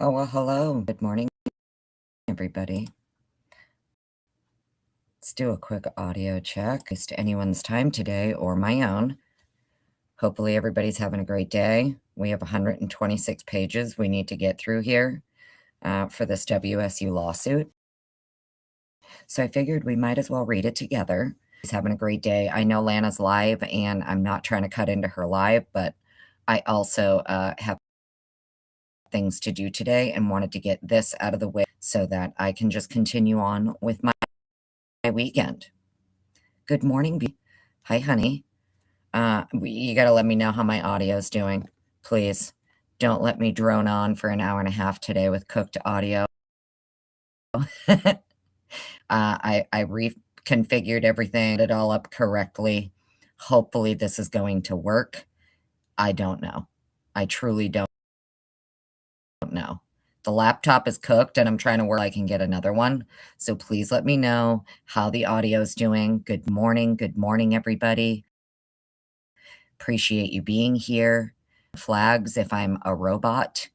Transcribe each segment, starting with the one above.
Oh, well, hello. Good morning, everybody. Let's do a quick audio check. Waste anyone's time today or my own. Hopefully, everybody's having a great day. We have 126 pages we need to get through here for this WSU lawsuit. So I figured we might as well read it together. She's having a great day. I know Lana's live, and I'm not trying to cut into her live, but I also have things to do today and wanted to get this out of the way so that I can just continue on with my weekend. Good morning. Hi, honey. You got to let me know how my audio's doing, please. Don't let me drone on for an hour and a half today with cooked audio. I reconfigured everything, it all up correctly. Hopefully this is going to work. I don't know. I truly don't know. The laptop is cooked and I'm trying to work. I can get another one. So please let me know how the audio is doing. Good morning. Good morning, everybody. Appreciate you being here. Flags if I'm a robot.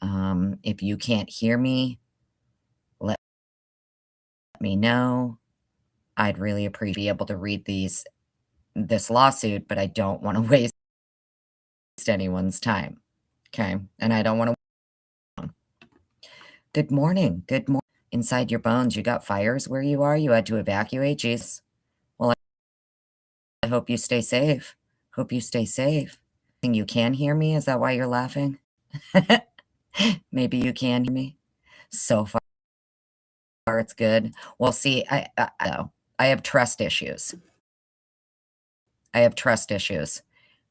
If you can't hear me, let me know. I'd really appreciate being able to read this lawsuit, but I don't want to waste anyone's time. Okay. And I don't want to. Good morning. Good morning. Inside your bones, you got fires where you are? You had to evacuate? Jeez. Well, I hope you stay safe. Hope you stay safe. You can hear me? Is that why you're laughing? Maybe you can hear me. So far, it's good. Well, see, I have trust issues. I have trust issues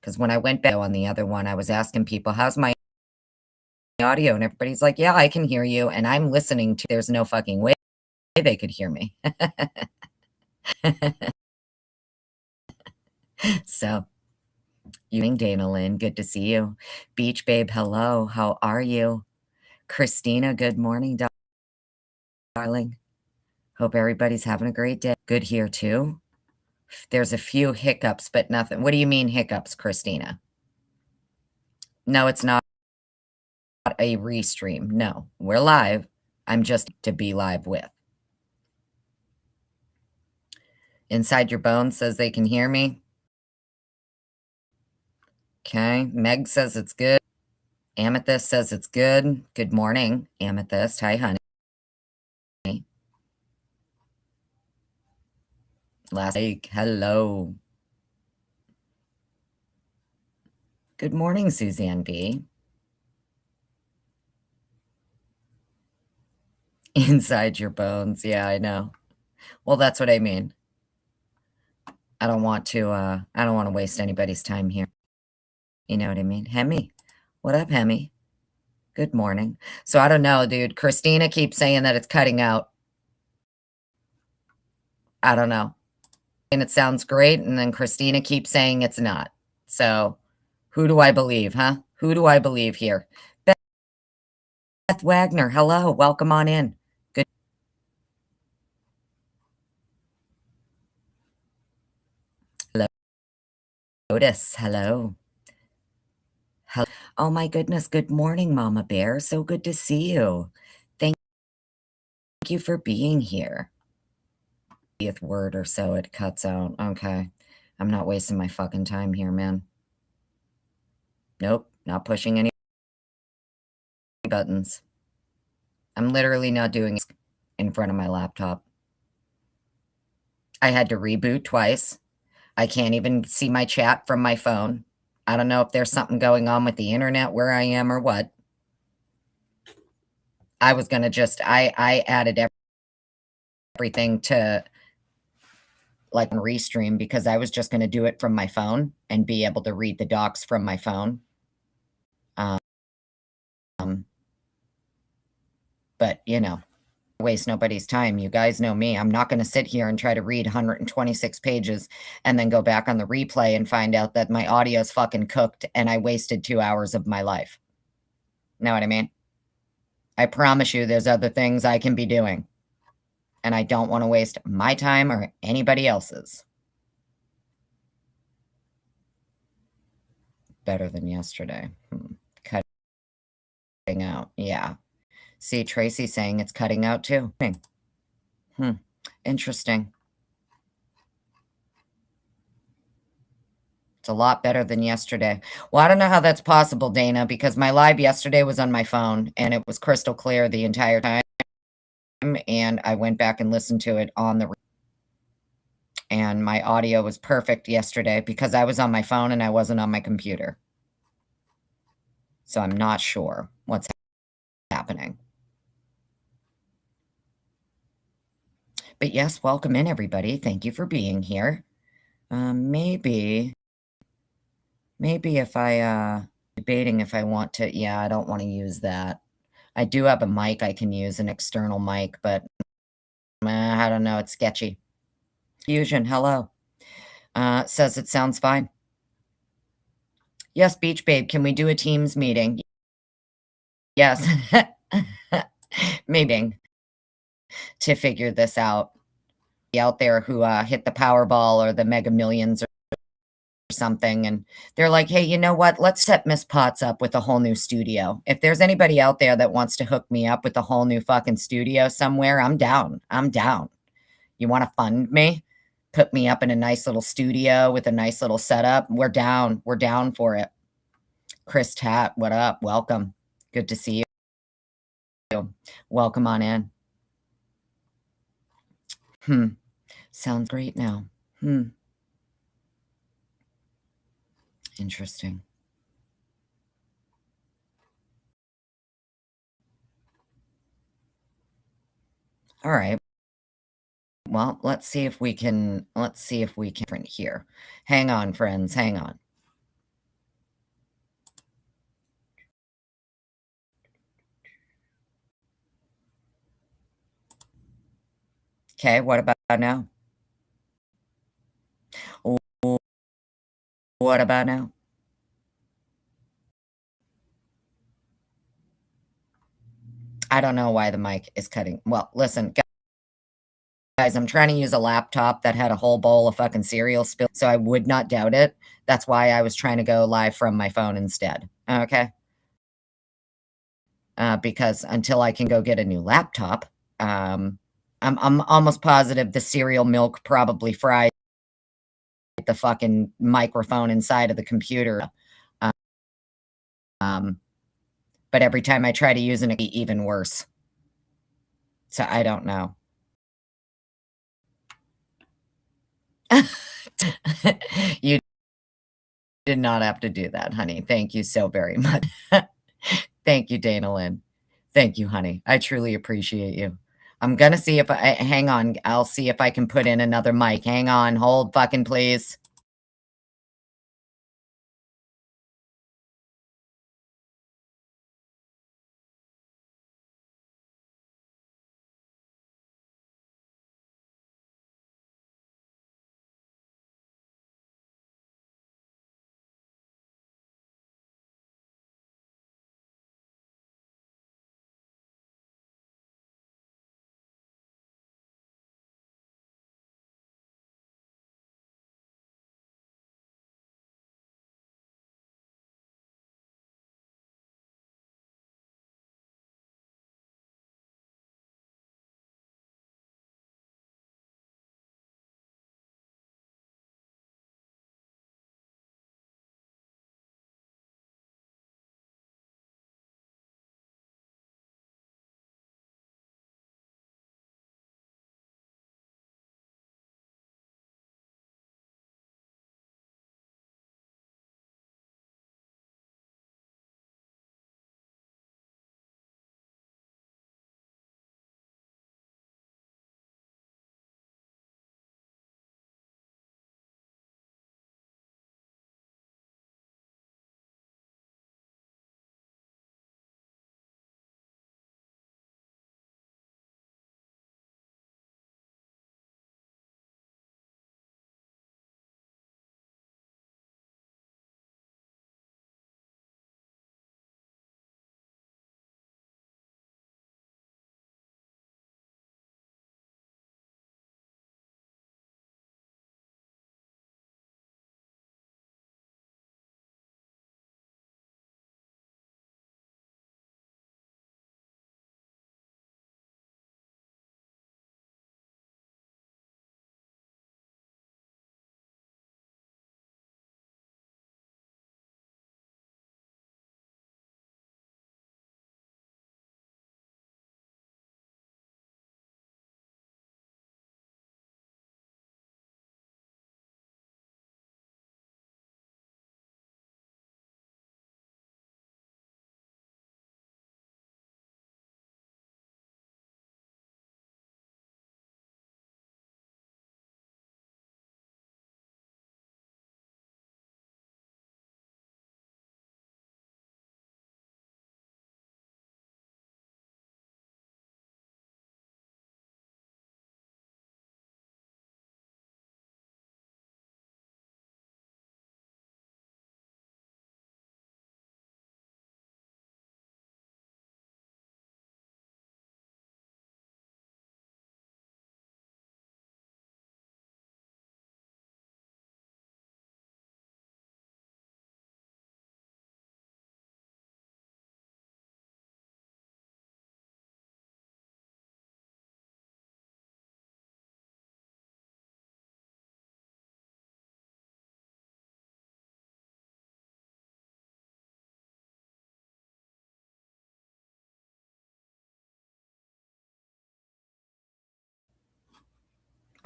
because when I went back on the other one, I was asking people, how's my audio? And everybody's like, yeah, I can hear you. And I'm listening to, there's no fucking way they could hear me. So, you, Dana Lynn, good to see you. Beach Babe, hello. How are you? Christina, good morning, darling. Hope everybody's having a great day. Good here, too. There's a few hiccups, but nothing. What do you mean hiccups, Christina? No, it's not a restream. No, we're live. I'm just to be live with. Inside Your Bones says they can hear me. Okay. Meg says it's good. Amethyst says it's good. Good morning, Amethyst. Hi, honey. Last week. Hello. Good morning, Suzanne B. Inside Your Bones. Yeah, I know. Well, that's what I mean. I don't want to waste anybody's time here. You know what I mean? Hemi. What up, Hemi? Good morning. So I don't know, dude. Christina keeps saying that it's cutting out. I don't know. And it sounds great. And then Christina keeps saying it's not. So who do I believe, huh? Who do I believe here? Beth Wagner, hello. Welcome on in. Good. Hello. Otis, hello. Hello. Oh my goodness. Good morning, Mama Bear. So good to see you. Thank you for being here. 30th word or so it cuts out. Okay. I'm not wasting my fucking time here, man. Nope. Not pushing any buttons. I'm literally not doing it in front of my laptop. I had to reboot twice. I can't even see my chat from my phone. I don't know if there's something going on with the internet where I am or what. I was going to just, I added everything to like restream because I was just going to do it from my phone and be able to read the docs from my phone. But, you know, waste nobody's time. You guys know me. I'm not going to sit here and try to read 126 pages and then go back on the replay and find out that my audio's fucking cooked and I wasted 2 hours of my life. Know what I mean? I promise you there's other things I can be doing. And I don't want to waste my time or anybody else's. Better than yesterday. Cutting out. Yeah. See, Tracy's saying it's cutting out too. Interesting. It's a lot better than yesterday. Well, I don't know how that's possible, Dana, because my live yesterday was on my phone and it was crystal clear the entire time. And I went back and listened to it on the and my audio was perfect yesterday because I was on my phone and I wasn't on my computer. So I'm not sure what's happening. But yes, welcome in, everybody. Thank you for being here. Maybe if I, debating if I want to, yeah, I don't want to use that. I do have a mic I can use, an external mic, but I don't know, it's sketchy. Fusion, hello. Says it sounds fine. Yes, Beach Babe, can we do a Teams meeting? Yes. Meeting to figure this out. Out there who hit the Powerball or the Mega Millions or something, and they're like, "Hey, you know what? Let's set Miss Potts up with a whole new studio. If there's anybody out there that wants to hook me up with a whole new fucking studio somewhere, I'm down. I'm down. You want to fund me? Put me up in a nice little studio with a nice little setup. We're down. We're down for it." Chris Tat, what up? Welcome. Good to see you. Welcome on in. Sounds great now. Interesting. All right. Well, let's see if we can print here. Hang on, friends, hang on. Okay, what about now? What about now? I don't know why the mic is cutting. Well, listen, guys, I'm trying to use a laptop that had a whole bowl of fucking cereal spilled, so I would not doubt it. That's why I was trying to go live from my phone instead. Okay? Because until I can go get a new laptop, I'm almost positive the cereal milk probably fried the fucking microphone inside of the computer. But every time I try to use it, it'd be even worse. So I don't know. You did not have to do that, honey. Thank you so very much. Thank you, Dana Lynn. Thank you, honey. I truly appreciate you. I'm gonna see if hang on. I'll see if I can put in another mic. Hang on. Hold fucking please.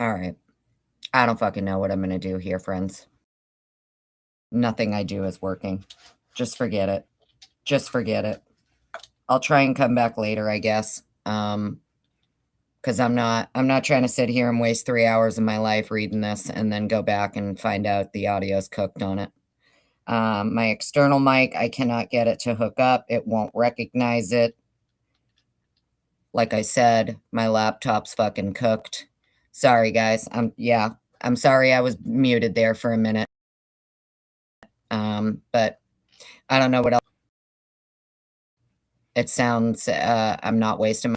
Alright. I don't fucking know what I'm gonna do here, friends. Nothing I do is working. Just forget it. Just forget it. I'll try and come back later, I guess. 'Cause I'm not trying to sit here and waste 3 hours of my life reading this and then go back and find out the audio's cooked on it. My external mic, I cannot get it to hook up. It won't recognize it. Like I said, my laptop's fucking cooked. Sorry, guys. I'm sorry I was muted there for a minute. But I don't know what else. It sounds, I'm not wasting my.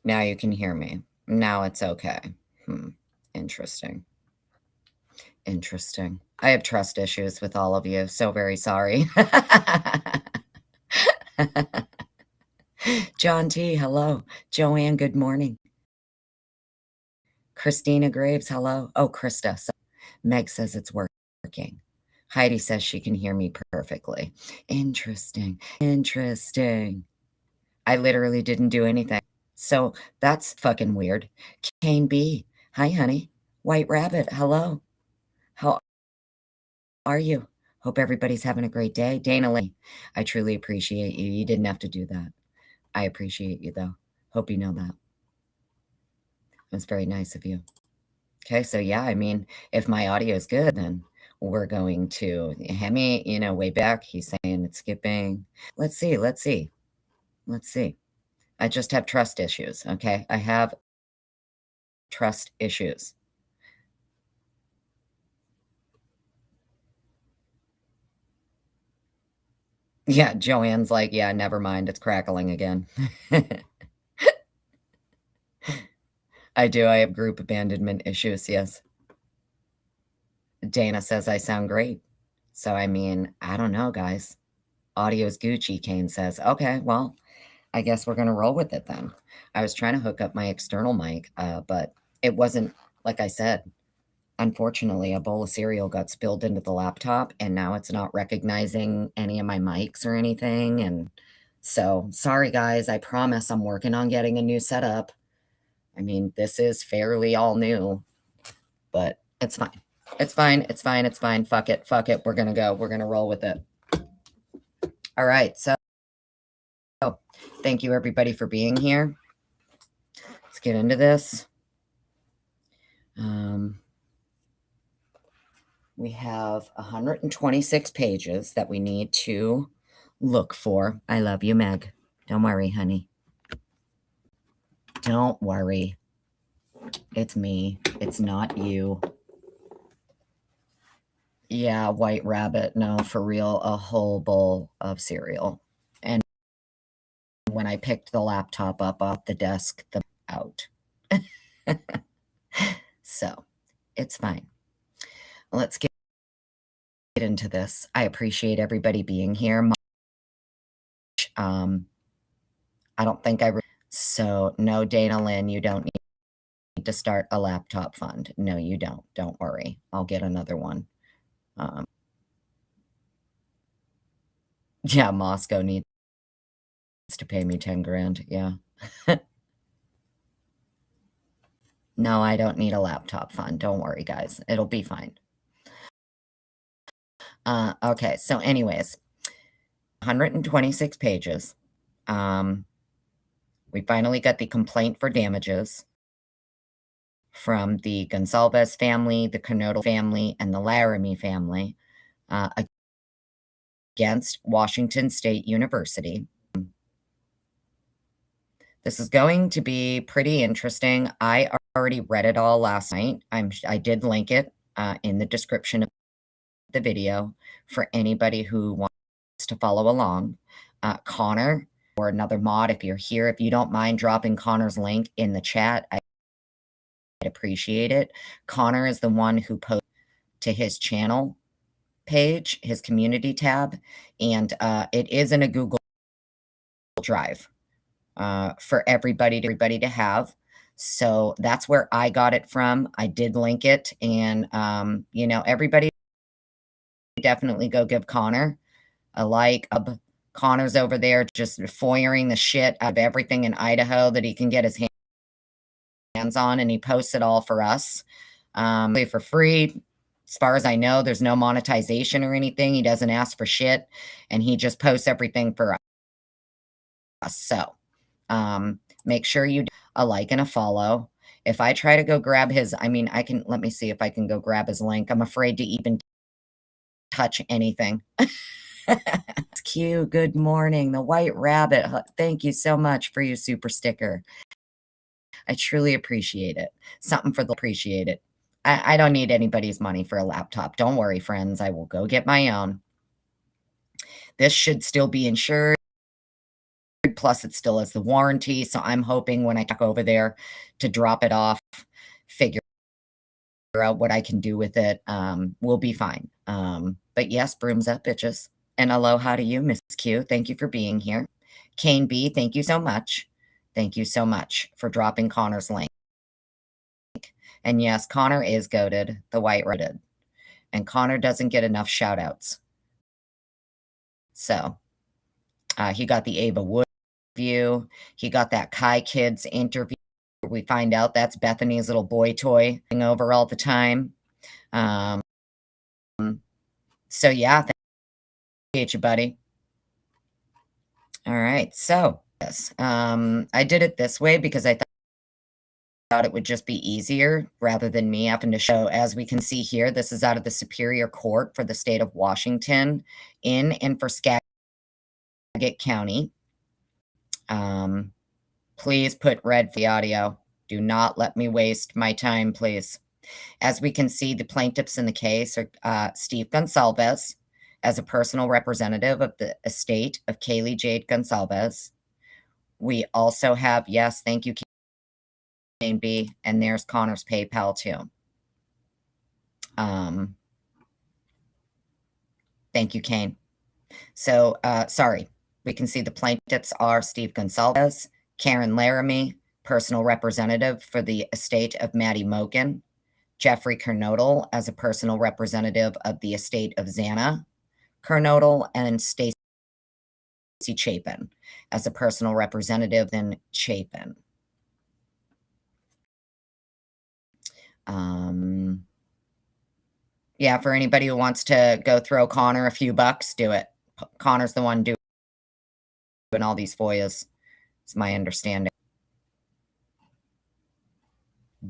Now you can hear me. Now it's okay. Interesting. Interesting. I have trust issues with all of you, so very sorry. John T, hello. Joanne, good morning. Christina Graves, hello. Oh, Krista. Meg says it's working. Heidi says she can hear me perfectly. Interesting. Interesting. I literally didn't do anything. So that's fucking weird. Kane B, hi, honey. White Rabbit, hello. How are you? Hope everybody's having a great day. Dana Lee, I truly appreciate you. You didn't have to do that. I appreciate you, though. Hope you know that. It's very nice of you. Okay, so yeah, I mean, if my audio is good, then we're going to Hemi, way back. He's saying it's skipping. Let's see. Let's see. Let's see. I just have trust issues. Okay, I have trust issues. Yeah, Joanne's like, yeah, never mind. It's crackling again. I do. I have group abandonment issues. Yes. Dana says I sound great. So, I mean, I don't know, guys. Audio's Gucci, Kane says. Okay, well, I guess we're going to roll with it then. I was trying to hook up my external mic, but it wasn't, like I said, unfortunately, a bowl of cereal got spilled into the laptop, and now it's not recognizing any of my mics or anything. And so, sorry, guys. I promise I'm working on getting a new setup. I mean, this is fairly all new, but it's fine. It's fine. It's fine. It's fine. Fuck it. Fuck it. We're going to go. We're going to roll with it. All right. So, thank you, everybody, for being here. Let's get into this. We have 126 pages that we need to look for. I love you, Meg. Don't worry, honey. Don't worry. It's me. It's not you. Yeah, White Rabbit. No, for real, a whole bowl of cereal. And when I picked the laptop up off the desk, out. So, it's fine. Let's get into this. I appreciate everybody being here. I don't think so no, Dana Lynn, you don't need to start a laptop fund. No, you don't. Don't worry. I'll get another one. Yeah, Moscow needs to pay me 10 grand. Yeah. No, I don't need a laptop fund. Don't worry, guys. It'll be fine. Okay, so anyways, 126 pages. We finally got the complaint for damages from the Gonsalves family, the Canodal family, and the Laramie family against Washington State University. This is going to be pretty interesting. I already read it all last night. I did link it in the description of the video for anybody who wants to follow along. Connor, or another mod, if you're here, if you don't mind dropping Connor's link in the chat, I'd appreciate it. Connor is the one who posted to his channel page, his community tab, and it is in a Google Drive for everybody to have. So that's where I got it from. I did link it, and everybody definitely go give Connor a like, Connor's over there just foiering the shit out of everything in Idaho that he can get his hands on, and he posts it all for us, for free. As far as I know, there's no monetization or anything. He doesn't ask for shit, and he just posts everything for us. So, make sure you do a like and a follow. If I try to go grab his, I mean, let me see if I can go grab his link. I'm afraid to even touch anything. It's cute. Good morning. The White Rabbit. Thank you so much for your super sticker. I truly appreciate it. Something for the appreciate it. I don't need anybody's money for a laptop. Don't worry, friends. I will go get my own. This should still be insured. Plus, it still has the warranty. So I'm hoping when I go over there to drop it off, figure out what I can do with it. We'll be fine. But yes, brooms up, bitches. And aloha to you, Miss Q. Thank you for being here. Kane B, thank you so much. Thank you so much for dropping Connor's link. And yes, Connor is goated, the White Rabbit. And Connor doesn't get enough shout outs. So he got the Ava Wood view. He got that Kai Kids interview. We find out that's Bethany's little boy toy over all the time. So yeah, thank you, buddy. All right, so yes, I did it this way because I thought it would just be easier rather than me having to show. As we can see here, this is out of the Superior Court for the state of Washington in and for Skagit County. Please put red for the audio. Do not let me waste my time, please. As we can see, the plaintiffs in the case are Steve Gonsalves as a personal representative of the estate of Kaylee Jade Gonsalves. We also have, yes, thank you, Kane B, and there's Connor's PayPal too. Thank you, Kane. So, sorry, we can see the plaintiffs are Steve Gonsalves, Karen Laramie, personal representative for the estate of Maddie Mogan, Jeffrey Kernodle as a personal representative of the estate of Xana Kernodle, and Stacy Chapin as a personal representative in Chapin. Yeah, for anybody who wants to go throw Connor a few bucks, do it. Connor's the one doing all these FOIAs. It's my understanding.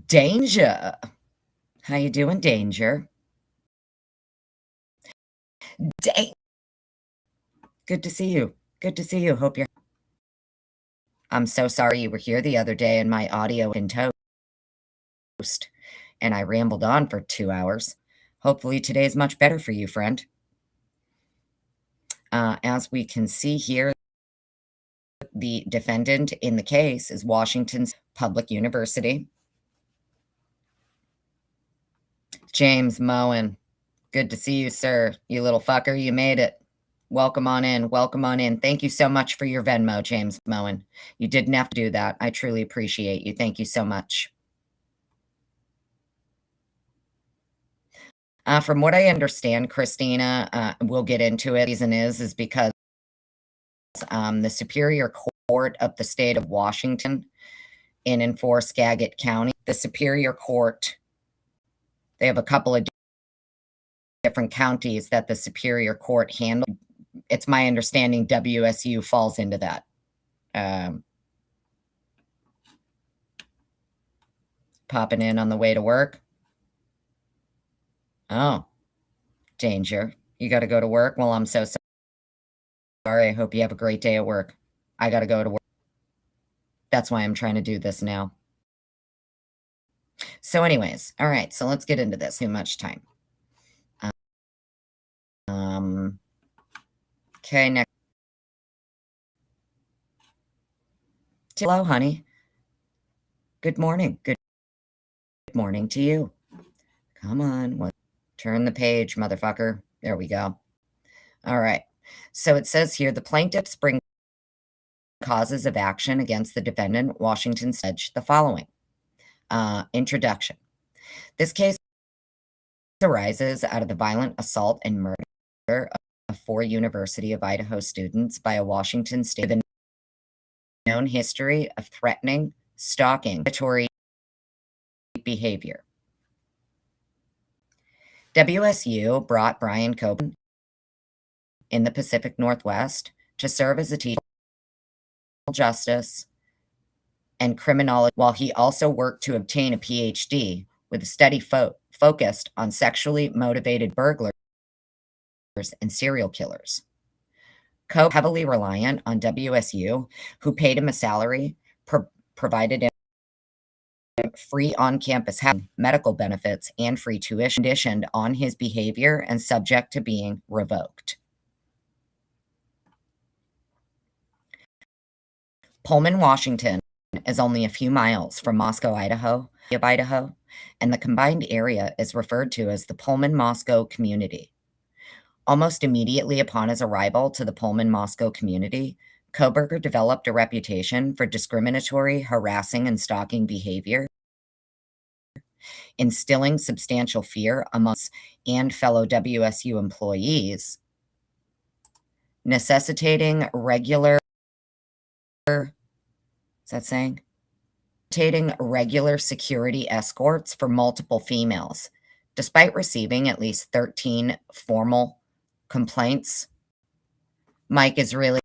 Danger. How you doing, Danger? Good to see you. Good to see you. Hope you're... I'm so sorry you were here the other day and my audio in toast, and I rambled on for 2 hours. Hopefully today's much better for you, friend. As we can see here, the defendant in the case is Washington's Public University. James Moen, good to see you, sir. You little fucker, you made it. Welcome on in. Welcome on in. Thank you so much for your Venmo, James Moen. You didn't have to do that. I truly appreciate you. Thank you so much. From what I understand, Christina, we'll get into it. The reason is because the Superior Court of the state of Washington in and for Skagit County, the Superior Court, they have a couple of different counties that the Superior Court handles. It's my understanding WSU falls into that. Popping in on the way to work. Oh, Danger. You got to go to work? Well, I'm so sorry. I hope you have a great day at work. I got to go to work. That's why I'm trying to do this now. So anyways, all right, so let's get into this. Too much time. Okay, next. Hello, honey. Good morning. Good morning to you. Come on. Turn the page, motherfucker. There we go. All right. So it says here, the plaintiffs bring causes of action against the defendant, Washington Sedge, the following. Introduction. This case arises out of the violent assault and murder 4 University of Idaho students by a Washington state with a known history of threatening, stalking, predatory behavior. WSU brought Bryan Kohberger in the Pacific Northwest to serve as a teacher of justice and criminology, while he also worked to obtain a PhD with a study focused on sexually motivated burglars and serial killers. Kohberger, heavily reliant on WSU, who paid him a salary, provided him free on-campus housing, medical benefits, and free tuition, conditioned on his behavior and subject to being revoked. Pullman, Washington is only a few miles from Moscow, Idaho, and the combined area is referred to as the Pullman-Moscow community. Almost immediately upon his arrival to the Pullman-Moscow community, Kohberger developed a reputation for discriminatory, harassing, and stalking behavior, instilling substantial fear amongst and fellow WSU employees, necessitating regular security escorts for multiple females. Despite receiving at least 13 formal complaints, Mike is really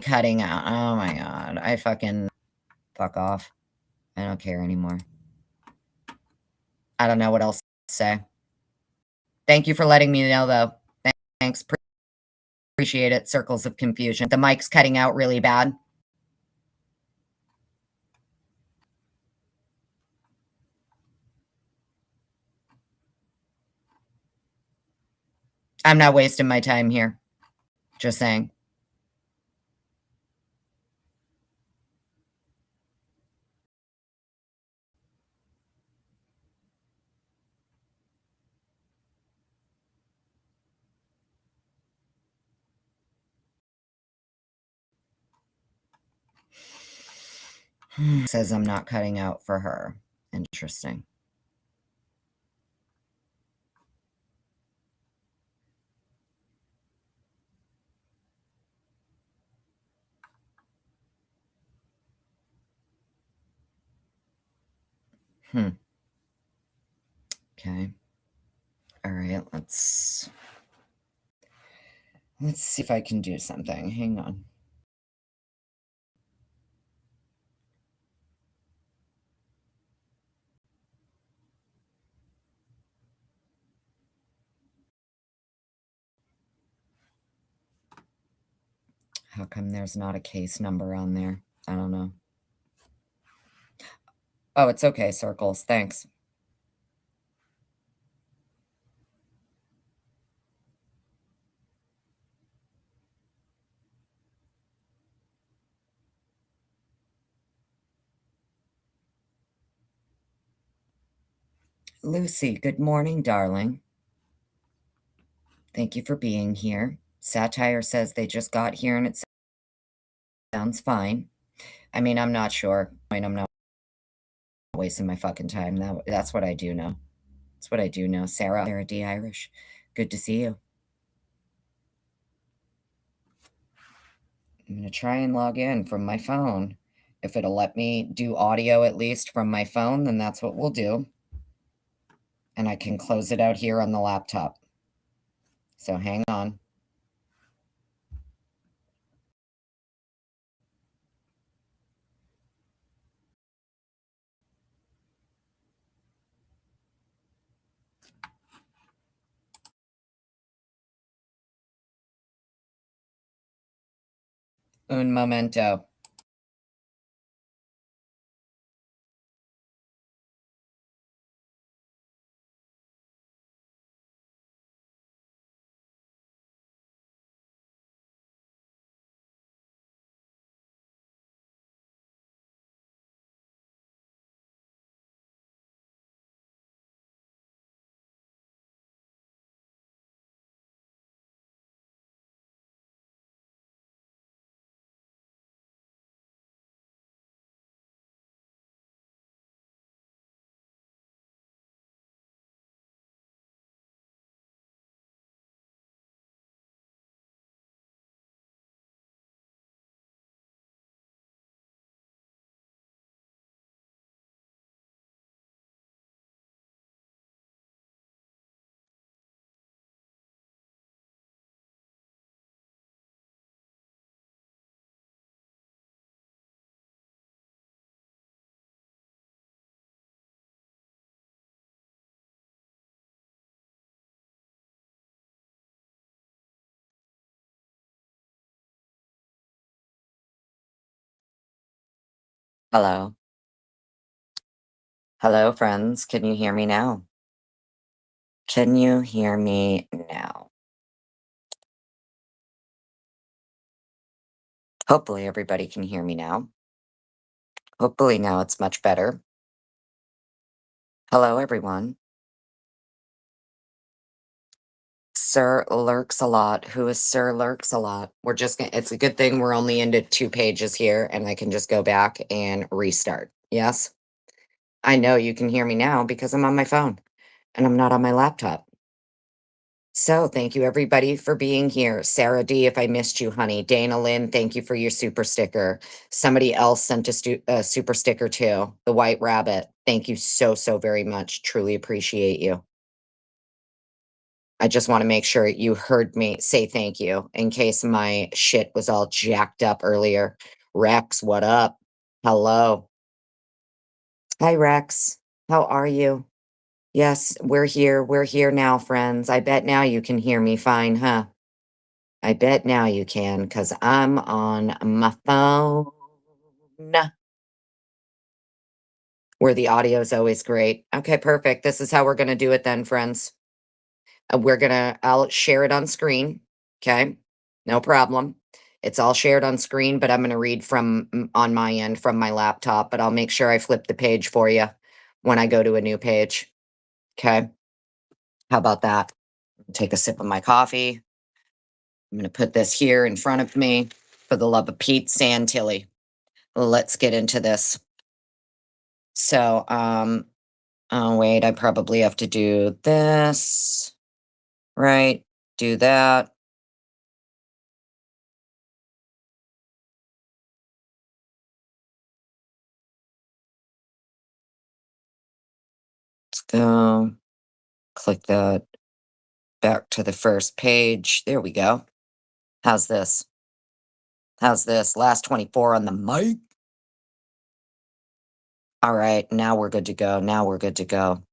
cutting out. Oh my God. I fucking fuck off. I don't care anymore. I don't know what else to say. Thank you for letting me know, though. Thanks. Appreciate it. Circles of confusion. The mic's cutting out really bad. I'm not wasting my time here. Just saying. Says I'm not cutting out for her. Interesting. Okay. All right, let's see if I can do something. Hang on. How come there's not a case number on there? I don't know. Oh, it's okay, Circles. Thanks. Lucy, good morning, darling. Thank you for being here. Satire says they just got here and it sounds fine. I mean, I'm not sure. I'm not wasting my fucking time. That's what I do know. That's what I do know. Sarah D. Irish. Good to see you. I'm going to try and log in from my phone. If it'll let me do audio at least from my phone, then that's what we'll do. And I can close it out here on the laptop. So hang on. Un momento. Hello. Hello, friends. Can you hear me now? Can you hear me now? Hopefully, everybody can hear me now. Hopefully, now it's much better. Hello, everyone. Sir Lurks a lot. Who is Sir Lurks a lot? We're just gonna, it's a good thing we're only into 2 pages here and I can just go back and restart. Yes? I know you can hear me now because I'm on my phone and I'm not on my laptop. So thank you everybody for being here. Sarah D, if I missed you, honey. Dana Lynn, thank you for your super sticker. Somebody else sent a super sticker too. The White Rabbit. Thank you so, so very much. Truly appreciate you. I just want to make sure you heard me say thank you in case my shit was all jacked up earlier. Rex, what up? Hello. Hi, Rex. How are you? Yes, we're here. We're here now, friends. I bet now you can hear me fine, huh? I bet now you can, because I'm on my phone where the audio is always great. Okay, perfect. This is how we're going to do it then, friends. I'll share it on screen. Okay, no problem. It's all shared on screen, but I'm going to read on my end from my laptop, but I'll make sure I flip the page for you when I go to a new page. Okay, how about that? Take a sip of my coffee. I'm going to put this here in front of me for the love of Pete Santilli. Let's get into this. So, oh, wait, I probably have to do this, right? Do that. Let's go. Click that back to the first page. There we go. How's this? How's this? Last 24 on the mic. All right, now we're good to go. Now we're good to go.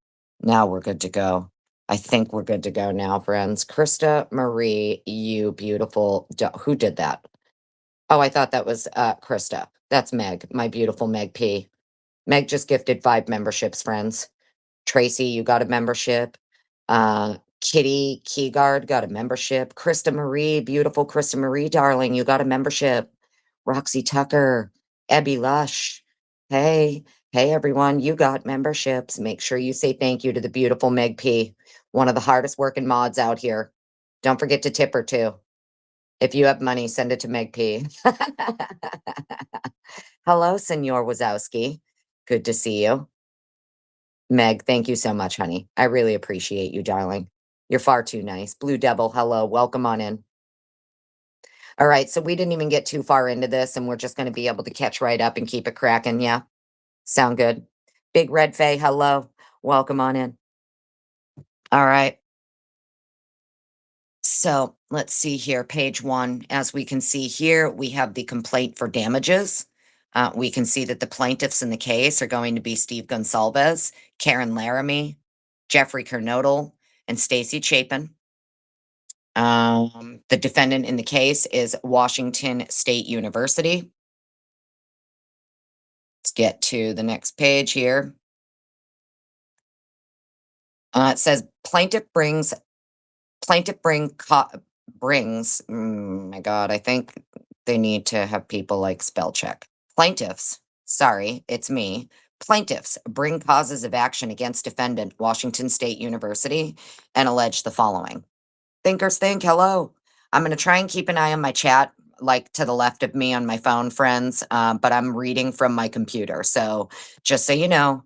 Now we're good to go. I think we're good to go now, friends. Krista Marie, you beautiful. Who did that? Oh, I thought that was Krista. That's Meg, my beautiful Meg P. Meg just gifted 5 memberships, friends. Tracy, you got a membership. Kitty Keyguard got a membership. Krista Marie, beautiful Krista Marie, darling, you got a membership. Roxy Tucker, Ebby Lush. Hey, hey everyone, you got memberships. Make sure you say thank you to the beautiful Meg P, one of the hardest working mods out here. Don't forget to tip her too. If you have money, send it to Meg P. Hello, Senor Wazowski. Good to see you. Meg, thank you so much, honey. I really appreciate you, darling. You're far too nice. Blue Devil, hello. Welcome on in. All right, so we didn't even get too far into this, and we're just going to be able to catch right up and keep it cracking. Yeah, sound good. Big Red Faye, hello. Welcome on in. All right. So let's see here, page 1. As we can see here, we have the complaint for damages. We can see that the plaintiffs in the case are going to be Steve Gonsalves, Karen Laramie, Jeffrey Kernodle, and Stacy Chapin. The defendant in the case is Washington State University. Let's get to the next page here. It says my God, I think they need to have people like spell check. Plaintiffs, sorry, it's me. Plaintiffs bring causes of action against defendant Washington State University and allege the following. Thinkers think, hello. I'm going to try and keep an eye on my chat, like to the left of me on my phone, friends, but I'm reading from my computer. So just so you know,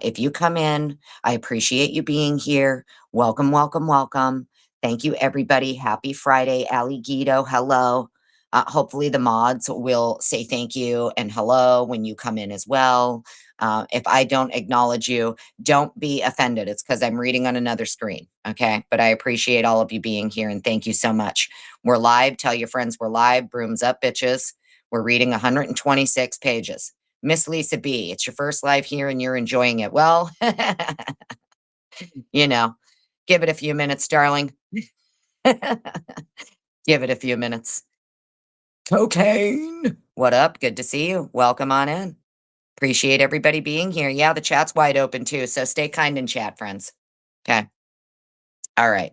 if you come in, I appreciate you being here. Welcome, welcome, welcome. Thank you, everybody. Happy Friday, Ali Guido. Hello. Hopefully, the mods will say thank you and hello when you come in as well. If I don't acknowledge you, don't be offended. It's because I'm reading on another screen. Okay. But I appreciate all of you being here and thank you so much. We're live. Tell your friends we're live. Brooms up, bitches. We're reading 126 pages. Miss Lisa B, it's your first live here and you're enjoying it. Well, you know, give it a few minutes, darling. Give it a few minutes. Cocaine. What up? Good to see you. Welcome on in. Appreciate everybody being here. Yeah, the chat's wide open too, so stay kind in chat, friends. Okay. All right.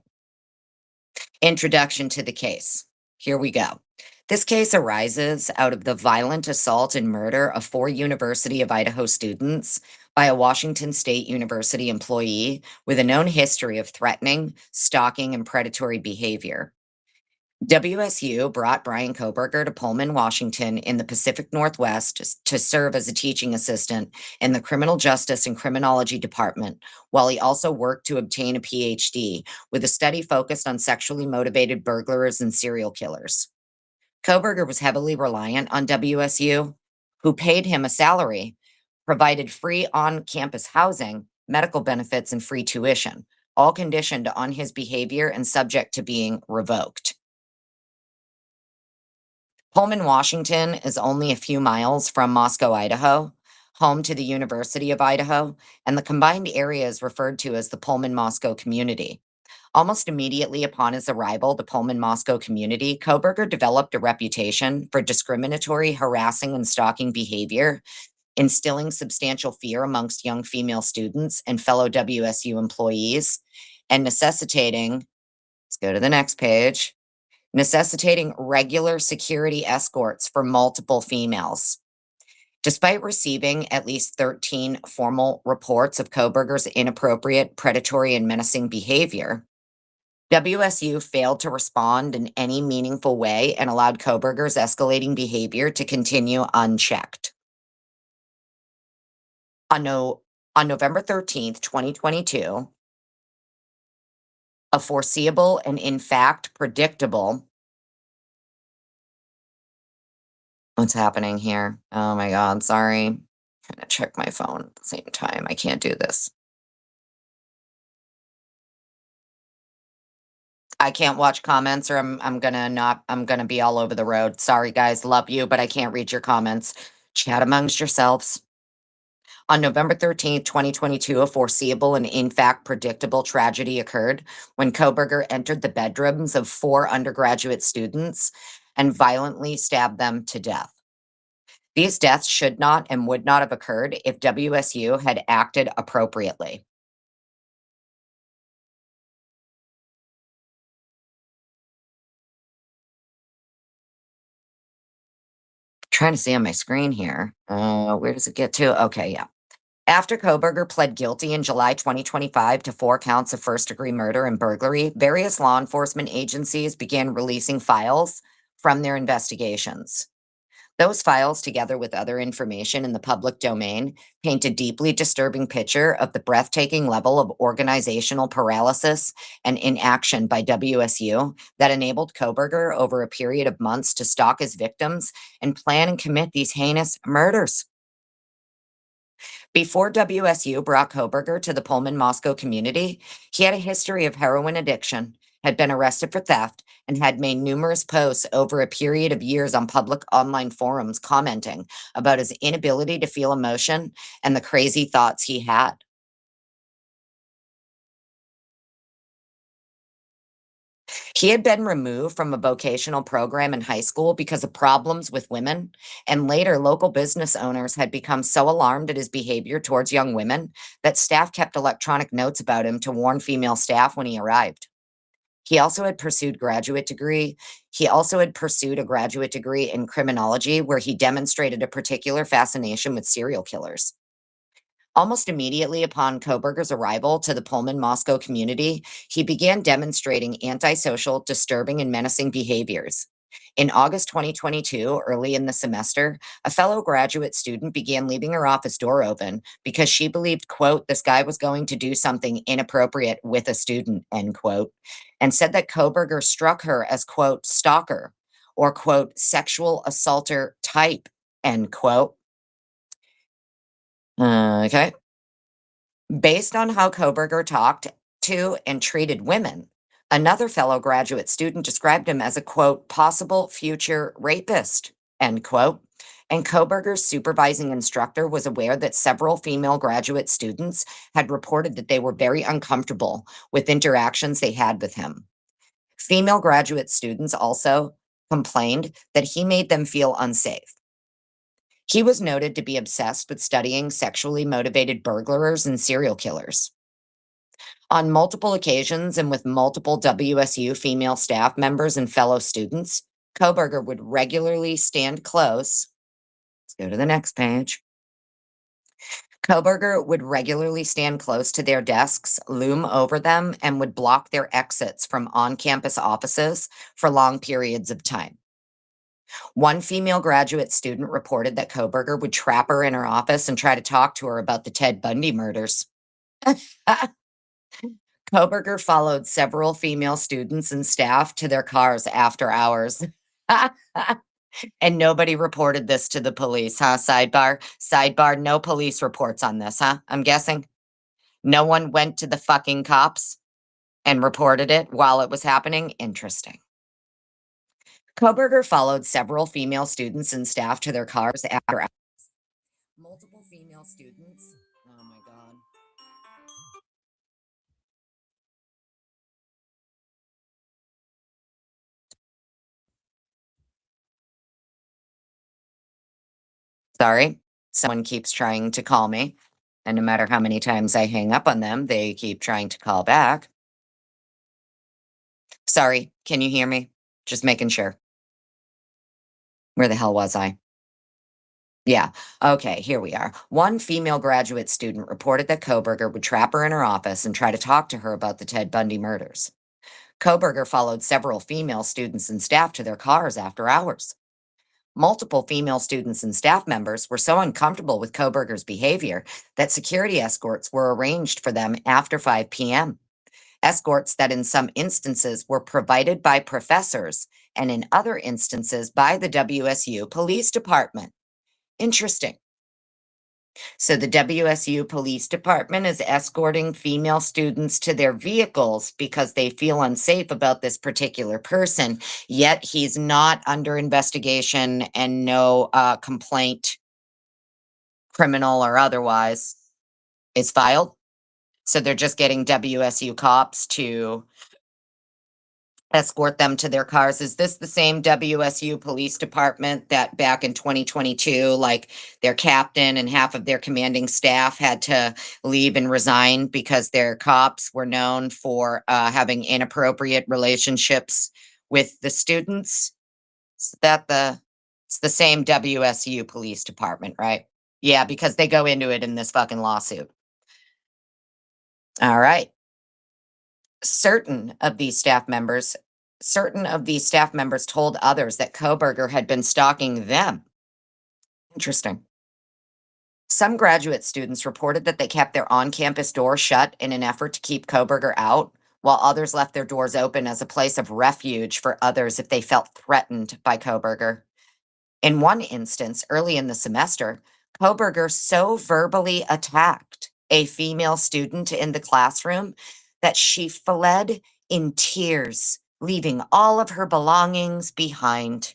Introduction to the case. Here we go. This case arises out of the violent assault and murder of four University of Idaho students by a Washington State University employee with a known history of threatening, stalking, and predatory behavior. WSU brought Bryan Kohberger to Pullman, Washington, in the Pacific Northwest to serve as a teaching assistant in the Criminal Justice and Criminology Department, while he also worked to obtain a PhD with a study focused on sexually motivated burglars and serial killers. Kohberger was heavily reliant on WSU, who paid him a salary, provided free on campus housing, medical benefits, and free tuition, all conditioned on his behavior and subject to being revoked. Pullman, Washington is only a few miles from Moscow, Idaho, home to the University of Idaho, and the combined area is referred to as the Pullman Moscow community. Almost immediately upon his arrival to Pullman Moscow community, Kohberger developed a reputation for discriminatory, harassing, and stalking behavior, instilling substantial fear amongst young female students and fellow WSU employees, and necessitating, let's go to the next page, necessitating regular security escorts for multiple females. Despite receiving at least 13 formal reports of Kohberger's inappropriate, predatory, and menacing behavior, WSU failed to respond in any meaningful way and allowed Kohberger's escalating behavior to continue unchecked. On November 13th, 2022, a foreseeable and in fact predictable. What's happening here? Oh my God, sorry. I'm trying to check my phone at the same time. I can't do this. I can't watch comments or I'm gonna be all over the road. Sorry guys, love you, but I can't read your comments. Chat amongst yourselves. On November 13th, 2022, a foreseeable and in fact predictable tragedy occurred when Kohberger entered the bedrooms of four undergraduate students and violently stabbed them to death. These deaths should not and would not have occurred if WSU had acted appropriately. Trying to see on my screen here. Where does it get to? Okay, yeah. After Kohberger pled guilty in July 2025 to 4 counts of first-degree murder and burglary, various law enforcement agencies began releasing files from their investigations. Those files, together with other information in the public domain, paint a deeply disturbing picture of the breathtaking level of organizational paralysis and inaction by WSU that enabled Kohberger over a period of months to stalk his victims and plan and commit these heinous murders. Before WSU brought Kohberger to the Pullman Moscow community, he had a history of heroin addiction, had been arrested for theft, and had made numerous posts over a period of years on public online forums commenting about his inability to feel emotion and the crazy thoughts he had. He had been removed from a vocational program in high school because of problems with women, and later local business owners had become so alarmed at his behavior towards young women that staff kept electronic notes about him to warn female staff when he arrived. He also had pursued a graduate degree in criminology, where he demonstrated a particular fascination with serial killers. Almost immediately upon Kohberger's arrival to the Pullman Moscow community, he began demonstrating antisocial, disturbing, and menacing behaviors. In August 2022, early in the semester, a fellow graduate student began leaving her office door open because she believed, quote, this guy was going to do something inappropriate with a student, end quote, and said that Kohberger struck her as, quote, stalker or, quote, sexual assaulter type, end quote. Okay. Based on how Kohberger talked to and treated women, another fellow graduate student described him as a, quote, possible future rapist, end quote. And Kohberger's supervising instructor was aware that several female graduate students had reported that they were very uncomfortable with interactions they had with him. Female graduate students also complained that he made them feel unsafe. He was noted to be obsessed with studying sexually motivated burglars and serial killers. On multiple occasions and with multiple WSU female staff members and fellow students, Kohberger would regularly stand close. Let's go to the next page. Kohberger would regularly stand close to their desks, loom over them, and would block their exits from on campus offices for long periods of time. One female graduate student reported that Kohberger would trap her in her office and try to talk to her about the Ted Bundy murders. Kohberger followed several female students and staff to their cars after hours. And nobody reported this to the police, huh? Sidebar. Sidebar, no police reports on this, huh? I'm guessing. No one went to the fucking cops and reported it while it was happening. Interesting. Kohberger followed several female students and staff to their cars after hours. Multiple female students. Oh my God. Sorry, someone keeps trying to call me. And no matter how many times I hang up on them, they keep trying to call back. Sorry, can you hear me? Just making sure. Where the hell was I? Yeah. Okay, here we are. One female graduate student reported that Kohberger would trap her in her office and try to talk to her about the Ted Bundy murders. Kohberger followed several female students and staff to their cars after hours. Multiple female students and staff members were so uncomfortable with Kohberger's behavior that security escorts were arranged for them after 5 p.m. Escorts that in some instances were provided by professors and in other instances by the WSU Police Department. Interesting. So the WSU Police Department is escorting female students to their vehicles because they feel unsafe about this particular person, yet he's not under investigation and no complaint, criminal or otherwise, is filed. So they're just getting WSU cops to escort them to their cars. Is this the same WSU Police Department that back in 2022, like their captain and half of their commanding staff had to leave and resign because their cops were known for having inappropriate relationships with the students? It's the same WSU Police Department, right? Yeah, because they go into it in this fucking lawsuit. All right. Certain of these staff members told others that Kohberger had been stalking them. Interesting. Some graduate students reported that they kept their on-campus door shut in an effort to keep Kohberger out, while others left their doors open as a place of refuge for others if they felt threatened by Kohberger. In one instance, early in the semester, Kohberger so verbally attacked a female student in the classroom that she fled in tears, leaving all of her belongings behind.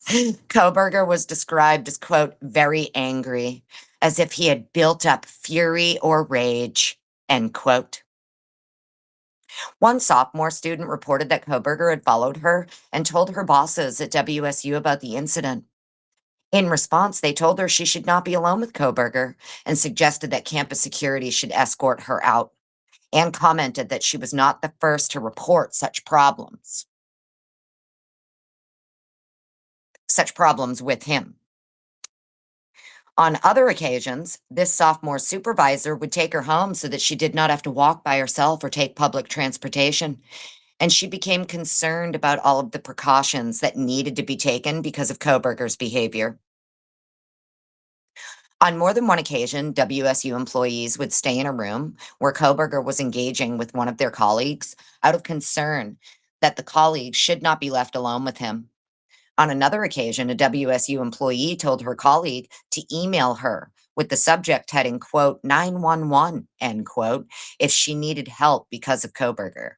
Kohberger was described as, quote, very angry, as if he had built up fury or rage, end quote. One sophomore student reported that Kohberger had followed her and told her bosses at WSU about the incident. In response, they told her she should not be alone with Kohberger and suggested that campus security should escort her out, and commented that she was not the first to report such problems with him. On other occasions, this sophomore supervisor would take her home so that she did not have to walk by herself or take public transportation. And she became concerned about all of the precautions that needed to be taken because of Kohberger's behavior. On more than one occasion, WSU employees would stay in a room where Kohberger was engaging with one of their colleagues out of concern that the colleague should not be left alone with him. On another occasion, a WSU employee told her colleague to email her with the subject heading, quote, 911, end quote, if she needed help because of Kohberger.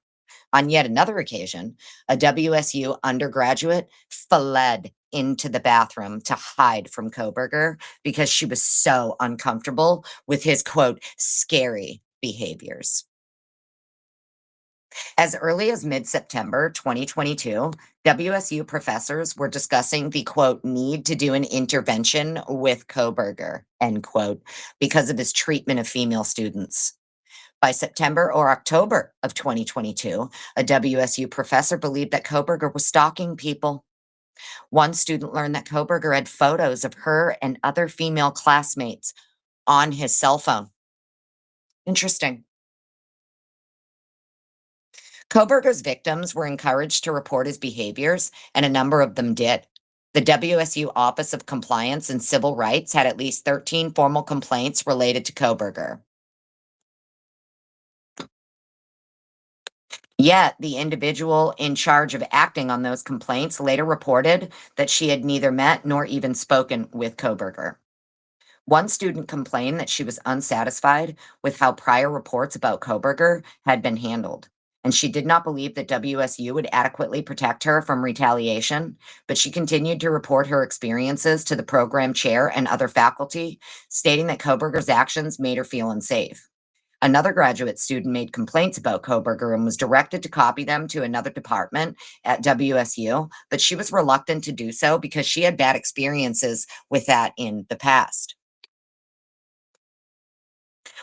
On yet another occasion, a WSU undergraduate fled into the bathroom to hide from Kohberger because she was so uncomfortable with his, quote, scary behaviors. As early as mid September 2022, WSU professors were discussing the quote, need to do an intervention with Kohberger, end quote, because of his treatment of female students. By September or October of 2022, a WSU professor believed that Kohberger was stalking people. One student learned that Kohberger had photos of her and other female classmates on his cell phone. Interesting. Kohberger's victims were encouraged to report his behaviors, and a number of them did. The WSU Office of Compliance and Civil Rights had at least 13 formal complaints related to Kohberger. Yet, the individual in charge of acting on those complaints later reported that she had neither met nor even spoken with Kohberger. One student complained that she was unsatisfied with how prior reports about Kohberger had been handled, and she did not believe that WSU would adequately protect her from retaliation, but she continued to report her experiences to the program chair and other faculty, stating that Kohberger's actions made her feel unsafe. Another graduate student made complaints about Kohberger and was directed to copy them to another department at WSU, but she was reluctant to do so because she had bad experiences with that in the past.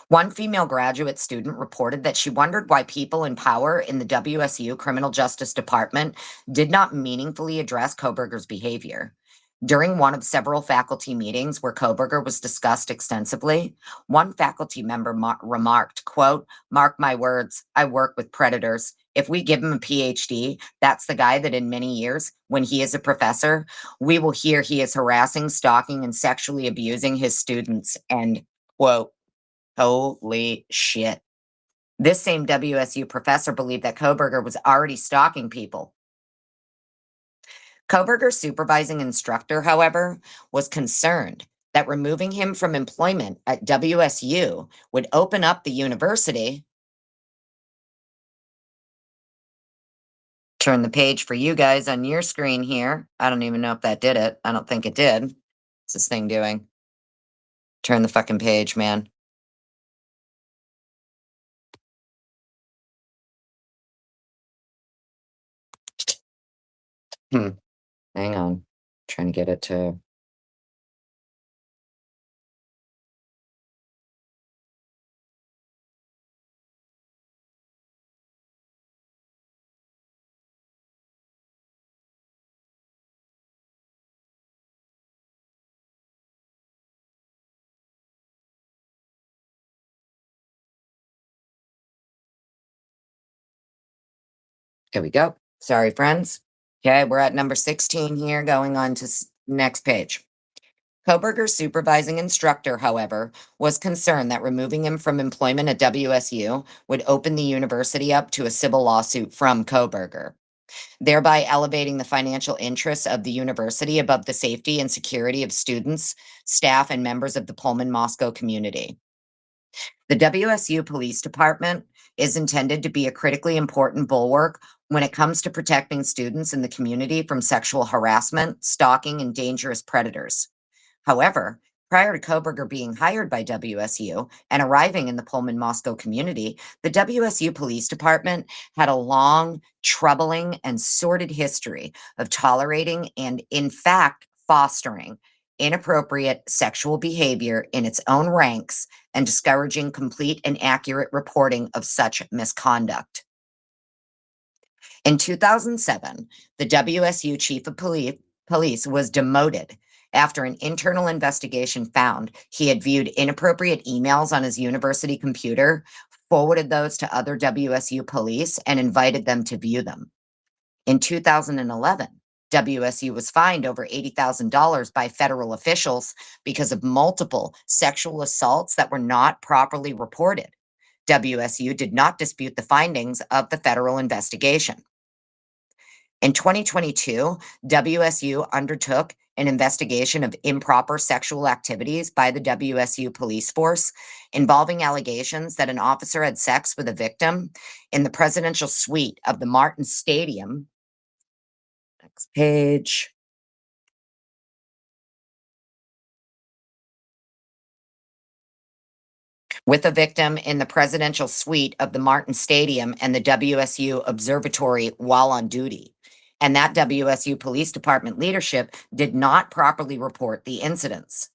One female graduate student reported that she wondered why people in power in the WSU Criminal Justice Department did not meaningfully address Kohberger's behavior. During one of several faculty meetings where Kohberger was discussed extensively, one faculty member remarked, quote, "Mark my words, I work with predators. If we give him a PhD, that's the guy that in many years, when he is a professor, we will hear he is harassing, stalking, and sexually abusing his students," end quote. Holy shit. This same WSU professor believed that Kohberger was already stalking people. Kohberger's supervising instructor, however, was concerned that removing him from employment at WSU would open up the university. Turn the page for you guys on your screen here. I don't even know if that did it. I don't think it did. What's this thing doing? Turn the fucking page, man. Hmm. Hang on. Trying to get it to. Here we go. Sorry, friends. Okay, we're at number 16 here, going on to next page. Kohberger's supervising instructor, however, was concerned that removing him from employment at WSU would open the university up to a civil lawsuit from Kohberger, thereby elevating the financial interests of the university above the safety and security of students, staff, and members of the Pullman Moscow community. The WSU Police Department is intended to be a critically important bulwark when it comes to protecting students in the community from sexual harassment, stalking, and dangerous predators. However, prior to Kohberger being hired by WSU and arriving in the Pullman Moscow community, the WSU Police Department had a long, troubling, and sordid history of tolerating and, in fact, fostering inappropriate sexual behavior in its own ranks and discouraging complete and accurate reporting of such misconduct. In 2007, the WSU chief of police was demoted after an internal investigation found he had viewed inappropriate emails on his university computer, forwarded those to other WSU police, and invited them to view them. In 2011, WSU was fined over $80,000 by federal officials because of multiple sexual assaults that were not properly reported. WSU did not dispute the findings of the federal investigation. In 2022, WSU undertook an investigation of improper sexual activities by the WSU police force involving allegations that an officer had sex with a victim in the presidential suite of the Martin Stadium. Next page. with a victim in the presidential suite of the Martin Stadium and the WSU Observatory while on duty. And that WSU Police Department leadership did not properly report the incidents.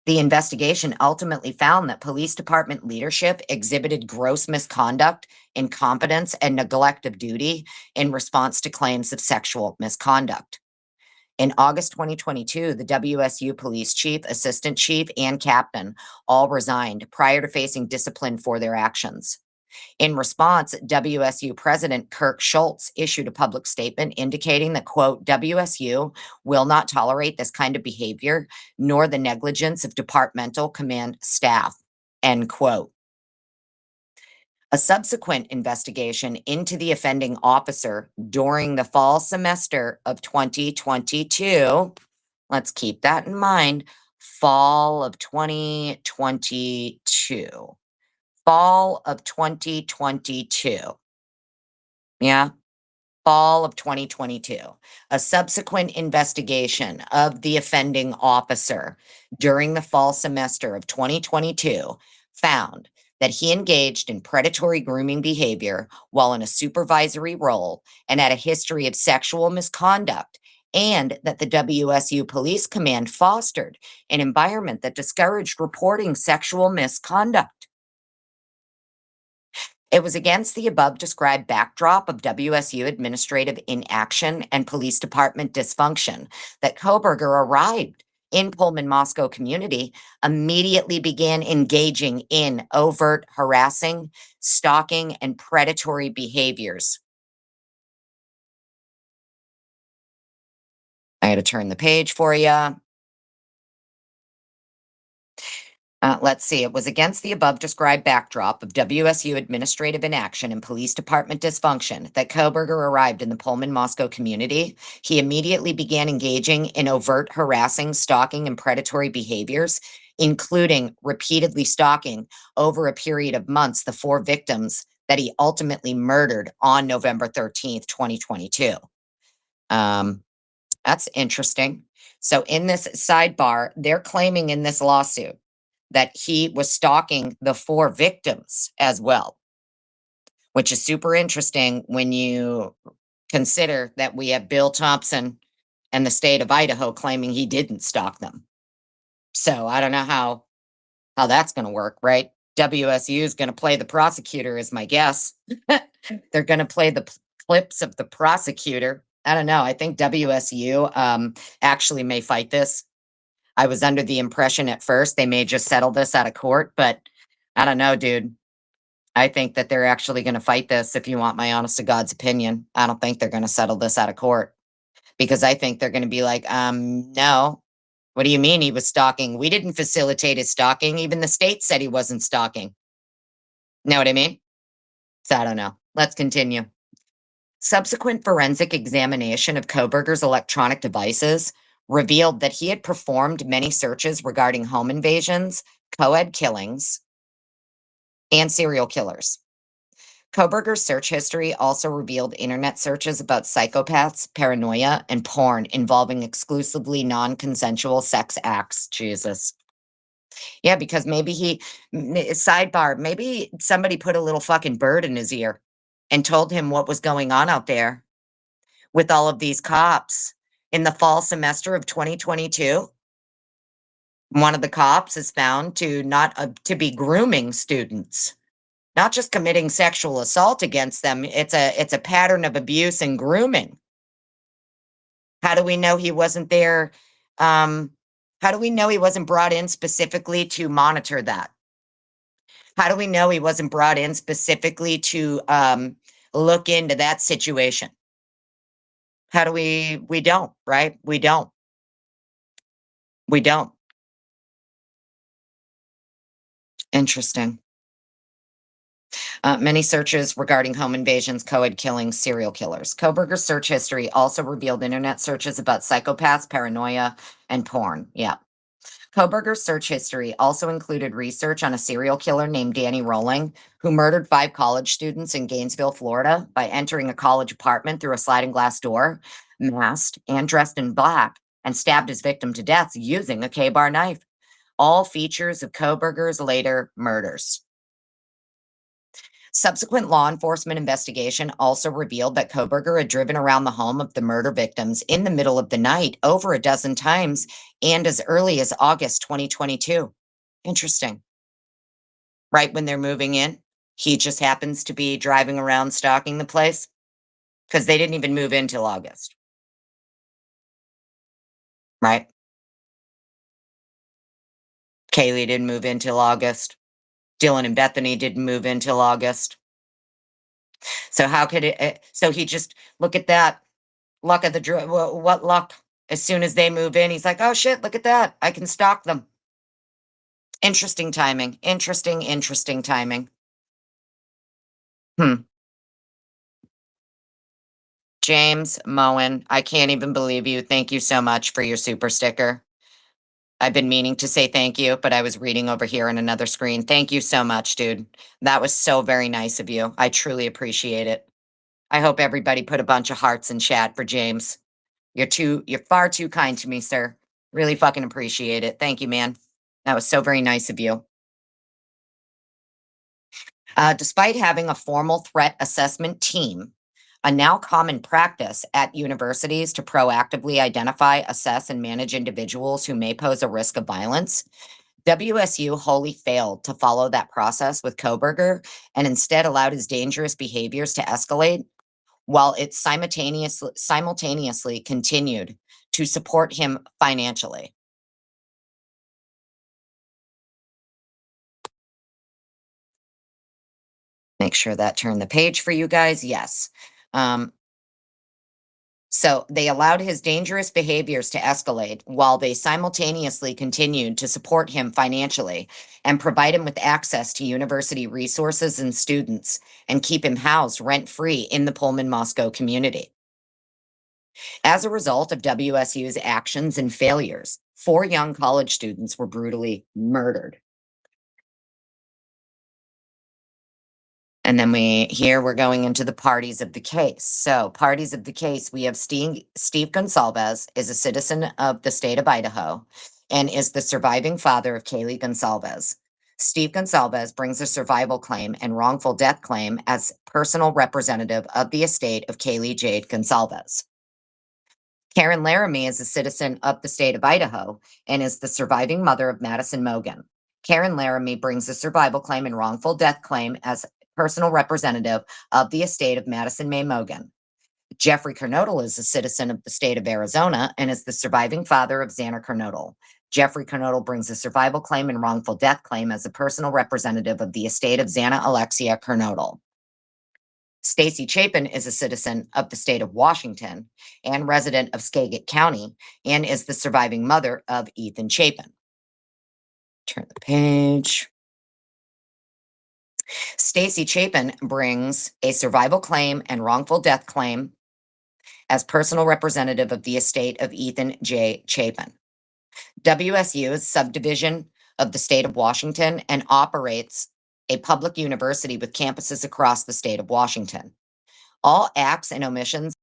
The investigation ultimately found that police department leadership exhibited gross misconduct, incompetence, and neglect of duty in response to claims of sexual misconduct. In August 2022, the WSU police chief, assistant chief, and captain all resigned prior to facing discipline for their actions. In response, WSU President Kirk Schultz issued a public statement indicating that, quote, WSU will not tolerate this kind of behavior, nor the negligence of departmental command staff, end quote. A subsequent investigation into the offending officer during the fall semester of 2022, let's keep that in mind, fall of 2022. Fall of 2022. Yeah, fall of 2022. A subsequent investigation of the offending officer during the fall semester of 2022 found that he engaged in predatory grooming behavior while in a supervisory role and had a history of sexual misconduct, and that the WSU Police Command fostered an environment that discouraged reporting sexual misconduct. It was against the above described backdrop of WSU administrative inaction and police department dysfunction that Kohberger arrived in Pullman Moscow community, immediately began engaging in overt harassing, stalking, and predatory behaviors. I had to turn the page for you. Let's see. It was against the above described backdrop of WSU administrative inaction and police department dysfunction that Kohberger arrived in the Pullman Moscow community. He immediately began engaging in overt harassing, stalking, and predatory behaviors, including repeatedly stalking over a period of months the 4 victims that he ultimately murdered on November 13th, 2022. That's interesting. So in this sidebar, they're claiming in this lawsuit that he was stalking the 4 victims as well, which is super interesting when you consider that we have Bill Thompson and the state of Idaho claiming he didn't stalk them. So I don't know how that's going to work, right? WSU is going to play the prosecutor is my guess. They're going to play the clips of the prosecutor. I don't know. I think WSU actually may fight this. I was under the impression at first they may just settle this out of court, but I don't know, dude. I think that they're actually going to fight this, if you want my honest to God's opinion. I don't think they're going to settle this out of court because I think they're going to be like, no. What do you mean he was stalking? We didn't facilitate his stalking. Even the state said he wasn't stalking. Know what I mean? So I don't know. Let's continue. Subsequent forensic examination of Kohberger's electronic devices revealed that he had performed many searches regarding home invasions, co-ed killings, and serial killers. Kohberger's search history also revealed internet searches about psychopaths, paranoia, and porn involving exclusively non-consensual sex acts. Jesus. Yeah, because maybe sidebar, maybe somebody put a little fucking bird in his ear and told him what was going on out there with all of these cops. In the fall semester of 2022, one of the cops is found to to be grooming students, not just committing sexual assault against them. It's a pattern of abuse and grooming. How do we know he wasn't there? How do we know he wasn't brought in specifically to monitor that? How do we know he wasn't brought in specifically to look into that situation? How do we don't, right? We don't. Interesting. Many searches regarding home invasions, co-ed killings, serial killers. Kohberger's search history also revealed internet searches about psychopaths, paranoia, and porn. Yeah. Kohberger's search history also included research on a serial killer named Danny Rolling, who murdered 5 college students in Gainesville, Florida, by entering a college apartment through a sliding glass door, masked and dressed in black, and stabbed his victim to death using a K-bar knife. all features of Kohberger's later murders. Subsequent law enforcement investigation also revealed that Kohberger had driven around the home of the murder victims in the middle of the night over a dozen times and as early as August 2022. Interesting. Right when they're moving in, he just happens to be driving around stalking the place because they didn't even move in till August, right? Kaylee didn't move in till August. Dylan and Bethany didn't move in till August. So how could it? So he just look at that luck of the draw. What luck? As soon as they move in, he's like, "Oh shit! Look at that! I can stalk them." Interesting timing. Interesting timing. Hmm. James Moen, I can't even believe you. Thank you so much for your super sticker. I've been meaning to say thank you, but I was reading over here on another screen. Thank you so much, dude. That was so very nice of you. I truly appreciate it. I hope everybody put a bunch of hearts in chat for James. You're far too kind to me, sir. Really fucking appreciate it. Thank you, man. That was so very nice of you. Despite having a formal threat assessment team, a now common practice at universities to proactively identify, assess, and manage individuals who may pose a risk of violence, WSU wholly failed to follow that process with Kohberger and instead allowed his dangerous behaviors to escalate while it simultaneously continued to support him financially. Make sure that turned the page for you guys. Yes. Um, so they allowed his dangerous behaviors to escalate while they simultaneously continued to support him financially and provide him with access to university resources and students and keep him housed rent free in the Pullman Moscow community. As a result of WSU's actions and failures, 4 young college students were brutally murdered. And then we're going into the parties of the case. So, parties of the case, we have Steve Gonsalves is a citizen of the state of Idaho and is the surviving father of Kaylee Gonsalves. Steve Gonsalves brings a survival claim and wrongful death claim as personal representative of the estate of Kaylee Jade Gonsalves. Karen Laramie is a citizen of the state of Idaho and is the surviving mother of Madison Mogan. Karen Laramie brings a survival claim and wrongful death claim as personal representative of the estate of Madison May Mogan. Jeffrey Kernodle is a citizen of the state of Arizona and is the surviving father of Xana Kernodle. Jeffrey Kernodle brings a survival claim and wrongful death claim as a personal representative of the estate of Xana Alexia Kernodle. Stacy Chapin is a citizen of the state of Washington and resident of Skagit County and is the surviving mother of Ethan Chapin. Turn the page. Stacy Chapin brings a survival claim and wrongful death claim as personal representative of the estate of Ethan J. Chapin. WSU is a subdivision of the state of Washington and operates a public university with campuses across the state of Washington. All acts and omissions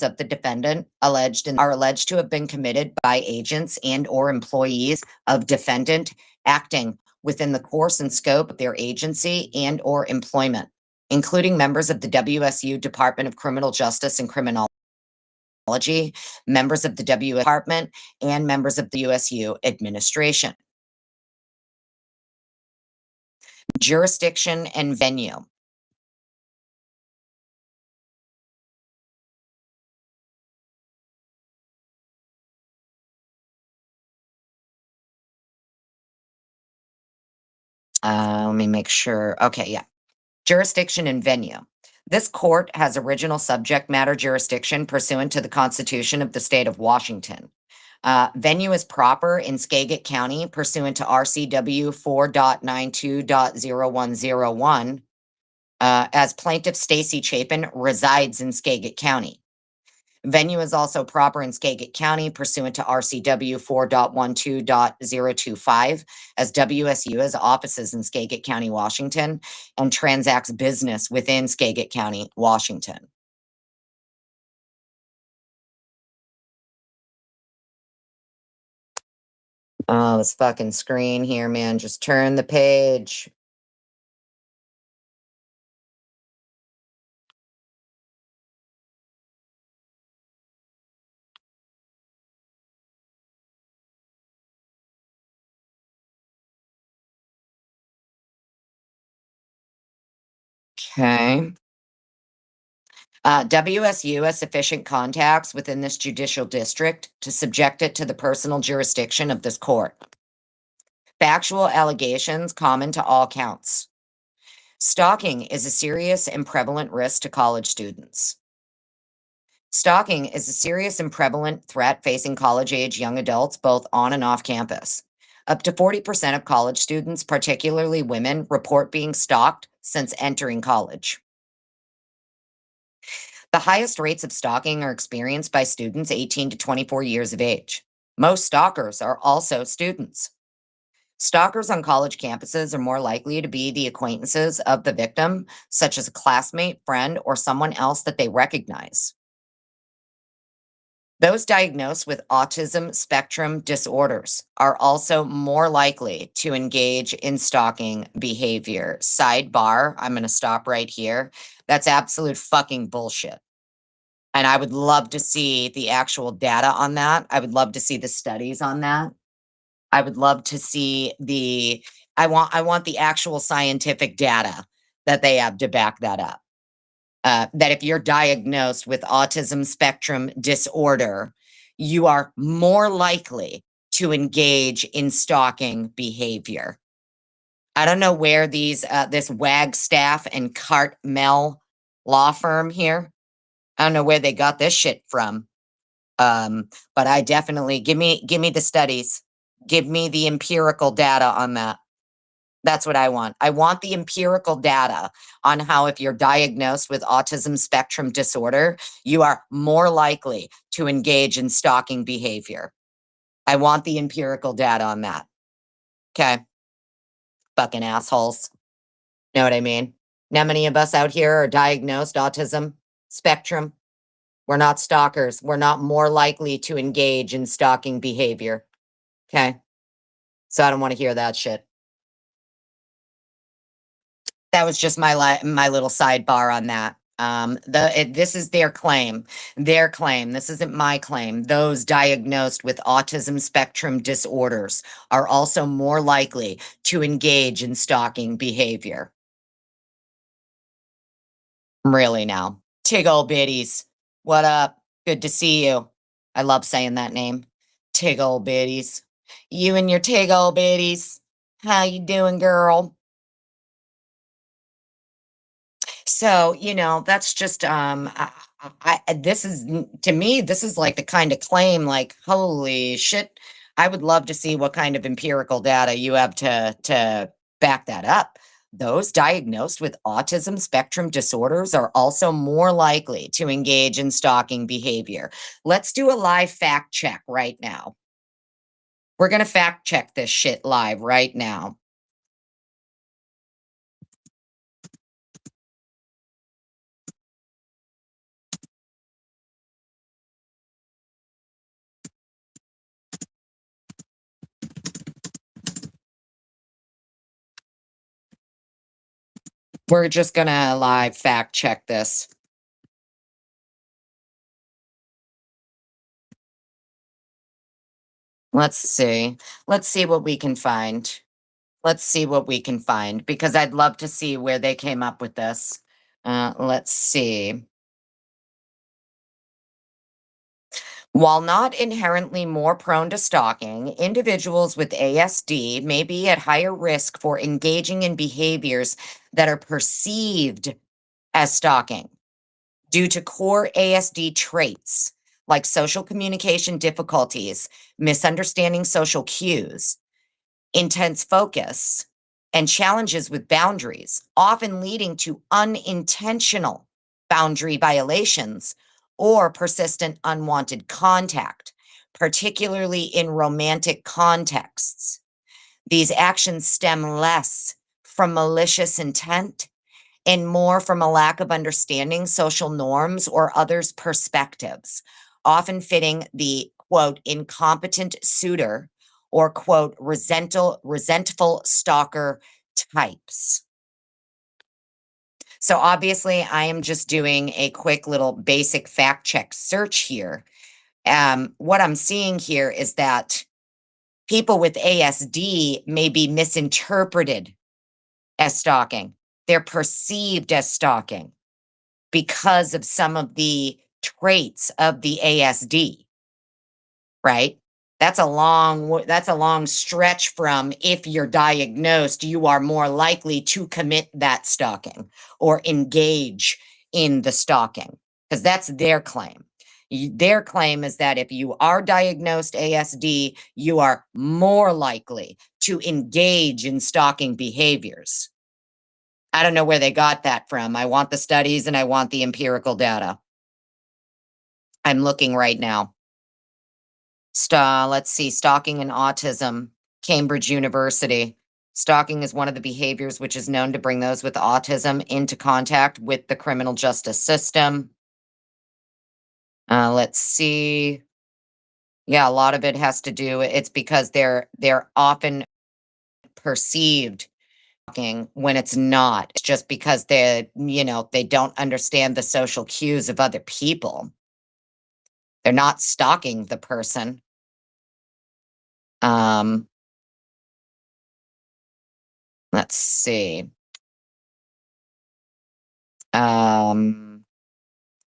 of the defendant are alleged to have been committed by agents and or employees of defendant acting within the course and scope of their agency and or employment, including members of the WSU Department of Criminal Justice and Criminology, members of the WSU Department, and members of the USU administration. Jurisdiction and venue. Let me make sure. Okay, yeah. Jurisdiction and venue. This court has original subject matter jurisdiction pursuant to the Constitution of the state of Washington. Venue is proper in Skagit County pursuant to RCW 4.92.0101, as plaintiff Stacy Chapin resides in Skagit County. Venue is also proper in Skagit County pursuant to RCW 4.12.025, as WSU has offices in Skagit County, Washington, and transacts business within Skagit County, Washington. Oh, this fucking screen here, man. Just turn the page. Okay. WSU has sufficient contacts within this judicial district to subject it to the personal jurisdiction of this court. Factual allegations common to all counts. Stalking is a serious and prevalent risk to college students. Stalking is a serious and prevalent threat facing college-age young adults both on and off campus. Up to 40% of college students, particularly women, report being stalked since entering college. The highest rates of stalking are experienced by students 18 to 24 years of age. Most stalkers are also students. Stalkers on college campuses are more likely to be the acquaintances of the victim, such as a classmate, friend, or someone else that they recognize. Those diagnosed with autism spectrum disorders are also more likely to engage in stalking behavior. Sidebar, I'm going to stop right here. That's absolute fucking bullshit. And I would love to see the actual data on that. I would love to see the studies on that. I would love to see I want the actual scientific data that they have to back that up. That if you're diagnosed with autism spectrum disorder, you are more likely to engage in stalking behavior. I don't know where this Wagstaff and Cartmel law firm here. I don't know where they got this shit from. But I definitely give me the studies. Give me the empirical data on that. That's what I want. I want the empirical data on how if you're diagnosed with autism spectrum disorder, you are more likely to engage in stalking behavior. I want the empirical data on that. Okay. Fucking assholes. Know what I mean? Now many of us out here are diagnosed autism spectrum. We're not stalkers. We're not more likely to engage in stalking behavior. Okay. So I don't want to hear that shit. That was just my little sidebar on that. This is their claim. Their claim. This isn't my claim. Those diagnosed with autism spectrum disorders are also more likely to engage in stalking behavior. Really now. Tig old biddies. What up? Good to see you. I love saying that name. Tig old biddies. You and your tig old biddies. How you doing, girl? So, that's just this is to me, this is like the kind of claim like, holy shit, I would love to see what kind of empirical data you have to back that up. Those diagnosed with autism spectrum disorders are also more likely to engage in stalking behavior. Let's do a live fact check right now. We're going to fact check this shit live right now. We're just going to live fact check this. Let's see. Let's see what we can find. Let's see what we can find because I'd love to see where they came up with this. Let's see. While not inherently more prone to stalking, individuals with ASD may be at higher risk for engaging in behaviors that are perceived as stalking due to core ASD traits like social communication difficulties, misunderstanding social cues, intense focus, and challenges with boundaries, often leading to unintentional boundary violations or persistent unwanted contact, particularly in romantic contexts. These actions stem less from malicious intent and more from a lack of understanding social norms or others' perspectives, often fitting the quote, incompetent suitor or, quote, resentful stalker types. So obviously, I am just doing a quick little basic fact check search here. What I'm seeing here is that people with ASD may be misinterpreted as stalking. They're perceived as stalking because of some of the traits of the ASD, right? That's a long stretch from if you're diagnosed, you are more likely to commit that stalking or engage in the stalking, because that's their claim. Their claim is that if you are diagnosed ASD, you are more likely to engage in stalking behaviors. I don't know where they got that from. I want the studies and I want the empirical data. I'm looking right now. Let's see, stalking and autism, Cambridge University. Stalking is one of the behaviors which is known to bring those with autism into contact with the criminal justice system. Let's see. Yeah, a lot of it has to do, it's because they're often perceived when it's not. It's just because they don't understand the social cues of other people. They're not stalking the person. Let's see.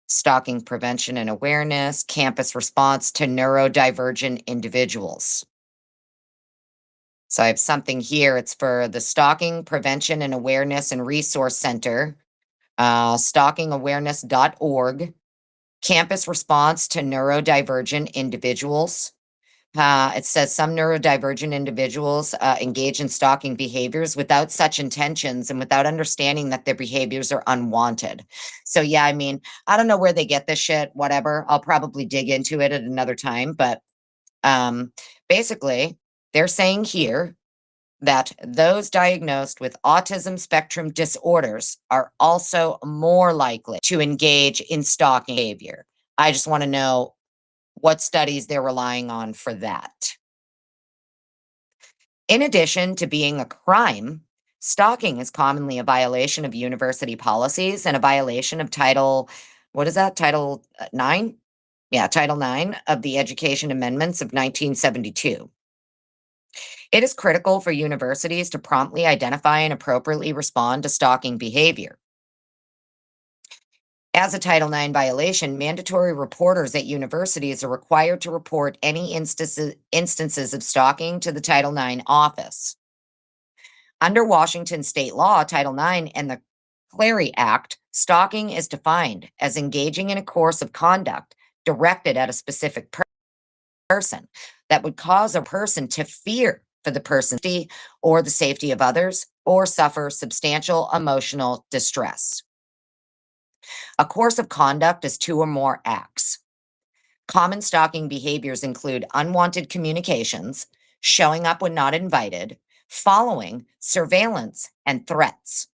Stalking prevention and awareness, campus response to neurodivergent individuals. So I have something here. It's for the Stalking Prevention and Awareness and Resource Center, stalkingawareness.org, campus response to neurodivergent individuals. It says some neurodivergent individuals engage in stalking behaviors without such intentions and without understanding that their behaviors are unwanted. So yeah, I mean, I don't know where they get this shit, whatever. I'll probably dig into it at another time. But basically, they're saying here that those diagnosed with autism spectrum disorders are also more likely to engage in stalking behavior. I just want to know what studies they're relying on for that. In addition to being a crime, stalking is commonly a violation of university policies and a violation of Title 9? Yeah, Title 9 of the Education Amendments of 1972. It is critical for universities to promptly identify and appropriately respond to stalking behavior. As a Title IX violation, mandatory reporters at universities are required to report any instances of stalking to the Title IX office. Under Washington state law, Title IX and the Clery Act, stalking is defined as engaging in a course of conduct directed at a specific person that would cause a person to fear for the person's safety or the safety of others or suffer substantial emotional distress. A course of conduct is 2 or more acts. Common stalking behaviors include unwanted communications, showing up when not invited, following, surveillance, and threats.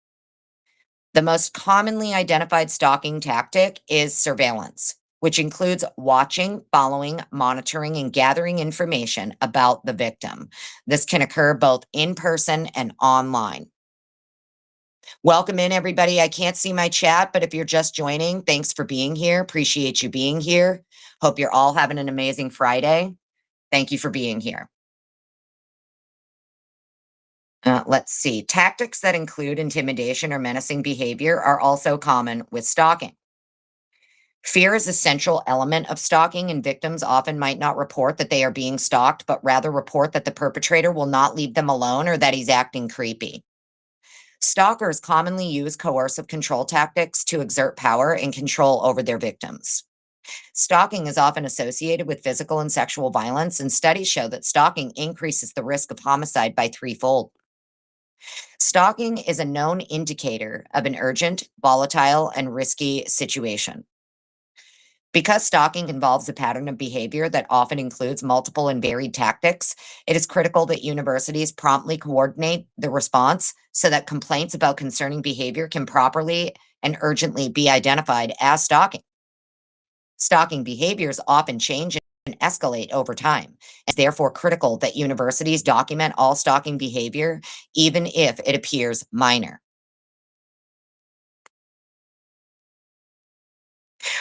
The most commonly identified stalking tactic is surveillance, which includes watching, following, monitoring, and gathering information about the victim. This can occur both in person and online. Welcome in, everybody. I can't see my chat, but if you're just joining, thanks for being here. Appreciate you being here. Hope you're all having an amazing Friday. Thank you for being here. Let's see. Tactics that include intimidation or menacing behavior are also common with stalking. Fear is a central element of stalking, and victims often might not report that they are being stalked, but rather report that the perpetrator will not leave them alone or that he's acting creepy. Stalkers commonly use coercive control tactics to exert power and control over their victims. Stalking is often associated with physical and sexual violence, and studies show that stalking increases the risk of homicide by 3-fold. Stalking is a known indicator of an urgent, volatile, and risky situation. Because stalking involves a pattern of behavior that often includes multiple and varied tactics, it is critical that universities promptly coordinate the response so that complaints about concerning behavior can properly and urgently be identified as stalking. Stalking behaviors often change escalate over time. It's therefore critical that universities document all stalking behavior, even if it appears minor.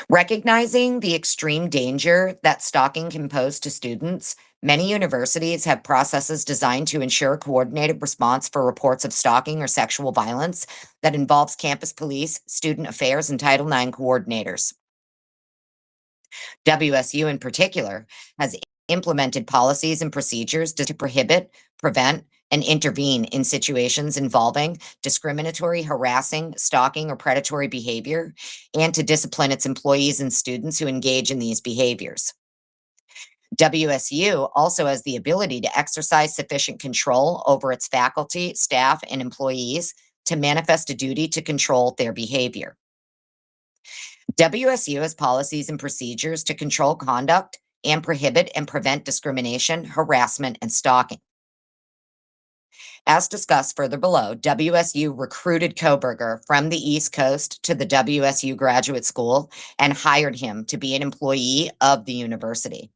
Recognizing the extreme danger that stalking can pose to students, many universities have processes designed to ensure a coordinated response for reports of stalking or sexual violence that involves campus police, student affairs, and Title IX coordinators. WSU, in particular, has implemented policies and procedures to prohibit, prevent, and intervene in situations involving discriminatory, harassing, stalking, or predatory behavior, and to discipline its employees and students who engage in these behaviors. WSU also has the ability to exercise sufficient control over its faculty, staff, and employees to manifest a duty to control their behavior. WSU has policies and procedures to control conduct and prohibit and prevent discrimination, harassment, and stalking. As discussed further below, WSU recruited Kohberger from the East Coast to the WSU Graduate School and hired him to be an employee of the university.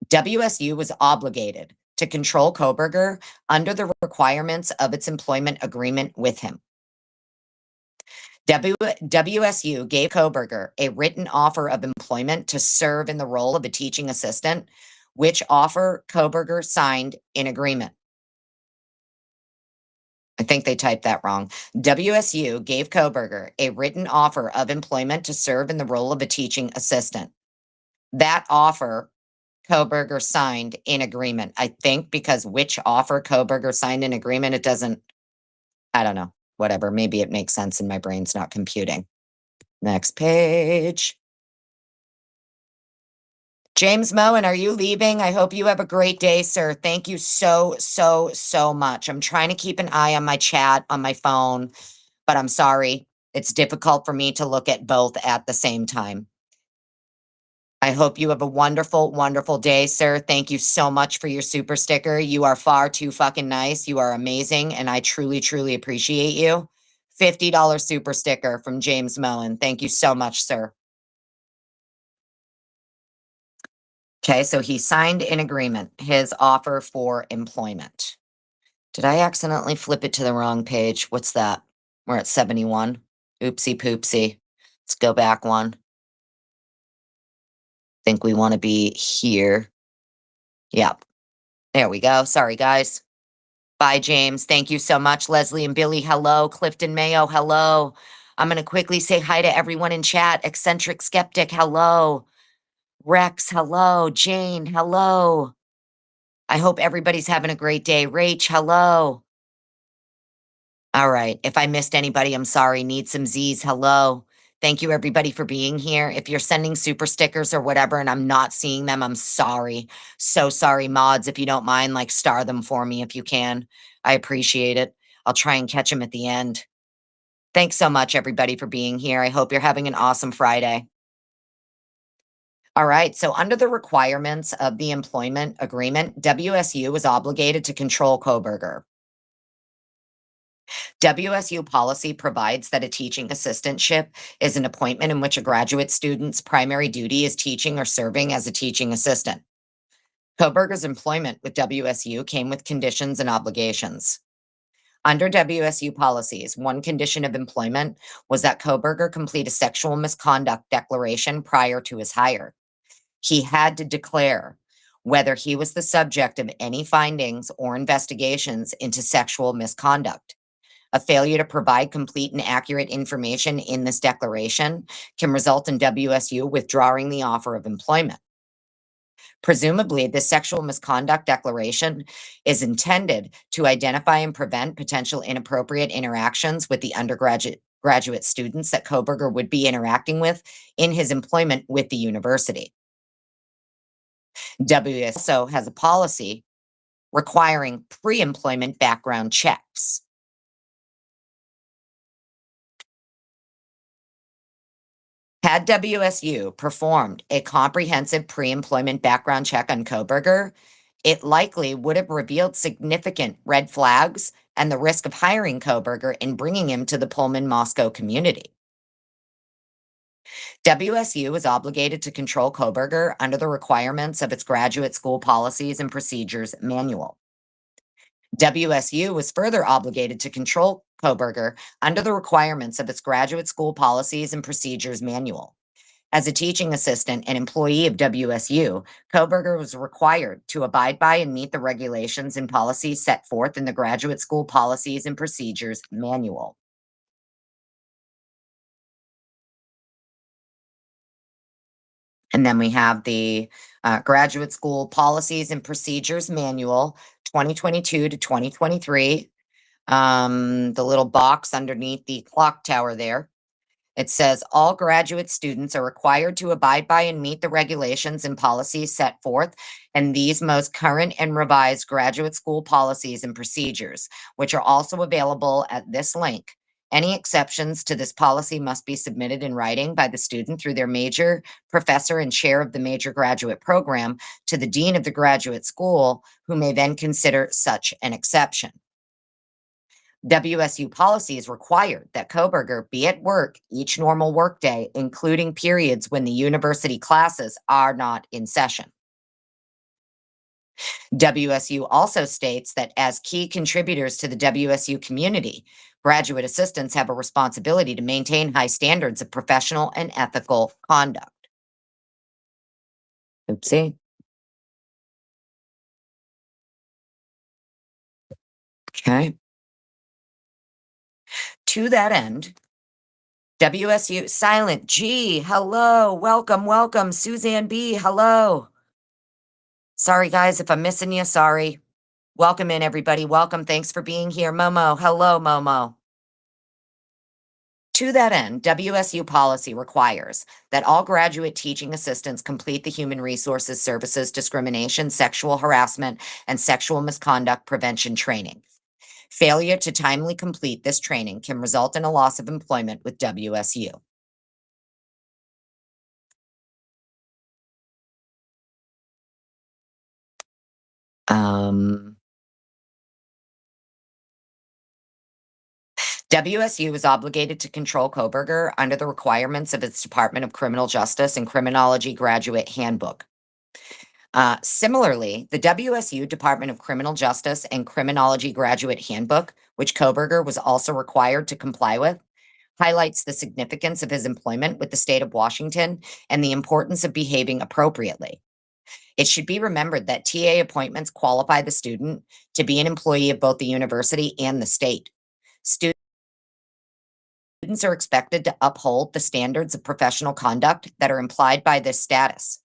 WSU was obligated to control Kohberger under the requirements of its employment agreement with him. WSU gave Kohberger a written offer of employment to serve in the role of a teaching assistant, which offer Kohberger signed in agreement. I think they typed that wrong. WSU gave Kohberger a written offer of employment to serve in the role of a teaching assistant. That offer Kohberger signed in agreement. I think because which offer Kohberger signed in agreement, it doesn't, I don't know, whatever. Maybe it makes sense and my brain's not computing. Next page. James Moen, are you leaving? I hope you have a great day, sir. Thank you so, so, so much. I'm trying to keep an eye on my chat on my phone, but I'm sorry. It's difficult for me to look at both at the same time. I hope you have a wonderful, wonderful day, sir. Thank you so much for your super sticker. You are far too fucking nice. You are amazing, and I truly, truly appreciate you. $50 super sticker from James Moen. Thank you so much, sir. Okay, so he signed an agreement, his offer for employment. Did I accidentally flip it to the wrong page? What's that? We're at 71. Oopsie poopsie. Let's go back one. Think we want to be here. Yep. There we go. Sorry, guys. Bye, James. Thank you so much. Leslie and Billy, hello. Clifton Mayo, hello. I'm going to quickly say hi to everyone in chat. Eccentric Skeptic, hello. Rex, hello. Jane, hello. I hope everybody's having a great day. Rach, hello. All right. If I missed anybody, I'm sorry. Need some Z's. Hello. Thank you, everybody, for being here. If you're sending super stickers or whatever and I'm not seeing them, I'm sorry. So sorry, mods. If you don't mind, like star them for me if you can. I appreciate it. I'll try and catch them at the end. Thanks so much, everybody, for being here. I hope you're having an awesome Friday. All right. So under the requirements of the employment agreement, WSU was obligated to control Kohberger. WSU policy provides that a teaching assistantship is an appointment in which a graduate student's primary duty is teaching or serving as a teaching assistant. Kohberger's employment with WSU came with conditions and obligations. Under WSU policies, one condition of employment was that Kohberger complete a sexual misconduct declaration prior to his hire. He had to declare whether he was the subject of any findings or investigations into sexual misconduct. A failure to provide complete and accurate information in this declaration can result in WSU withdrawing the offer of employment. Presumably, the sexual misconduct declaration is intended to identify and prevent potential inappropriate interactions with the graduate students that Kohberger would be interacting with in his employment with the university. WSU also has a policy requiring pre-employment background checks. Had WSU performed a comprehensive pre-employment background check on Kohberger, it likely would have revealed significant red flags and the risk of hiring Kohberger and bringing him to the Pullman Moscow community. WSU is obligated to control Kohberger under the requirements of its Graduate School Policies and Procedures Manual. WSU was further obligated to control Kohberger under the requirements of its Graduate School Policies and Procedures Manual. As a teaching assistant and employee of WSU, Kohberger was required to abide by and meet the regulations and policies set forth in the Graduate School Policies and Procedures Manual. And then we have the Graduate School Policies and Procedures Manual 2022 to 2023. The little box underneath the clock tower there. It says all graduate students are required to abide by and meet the regulations and policies set forth in these most current and revised graduate school policies and procedures, which are also available at this link. Any exceptions to this policy must be submitted in writing by the student through their major, professor, and chair of the major graduate program to the dean of the graduate school, who may then consider such an exception. WSU policies required that Kohberger be at work each normal workday, including periods when the university classes are not in session. WSU also states that as key contributors to the WSU community, graduate assistants have a responsibility to maintain high standards of professional and ethical conduct. Oopsie. Okay. To that end, WSU Silent G, hello, welcome, welcome. Suzanne B, hello. Sorry, guys, if I'm missing you, sorry. Welcome in, everybody. Welcome. Thanks for being here. Momo, hello, Momo. To that end, WSU policy requires that all graduate teaching assistants complete the Human Resources Services Discrimination, Sexual Harassment, and Sexual Misconduct Prevention training. Failure to timely complete this training can result in a loss of employment with WSU. WSU is obligated to control Kohberger under the requirements of its Department of Criminal Justice and Criminology Graduate Handbook. Similarly, the WSU Department of Criminal Justice and Criminology Graduate Handbook, which Kohberger was also required to comply with, highlights the significance of his employment with the state of Washington and the importance of behaving appropriately. It should be remembered that TA appointments qualify the student to be an employee of both the university and the state. Students are expected to uphold the standards of professional conduct that are implied by this status.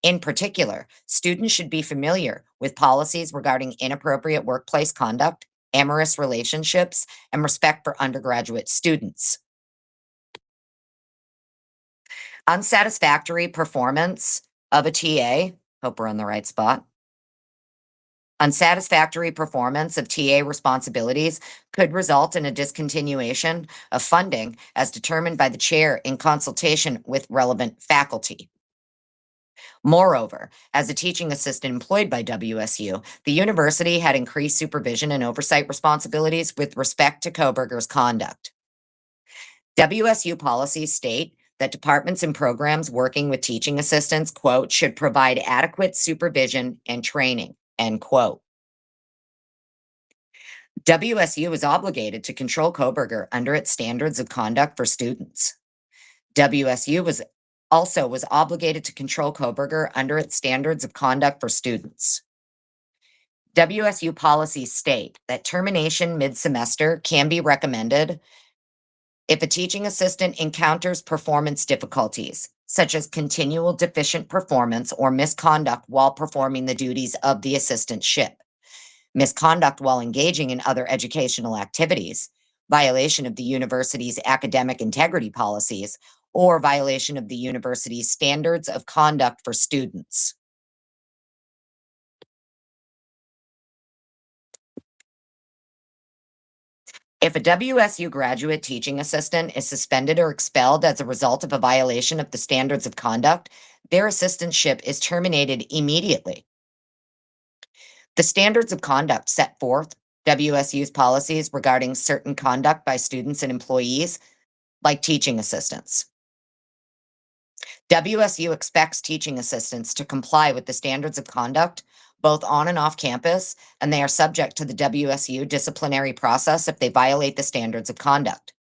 In particular, students should be familiar with policies regarding inappropriate workplace conduct, amorous relationships, and respect for undergraduate students. Unsatisfactory performance of a TA, hope we're on the right spot. Unsatisfactory performance of TA responsibilities could result in a discontinuation of funding as determined by the chair in consultation with relevant faculty. Moreover, as a teaching assistant employed by WSU, the university had increased supervision and oversight responsibilities with respect to Kohberger's conduct. WSU policies state that departments and programs working with teaching assistants, quote, should provide adequate supervision and training, end quote. WSU is obligated to control Kohberger under its standards of conduct for students. WSU was obligated to control Kohberger under its standards of conduct for students. WSU policies state that termination mid-semester can be recommended if a teaching assistant encounters performance difficulties, such as continual deficient performance or misconduct while performing the duties of the assistantship, misconduct while engaging in other educational activities, violation of the university's academic integrity policies, or violation of the university's standards of conduct for students. If a WSU graduate teaching assistant is suspended or expelled as a result of a violation of the standards of conduct, their assistantship is terminated immediately. The standards of conduct set forth WSU's policies regarding certain conduct by students and employees, like teaching assistants. WSU expects teaching assistants to comply with the standards of conduct, both on and off campus, and they are subject to the WSU disciplinary process if they violate the standards of conduct.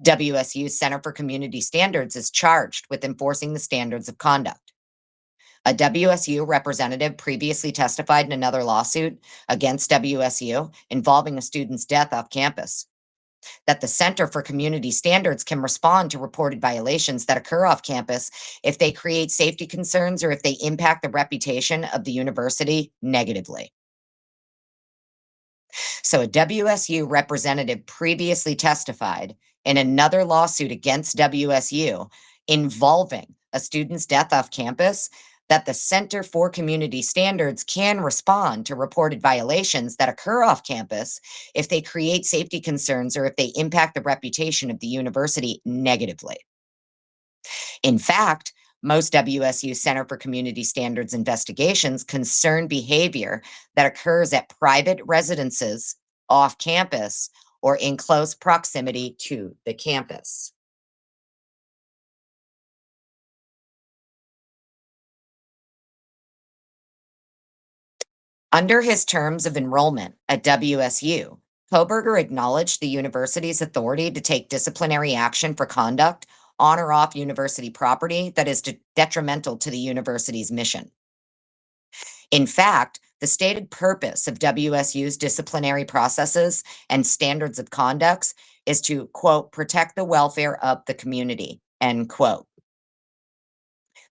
WSU's Center for Community Standards is charged with enforcing the standards of conduct. A WSU representative previously testified in another lawsuit against WSU involving a student's death off campus. That the Center for Community Standards can respond to reported violations that occur off campus if they create safety concerns or if they impact the reputation of the university negatively. So, a WSU representative previously testified in another lawsuit against WSU involving a student's death off campus that the Center for Community Standards can respond to reported violations that occur off campus if they create safety concerns or if they impact the reputation of the university negatively. In fact, most WSU Center for Community Standards investigations concern behavior that occurs at private residences off campus or in close proximity to the campus. Under his terms of enrollment at WSU, Kohberger acknowledged the university's authority to take disciplinary action for conduct on or off university property that is detrimental to the university's mission. In fact, the stated purpose of WSU's disciplinary processes and standards of conduct is to, quote, protect the welfare of the community, end quote.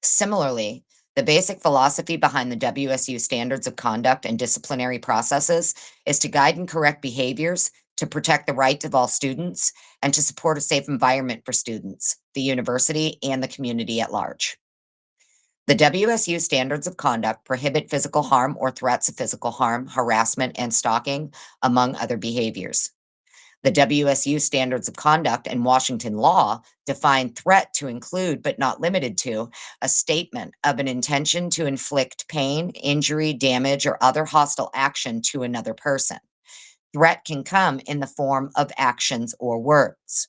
Similarly, the basic philosophy behind the WSU standards of conduct and disciplinary processes is to guide and correct behaviors, to protect the rights of all students, and to support a safe environment for students, the university, and the community at large. The WSU standards of conduct prohibit physical harm or threats of physical harm, harassment, and stalking, among other behaviors. The WSU standards of conduct and Washington law define threat to include, but not limited to, a statement of an intention to inflict pain, injury, damage, or other hostile action to another person. Threat can come in the form of actions or words.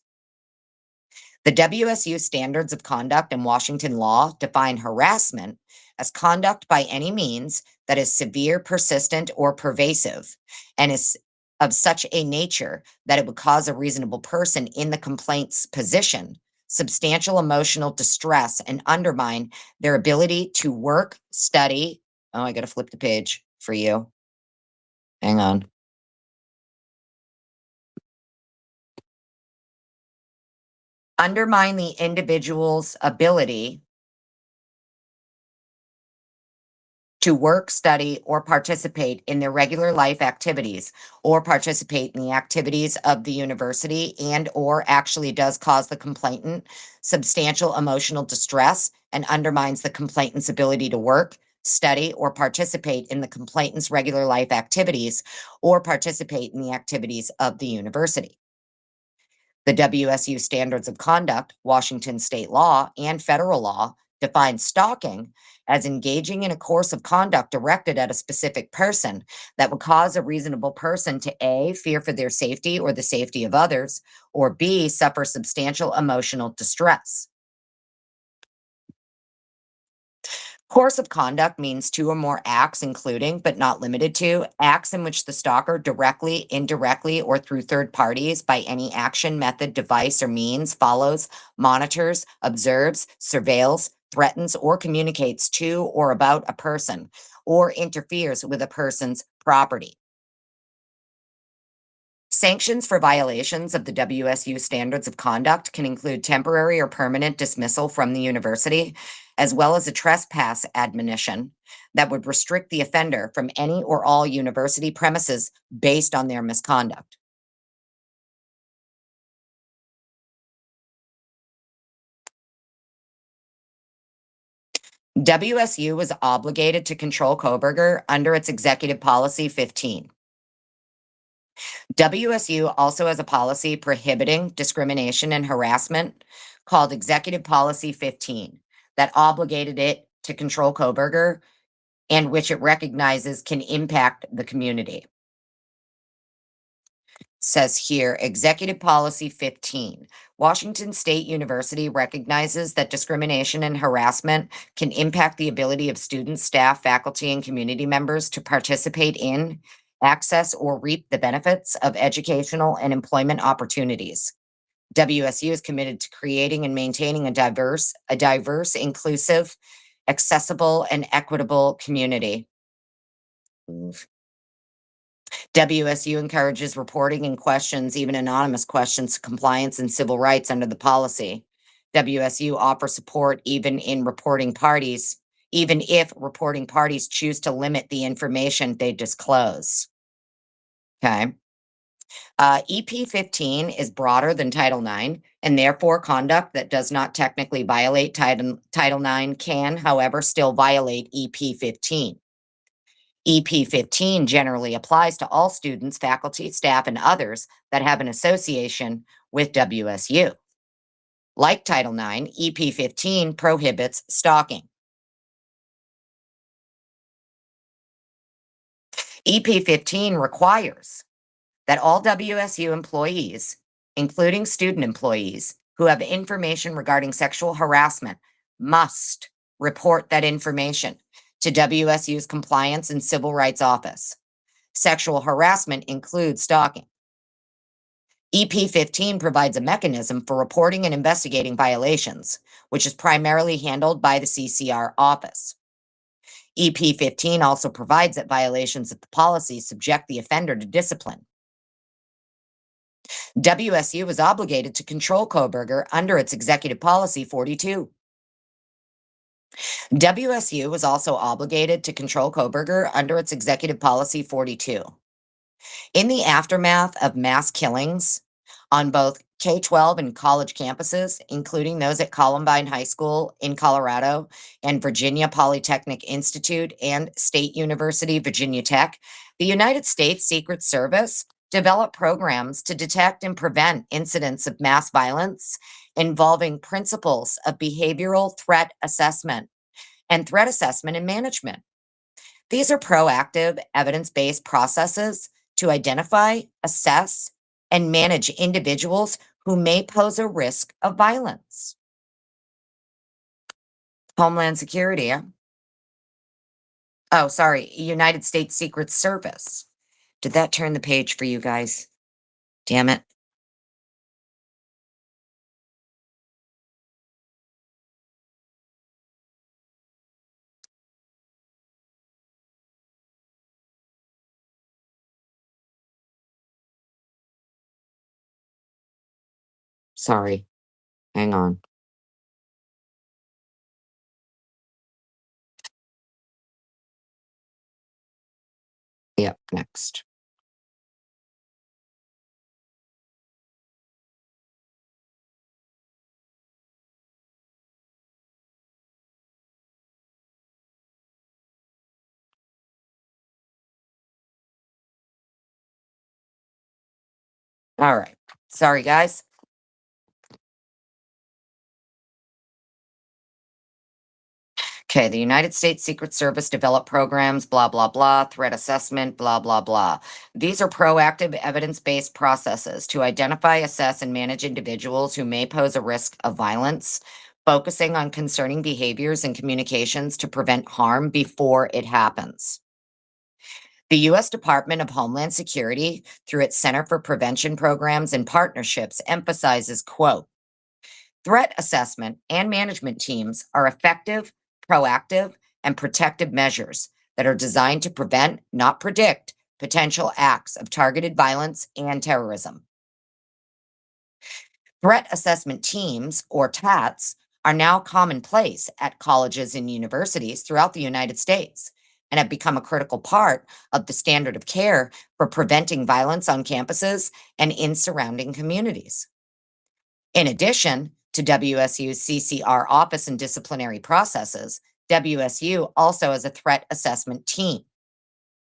The WSU standards of conduct and Washington law define harassment as conduct by any means that is severe, persistent, or pervasive, and is of such a nature that it would cause a reasonable person in the complaint's position substantial emotional distress and undermine their ability to work, study. Oh, I got to flip the page for you. Hang on. Undermine the individual's ability to work, study, or participate in their regular life activities, or participate in the activities of the university, and or actually does cause the complainant substantial emotional distress and undermines the complainant's ability to work, study, or participate in the complainant's regular life activities, or participate in the activities of the university. The WSU standards of conduct, Washington state law, and federal law define stalking as engaging in a course of conduct directed at a specific person that would cause a reasonable person to A, fear for their safety or the safety of others, or B, suffer substantial emotional distress. Course of conduct means two or more acts, including but not limited to acts in which the stalker directly, indirectly, or through third parties by any action, method, device, or means follows, monitors, observes, surveils, threatens, or communicates to or about a person, or interferes with a person's property. Sanctions for violations of the WSU standards of conduct can include temporary or permanent dismissal from the university, as well as a trespass admonition that would restrict the offender from any or all university premises based on their misconduct. WSU was obligated to control Kohberger under its Executive Policy 15. WSU also has a policy prohibiting discrimination and harassment called Executive Policy 15 that obligated it to control Kohberger and which it recognizes can impact the community. says here, Executive Policy 15. Washington State University recognizes that discrimination and harassment can impact the ability of students, staff, faculty, and community members to participate in, access, or reap the benefits of educational and employment opportunities. WSU is committed to creating and maintaining a diverse, inclusive, accessible, and equitable community. WSU encourages reporting and questions, even anonymous questions, to compliance and civil rights under the policy. WSU offers support even if reporting parties choose to limit the information they disclose. Okay. EP 15 is broader than Title IX, and therefore conduct that does not technically violate Title IX can, however, still violate EP 15. EP 15 generally applies to all students, faculty, staff, and others that have an association with WSU. Like Title IX, EP 15 prohibits stalking. EP 15 requires that all WSU employees, including student employees, who have information regarding sexual harassment must report that information to WSU's Compliance and Civil Rights Office. Sexual harassment includes stalking. EP 15 provides a mechanism for reporting and investigating violations, which is primarily handled by the CCR office. EP 15 also provides that violations of the policy subject the offender to discipline. WSU was obligated to control Kohberger under its Executive Policy 42. WSU was also obligated to control Kohberger under its Executive Policy 42. In the aftermath of mass killings on both K-12 and college campuses, including those at Columbine High School in Colorado and Virginia Polytechnic Institute and State University, Virginia Tech, the United States Secret Service developed programs to detect and prevent incidents of mass violence involving principles of behavioral threat assessment and threat assessment and management. These are proactive, evidence-based processes to identify, assess, and manage individuals who may pose a risk of violence. Homeland Security. Oh, sorry, United States Secret Service. Did that turn the page for you guys? Damn it. Sorry. Hang on. Yep, next. All right. Sorry, guys. Okay, the United States Secret Service developed programs, blah, blah, blah, threat assessment, blah, blah, blah. These are proactive, evidence-based processes to identify, assess, and manage individuals who may pose a risk of violence, focusing on concerning behaviors and communications to prevent harm before it happens. The U.S. Department of Homeland Security, through its Center for Prevention Programs and Partnerships, emphasizes, quote, threat assessment and management teams are effective, proactive, and protective measures that are designed to prevent, not predict, potential acts of targeted violence and terrorism. Threat assessment teams, or TATs, are now commonplace at colleges and universities throughout the United States and have become a critical part of the standard of care for preventing violence on campuses and in surrounding communities. In addition to WSU's CCR office and disciplinary processes, WSU also has a threat assessment team,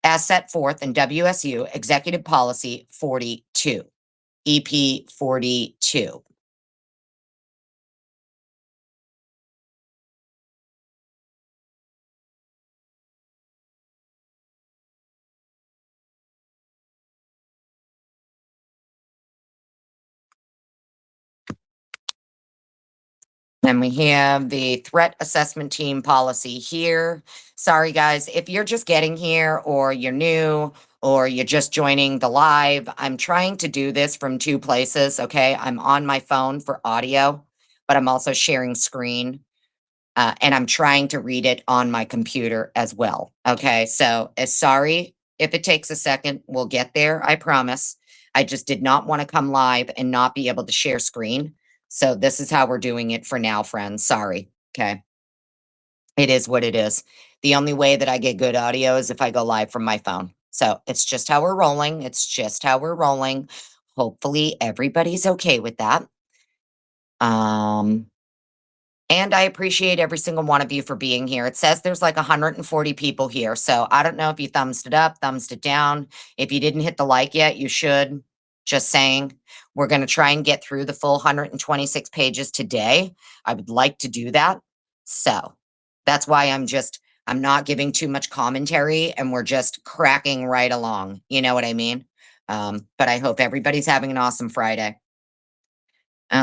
as set forth in WSU Executive Policy 42, EP 42. And we have the threat assessment team policy here. Sorry, guys, if you're just getting here or you're new or you're just joining the live, I'm trying to do this from two places. Okay. I'm on my phone for audio, but I'm also sharing screen. And I'm trying to read it on my computer as well. Okay. So, sorry if it takes a second. We'll get there. I promise. I just did not want to come live and not be able to share screen. So, this is how we're doing it for now, friends. Sorry. Okay. It is what it is. The only way that I get good audio is if I go live from my phone. So, it's just how we're rolling. It's just how we're rolling. Hopefully, everybody's okay with that. Um, And I appreciate every single one of you for being here. It says there's like 140 people here. So I don't know if you thumbs it up, thumbs it down. If you didn't hit the like yet, you should. Just saying. We're going to try and get through the full 126 pages today. I would like to do that. So that's why I'm not giving too much commentary and we're just cracking right along. You know what I mean? But I hope everybody's having an awesome Friday.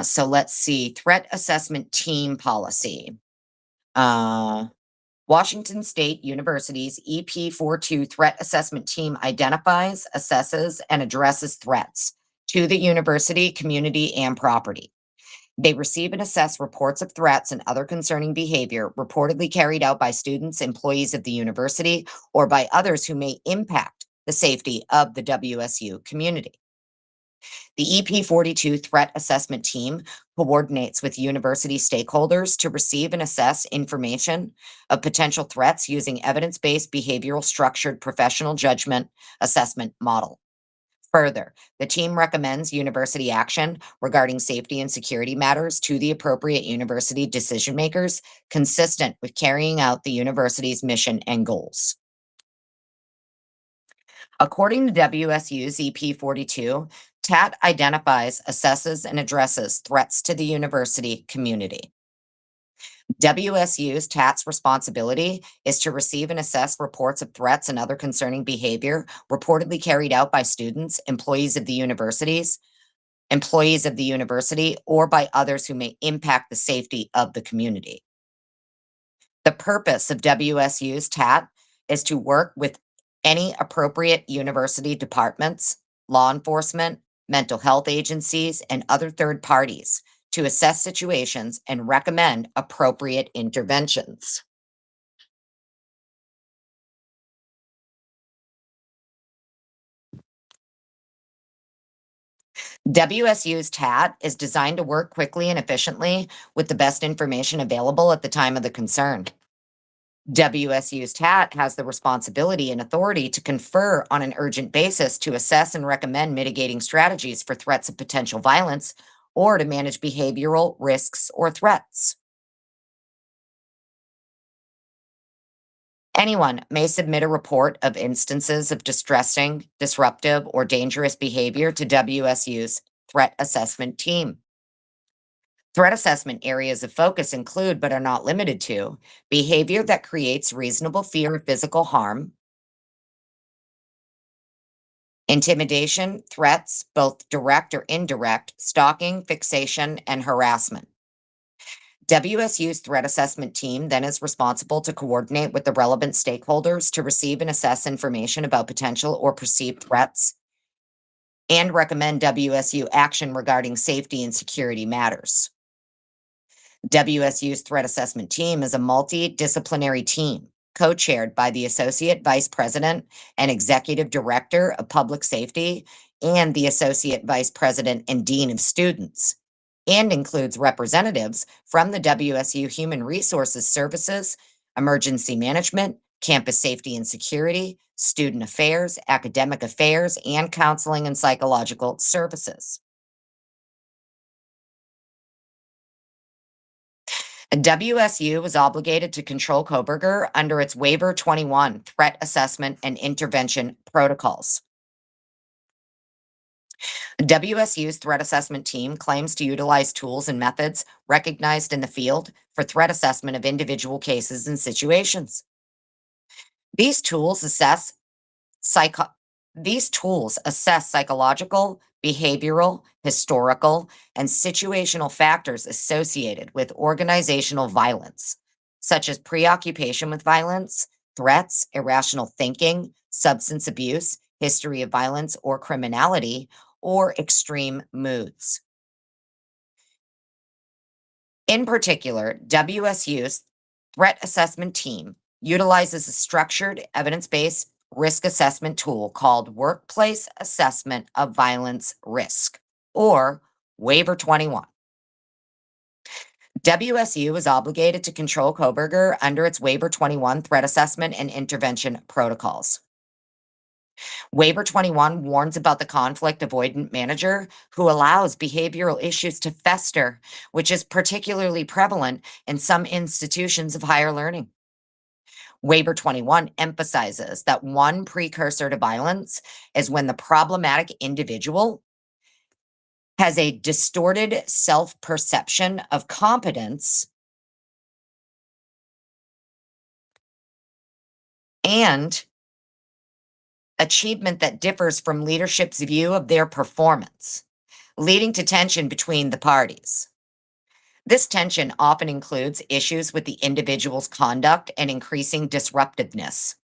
So let's see. Threat assessment team policy. Uh, Washington State University's EP42 Threat Assessment Team identifies, assesses, and addresses threats to the university, community, and property. They receive and assess reports of threats and other concerning behavior reportedly carried out by students, employees of the university, or by others who may impact the safety of the WSU community. The EP42 Threat Assessment Team coordinates with university stakeholders to receive and assess information of potential threats using evidence-based behavioral structured professional judgment assessment model. Further, the team recommends university action regarding safety and security matters to the appropriate university decision makers consistent with carrying out the university's mission and goals. According to WSU's EP42, TAT identifies, assesses, and addresses threats to the university community. WSU's TAT's responsibility is to receive and assess reports of threats and other concerning behavior reportedly carried out by students, employees of the university, or by others who may impact the safety of the community. The purpose of WSU's TAT is to work with any appropriate university departments, law enforcement, mental health agencies, and other third parties to assess situations and recommend appropriate interventions. WSU's TAT is designed to work quickly and efficiently with the best information available at the time of the concern. WSU's TAT has the responsibility and authority to confer on an urgent basis to assess and recommend mitigating strategies for threats of potential violence or to manage behavioral risks or threats. Anyone may submit a report of instances of distressing, disruptive, or dangerous behavior to WSU's threat assessment team. Threat assessment areas of focus include, but are not limited to, behavior that creates reasonable fear of physical harm, intimidation, threats, both direct or indirect, stalking, fixation, and harassment. WSU's threat assessment team then is responsible to coordinate with the relevant stakeholders to receive and assess information about potential or perceived threats and recommend WSU action regarding safety and security matters. WSU's threat assessment team is a multidisciplinary team co-chaired by the Associate Vice President and Executive Director of Public Safety and the Associate Vice President and Dean of Students, and includes representatives from the WSU Human Resources Services, Emergency Management, Campus Safety and Security, Student Affairs, Academic Affairs, and Counseling and Psychological Services. WSU was obligated to control Kohberger under its Waiver 21 Threat Assessment and Intervention Protocols. WSU's threat assessment team claims to utilize tools and methods recognized in the field for threat assessment of individual cases and situations. These tools assess These tools assess psychological, behavioral, historical, and situational factors associated with organizational violence, such as preoccupation with violence, threats, irrational thinking, substance abuse, history of violence or criminality, or extreme moods. In particular, WSU's threat assessment team utilizes a structured, evidence based risk assessment tool called Workplace Assessment of Violence Risk, or Waiver 21. WSU is obligated to control Kohberger under its Waiver 21 threat assessment and intervention protocols. Waiver 21 warns about the conflict avoidant manager who allows behavioral issues to fester, which is particularly prevalent in some institutions of higher learning. Waiver 21 emphasizes that one precursor to violence is when the problematic individual has a distorted self perception of competence and achievement that differs from leadership's view of their performance, leading to tension between the parties. This tension often includes issues with the individual's conduct and increasing disruptiveness.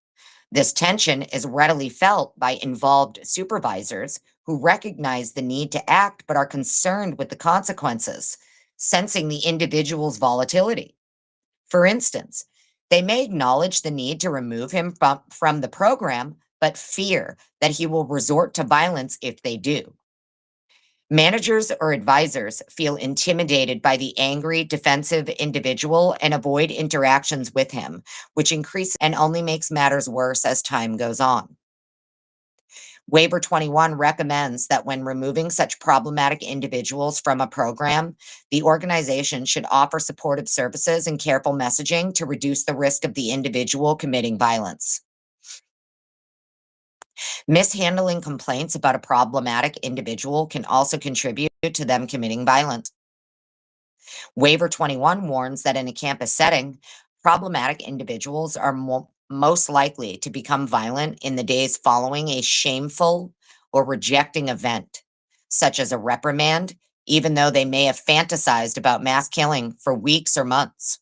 This tension is readily felt by involved supervisors who recognize the need to act but are concerned with the consequences, sensing the individual's volatility. For instance, they may acknowledge the need to remove him from the program, but fear that he will resort to violence if they do. Managers or advisors feel intimidated by the angry, defensive individual and avoid interactions with him, which increases and only makes matters worse as time goes on. Waiver 21 recommends that when removing such problematic individuals from a program, the organization should offer supportive services and careful messaging to reduce the risk of the individual committing violence. Mishandling complaints about a problematic individual can also contribute to them committing violence. Waiver 21 warns that in a campus setting, problematic individuals are most likely to become violent in the days following a shameful or rejecting event, such as a reprimand, even though they may have fantasized about mass killing for weeks or months.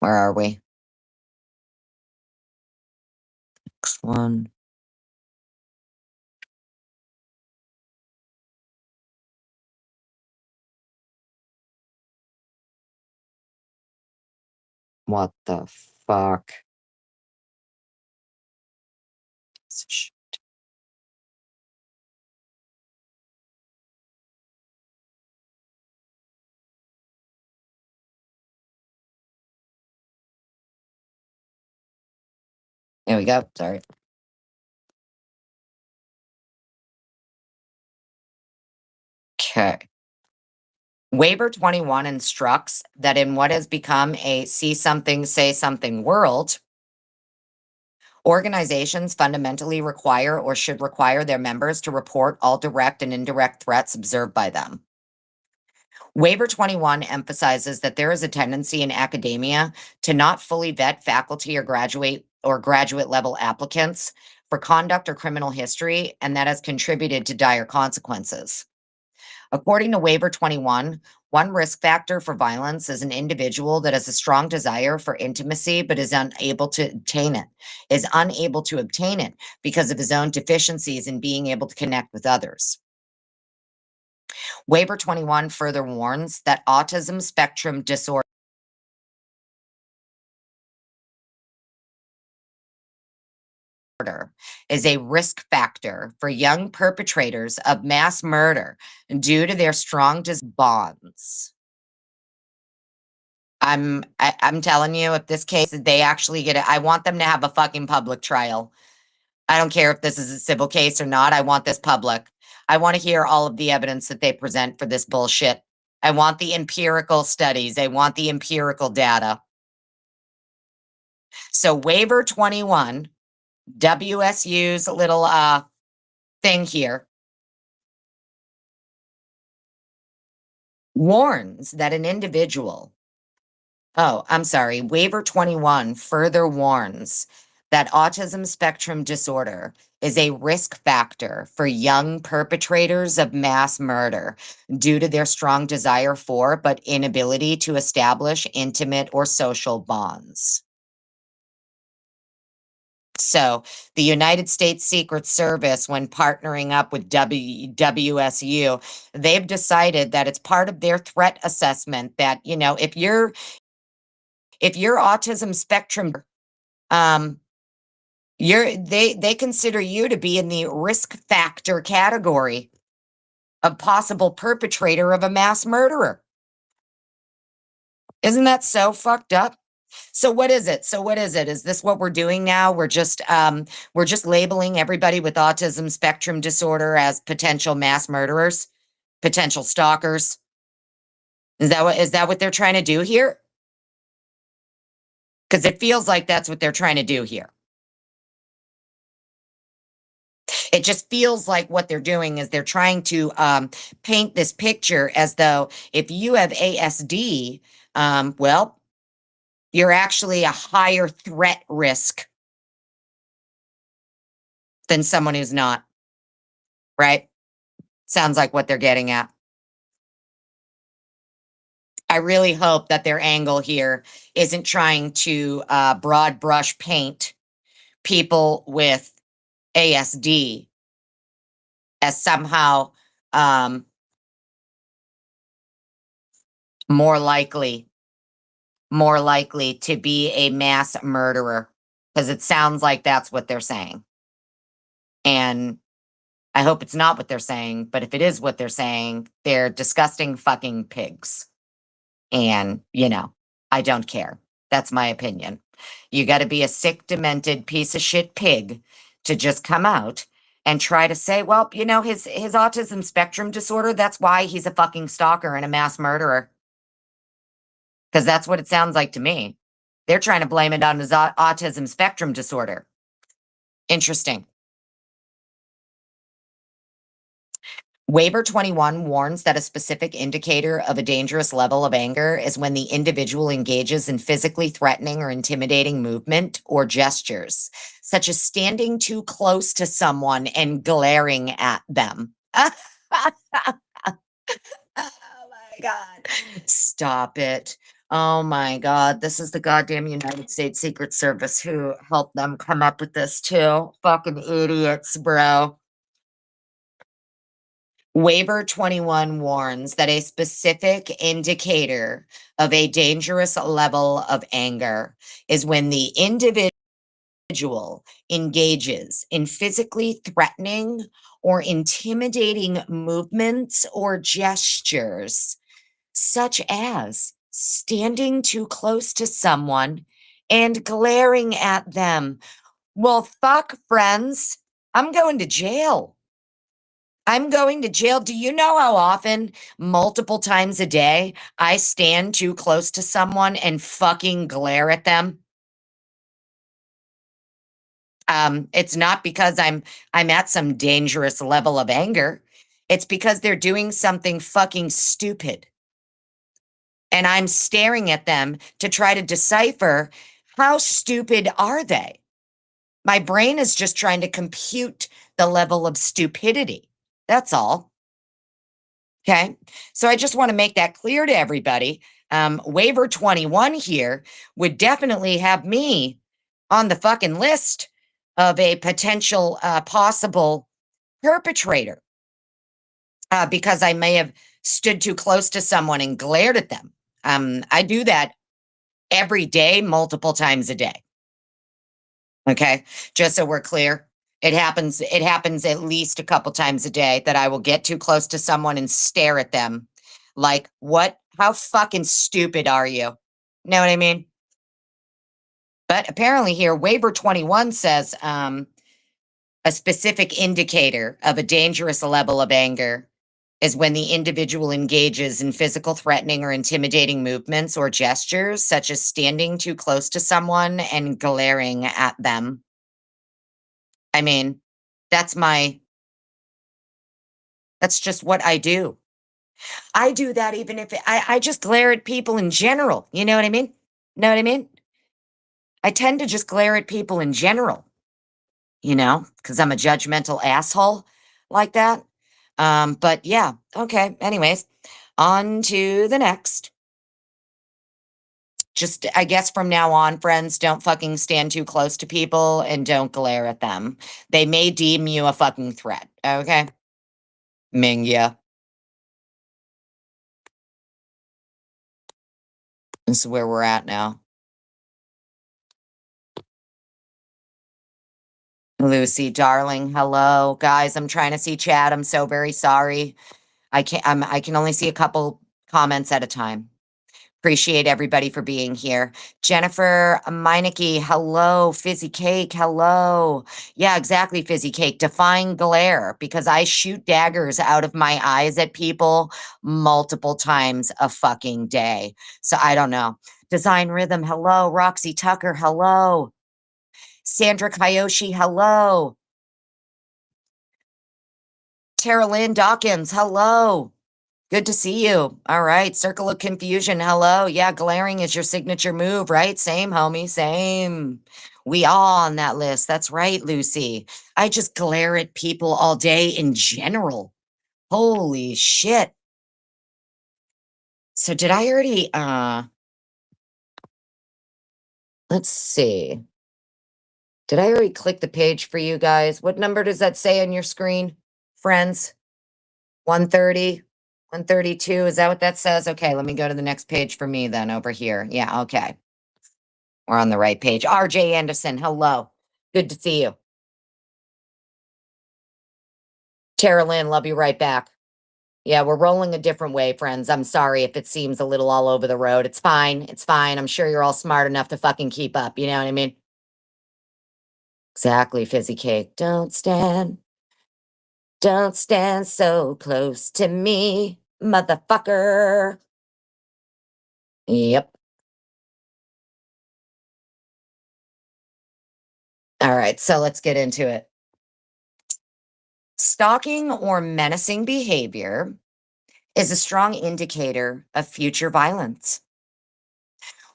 Where are we? Next one. What the fuck? There we go. Sorry. Okay. Waiver 21 instructs that in what has become a see something, say something world, organizations fundamentally require or should require their members to report all direct and indirect threats observed by them. Waiver 21 emphasizes that there is a tendency in academia to not fully vet faculty or graduate level applicants for conduct or criminal history, and that has contributed to dire consequences. According to Waiver 21, one risk factor for violence is an individual that has a strong desire for intimacy but is unable to obtain it because of his own deficiencies in being able to connect with others. Waiver 21 further warns that autism spectrum disorder is a risk factor for young perpetrators of mass murder due to their strong bonds. I'm telling you, if this case they actually get it, I want them to have a fucking public trial. I don't care if this is a civil case or not. I want this public. I want to hear all of the evidence that they present for this bullshit. I want the empirical studies. I want the empirical data. So waiver 21, WSU's little thing here, warns that an individual Oh, I'm sorry. Waiver 21 further warns that autism spectrum disorder is a risk factor for young perpetrators of mass murder due to their strong desire for, but inability to establish intimate or social bonds. So, the United States Secret Service, when partnering up with WSU, they've decided that it's part of their threat assessment that, if you're autism spectrum, um, they consider you to be in the risk factor category of possible perpetrator of a mass murderer. Isn't that so fucked up? So what is it? So what is it? Is this what we're doing now? We're just labeling everybody with autism spectrum disorder as potential mass murderers, potential stalkers. Is that what they're trying to do here? Because it feels like that's what they're trying to do here. It just feels like what they're doing is they're trying to paint this picture as though if you have ASD, well, you're actually a higher threat risk than someone who's not, right? Sounds like what they're getting at. I really hope that their angle here isn't trying to broad brush paint people with ASD as somehow more likely to be a mass murderer, because it sounds like that's what they're saying. And I hope it's not what they're saying, but if it is what they're saying, they're disgusting fucking pigs. And, I don't care. That's my opinion. You got to be a sick, demented piece of shit pig to just come out and try to say, well, his autism spectrum disorder, that's why he's a fucking stalker and a mass murderer. Because that's what it sounds like to me. They're trying to blame it on his autism spectrum disorder. Interesting. Waiver 21 warns that a specific indicator of a dangerous level of anger is when the individual engages in physically threatening or intimidating movement or gestures, such as standing too close to someone and glaring at them. Oh my God. Stop it. Oh my God. This is the goddamn United States Secret Service who helped them come up with this too. Fucking idiots, bro. Waiver 21 warns that a specific indicator of a dangerous level of anger is when the individual engages in physically threatening or intimidating movements or gestures, such as standing too close to someone and glaring at them. Well, fuck, friends. I'm going to jail. I'm going to jail. Do you know how often, multiple times a day, I stand too close to someone and fucking glare at them? It's not because I'm at some dangerous level of anger. It's because they're doing something fucking stupid. And I'm staring at them to try to decipher how stupid are they? My brain is just trying to compute the level of stupidity. That's all. Okay. So I just want to make that clear to everybody. Waiver 21 here would definitely have me on the fucking list of a potential possible perpetrator because I may have stood too close to someone and glared at them. I do that every day, multiple times a day. Okay. Just so we're clear. It happens at least a couple times a day that I will get too close to someone and stare at them like, what? How fucking stupid are you? Know what I mean? But apparently here, waiver 21 says a specific indicator of a dangerous level of anger is when the individual engages in physical threatening or intimidating movements or gestures, such as standing too close to someone and glaring at them. I mean, that's just what I do. I do that even if I just glare at people in general. You know what I mean? Know what I mean? I tend to just glare at people in general, because I'm a judgmental asshole like that. But yeah, okay. Anyways, on to the next. Just, I guess from now on, friends, don't fucking stand too close to people and don't glare at them. They may deem you a fucking threat, okay? Ming, yeah. This is where we're at now. Lucy, darling, hello. Guys, I'm trying to see chat. I'm so very sorry. I can only see a couple comments at a time. Appreciate everybody for being here. Jennifer Meineke, hello. Fizzy Cake, hello. Yeah, exactly, Fizzy Cake. Defying glare, because I shoot daggers out of my eyes at people multiple times a fucking day. So I don't know. Design Rhythm, hello. Roxy Tucker, hello. Sandra Kyoshi, hello. Tara Lynn Dawkins, hello. Good to see you. All right. Circle of Confusion. Hello. Yeah, glaring is your signature move, right? Same, homie. Same. We all on that list. That's right, Lucy. I just glare at people all day in general. Holy shit. So did I already let's see. Did I already click the page for you guys? What number does that say on your screen, friends? 130, 132. Is that what that says? Okay, let me go to the next page for me then over here. Yeah, okay. We're on the right page. RJ Anderson, hello. Good to see you. Tara Lynn, love you right back. Yeah, we're rolling a different way, friends. I'm sorry if it seems a little all over the road. It's fine. It's fine. I'm sure you're all smart enough to fucking keep up. You know what I mean? Exactly, Fizzy Cake. Don't stand so close to me, motherfucker. Yep. All right, so let's get into it. Stalking or menacing behavior is a strong indicator of future violence.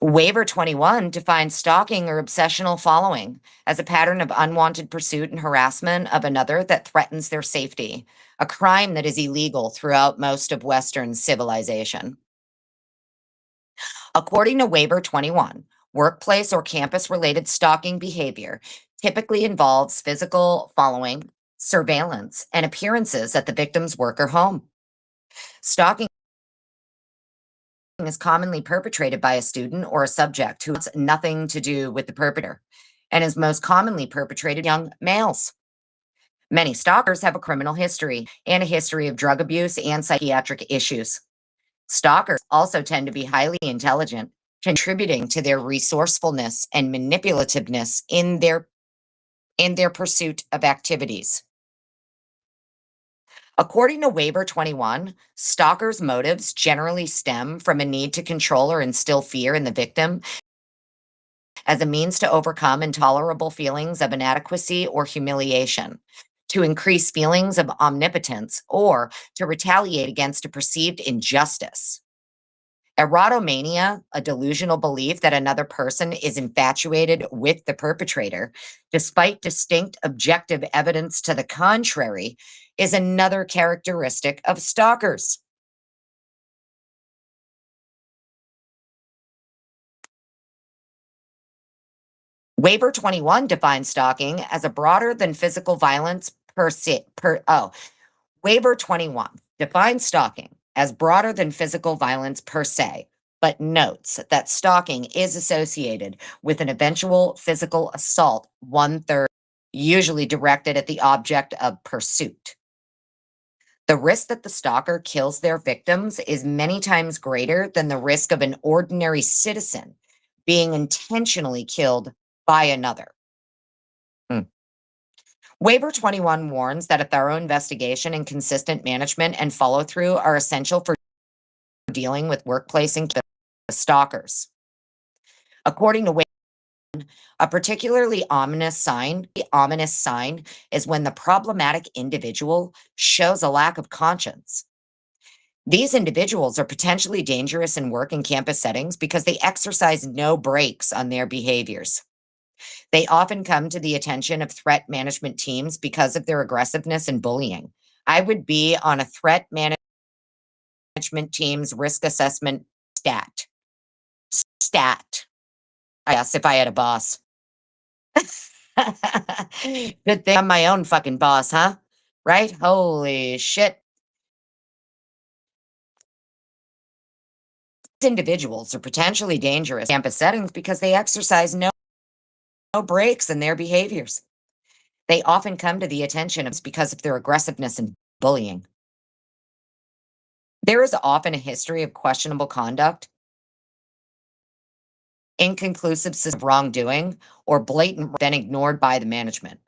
Waiver 21 defines stalking or obsessional following as a pattern of unwanted pursuit and harassment of another that threatens their safety, a crime that is illegal throughout most of Western civilization. According to Waiver 21, workplace or campus related stalking behavior typically involves physical following, surveillance, and appearances at the victim's work or home. Stalking is commonly perpetrated by a student or a subject who has nothing to do with the perpetrator and is most commonly perpetrated young males. Many stalkers have a criminal history and a history of drug abuse and psychiatric issues. Stalkers also tend to be highly intelligent, contributing to their resourcefulness and manipulativeness in their pursuit of activities. According to Waiver 21, stalkers' motives generally stem from a need to control or instill fear in the victim as a means to overcome intolerable feelings of inadequacy or humiliation, to increase feelings of omnipotence, or to retaliate against a perceived injustice. Erotomania, a delusional belief that another person is infatuated with the perpetrator, despite distinct objective evidence to the contrary, is another characteristic of stalkers. Waiver 21 defines stalking as a broader than physical violence Waiver 21 defines stalking as broader than physical violence per se, but notes that stalking is associated with an eventual physical assault, one-third, usually directed at the object of pursuit. The risk that the stalker kills their victims is many times greater than the risk of an ordinary citizen being intentionally killed by another. Waiver 21 warns that a thorough investigation and consistent management and follow through are essential for dealing with workplace and stalkers. According to Waiver, a particularly ominous sign is when the problematic individual shows a lack of conscience. These individuals are potentially dangerous in work and campus settings because they exercise no brakes on their behaviors. They often come to the attention of threat management teams because of their aggressiveness and bullying. I would be on a threat management team's risk assessment stat. Stat. Yes, if I had a boss. Good thing I'm my own fucking boss, huh? Right? Holy shit. Individuals are potentially dangerous in campus settings because they exercise no brakes in their behaviors. They often come to the attention of because of their aggressiveness and bullying. There is often a history of questionable conduct, inconclusive of wrongdoing, or blatant been ignored by the management.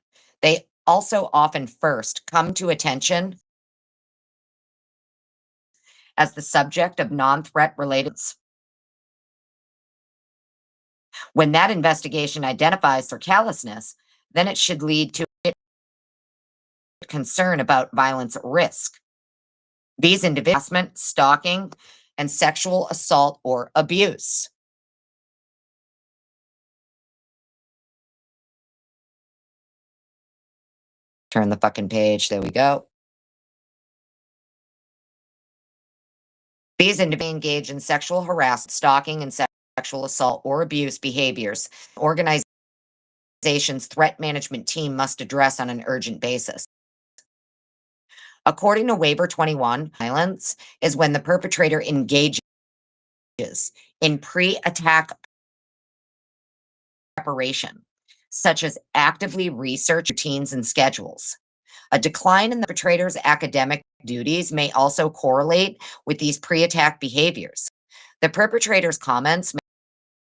They also often first come to attention as the subject of non-threat related. When that investigation identifies their callousness, then it should lead to concern about violence at risk. These individuals, harassment, stalking, and sexual assault or abuse. Turn the fucking page. There we go. These individuals engage in sexual harassment, stalking, and sexual assault or abuse behaviors. Organization's threat management team must address on an urgent basis. According to Waiver 21, violence is when the perpetrator engages in pre-attack preparation, such as actively research routines and schedules. A decline in the perpetrator's academic duties may also correlate with these pre-attack behaviors. The perpetrator's comments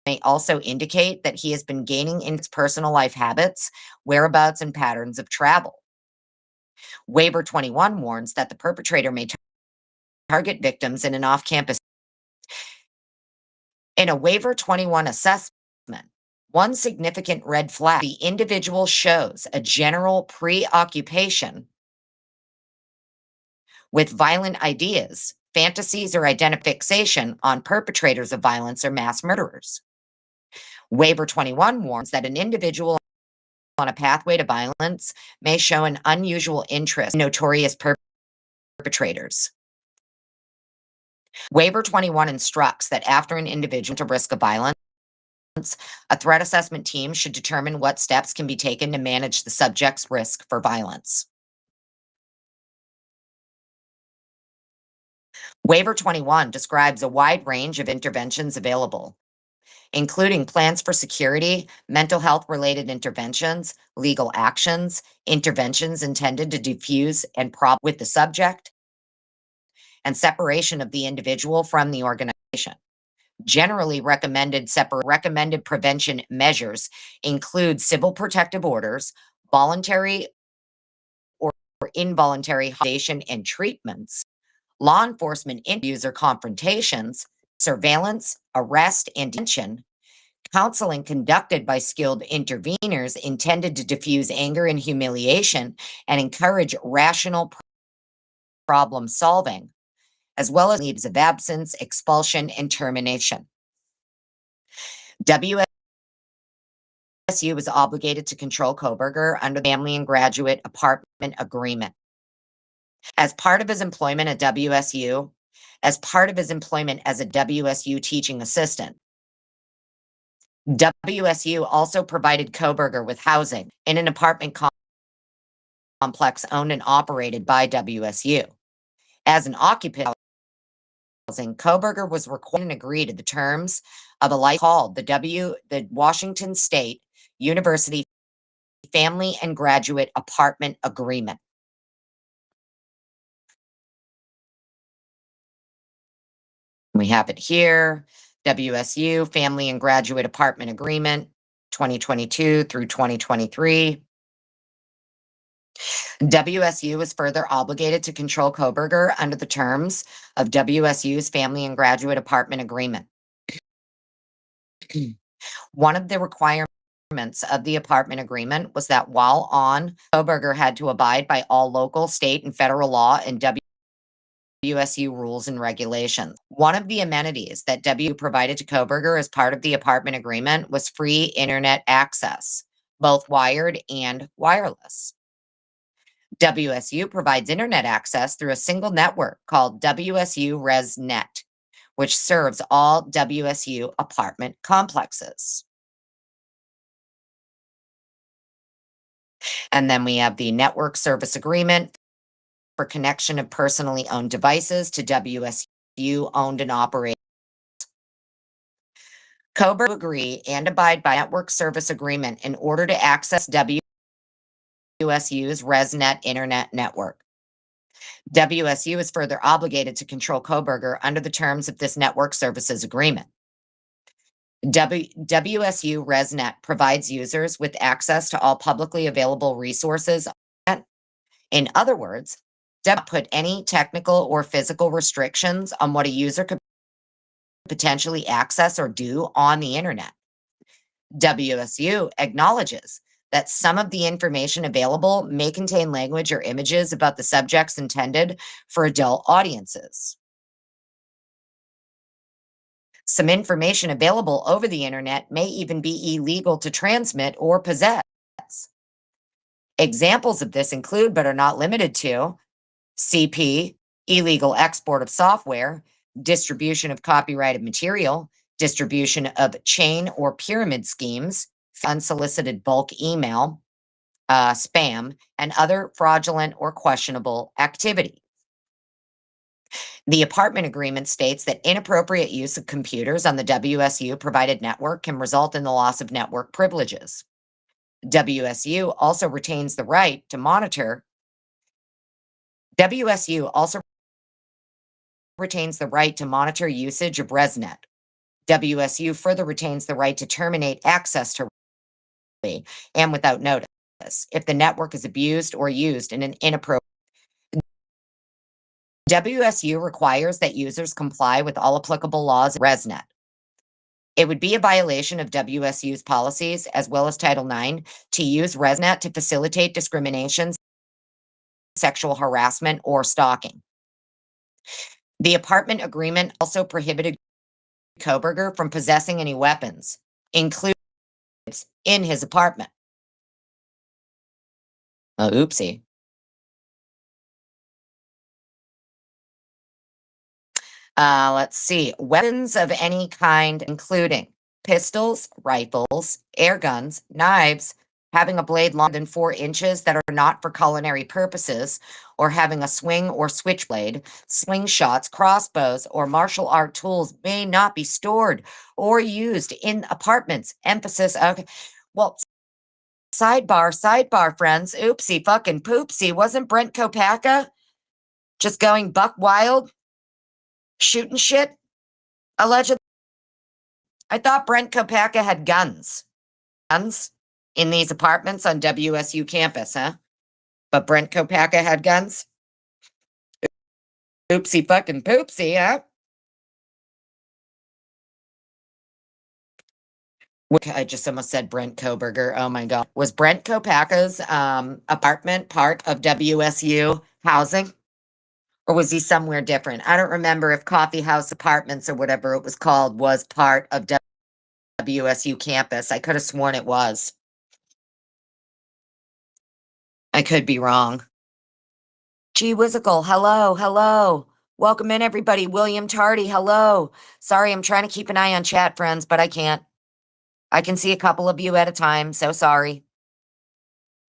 may also indicate that he has been gaining in his personal life habits, whereabouts, and patterns of travel. Waiver 21 warns that the perpetrator may target victims in an off-campus. In a Waiver 21 assessment, one significant red flag, the individual shows a general preoccupation with violent ideas, fantasies, or fixation on perpetrators of violence or mass murderers. Waiver 21 warns that an individual on a pathway to violence may show an unusual interest in notorious perpetrators. Waiver 21 instructs that after an individual to risk of violence, a threat assessment team should determine what steps can be taken to manage the subject's risk for violence. Waiver 21 describes a wide range of interventions available, including plans for security, mental health related interventions, legal actions, interventions intended to defuse and problem with the subject, and separation of the individual from the organization. Generally recommended prevention measures include civil protective orders, voluntary or involuntary hospitalization and treatments, law enforcement interviews or confrontations, surveillance, arrest, and detention, counseling conducted by skilled interveners intended to diffuse anger and humiliation and encourage rational problem solving, as well as leaves of absence, expulsion, and termination. WSU is obligated to control Kohberger under the Family and Graduate Apartment Agreement. As part of his employment at WSU, as part of his employment as a WSU teaching assistant, WSU also provided Kohberger with housing in an apartment complex owned and operated by WSU. As an occupant of housing, Kohberger was required to agree to the terms of a license called the Washington State University Family and Graduate Apartment Agreement. We have it here, WSU Family and Graduate Apartment Agreement, 2022 through 2023. WSU is further obligated to control Kohberger under the terms of WSU's Family and Graduate Apartment Agreement. One of the requirements of the apartment agreement was that while on, Kohberger had to abide by all local, state, and federal law and WSU rules and regulations. One of the amenities that W provided to Kohberger as part of the apartment agreement was free internet access, both wired and wireless. WSU provides internet access through a single network called WSU ResNet, which serves all WSU apartment complexes. And then we have the network service agreement for connection of personally owned devices to WSU owned and operated. Kohberger agree and abide by network service agreement in order to access WSU's ResNet internet network. WSU is further obligated to control Kohberger under the terms of this network services agreement. WSU ResNet provides users with access to all publicly available resources. In other words, does put any technical or physical restrictions on what a user could potentially access or do on the internet. WSU acknowledges that some of the information available may contain language or images about the subjects intended for adult audiences. Some information available over the internet may even be illegal to transmit or possess. Examples of this include, but are not limited to, CP, illegal export of software, distribution of copyrighted material, distribution of chain or pyramid schemes, unsolicited bulk email, spam, and other fraudulent or questionable activity. The apartment agreement states that inappropriate use of computers on the WSU provided network can result in the loss of network privileges. WSU also retains the right to monitor. WSU also retains the right to monitor usage of ResNet. WSU further retains the right to terminate access to and without notice if the network is abused or used in an inappropriate. WSU requires that users comply with all applicable laws of ResNet. It would be a violation of WSU's policies as well as Title IX to use ResNet to facilitate discrimination, sexual harassment, or stalking. The apartment agreement also prohibited Kohberger from possessing any weapons, including in his apartment. Oh, oopsie. Let's see. Weapons of any kind, including pistols, rifles, air guns, knives, having a blade longer than 4 inches that are not for culinary purposes, or having a swing or switchblade, slingshots, crossbows, or martial art tools may not be stored or used in apartments. Emphasis. Okay. Well, sidebar, friends. Oopsie, fucking poopsie. Wasn't Brent Kopaka just going buck wild, shooting shit? Allegedly. I thought Brent Kopaka had guns. Guns in these apartments on WSU campus, huh? But Brent Kopaka had guns? Oopsie fucking poopsie, huh? I just almost said Brent Kohberger. Oh my God. Was Brent Kopaka's apartment part of WSU housing? Or was he somewhere different? I don't remember if Coffee House Apartments or whatever it was called was part of WSU campus. I could have sworn it was. I could be wrong. Gee Whizzical, hello. Welcome in, everybody. William Tardy, hello. Sorry, I'm trying to keep an eye on chat, friends, but I can't. I can see a couple of you at a time, so sorry.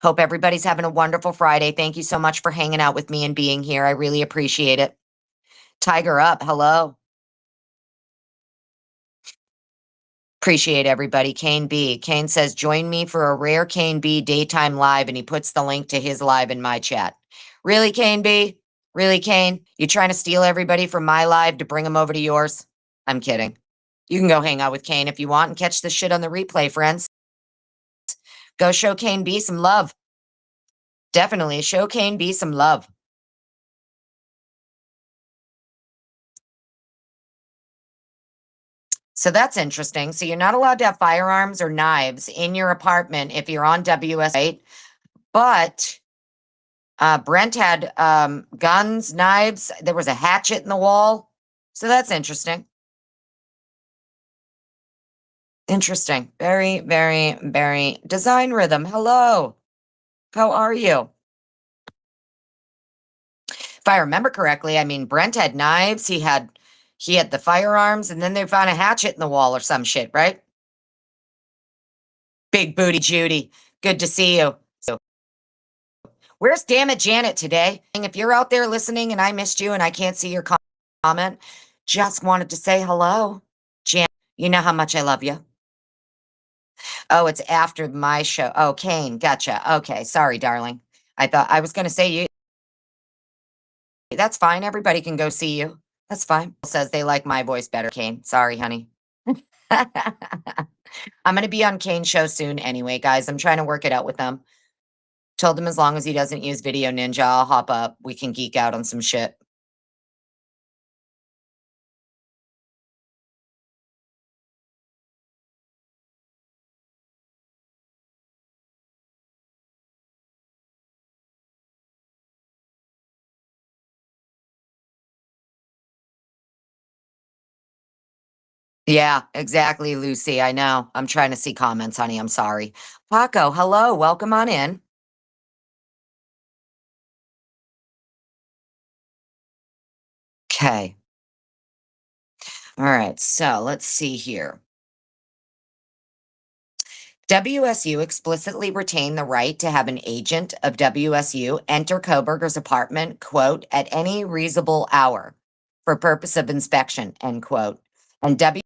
Hope everybody's having a wonderful Friday. Thank you so much for hanging out with me and being here. I really appreciate it. Tiger Up, hello. Appreciate everybody. Kane B. Kane says, join me for a rare Kane B daytime live, and he puts the link to his live in my chat. Really, Kane B? Really, Kane? You trying to steal everybody from my live to bring them over to yours? I'm kidding. You can go hang out with Kane if you want and catch this shit on the replay, friends. Go show Kane B some love. Definitely show Kane B some love. So that's interesting. So you're not allowed to have firearms or knives in your apartment if you're on WS8, but Brent had guns, knives. There was a hatchet in the wall. So that's interesting. Interesting. Very, very, very. Design Rhythm. Hello. How are you? If I remember correctly, I mean, Brent had knives. He had the firearms, and then they found a hatchet in the wall or some shit, right? Big booty Judy. Good to see you. So, where's Damn It Janet today? And if you're out there listening and I missed you and I can't see your comment, just wanted to say hello. Janet, you know how much I love you. Oh, it's after my show. Oh, Kane, gotcha. Okay, sorry, darling. I thought I was going to say you. That's fine. Everybody can go see you. That's fine. Says they like my voice better, Kane. Sorry, honey. I'm going to be on Kane's show soon anyway, guys. I'm trying to work it out with them. Told him as long as he doesn't use Video Ninja, I'll hop up. We can geek out on some shit. Yeah, exactly, Lucy. I know. I'm trying to see comments, honey. I'm sorry. Paco, hello. Welcome on in. Okay. All right. So let's see here. WSU explicitly retained the right to have an agent of WSU enter Kohberger's apartment, quote, at any reasonable hour for purpose of inspection, end quote. And WSU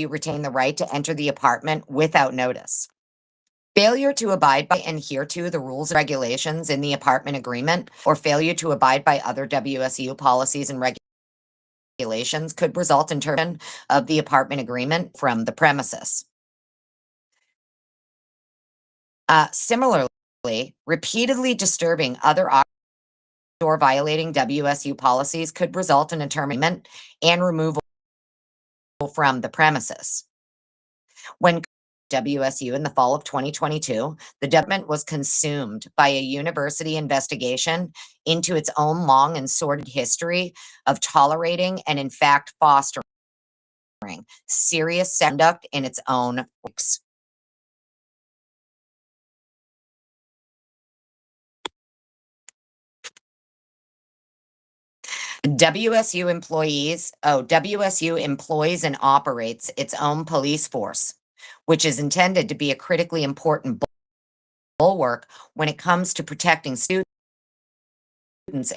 retained the right to enter the apartment without notice. Failure to abide by and adhere to the rules and regulations in the apartment agreement or failure to abide by other WSU policies and regulations could result in termination of the apartment agreement from the premises. Similarly, repeatedly disturbing other or violating WSU policies could result in a termination and removal from the premises. When WSU in the fall of 2022, the department was consumed by a university investigation into its own long and sordid history of tolerating and, in fact, fostering serious conduct in its own works. WSU employs and operates its own police force, which is intended to be a critically important bulwark when it comes to protecting students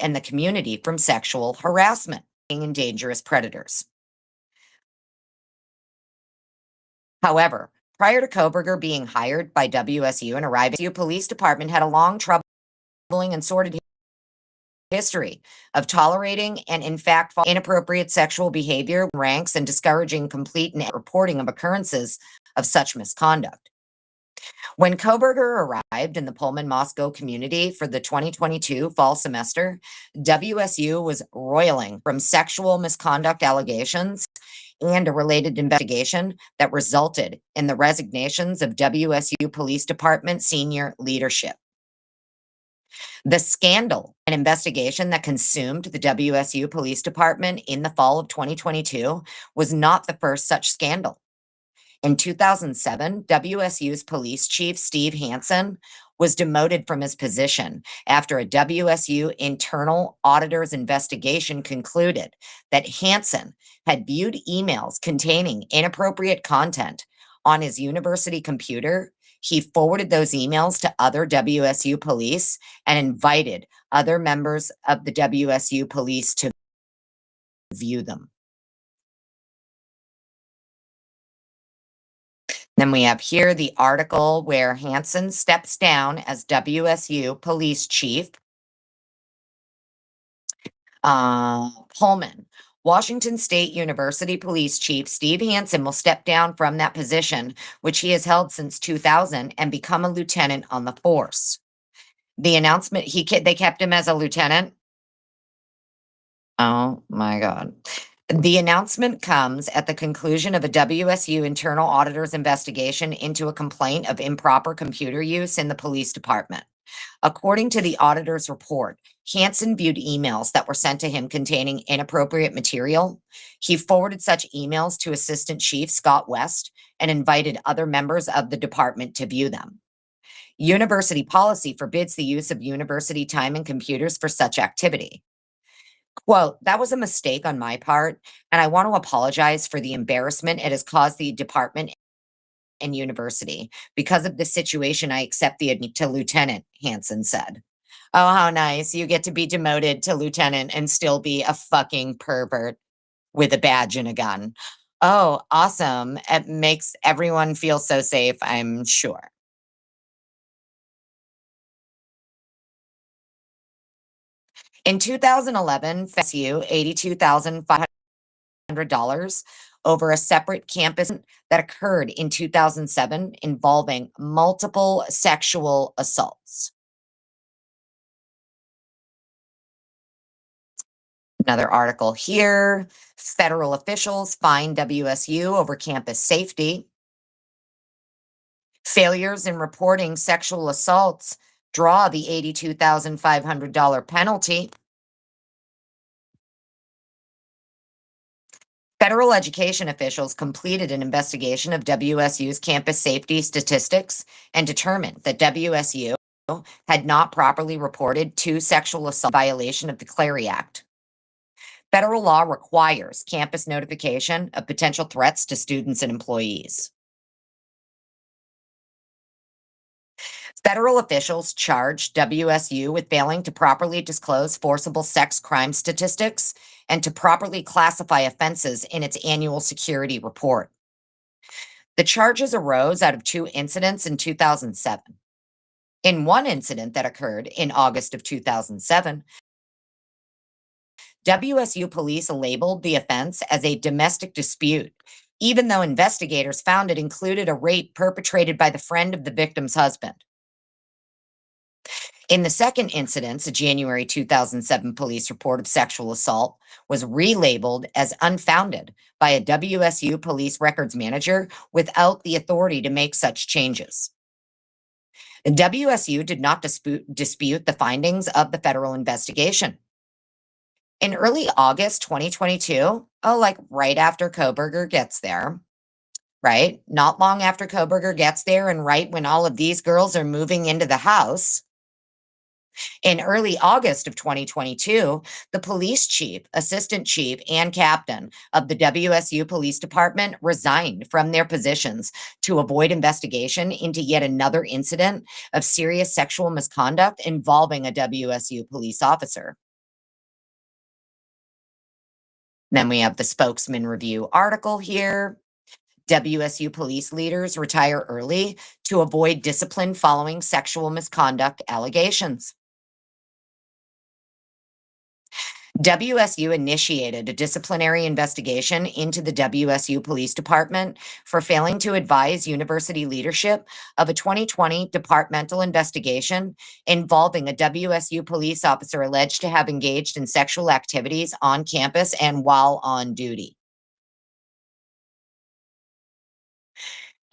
and the community from sexual harassment and dangerous predators. However, prior to Kohberger being hired by WSU and arriving, the police department had a long, troubling, and sordid history of tolerating and, in fact, inappropriate sexual behavior in ranks and discouraging complete and reporting of occurrences of such misconduct. When Kohberger arrived in the Pullman-Moscow community for the 2022 fall semester, WSU was roiling from sexual misconduct allegations and a related investigation that resulted in the resignations of WSU Police Department senior leadership. The scandal and investigation that consumed the WSU Police Department in the fall of 2022 was not the first such scandal. In 2007, WSU's police chief, Steve Hansen, was demoted from his position after a WSU internal auditor's investigation concluded that Hansen had viewed emails containing inappropriate content on his university computer. He forwarded those emails to other WSU police and invited other members of the WSU police to view them. Then we have here the article where Hansen steps down as WSU police chief. Pullman. Washington State University Police Chief Steve Hansen will step down from that position, which he has held since 2000, and become a lieutenant on the force. The announcement, they kept him as a lieutenant. Oh my God. The announcement comes at the conclusion of a WSU internal auditor's investigation into a complaint of improper computer use in the police department. According to the auditor's report, Hansen viewed emails that were sent to him containing inappropriate material. He forwarded such emails to Assistant Chief Scott West and invited other members of the department to view them. University policy forbids the use of university time and computers for such activity. Quote, that was a mistake on my part, and I want to apologize for the embarrassment it has caused the department and university. Because of this situation, I accept the to lieutenant, Hansen said. Oh, how nice. You get to be demoted to lieutenant and still be a fucking pervert with a badge and a gun. Oh, awesome. It makes everyone feel so safe, I'm sure. In 2011, FSU $82,500 over a separate campus that occurred in 2007 involving multiple sexual assaults. Another article here, federal officials fine WSU over campus safety. Failures in reporting sexual assaults draw the $82,500 penalty. Federal education officials completed an investigation of WSU's campus safety statistics and determined that WSU had not properly reported two sexual assault violation of the Clary Act. Federal law requires campus notification of potential threats to students and employees. Federal officials charged WSU with failing to properly disclose forcible sex crime statistics and to properly classify offenses in its annual security report. The charges arose out of two incidents in 2007. In one incident that occurred in August of 2007, WSU police labeled the offense as a domestic dispute, even though investigators found it included a rape perpetrated by the friend of the victim's husband. In the second incident, a January 2007 police report of sexual assault was relabeled as unfounded by a WSU police records manager without the authority to make such changes. The WSU did not dispute the findings of the federal investigation. In early August 2022, like right after Kohberger gets there, right? Not long after Kohberger gets there and right when all of these girls are moving into the house, in early August of 2022, the police chief, assistant chief, and captain of the WSU Police Department resigned from their positions to avoid investigation into yet another incident of serious sexual misconduct involving a WSU police officer. Then we have the Spokesman Review article here. WSU police leaders retire early to avoid discipline following sexual misconduct allegations. WSU initiated a disciplinary investigation into the WSU Police Department for failing to advise university leadership of a 2020 departmental investigation involving a WSU police officer alleged to have engaged in sexual activities on campus and while on duty.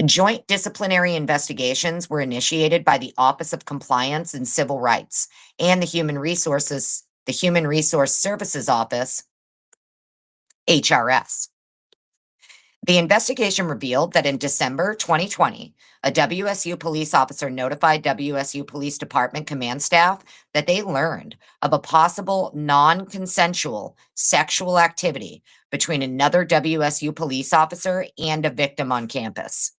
Joint disciplinary investigations were initiated by the Office of Compliance and Civil Rights and the Human Resource Services Office, HRS. The investigation revealed that in December 2020, a WSU police officer notified WSU Police Department command staff that they learned of a possible non-consensual sexual activity between another WSU police officer and a victim on campus.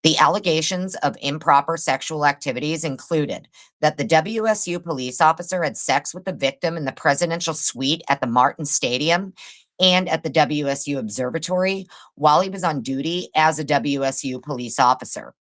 The allegations of improper sexual activities included that the WSU police officer had sex with the victim in the presidential suite at the Martin Stadium and at the WSU Observatory while he was on duty as a WSU police officer.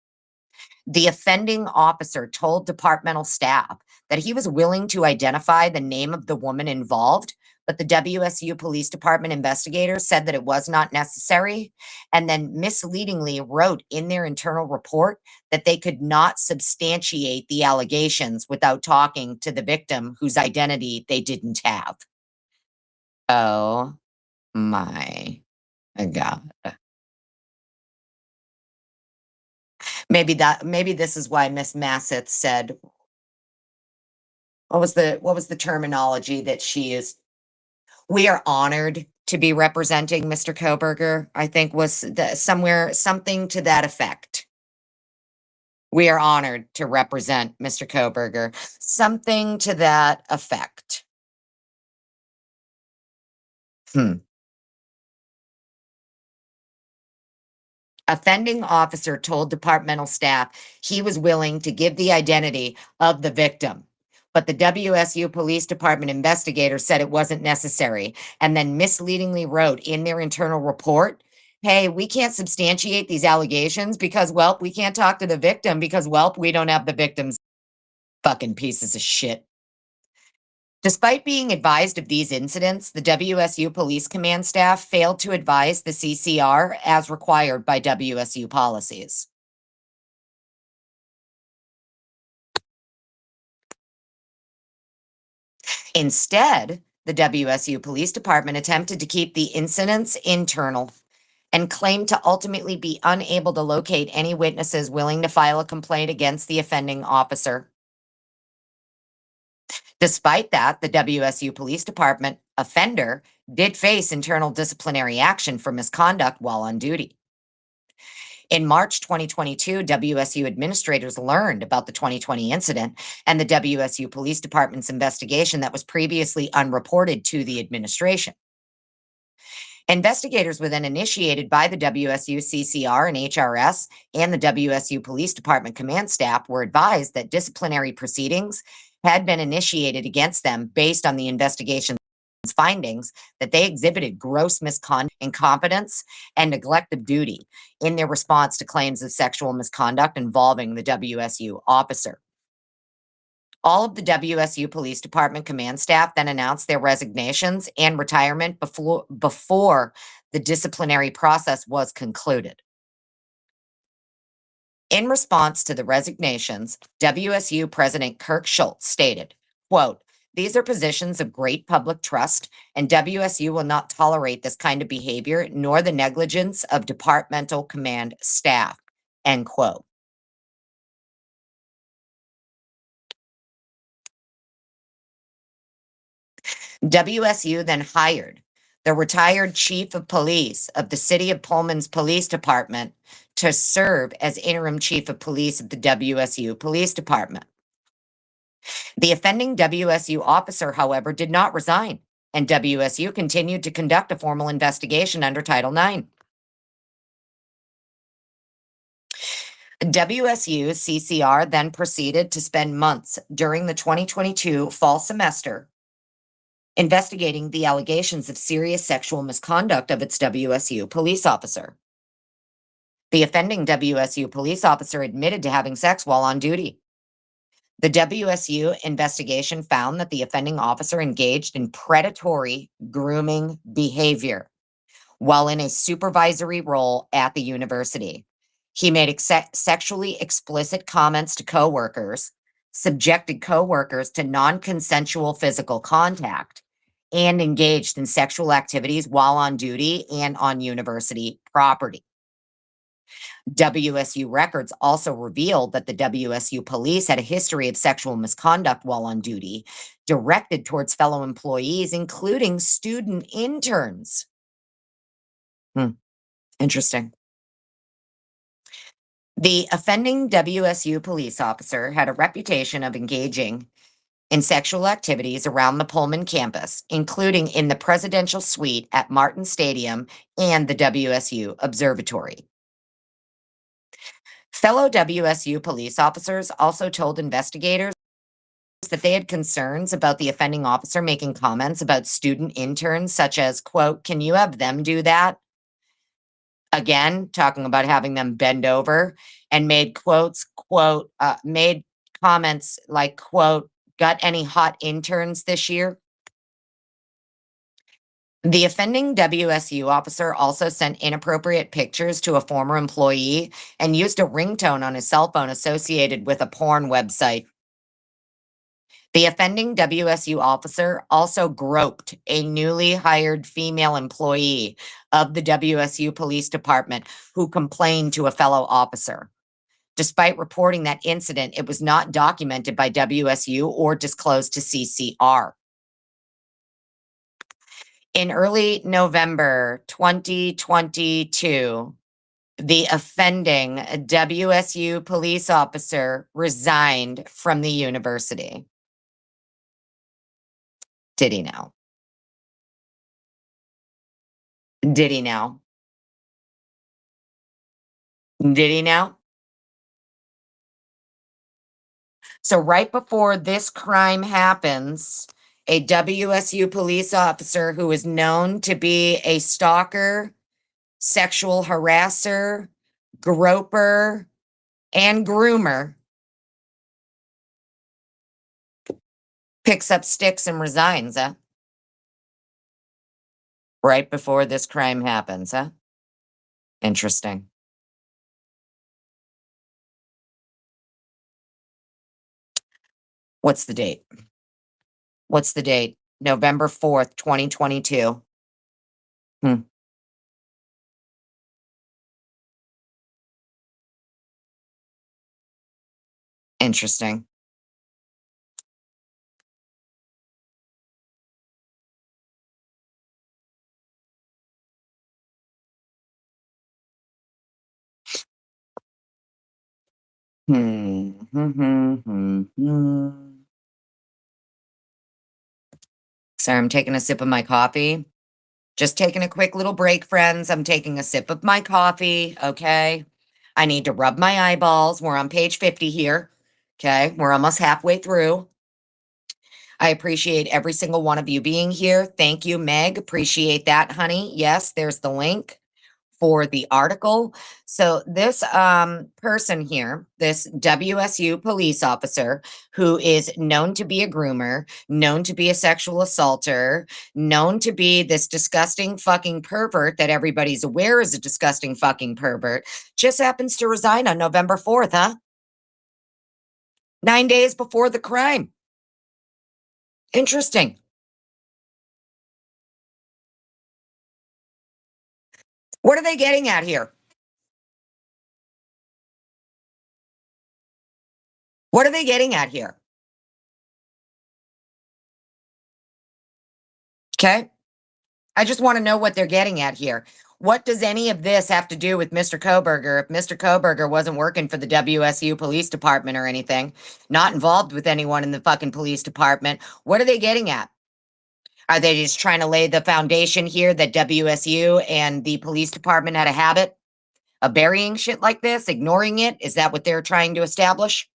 The offending officer told departmental staff that he was willing to identify the name of the woman involved, but the WSU Police Department investigators said that it was not necessary, and then misleadingly wrote in their internal report that they could not substantiate the allegations without talking to the victim whose identity they didn't have. Oh my God. Maybe this is why Miss Massett said, what was the terminology that she is? We are honored to be representing Mr. Kohberger, I think was something to that effect. We are honored to represent Mr. Kohberger. Something to that effect. Offending officer told departmental staff he was willing to give the identity of the victim, but the WSU Police Department investigators said it wasn't necessary, and then misleadingly wrote in their internal report, hey, we can't substantiate these allegations because, well, we can't talk to the victim because, well, we don't have the victim's fucking pieces of shit. Despite being advised of these incidents, the WSU Police Command staff failed to advise the CCR as required by WSU policies. Instead, the WSU Police Department attempted to keep the incidents internal and claimed to ultimately be unable to locate any witnesses willing to file a complaint against the offending officer. Despite that, the WSU Police Department offender did face internal disciplinary action for misconduct while on duty. In March 2022, WSU administrators learned about the 2020 incident and the WSU Police Department's investigation that was previously unreported to the administration. Investigators were then initiated by the WSU CCR and HRS, and the WSU Police Department command staff were advised that disciplinary proceedings had been initiated against them based on the investigation's findings that they exhibited gross misconduct, incompetence, and neglect of duty in their response to claims of sexual misconduct involving the WSU officer. All of the WSU Police Department command staff then announced their resignations and retirement before the disciplinary process was concluded. In response to the resignations, WSU President Kirk Schultz stated, quote, "These are positions of great public trust, and WSU will not tolerate this kind of behavior nor the negligence of departmental command staff," end quote. WSU then hired the retired chief of police of the city of Pullman's police department to serve as interim chief of police of the WSU Police Department. The offending WSU officer, however, did not resign, and WSU continued to conduct a formal investigation under Title IX. WSU CCR then proceeded to spend months during the 2022 fall semester investigating the allegations of serious sexual misconduct of its WSU police officer. The offending WSU police officer admitted to having sex while on duty. The WSU investigation found that the offending officer engaged in predatory grooming behavior while in a supervisory role at the university. He made sexually explicit comments to coworkers, subjected coworkers to non-consensual physical contact, and engaged in sexual activities while on duty and on university property. WSU records also revealed that the WSU police had a history of sexual misconduct while on duty, directed towards fellow employees, including student interns. Interesting. The offending WSU police officer had a reputation of engaging in sexual activities around the Pullman campus, including in the presidential suite at Martin Stadium and the WSU Observatory. Fellow WSU police officers also told investigators that they had concerns about the offending officer making comments about student interns, such as, quote, "Can you have them do that?" Again, talking about having them bend over, and made made comments like, quote, "Got any hot interns this year?" The offending WSU officer also sent inappropriate pictures to a former employee and used a ringtone on his cell phone associated with a porn website. The offending WSU officer also groped a newly hired female employee of the WSU Police Department who complained to a fellow officer. Despite reporting that incident, it was not documented by WSU or disclosed to CCR. In early November 2022, the offending WSU police officer resigned from the university. Did he now? Did he now? Did he now? So right before this crime happens, a WSU police officer who is known to be a stalker, sexual harasser, groper, and groomer picks up sticks and resigns, huh? Right before this crime happens, huh? Interesting. What's the date? What's the date? November 4th, 2022. Hmm. Interesting. Hmm. Sorry, I'm taking a sip of my coffee. Just taking a quick little break, friends. I'm taking a sip of my coffee, okay? I need to rub my eyeballs. We're on page 50 here, okay? We're almost halfway through. I appreciate every single one of you being here. Thank you, Meg. Appreciate that, honey. Yes, there's the link for the article. So this person here, this WSU police officer who is known to be a groomer, known to be a sexual assaulter, known to be this disgusting fucking pervert that everybody's aware is a disgusting fucking pervert, just happens to resign on November 4th, huh? 9 days before the crime. Interesting. What are they getting at here? What are they getting at here? Okay. I just want to know what they're getting at here. What does any of this have to do with Mr. Kohberger? If Mr. Kohberger wasn't working for the WSU police department or anything, not involved with anyone in the fucking police department, what are they getting at? Are they just trying to lay the foundation here that WSU and the police department had a habit of burying shit like this, ignoring it? Is that what they're trying to establish?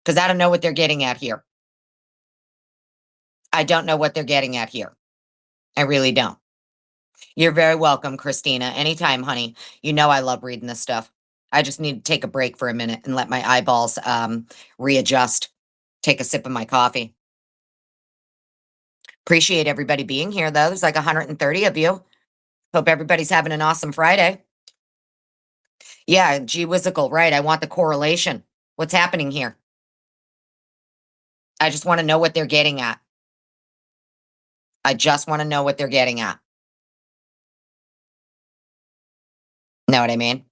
Because I don't know what they're getting at here. I don't know what they're getting at here. I really don't. You're very welcome, Christina. Anytime, honey. You know I love reading this stuff. I just need to take a break for a minute and let my eyeballs readjust. Take a sip of my coffee. Appreciate everybody being here, though. There's like 130 of you. Hope everybody's having an awesome Friday. Yeah, gee whizzical, right. I want the correlation. What's happening here? I just want to know what they're getting at. I just want to know what they're getting at. Know what I mean?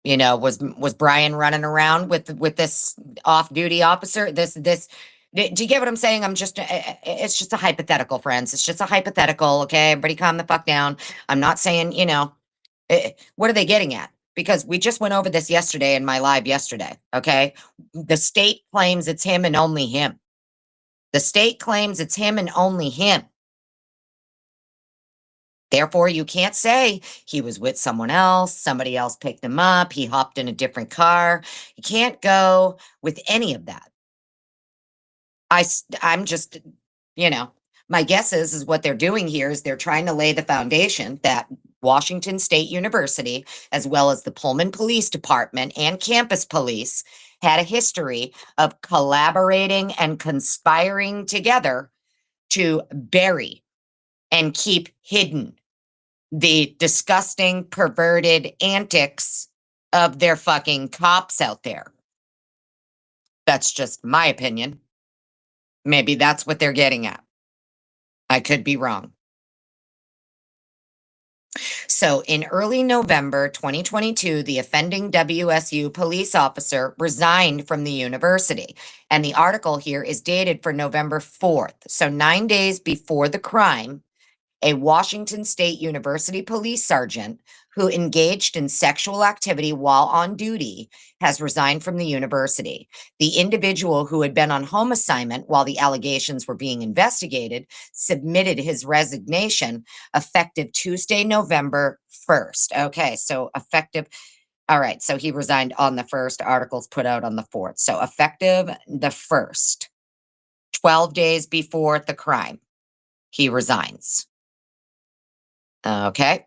You know, was Bryan running around with this off-duty officer? Do you get what I'm saying? It's just a hypothetical, friends. It's just a hypothetical, okay? Everybody calm the fuck down. I'm not saying, what are they getting at? Because we just went over this yesterday in my live yesterday, okay? The state claims it's him and only him. The state claims it's him and only him. Therefore, you can't say he was with someone else, somebody else picked him up, he hopped in a different car. You can't go with any of that. I'm just, my guess is what they're doing here is they're trying to lay the foundation that Washington State University, as well as the Pullman Police Department and campus police, had a history of collaborating and conspiring together to bury and keep hidden the disgusting, perverted antics of their fucking cops out there. That's just my opinion. Maybe that's what they're getting at. I could be wrong. So in early November 2022, the offending WSU police officer resigned from the university. And the article here is dated for November 4th. So 9 days before the crime, a Washington State University police sergeant who engaged in sexual activity while on duty has resigned from the university. The individual who had been on home assignment while the allegations were being investigated submitted his resignation effective Tuesday, November 1st. Okay, so effective. All right, so he resigned on the 1st, articles put out on the 4th. So effective the 1st, 12 days before the crime, he resigns. Okay.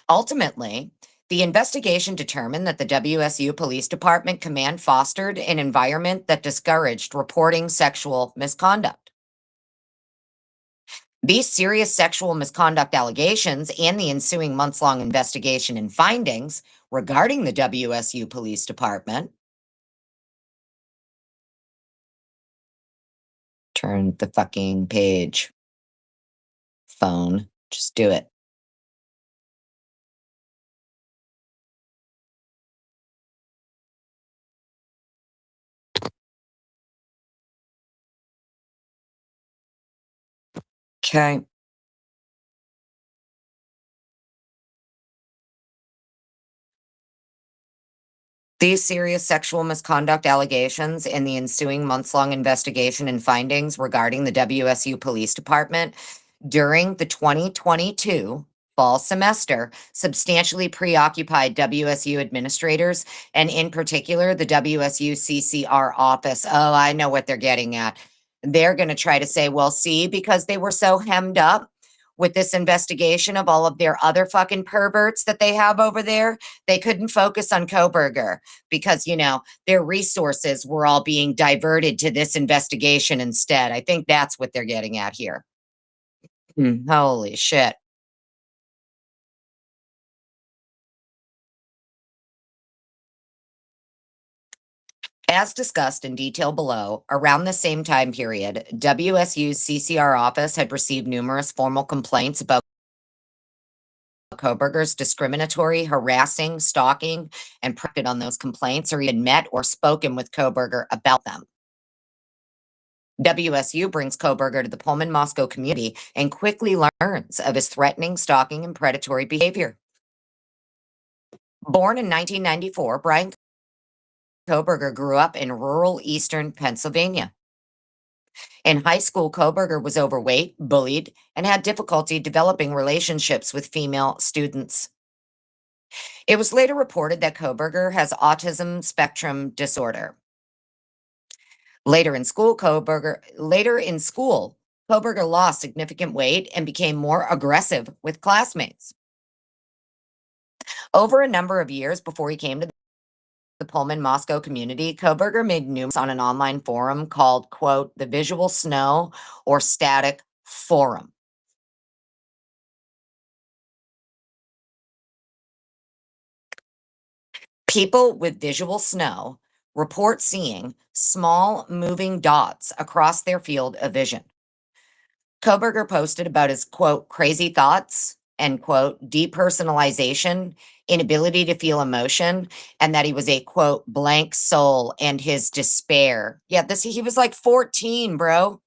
Ultimately, the investigation determined that the WSU Police Department command fostered an environment that discouraged reporting sexual misconduct. These serious sexual misconduct allegations and the ensuing months-long investigation and findings regarding the WSU Police Department. Turn the fucking page. Phone. Just do it. Okay. These serious sexual misconduct allegations and the ensuing months-long investigation and findings regarding the WSU Police Department during the 2022 fall semester substantially preoccupied WSU administrators, and in particular, the WSU CCR office. Oh, I know what they're getting at. They're going to try to say, well, see, because they were so hemmed up with this investigation of all of their other fucking perverts that they have over there, they couldn't focus on Kohberger because, their resources were all being diverted to this investigation instead. I think that's what they're getting at here. Holy shit. As discussed in detail below, around the same time period, WSU's CCR office had received numerous formal complaints about Kohberger's discriminatory, harassing, stalking, and acted on those complaints or even met or spoken with Kohberger about them. WSU brings Kohberger to the Pullman Moscow community and quickly learns of his threatening, stalking, and predatory behavior. Born in 1994, Bryan Kohberger grew up in rural eastern Pennsylvania. In high school, Kohberger was overweight, bullied, and had difficulty developing relationships with female students. It was later reported that Kohberger has autism spectrum disorder. Later in school, Kohberger lost significant weight and became more aggressive with classmates. Over a number of years before he came to the Pullman Moscow community, Kohberger made numerous on an online forum called, quote, the Visual Snow or Static Forum. People with visual snow report seeing small moving dots across their field of vision. Kohberger posted about his, quote, crazy thoughts and, quote, depersonalization, inability to feel emotion, and that he was a, quote, blank soul and his despair. Yeah, he was like 14, bro.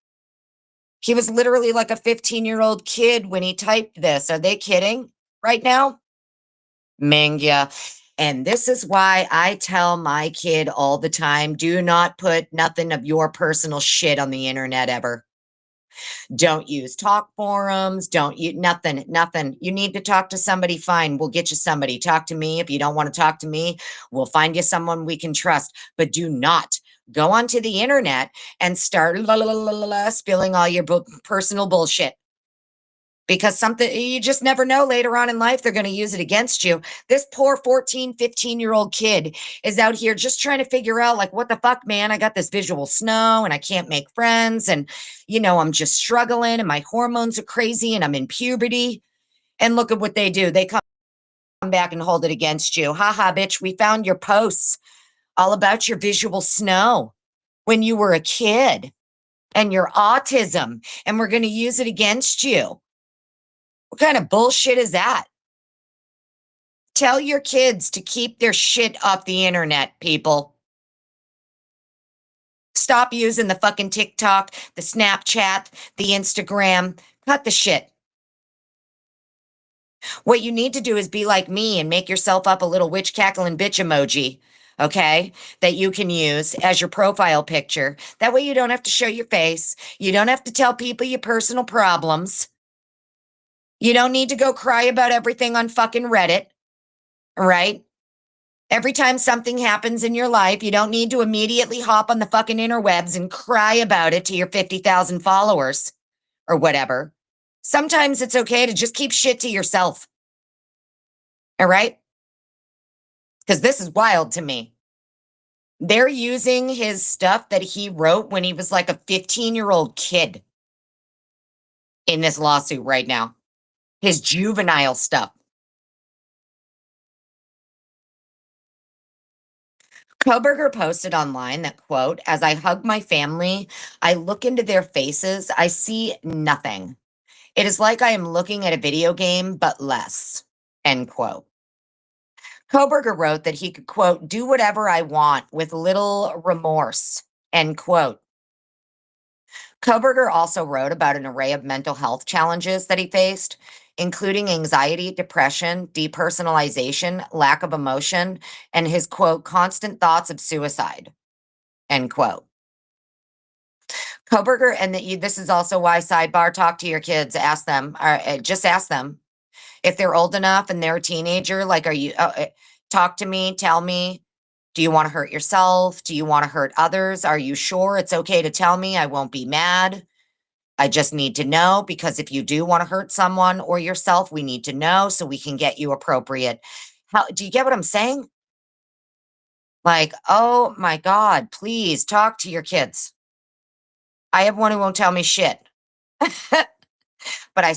He was literally like a 15-year-old kid when he typed this. Are they kidding right now? Mingya. And this is why I tell my kid all the time, do not put nothing of your personal shit on the internet ever. Don't use talk forums. Don't use nothing. You need to talk to somebody, fine. We'll get you somebody. Talk to me. If you don't want to talk to me, we'll find you someone we can trust. But do not go onto the internet and start spilling all your personal bullshit. Because you just never know later on in life, they're going to use it against you. This poor 14, 15-year-old kid is out here just trying to figure out, like, what the fuck, man? I got this visual snow and I can't make friends. And, I'm just struggling and my hormones are crazy and I'm in puberty. And look at what they do. They come back and hold it against you. Ha ha, bitch. We found your posts all about your visual snow when you were a kid and your autism. And we're going to use it against you. What kind of bullshit is that? Tell your kids to keep their shit off the internet, people. Stop using the fucking TikTok, the Snapchat, the Instagram. Cut the shit. What you need to do is be like me and make yourself up a little witch cackling bitch emoji, okay? That you can use as your profile picture. That way you don't have to show your face. You don't have to tell people your personal problems. You don't need to go cry about everything on fucking Reddit, right? Every time something happens in your life, you don't need to immediately hop on the fucking interwebs and cry about it to your 50,000 followers or whatever. Sometimes it's okay to just keep shit to yourself. All right? Because this is wild to me. They're using his stuff that he wrote when he was like a 15-year-old kid in this lawsuit right now. His juvenile stuff. Kohberger posted online that, quote, as I hug my family, I look into their faces, I see nothing. It is like I am looking at a video game, but less, end quote. Kohberger wrote that he could, quote, do whatever I want with little remorse, end quote. Kohberger also wrote about an array of mental health challenges that he faced, including anxiety, depression, depersonalization, lack of emotion, and his, quote, constant thoughts of suicide, end quote. Kohberger, and this is also why, sidebar, talk to your kids, ask them, just ask them if they're old enough and they're a teenager, like, are you, talk to me, tell me, do you want to hurt yourself? Do you want to hurt others? Are you sure it's okay to tell me? I won't be mad. I just need to know, because if you do want to hurt someone or yourself, we need to know so we can get you appropriate. Do you get what I'm saying? Like, oh my God, please talk to your kids. I have one who won't tell me shit. But I'm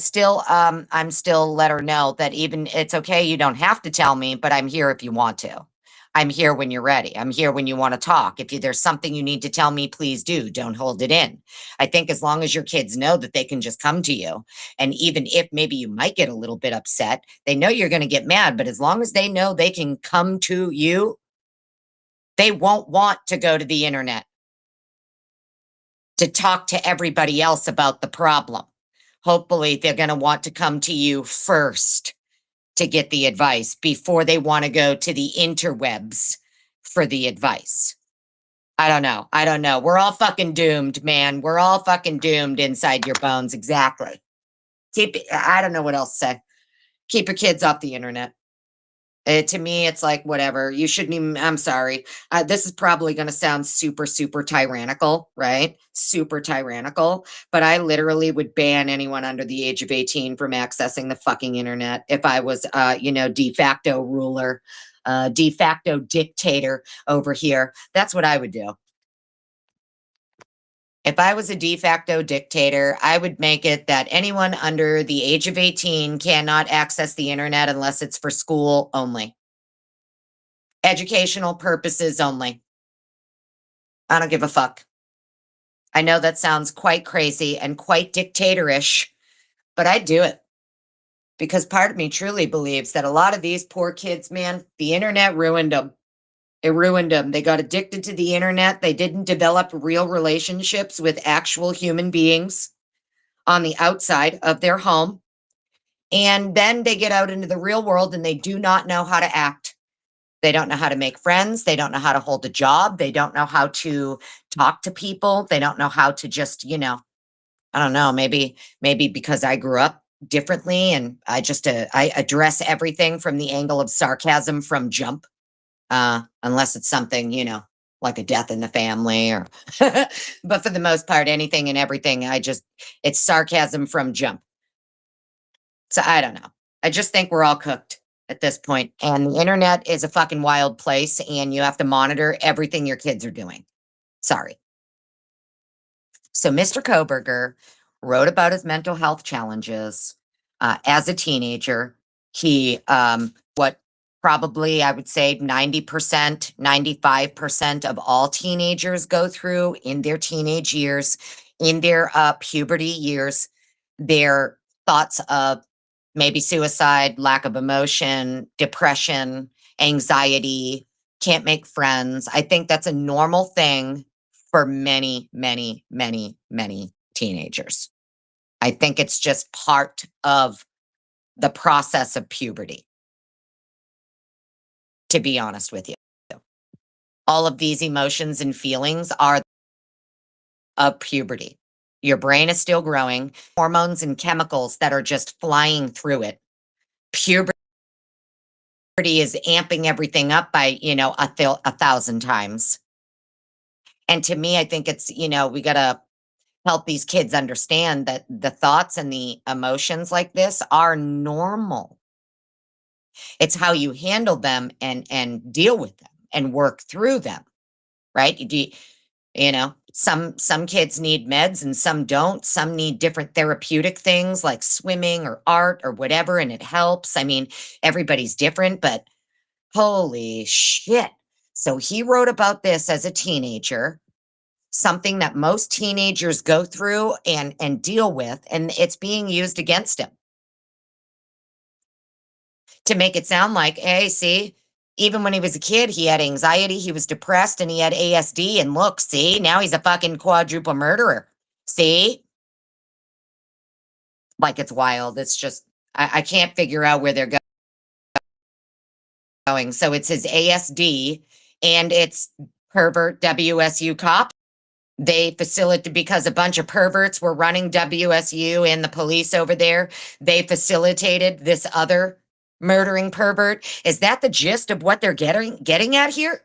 still let her know that even it's okay. You don't have to tell me, but I'm here if you want to. I'm here when you're ready. I'm here when you want to talk. If there's something you need to tell me, please do. Don't hold it in. I think as long as your kids know that they can just come to you, and even if maybe you might get a little bit upset, they know you're going to get mad, but as long as they know they can come to you, they won't want to go to the internet to talk to everybody else about the problem. Hopefully, they're going to want to come to you first to get the advice before they want to go to the interwebs for the advice. I don't know. I don't know. We're all fucking doomed, man. We're all fucking doomed inside your bones. Exactly. I don't know what else to say. Keep your kids off the internet. To me, it's like, whatever. You shouldn't even, I'm sorry. This is probably going to sound super, super tyrannical, right? Super tyrannical. But I literally would ban anyone under the age of 18 from accessing the fucking internet if I was, de facto ruler, de facto dictator over here. That's what I would do. If I was a de facto dictator, I would make it that anyone under the age of 18 cannot access the internet unless it's for school only. Educational purposes only. I don't give a fuck. I know that sounds quite crazy and quite dictatorish, but I'd do it. Because part of me truly believes that a lot of these poor kids, man, the internet ruined them. It ruined them. They got addicted to the internet. They didn't develop real relationships with actual human beings on the outside of their home. And then they get out into the real world and they do not know how to act. They don't know how to make friends. They don't know how to hold a job. They don't know how to talk to people. They don't know how to just, I don't know, maybe because I grew up differently and I address everything from the angle of sarcasm from jump. Unless it's something, like a death in the family or, but for the most part, anything and everything, it's sarcasm from jump. So I don't know. I just think we're all cooked at this point. And the internet is a fucking wild place and you have to monitor everything your kids are doing. Sorry. So Mr. Kohberger wrote about his mental health challenges as a teenager. He, what probably I would say 90%, 95% of all teenagers go through in their teenage years, in their puberty years, their thoughts of maybe suicide, lack of emotion, depression, anxiety, can't make friends. I think that's a normal thing for many, many, many, many teenagers. I think it's just part of the process of puberty, to be honest with you. All of these emotions and feelings are of puberty. Your brain is still growing, hormones and chemicals that are just flying through it. Puberty is amping everything up by, a thousand times. And to me, I think it's, we got to help these kids understand that the thoughts and the emotions like this are normal. It's how you handle them and deal with them and work through them, right? Some kids need meds and some don't. Some need different therapeutic things like swimming or art or whatever, and it helps. I mean, everybody's different, but holy shit. So he wrote about this as a teenager, something that most teenagers go through and deal with, and it's being used against him to make it sound like, hey, see, even when he was a kid, he had anxiety, he was depressed, and he had ASD. And look, see, now he's a fucking quadruple murderer. See? Like, it's wild. It's just, I can't figure out where they're going. So it's his ASD and it's pervert WSU cop. They facilitate because a bunch of perverts were running WSU and the police over there. They facilitated this other murdering pervert. Is that the gist of what they're getting at here?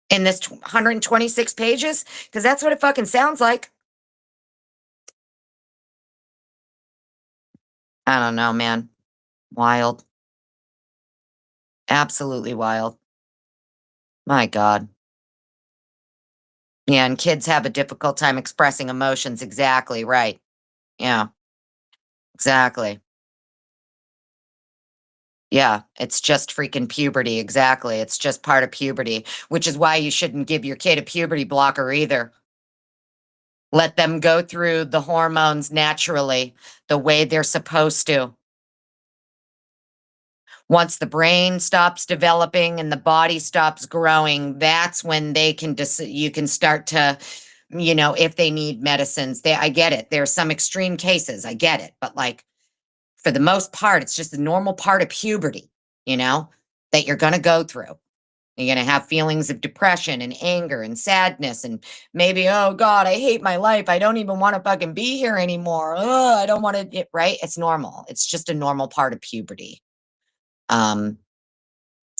In this 126 pages? Because that's what it fucking sounds like. I don't know, man. Wild. Absolutely wild. My God. Yeah, and kids have a difficult time expressing emotions. Exactly right. Yeah, exactly. Yeah, it's just freaking puberty. Exactly. It's just part of puberty, which is why you shouldn't give your kid a puberty blocker either. Let them go through the hormones naturally, the way they're supposed to. Once the brain stops developing and the body stops growing, that's when they can you can start to, if they need medicines. I get it. There are some extreme cases. I get it. But like for the most part, it's just the normal part of puberty, that you're going to go through. You're going to have feelings of depression and anger and sadness and maybe, oh God, I hate my life. I don't even want to fucking be here anymore. I don't want to, right? It's normal. It's just a normal part of puberty. Um,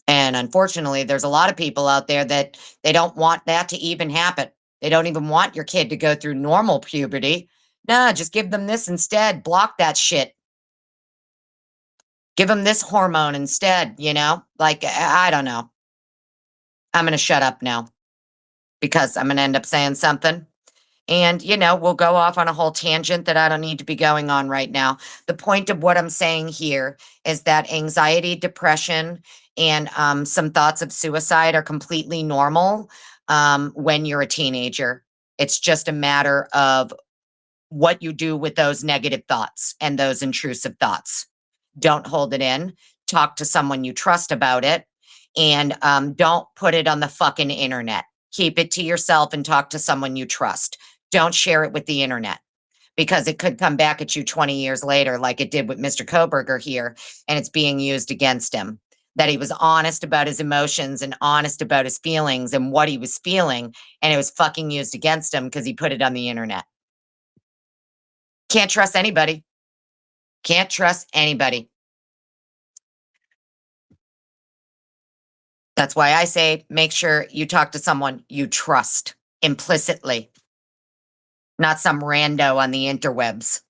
and unfortunately, there's a lot of people out there that they don't want that to even happen. They don't even want your kid to go through normal puberty. Nah, just give them this instead. Block that shit. Give them this hormone instead, Like, I don't know. I'm going to shut up now because I'm going to end up saying something. And, we'll go off on a whole tangent that I don't need to be going on right now. The point of what I'm saying here is that anxiety, depression, and some thoughts of suicide are completely normal when you're a teenager. It's just a matter of what you do with those negative thoughts and those intrusive thoughts. Don't hold it in. Talk to someone you trust about it. And don't put it on the fucking internet. Keep it to yourself and talk to someone you trust. Don't share it with the internet because it could come back at you 20 years later, like it did with Mr. Kohberger here, and it's being used against him. That he was honest about his emotions and honest about his feelings and what he was feeling, and it was fucking used against him because he put it on the internet. Can't trust anybody. Can't trust anybody. That's why I say make sure you talk to someone you trust implicitly, not some rando on the interwebs.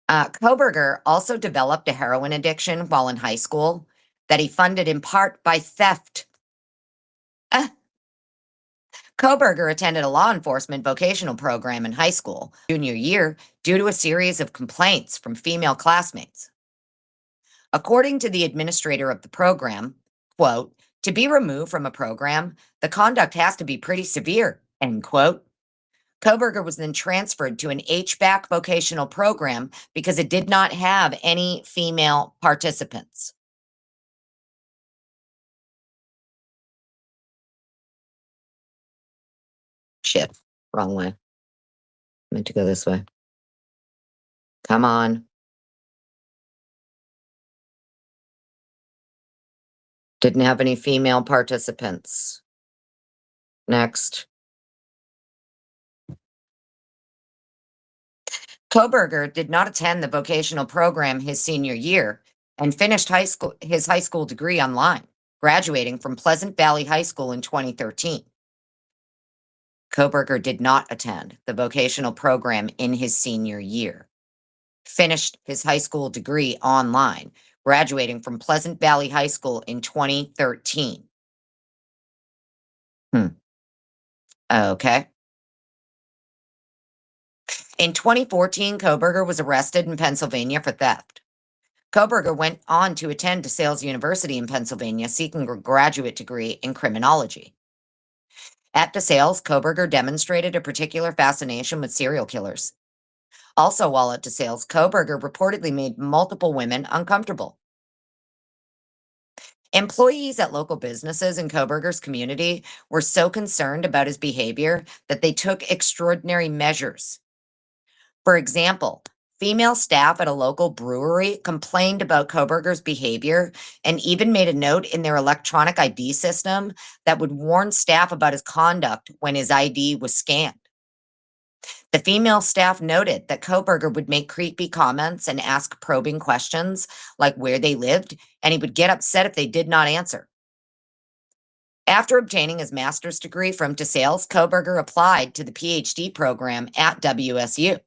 Kohberger also developed a heroin addiction while in high school that he funded in part by theft. Kohberger attended a law enforcement vocational program in high school junior year due to a series of complaints from female classmates. According to the administrator of the program, quote, to be removed from a program, the conduct has to be pretty severe, end quote. Kohberger was then transferred to an HVAC vocational program because it did not have any female participants. Shit, wrong way. Meant to go this way. Come on. Didn't have any female participants. Next. Kohberger did not attend the vocational program his senior year and finished his high school degree online, graduating from Pleasant Valley High School in 2013. Kohberger did not attend the vocational program in his senior year, finished his high school degree online, graduating from Pleasant Valley High School in 2013. Okay. In 2014, Kohberger was arrested in Pennsylvania for theft. Kohberger went on to attend DeSales University in Pennsylvania, seeking a graduate degree in criminology. At DeSales, Kohberger demonstrated a particular fascination with serial killers. Also, while at DeSales, Kohberger reportedly made multiple women uncomfortable. Employees at local businesses in Kohberger's community were so concerned about his behavior that they took extraordinary measures. For example, female staff at a local brewery complained about Kohberger's behavior and even made a note in their electronic ID system that would warn staff about his conduct when his ID was scanned. The female staff noted that Kohberger would make creepy comments and ask probing questions like where they lived, and he would get upset if they did not answer. After obtaining his master's degree from DeSales, Kohberger applied to the PhD program at WSU.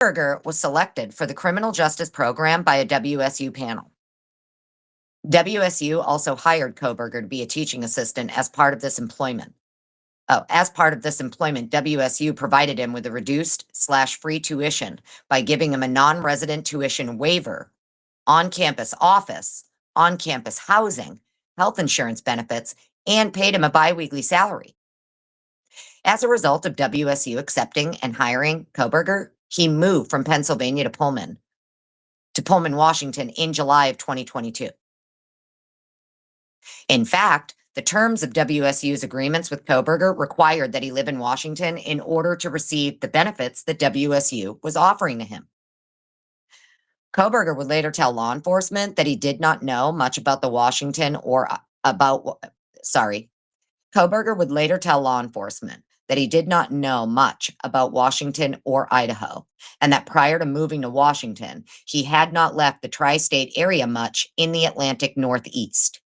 Kohberger was selected for the criminal justice program by a WSU panel. WSU also hired Kohberger to be a teaching assistant as part of this employment. WSU provided him with a reduced/free tuition by giving him a non-resident tuition waiver, on-campus office, on-campus housing, health insurance benefits, and paid him a biweekly salary. As a result of WSU accepting and hiring Kohberger, he moved from Pennsylvania to Pullman, Washington in July of 2022. In fact, the terms of WSU's agreements with Kohberger required that he live in Washington in order to receive the benefits that WSU was offering to him. Kohberger would later tell law enforcement that he did not know much about Kohberger would later tell law enforcement that he did not know much about Washington or Idaho, and that prior to moving to Washington, he had not left the tri-state area much in the Atlantic Northeast.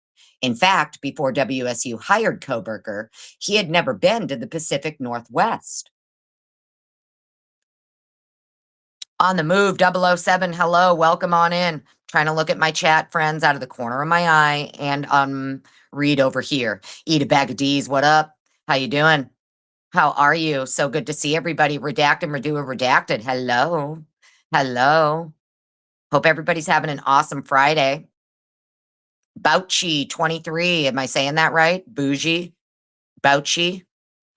In fact, before WSU hired Kohberger, he had never been to the Pacific Northwest. On the move, 007, hello, welcome on in. Trying to look at my chat friends out of the corner of my eye and read over here. Eat a bag of D's, what up? How you doing? How are you? So good to see everybody. Redact and redo a redacted. Hello. Hello. Hope everybody's having an awesome Friday. Bouchy 23. Am I saying that right? Bougie? Bouchy?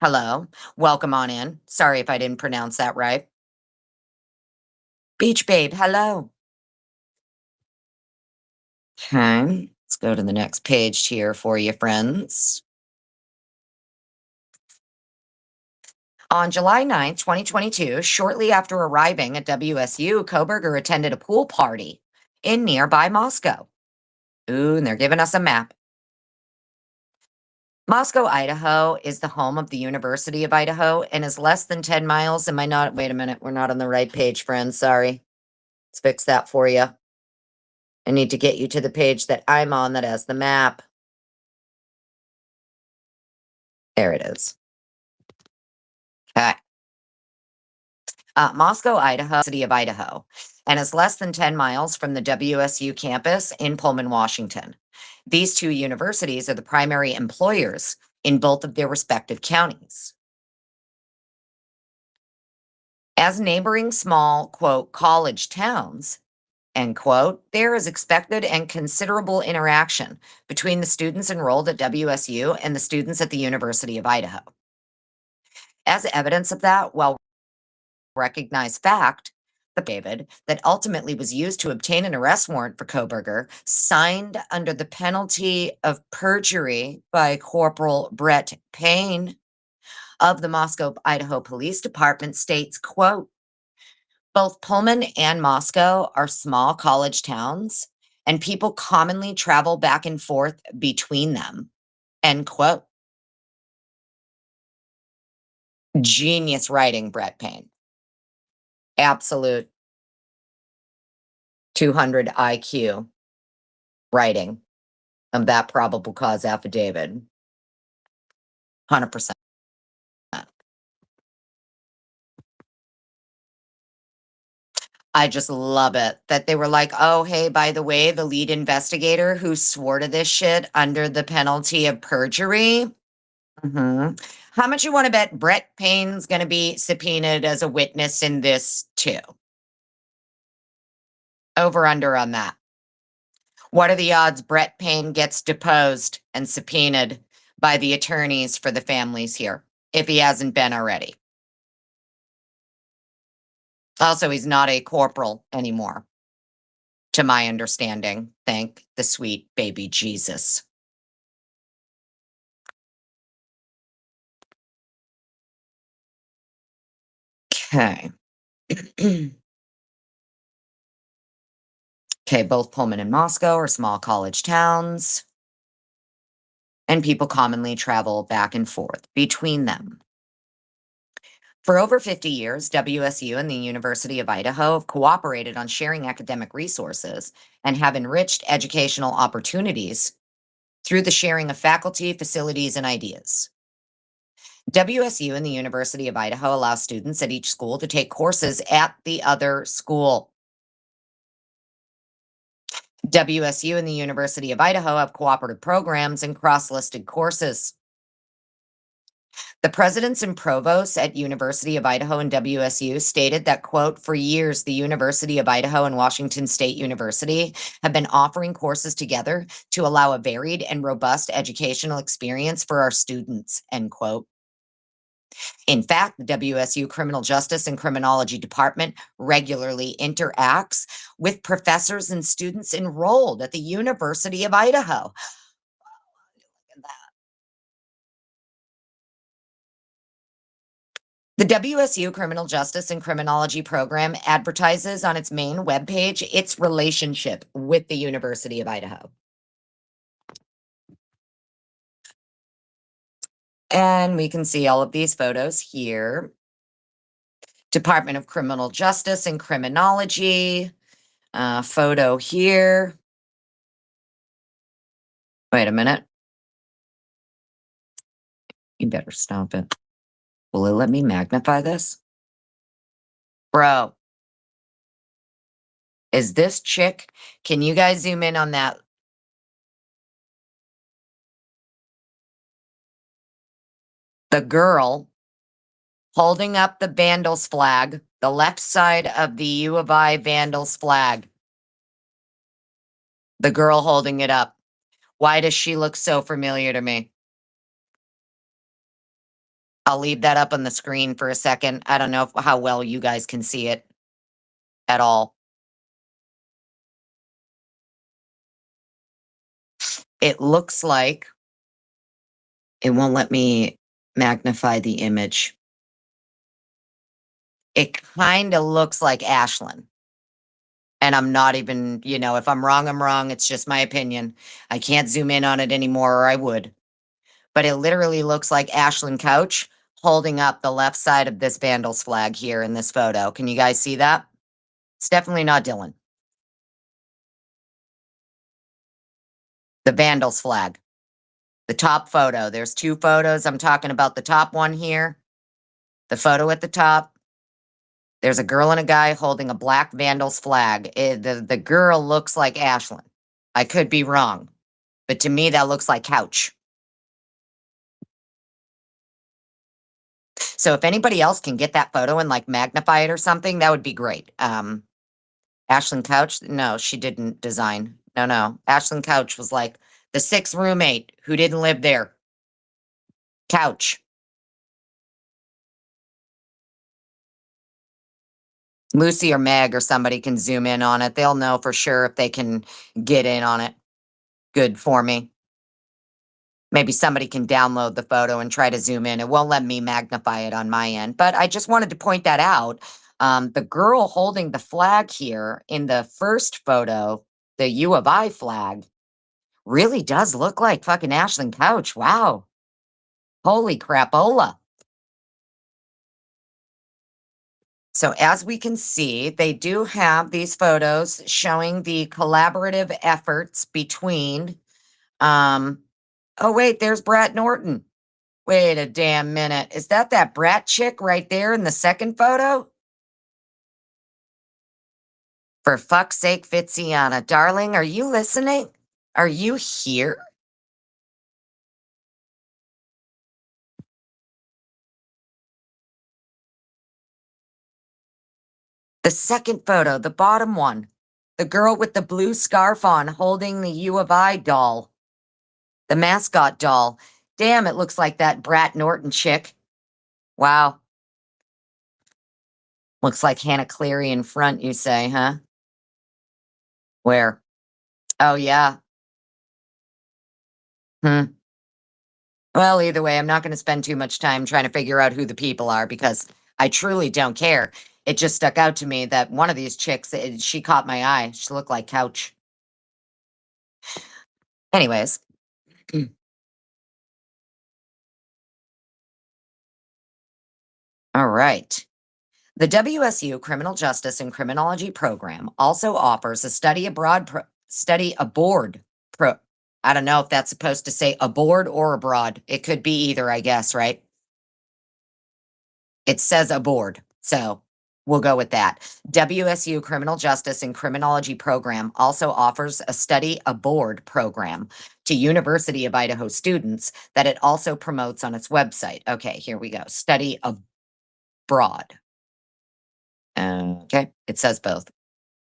Hello. Welcome on in. Sorry if I didn't pronounce that right. Beach Babe, hello. Okay. Let's go to the next page here for you, friends. On July 9th, 2022, shortly after arriving at WSU, Kohberger attended a pool party in nearby Moscow. Ooh, and they're giving us a map. Moscow, Idaho is the home of the University of Idaho and is less than 10 miles. Am I not? Wait a minute. We're not on the right page, friends. Sorry. Let's fix that for you. I need to get you to the page that I'm on that has the map. There it is. Okay. Moscow, Idaho, City of Idaho, and is less than 10 miles from the WSU campus in Pullman, Washington. These two universities are the primary employers in both of their respective counties. As neighboring small, quote, college towns, end quote, there is expected and considerable interaction between the students enrolled at WSU and the students at the University of Idaho. As evidence of that, well recognized fact, the David that ultimately was used to obtain an arrest warrant for Kohberger, signed under the penalty of perjury by Corporal Brett Payne of the Moscow, Idaho Police Department, states, quote, both Pullman and Moscow are small college towns, and people commonly travel back and forth between them, end quote. Genius writing, Brett Payne. Absolute 200 IQ writing of that probable cause affidavit. 100%. I just love it that they were like, oh, hey, by the way, the lead investigator who swore to this shit under the penalty of perjury. How much you want to bet Brett Payne's going to be subpoenaed as a witness in this too? Over under on that. What are the odds Brett Payne gets deposed and subpoenaed by the attorneys for the families here, if he hasn't been already? Also, he's not a corporal anymore, to my understanding. Thank the sweet baby Jesus. Okay. Okay, both Pullman and Moscow are small college towns, and people commonly travel back and forth between them. For over 50 years, WSU and the University of Idaho have cooperated on sharing academic resources and have enriched educational opportunities through the sharing of faculty, facilities, and ideas. WSU and the University of Idaho allow students at each school to take courses at the other school. WSU and the University of Idaho have cooperative programs and cross-listed courses. The presidents and provosts at University of Idaho and WSU stated that, quote, for years, the University of Idaho and Washington State University have been offering courses together to allow a varied and robust educational experience for our students, end quote. In fact, the WSU Criminal Justice and Criminology Department regularly interacts with professors and students enrolled at the University of Idaho. The WSU Criminal Justice and Criminology program advertises on its main webpage its relationship with the University of Idaho. And we can see all of these photos here. Department of Criminal Justice and Criminology, photo here. Wait a minute. You better stop it. Will it let me magnify this? Bro. Is this chick? Can you guys zoom in on that? The girl holding up the Vandals flag, the left side of the U of I Vandals flag. The girl holding it up. Why does she look so familiar to me? I'll leave that up on the screen for a second. I don't know how well you guys can see it at all. It looks like it won't let me magnify the image. It kind of looks like Ashlyn. And I'm not even, if I'm wrong, I'm wrong. It's just my opinion. I can't zoom in on it anymore, or I would. But it literally looks like Ashlyn Couch holding up the left side of this Vandals flag here in this photo. Can you guys see that? It's definitely not Dylan. The Vandals flag. The top photo. There's two photos. I'm talking about the top one here. The photo at the top. There's a girl and a guy holding a black Vandals flag. The girl looks like Ashlyn. I could be wrong. But to me, that looks like Couch. So if anybody else can get that photo and like magnify it or something, that would be great. Ashlyn Couch? No, she didn't design. No, no. Ashlyn Couch was like the sixth roommate who didn't live there. Couch. Lucy or Meg or somebody can zoom in on it. They'll know for sure if they can get in on it. Good for me. Maybe somebody can download the photo and try to zoom in. It won't let me magnify it on my end, but I just wanted to point that out. The girl holding the flag here in the first photo, the U of I flag, really does look like fucking Ashlyn Couch. Wow. Holy crapola. So as we can see, they do have these photos showing the collaborative efforts between, oh wait, there's Brat Norton. Wait a damn minute. Is that brat chick right there in the second photo? For fuck's sake, Fitziana, darling, are you listening? Are you here? The second photo, the bottom one. The girl with the blue scarf on holding the U of I doll. The mascot doll. Damn, it looks like that Brat Norton chick. Wow. Looks like Hannah Cleary in front, you say, huh? Where? Oh, yeah. Hmm. Well, either way, I'm not going to spend too much time trying to figure out who the people are because I truly don't care. It just stuck out to me that one of these chicks, she caught my eye. She looked like Couch. Anyways. All right. The WSU Criminal Justice and Criminology program also offers a study abroad pro. I don't know if that's supposed to say aboard or abroad. It could be either, I guess, right? It says aboard, so we'll go with that. WSU Criminal Justice and Criminology program also offers a study aboard program to University of Idaho students that it also promotes on its website. Okay, here we go. Study abroad. Okay, it says both.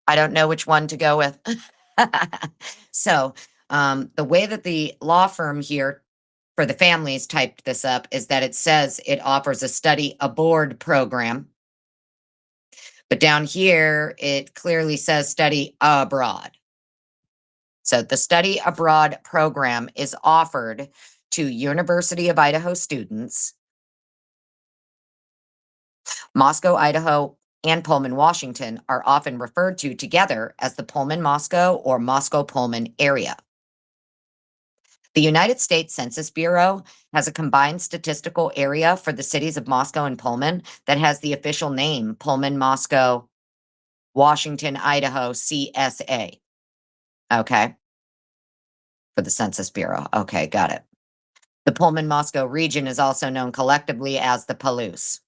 I don't know which one to go with. So, the way that the law firm here for the families typed this up is that it says it offers a study aboard program. But down here, it clearly says study abroad. So the study abroad program is offered to University of Idaho students, Moscow, Idaho, and Pullman, Washington are often referred to together as the Pullman-Moscow or Moscow-Pullman area. The United States Census Bureau has a combined statistical area for the cities of Moscow and Pullman that has the official name Pullman-Moscow, Washington, Idaho, CSA. Okay. For the Census Bureau. Okay, got it. The Pullman-Moscow region is also known collectively as the Palouse.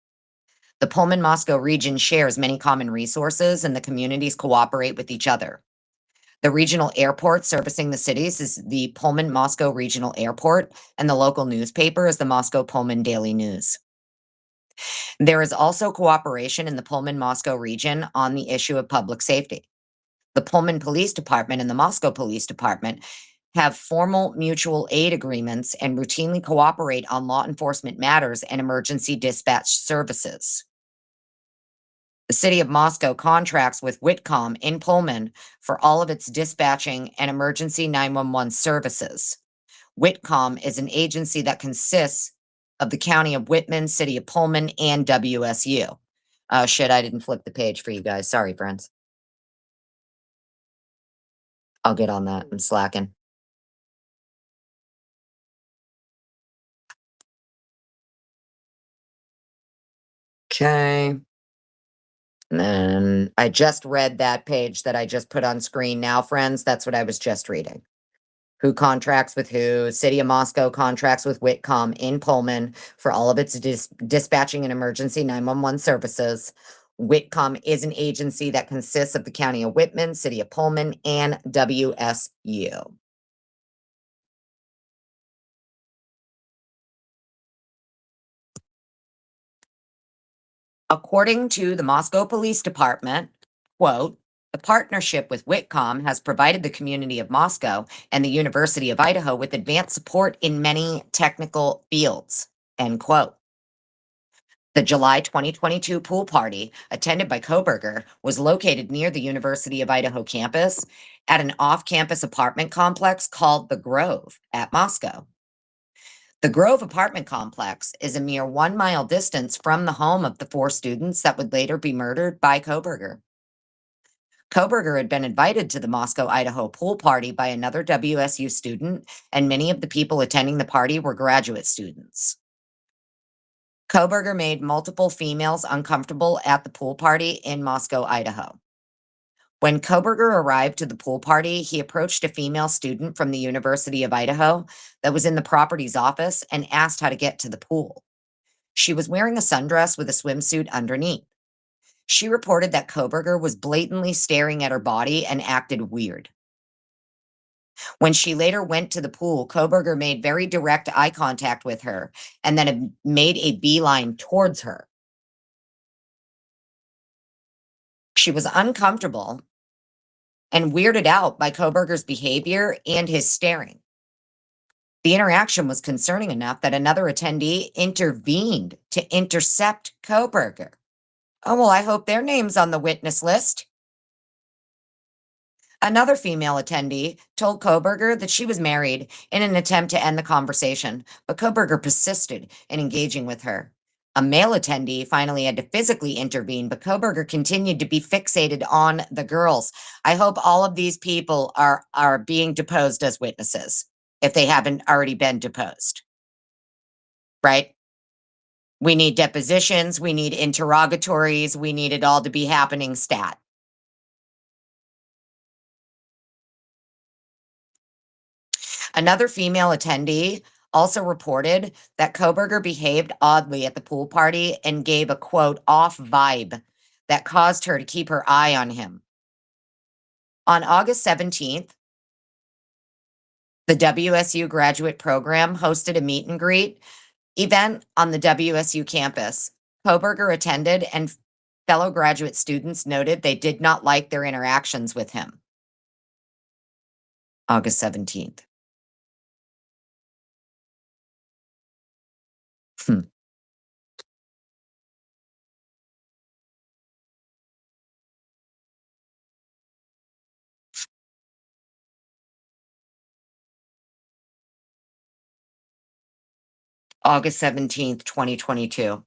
The Pullman-Moscow region shares many common resources and the communities cooperate with each other. The regional airport servicing the cities is the Pullman-Moscow Regional Airport, and the local newspaper is the Moscow Pullman Daily News. There is also cooperation in the Pullman-Moscow region on the issue of public safety. The Pullman Police Department and the Moscow Police Department have formal mutual aid agreements and routinely cooperate on law enforcement matters and emergency dispatch services. The city of Moscow contracts with Whitcomb in Pullman for all of its dispatching and emergency 911 services. Whitcomb is an agency that consists of the county of Whitman, city of Pullman, and WSU. Oh shit, I didn't flip the page for you guys. Sorry, friends. I'll get on that. I'm slacking. Okay. And then I just read that page that I just put on screen now, friends. That's what I was just reading. Who contracts with who? City of Moscow contracts with Whitcomb in Pullman for all of its dispatching and emergency 911 services. Whitcomb is an agency that consists of the county of Whitman, city of Pullman, and WSU. According to the Moscow Police Department, quote, The partnership with Whitcomb has provided the community of Moscow and the University of Idaho with advanced support in many technical fields. End quote. The July 2022 pool party, attended by Kohberger, was located near the University of Idaho campus at an off campus apartment complex called the Grove at Moscow. The Grove apartment complex is a mere 1 mile distance from the home of the four students that would later be murdered by Kohberger. Kohberger had been invited to the Moscow, Idaho pool party by another WSU student, and many of the people attending the party were graduate students. Kohberger made multiple females uncomfortable at the pool party in Moscow, Idaho. When Kohberger arrived to the pool party, he approached a female student from the University of Idaho that was in the property's office and asked how to get to the pool. She was wearing a sundress with a swimsuit underneath. She reported that Kohberger was blatantly staring at her body and acted weird. When she later went to the pool, Kohberger made very direct eye contact with her and then made a beeline towards her. She was uncomfortable and weirded out by Kohberger's behavior and his staring. The interaction was concerning enough that another attendee intervened to intercept Kohberger. Oh, well, I hope their name's on the witness list. Another female attendee told Kohberger that she was married in an attempt to end the conversation, but Kohberger persisted in engaging with her. A male attendee finally had to physically intervene, but Kohberger continued to be fixated on the girls. I hope all of these people are being deposed as witnesses, if they haven't already been deposed. Right? We need depositions, we need interrogatories, we need it all to be happening stat. Another female attendee also reported that Kohberger behaved oddly at the pool party and gave a quote off vibe that caused her to keep her eye on him. On August 17th, the WSU graduate program hosted a meet and greet event on the WSU campus. Kohberger attended, and fellow graduate students noted they did not like their interactions with him. August 17th. Hmm. August 17th, 2022.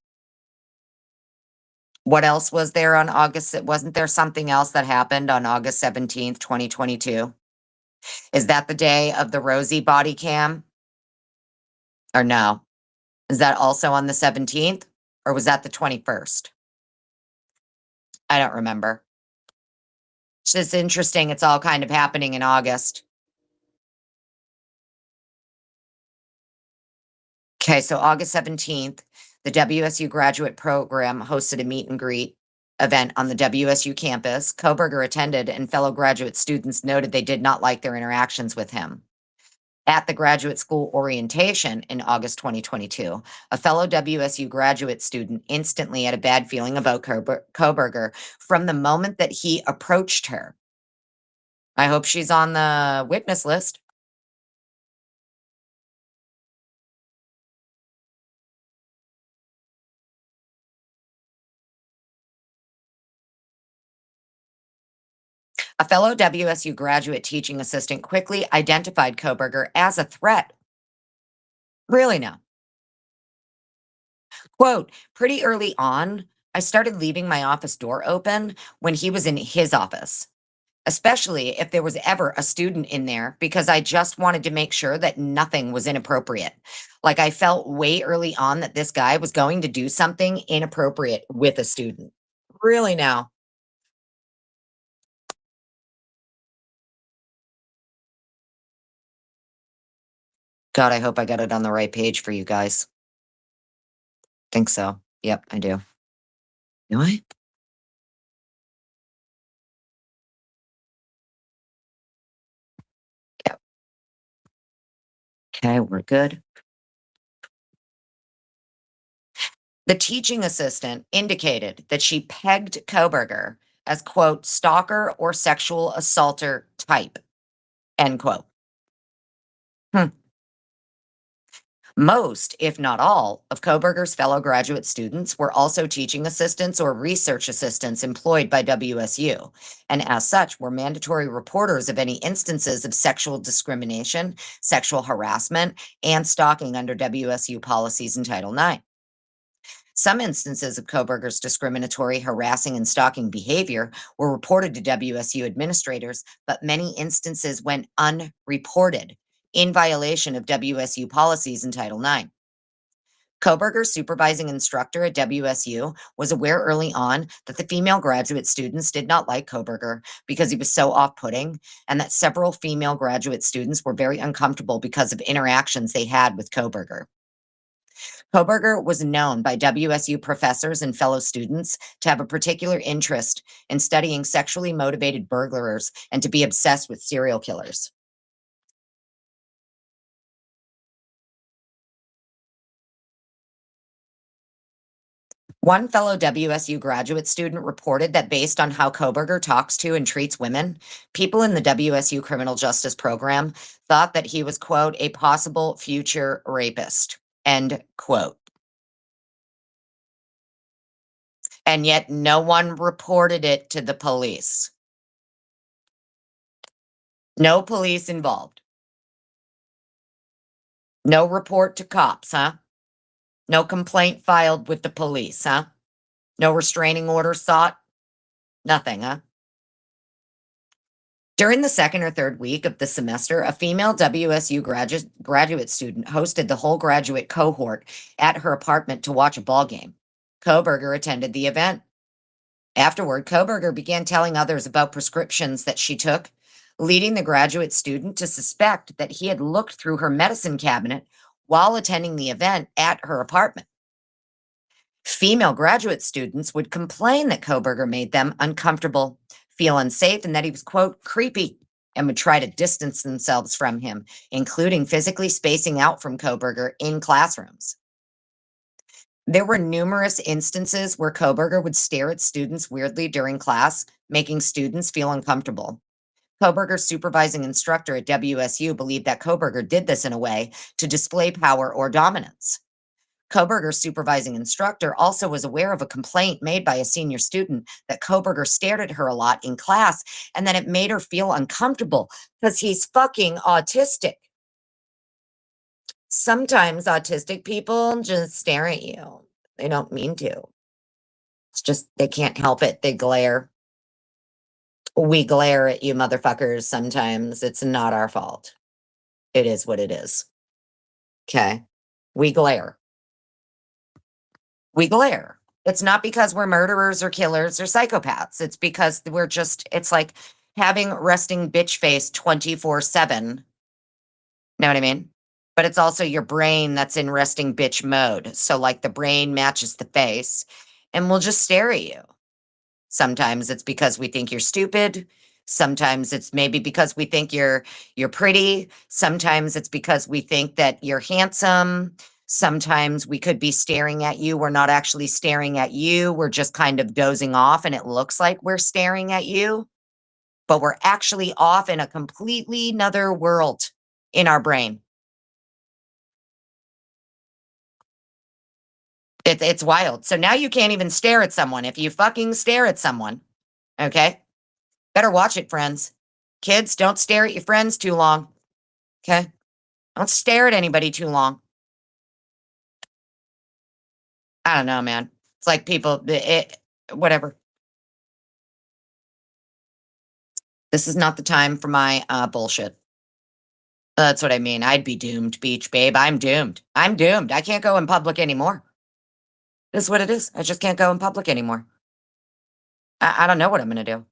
What else was there on August? Wasn't there something else that happened on August 17th, 2022? Is that the day of the Rosie body cam? Or no? Is that also on the 17th? Or was that the 21st? I don't remember. It's just interesting. It's all kind of happening in August. Okay, so August 17th, the WSU graduate program hosted a meet and greet event on the WSU campus. Kohberger attended, and fellow graduate students noted they did not like their interactions with him. At the graduate school orientation in August 2022, a fellow WSU graduate student instantly had a bad feeling about Kohberger from the moment that he approached her. I hope she's on the witness list. A fellow WSU graduate teaching assistant quickly identified Kohberger as a threat. Really now. Quote, pretty early on, I started leaving my office door open when he was in his office, especially if there was ever a student in there, because I just wanted to make sure that nothing was inappropriate. Like I felt way early on that this guy was going to do something inappropriate with a student. Really now. God, I hope I got it on the right page for you guys. Think so. Yep, I do. Do I? Yep. Okay, we're good. The teaching assistant indicated that she pegged Kohberger as, quote, stalker or sexual assaulter type, end quote. Most, if not all, of Kohberger's fellow graduate students were also teaching assistants or research assistants employed by WSU, and as such were mandatory reporters of any instances of sexual discrimination, sexual harassment, and stalking under WSU policies in Title IX. Some instances of Kohberger's discriminatory, harassing, and stalking behavior were reported to WSU administrators, but many instances went unreported in violation of WSU policies in Title IX. Kohberger's supervising instructor at WSU was aware early on that the female graduate students did not like Kohberger because he was so off-putting, and that several female graduate students were very uncomfortable because of interactions they had with Kohberger. Kohberger was known by WSU professors and fellow students to have a particular interest in studying sexually motivated burglars and to be obsessed with serial killers. One fellow WSU graduate student reported that based on how Kohberger talks to and treats women, people in the WSU criminal justice program thought that he was, quote, a possible future rapist, end quote. And yet no one reported it to the police. No police involved. No report to cops, huh? No complaint filed with the police, huh? No restraining order sought? Nothing, huh? During the second or third week of the semester, a female WSU graduate student hosted the whole graduate cohort at her apartment to watch a ball game. Kohberger attended the event. Afterward, Kohberger began telling others about prescriptions that she took, leading the graduate student to suspect that he had looked through her medicine cabinet while attending the event at her apartment. Female graduate students would complain that Kohberger made them uncomfortable, feel unsafe, and that he was, quote, creepy, and would try to distance themselves from him, including physically spacing out from Kohberger in classrooms. There were numerous instances where Kohberger would stare at students weirdly during class, making students feel uncomfortable. Kohberger's supervising instructor at WSU believed that Kohberger did this in a way to display power or dominance. Kohberger's supervising instructor also was aware of a complaint made by a senior student that Kohberger stared at her a lot in class and that it made her feel uncomfortable because he's fucking autistic. Sometimes autistic people just stare at you. They don't mean to. It's just they can't help it. They glare. We glare at you motherfuckers sometimes. It's not our fault. It is what it is. Okay? We glare. We glare. It's not because we're murderers or killers or psychopaths. It's because we're just, it's like having resting bitch face 24/7. Know what I mean? But it's also your brain that's in resting bitch mode. So like the brain matches the face and we'll just stare at you. Sometimes it's because we think you're stupid. Sometimes it's maybe because we think you're pretty. Sometimes it's because we think that you're handsome. Sometimes we could be staring at you. We're not actually staring at you. We're just kind of dozing off and it looks like we're staring at you, but we're actually off in a completely another world in our brain. It's wild. So now you can't even stare at someone if you fucking stare at someone. Okay? Better watch it, friends. Kids, don't stare at your friends too long. Okay? Don't stare at anybody too long. I don't know, man. It's like people, whatever. This is not the time for my bullshit. That's what I mean. I'd be doomed, beach babe. I'm doomed. I'm doomed. I can't go in public anymore. This is what it is. I just can't go in public anymore. I don't know what I'm going to do.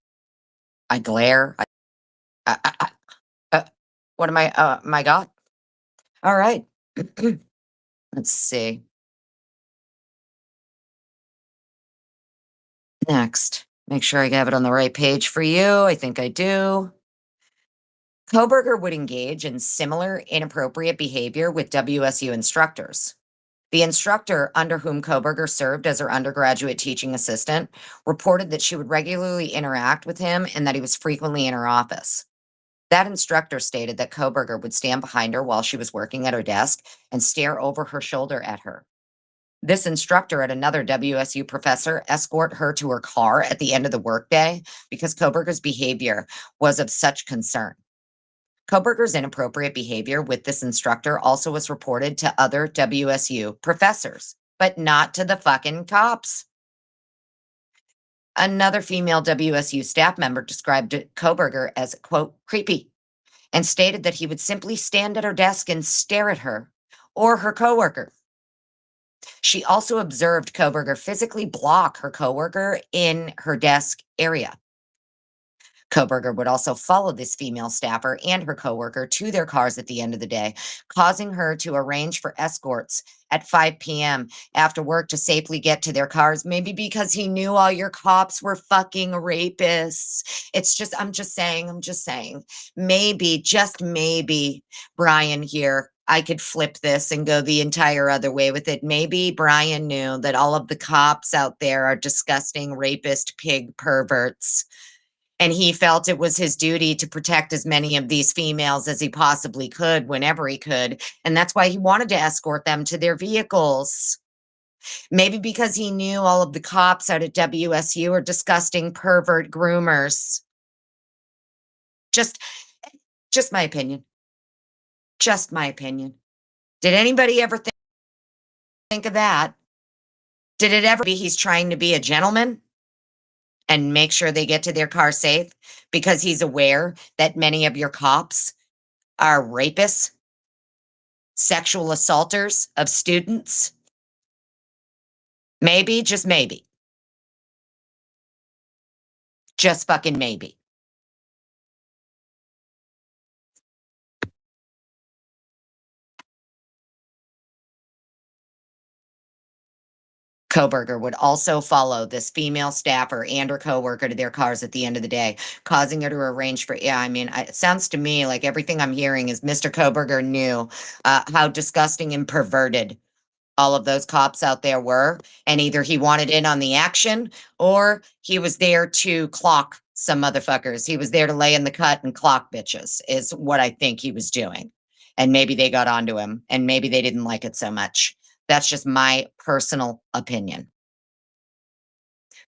I glare. What am I? My God. All right. Let's see. Next. Make sure I have it on the right page for you. I think I do. Kohberger would engage in similar inappropriate behavior with WSU instructors. The instructor under whom Kohberger served as her undergraduate teaching assistant reported that she would regularly interact with him and that he was frequently in her office. That instructor stated that Kohberger would stand behind her while she was working at her desk and stare over her shoulder at her. This instructor and another WSU professor escort her to her car at the end of the workday because Kohberger's behavior was of such concern. Kohberger's inappropriate behavior with this instructor also was reported to other WSU professors, but not to the fucking cops. Another female WSU staff member described Kohberger as, quote, creepy, and stated that he would simply stand at her desk and stare at her or her coworker. She also observed Kohberger physically block her coworker in her desk area. Kohberger would also follow this female staffer and her coworker to their cars at the end of the day, causing her to arrange for escorts at 5 p.m. after work to safely get to their cars, maybe because he knew all your cops were fucking rapists. I'm just saying, maybe, just maybe, Bryan here, I could flip this and go the entire other way with it. Maybe Bryan knew that all of the cops out there are disgusting rapist pig perverts. And he felt it was his duty to protect as many of these females as he possibly could whenever he could. And that's why he wanted to escort them to their vehicles. Maybe because he knew all of the cops out at WSU are disgusting pervert groomers. Just my opinion. Just my opinion. Did anybody ever think of that? Did it ever be he's trying to be a gentleman and make sure they get to their car safe because he's aware that many of your cops are rapists, sexual assaulters of students? Maybe, just maybe. Just fucking maybe. Kohberger would also follow this female staffer and her coworker to their cars at the end of the day, causing her to arrange for, it sounds to me like everything I'm hearing is Mr. Kohberger knew how disgusting and perverted all of those cops out there were. And either he wanted in on the action or he was there to clock some motherfuckers. He was there to lay in the cut and clock bitches is what I think he was doing. And maybe they got onto him and maybe they didn't like it so much. That's just my personal opinion.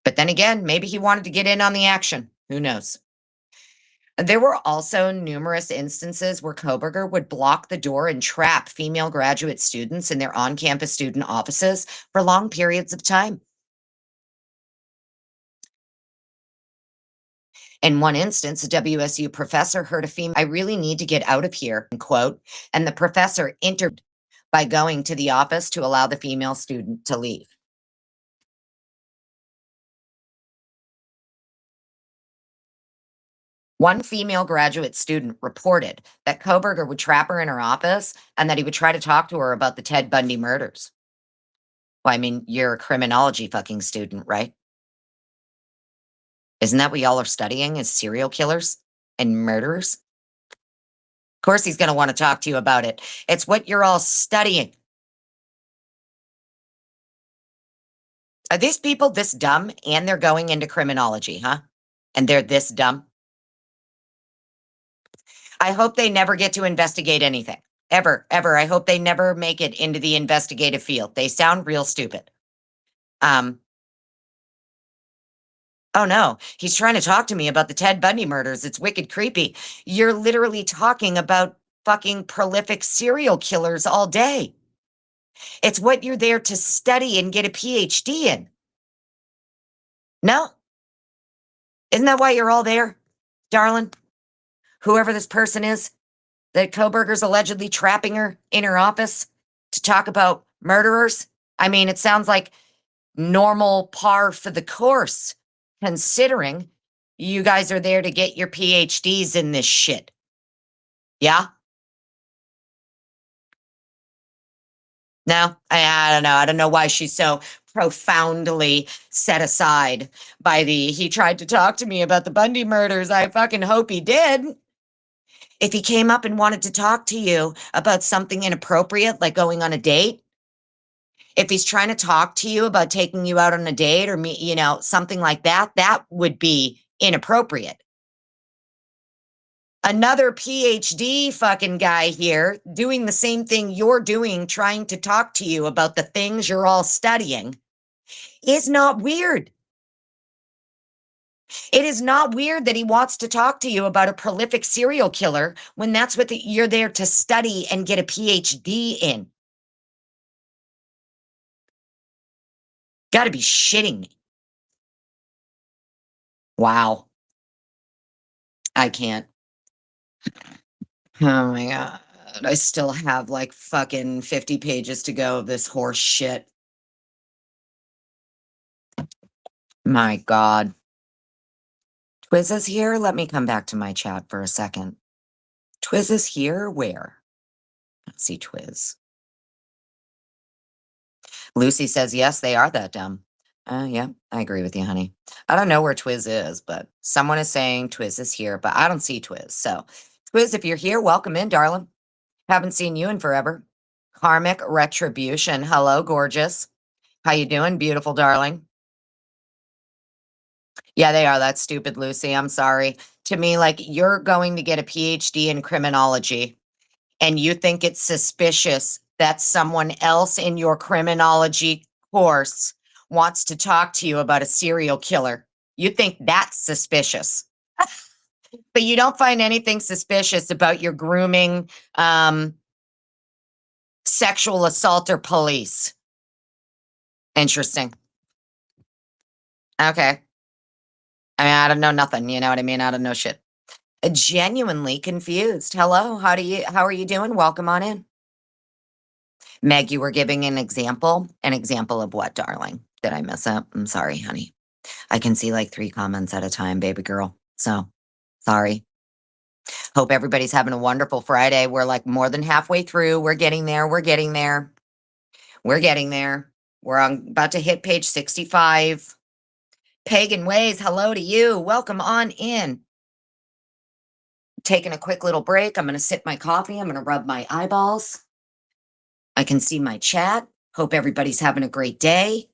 But then again, maybe he wanted to get in on the action. Who knows? There were also numerous instances where Kohberger would block the door and trap female graduate students in their on-campus student offices for long periods of time. In one instance, a WSU professor heard a female, I really need to get out of here, quote, and the professor intervened by going to the office to allow the female student to leave. One female graduate student reported that Kohberger would trap her in her office and that he would try to talk to her about the Ted Bundy murders. Well, you're a criminology fucking student, right? Isn't that what y'all are studying, is serial killers and murderers? Of course he's going to want to talk to you about it. It's what you're all studying. Are these people this dumb and they're going into criminology, huh? And they're this dumb? I hope they never get to investigate anything. Ever. I hope they never make it into the investigative field. They sound real stupid. Oh no, he's trying to talk to me about the Ted Bundy murders. It's wicked creepy. You're literally talking about fucking prolific serial killers all day. It's what you're there to study and get a PhD in. No? Isn't that why you're all there, darling? Whoever this person is, that Kohberger's allegedly trapping her in her office to talk about murderers. It sounds like normal par for the course, considering you guys are there to get your PhDs in this shit. Yeah? No, I don't know. I don't know why she's so profoundly set aside by he tried to talk to me about the Bundy murders. I fucking hope he did. If he came up and wanted to talk to you about something inappropriate, like going on a date, If he's trying to talk to you about taking you out on a date or something like that, that would be inappropriate. Another PhD fucking guy here doing the same thing you're doing, trying to talk to you about the things you're all studying, is not weird. It is not weird that he wants to talk to you about a prolific serial killer when that's what you're there to study and get a PhD in. Got to be shitting me. Wow. I can't. Oh my God. I still have like fucking 50 pages to go of this horse shit. My God. Twiz is here. Let me come back to my chat for a second. Twiz is here. Where? Let's see Twiz. Lucy says, yes, they are that dumb. Yeah, I agree with you, honey. I don't know where Twiz is, but someone is saying Twiz is here, but I don't see Twiz. So, Twiz, if you're here, welcome in, darling. Haven't seen you in forever. Karmic Retribution. Hello, gorgeous. How you doing, beautiful darling? Yeah, they are. That's stupid, Lucy. I'm sorry. To me, like, you're going to get a PhD in criminology, and you think it's suspicious that someone else in your criminology course wants to talk to you about a serial killer. You think that's suspicious. But you don't find anything suspicious about your grooming, sexual assaulter police. Interesting. Okay. I mean, I don't know nothing, you know what I mean? I don't know shit. Genuinely confused. Hello, how are you doing? Welcome on in. Meg, you were giving an example. An example of what, darling? Did I miss it? I'm sorry, honey. I can see like 3 comments at a time, baby girl. So, sorry. Hope everybody's having a wonderful Friday. We're like more than halfway through. We're getting there. We're getting there. We're getting there. We're about to hit page 65. Pagan Ways, hello to you. Welcome on in. Taking a quick little break. I'm going to sip my coffee. I'm going to rub my eyeballs. I can see my chat. Hope everybody's having a great day.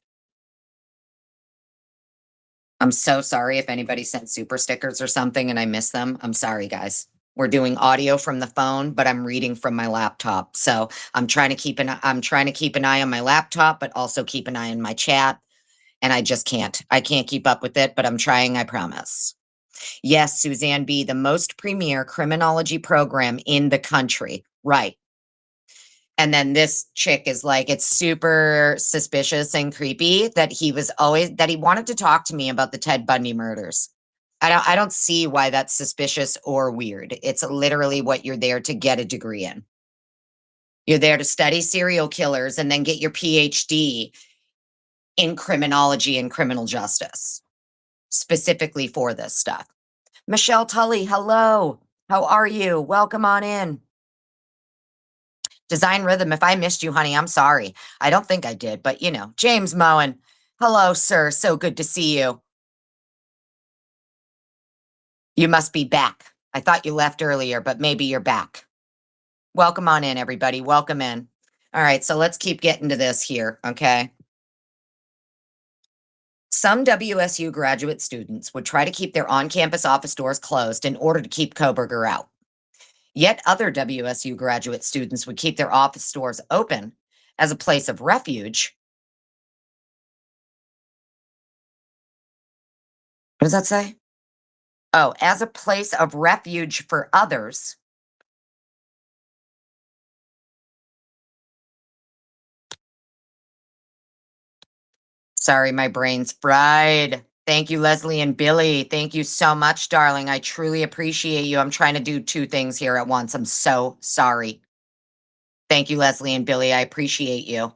I'm so sorry if anybody sent super stickers or something and I missed them. I'm sorry, guys. We're doing audio from the phone, but I'm reading from my laptop. So I'm trying to keep an eye on my laptop, but also keep an eye on my chat. And I just can't. I can't keep up with it, but I'm trying, I promise. Yes, Suzanne B., the most premier criminology program in the country. Right. And then this chick is like, it's super suspicious and creepy that he wanted to talk to me about the Ted Bundy murders. I don't see why that's suspicious or weird. It's literally what you're there to get a degree in. You're there to study serial killers and then get your PhD in criminology and criminal justice, specifically for this stuff. Michelle Tully, hello. How are you? Welcome on in. Design Rhythm, if I missed you, honey, I'm sorry. I don't think I did, but James Moen. Hello, sir. So good to see you. You must be back. I thought you left earlier, but maybe you're back. Welcome on in, everybody. Welcome in. All right, so let's keep getting to this here, okay? Some WSU graduate students would try to keep their on-campus office doors closed in order to keep Kohberger out. Yet other WSU graduate students would keep their office doors open as a place of refuge. What does that say? Oh, as a place of refuge for others. Sorry, my brain's fried. Thank you, Leslie and Billy. Thank you so much, darling. I truly appreciate you. I'm trying to do 2 things here at once. I'm so sorry. Thank you, Leslie and Billy. I appreciate you.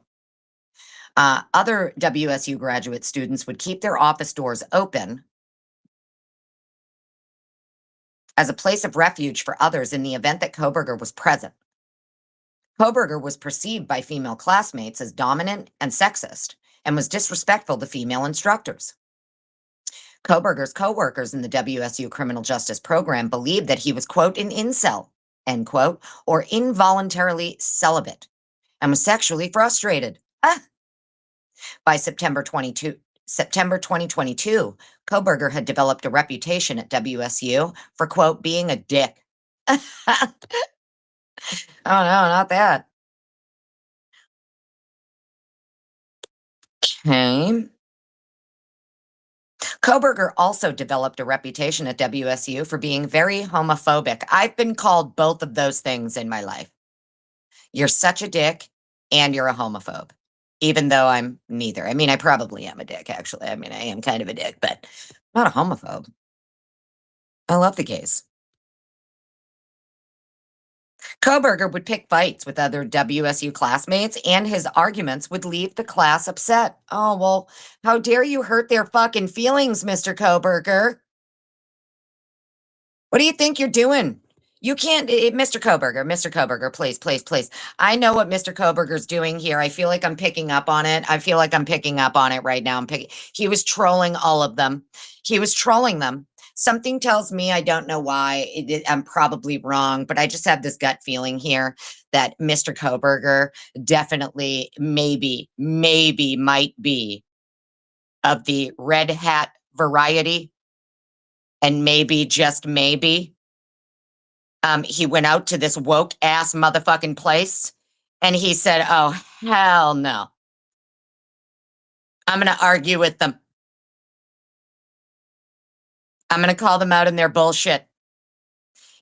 Other WSU graduate students would keep their office doors open as a place of refuge for others in the event that Kohberger was present. Kohberger was perceived by female classmates as dominant and sexist and was disrespectful to female instructors. Kohberger's coworkers in the WSU criminal justice program believed that he was, quote, an incel, end quote, or involuntarily celibate, and was sexually frustrated. By September 2022, Kohberger had developed a reputation at WSU for, quote, being a dick. Oh, no, not that. Okay. Kohberger also developed a reputation at WSU for being very homophobic. I've been called both of those things in my life. You're such a dick and you're a homophobe, even though I'm neither. I mean, I probably am a dick, actually. I mean, I am kind of a dick, but I'm not a homophobe. I love the gays. Kohberger would pick fights with other WSU classmates, and his arguments would leave the class upset. Oh, well, how dare you hurt their fucking feelings, Mr. Kohberger? What do you think you're doing? You can't, Mr. Kohberger, please, please, please. I know what Mr. Kohberger's doing here. I feel like I'm picking up on it. I feel like I'm picking up on it right now. He was trolling all of them. He was trolling them. Something tells me, I don't know why, I'm probably wrong, but I just have this gut feeling here that Mr. Kohberger definitely, maybe might be of the red hat variety, and maybe, just maybe, he went out to this woke ass motherfucking place and he said, oh, hell no. I'm going to argue with them. I'm going to call them out in their bullshit.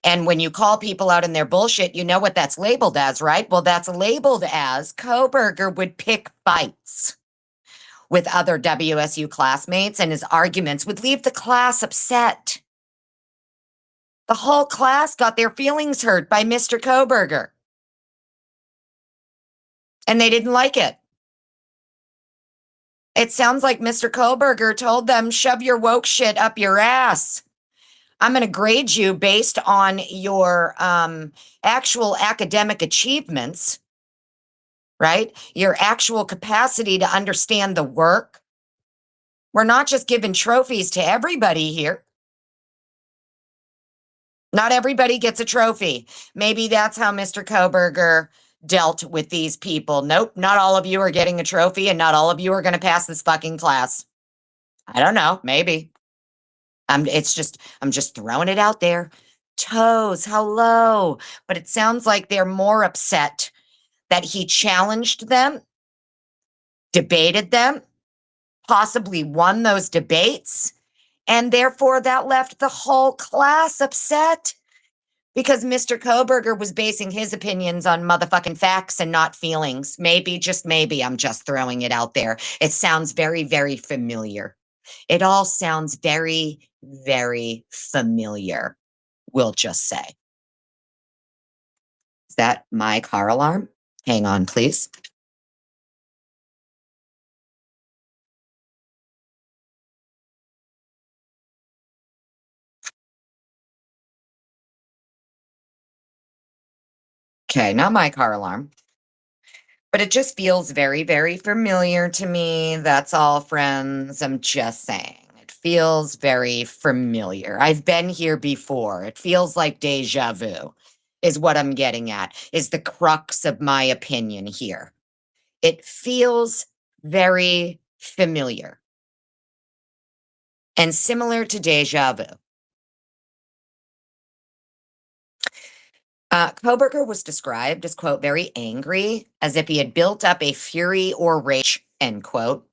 And when you call people out in their bullshit, you know what that's labeled as, right? Well, that's labeled as Kohberger would pick fights with other WSU classmates, and his arguments would leave the class upset. The whole class got their feelings hurt by Mr. Kohberger. And they didn't like it. It sounds like Mr. Kohberger told them, shove your woke shit up your ass. I'm going to grade you based on your actual academic achievements, right? Your actual capacity to understand the work. We're not just giving trophies to everybody here. Not everybody gets a trophy. Maybe that's how Mr. Kohberger dealt with these people. Nope, not all of you are getting a trophy, and not all of you are going to pass this fucking class. I don't know, maybe. I'm just throwing it out there. Toes, hello. But it sounds like they're more upset that he challenged them, debated them, possibly won those debates, and therefore that left the whole class upset. Because Mr. Kohberger was basing his opinions on motherfucking facts and not feelings. Maybe, just maybe, I'm just throwing it out there. It sounds very, very familiar. It all sounds very, very familiar, we'll just say. Is that my car alarm? Hang on, please. Okay, not my car alarm. But it just feels very, very familiar to me. That's all, friends. I'm just saying. It feels very familiar. I've been here before. It feels like deja vu, is what I'm getting at, is the crux of my opinion here. It feels very familiar and similar to deja vu. Kohberger was described as, quote, very angry, as if he had built up a fury or rage, end quote.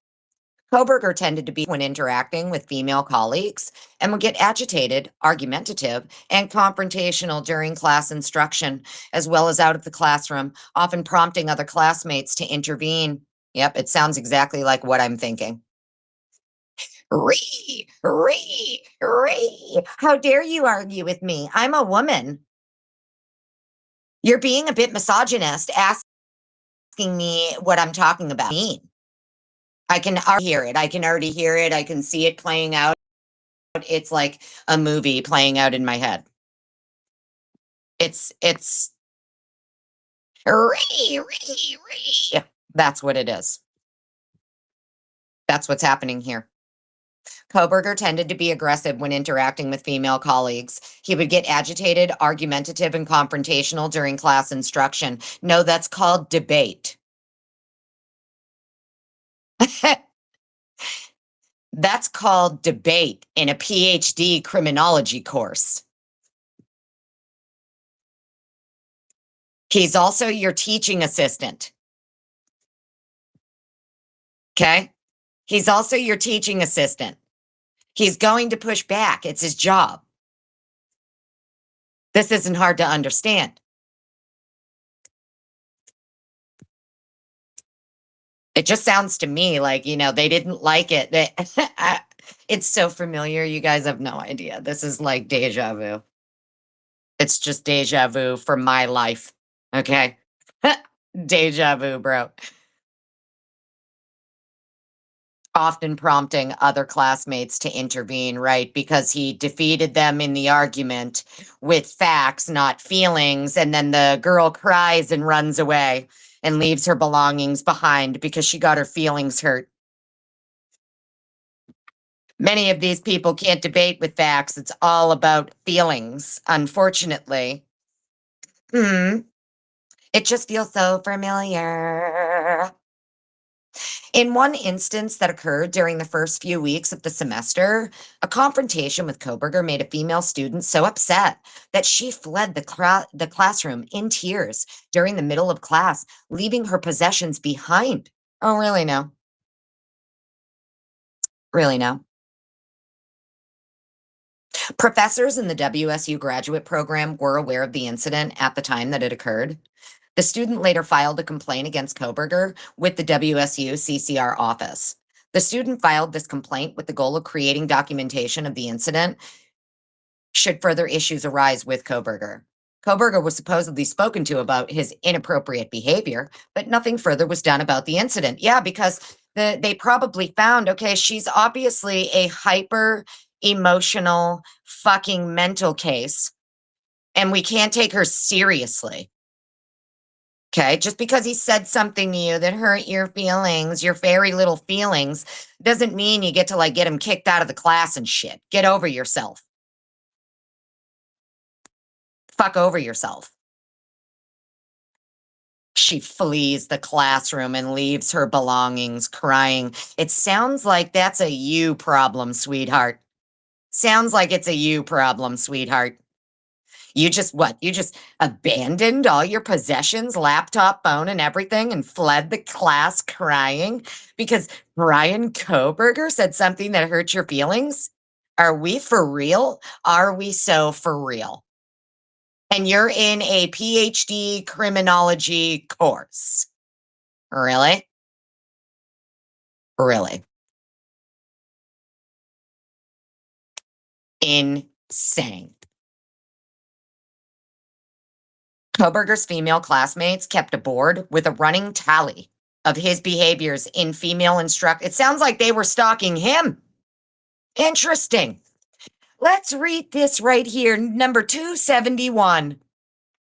Kohberger tended to be when interacting with female colleagues and would get agitated, argumentative, and confrontational during class instruction, as well as out of the classroom, often prompting other classmates to intervene. Yep, it sounds exactly like what I'm thinking. Ree! How dare you argue with me? I'm a woman. You're being a bit misogynist, asking me what I'm talking about. I can already hear it. I can already hear it. I can see it playing out. It's like a movie playing out in my head. It's ree. That's what it is. That's what's happening here. Kohberger tended to be aggressive when interacting with female colleagues. He would get agitated, argumentative, and confrontational during class instruction. No, that's called debate. That's called debate in a PhD criminology course. He's also your teaching assistant. Okay? He's also your teaching assistant. He's going to push back. It's his job. This isn't hard to understand. It just sounds to me like, they didn't like it. It's so familiar. You guys have no idea. This is like deja vu. It's just deja vu for my life. Okay? Deja vu, bro. Often prompting other classmates to intervene, right? Because he defeated them in the argument with facts, not feelings. And then the girl cries and runs away and leaves her belongings behind because she got her feelings hurt. Many of these people can't debate with facts. It's all about feelings, unfortunately. It just feels so familiar. In one instance that occurred during the first few weeks of the semester, a confrontation with Kohberger made a female student so upset that she fled the classroom in tears during the middle of class, leaving her possessions behind. Oh, really? No. Really? No. Professors in the WSU graduate program were aware of the incident at the time that it occurred. The student later filed a complaint against Kohberger with the WSU CCR office. The student filed this complaint with the goal of creating documentation of the incident should further issues arise with Kohberger. Kohberger was supposedly spoken to about his inappropriate behavior, but nothing further was done about the incident. Yeah, because they probably found, okay, she's obviously a hyper emotional fucking mental case, and we can't take her seriously. Okay, just because he said something to you that hurt your feelings, your very little feelings, doesn't mean you get to like get him kicked out of the class and shit. Get over yourself. Fuck over yourself. She flees the classroom and leaves her belongings crying. It sounds like that's a you problem, sweetheart. Sounds like it's a you problem, sweetheart. You just what? You just abandoned all your possessions, laptop, phone, and everything, and fled the class crying because Bryan Kohberger said something that hurt your feelings? Are we for real? Are we so for real? And you're in a PhD criminology course. Really? Really? Insane. Kohberger's female classmates kept a board with a running tally of his behaviors in female instruct. It sounds like they were stalking him. Interesting. Let's read this right here. Number 271.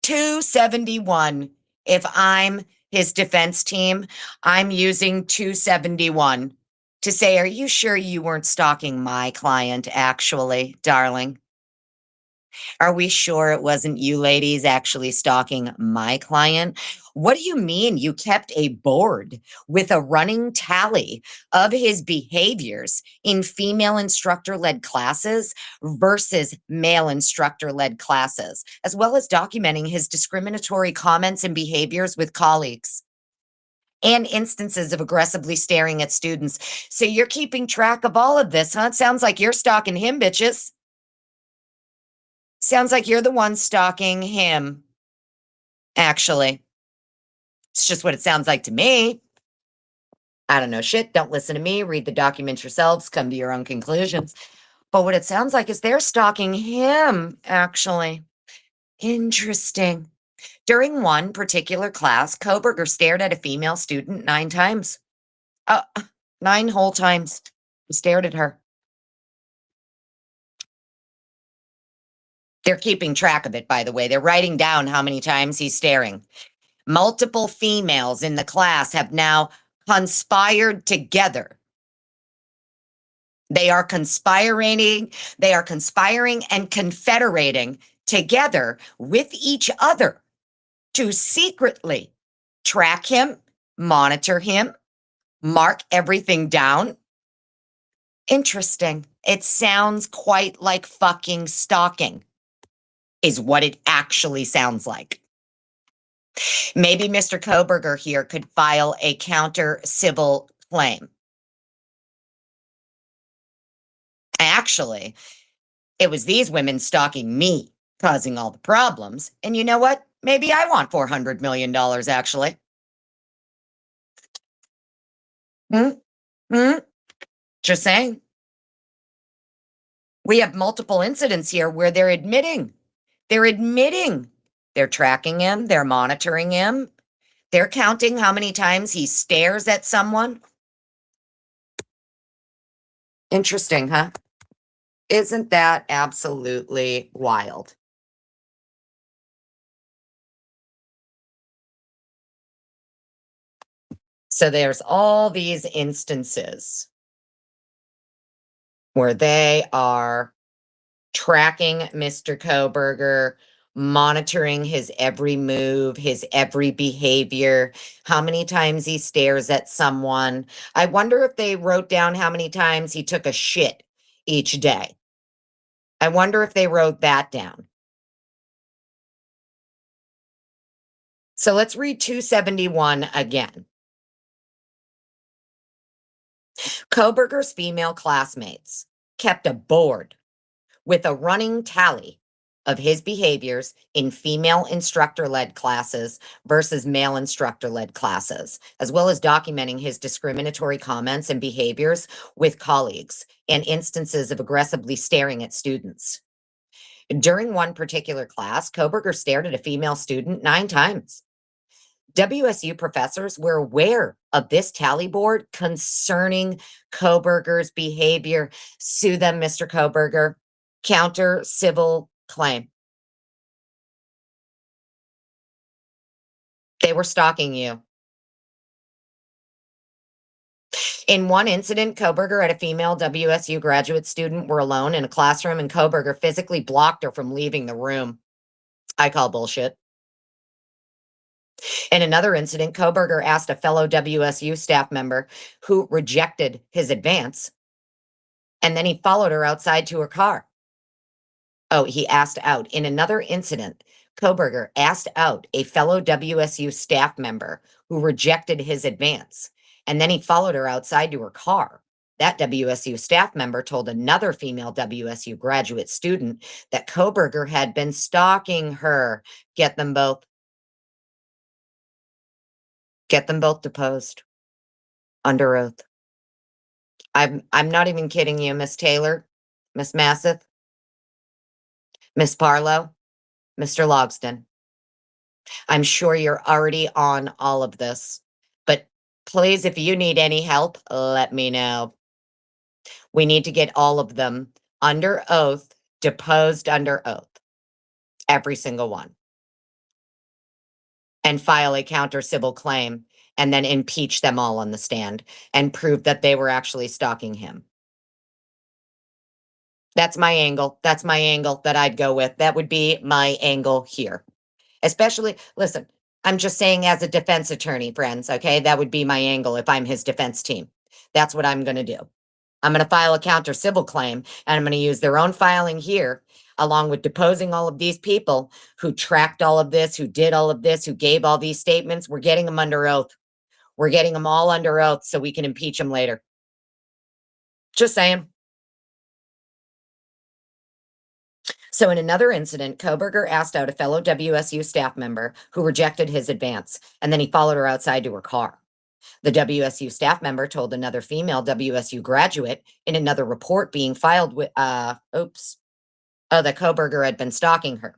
271. If I'm his defense team, I'm using 271 to say, are you sure you weren't stalking my client, actually, darling? Are we sure it wasn't you ladies actually stalking my client? What do you mean you kept a board with a running tally of his behaviors in female instructor led classes versus male instructor led classes, as well as documenting his discriminatory comments and behaviors with colleagues? And instances of aggressively staring at students. So you're keeping track of all of this, huh? It sounds like you're stalking him, bitches. Sounds like you're the one stalking him, actually. It's just what it sounds like to me. I don't know shit. Don't listen to me. Read the document yourselves. Come to your own conclusions. But what it sounds like is they're stalking him, actually. Interesting. During one particular class, Kohberger stared at a female student 9 times. 9 whole times. He stared at her. They're keeping track of it, by the way. They're writing down how many times he's staring. Multiple females in the class have now conspired together. They are conspiring and confederating together with each other to secretly track him, monitor him, Mark everything down? Interesting. It sounds quite like fucking stalking, is what it actually sounds like. Maybe Mr. Kohberger here could file a counter civil claim. Actually, it was these women stalking me, causing all the problems. And you know what? Maybe I want $400 million, actually. Hmm? Hmm? Just saying. We have multiple incidents here where they're admitting. They're admitting. They're tracking him. They're monitoring him. They're counting how many times he stares at someone. Interesting, huh? Isn't that absolutely wild? So there's all these instances where they are tracking Mr. Kohberger, monitoring his every move, his every behavior, how many times he stares at someone. I wonder if they wrote down how many times he took a shit each day. I wonder if they wrote that down. So let's read 271 again. Kohberger's female classmates kept a board with a running tally of his behaviors in female instructor-led classes versus male instructor-led classes, as well as documenting his discriminatory comments and behaviors with colleagues and instances of aggressively staring at students. During one particular class, Kohberger stared at a female student 9 times. WSU professors were aware of this tally board concerning Kohberger's behavior. Sue them, Mr. Kohberger. Counter civil claim. They were stalking you. In one incident, Kohberger and a female WSU graduate student were alone in a classroom, and Kohberger physically blocked her from leaving the room. I call bullshit. In another incident, Kohberger asked a fellow WSU staff member who rejected his advance, and then he followed her outside to her car. Oh, he asked out. In another incident, Kohberger asked out a fellow WSU staff member who rejected his advance, and then he followed her outside to her car. That WSU staff member told another female WSU graduate student that Kohberger had been stalking her. Get them both. Get them both deposed under oath. I'm not even kidding you, Miss Taylor, Miss Masseth, Miss Parlow, Mr. Logston. I'm sure you're already on all of this, but please, if you need any help, let me know. We need to get all of them under oath, deposed under oath, every single one, and file a counter civil claim and then impeach them all on the stand and prove that they were actually stalking him. That's my angle. That's my angle that I'd go with. That would be my angle here. Especially, listen, I'm just saying as a defense attorney, friends, okay? That would be my angle if I'm his defense team. That's what I'm going to do. I'm going to file a counter civil claim, and I'm going to use their own filing here, along with deposing all of these people who tracked all of this, who did all of this, who gave all these statements. We're getting them under oath. We're getting them all under oath so we can impeach them later. Just saying. So in another incident, Kohberger asked out a fellow WSU staff member who rejected his advance, and then he followed her outside to her car. The WSU staff member told another female WSU graduate in another report being filed with, that Kohberger had been stalking her.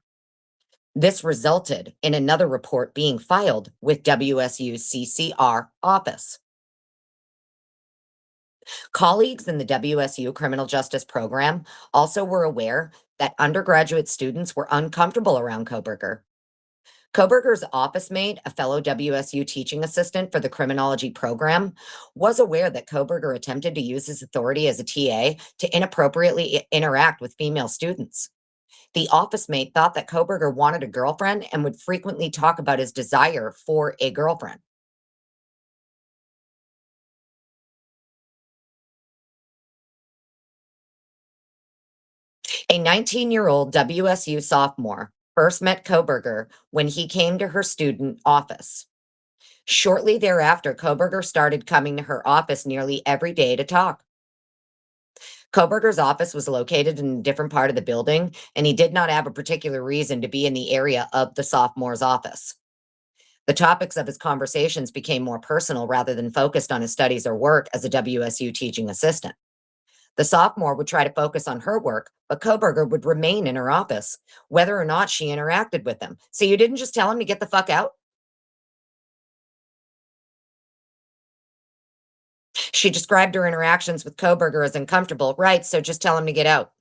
This resulted in another report being filed with WSU's CCR office. Colleagues in the WSU criminal justice program also were aware that undergraduate students were uncomfortable around Kohberger. Kohberger's office mate, a fellow WSU teaching assistant for the criminology program, was aware that Kohberger attempted to use his authority as a TA to inappropriately interact with female students. The office mate thought that Kohberger wanted a girlfriend and would frequently talk about his desire for a girlfriend. A 19-year-old WSU sophomore first met Kohberger when he came to her student office. Shortly thereafter, Kohberger started coming to her office nearly every day to talk. Kohberger's office was located in a different part of the building, and he did not have a particular reason to be in the area of the sophomore's office. The topics of his conversations became more personal rather than focused on his studies or work as a WSU teaching assistant. The sophomore would try to focus on her work, but Kohberger would remain in her office, whether or not she interacted with him. So you didn't just tell him to get the fuck out? She described her interactions with Kohberger as uncomfortable. Right, so just tell him to get out.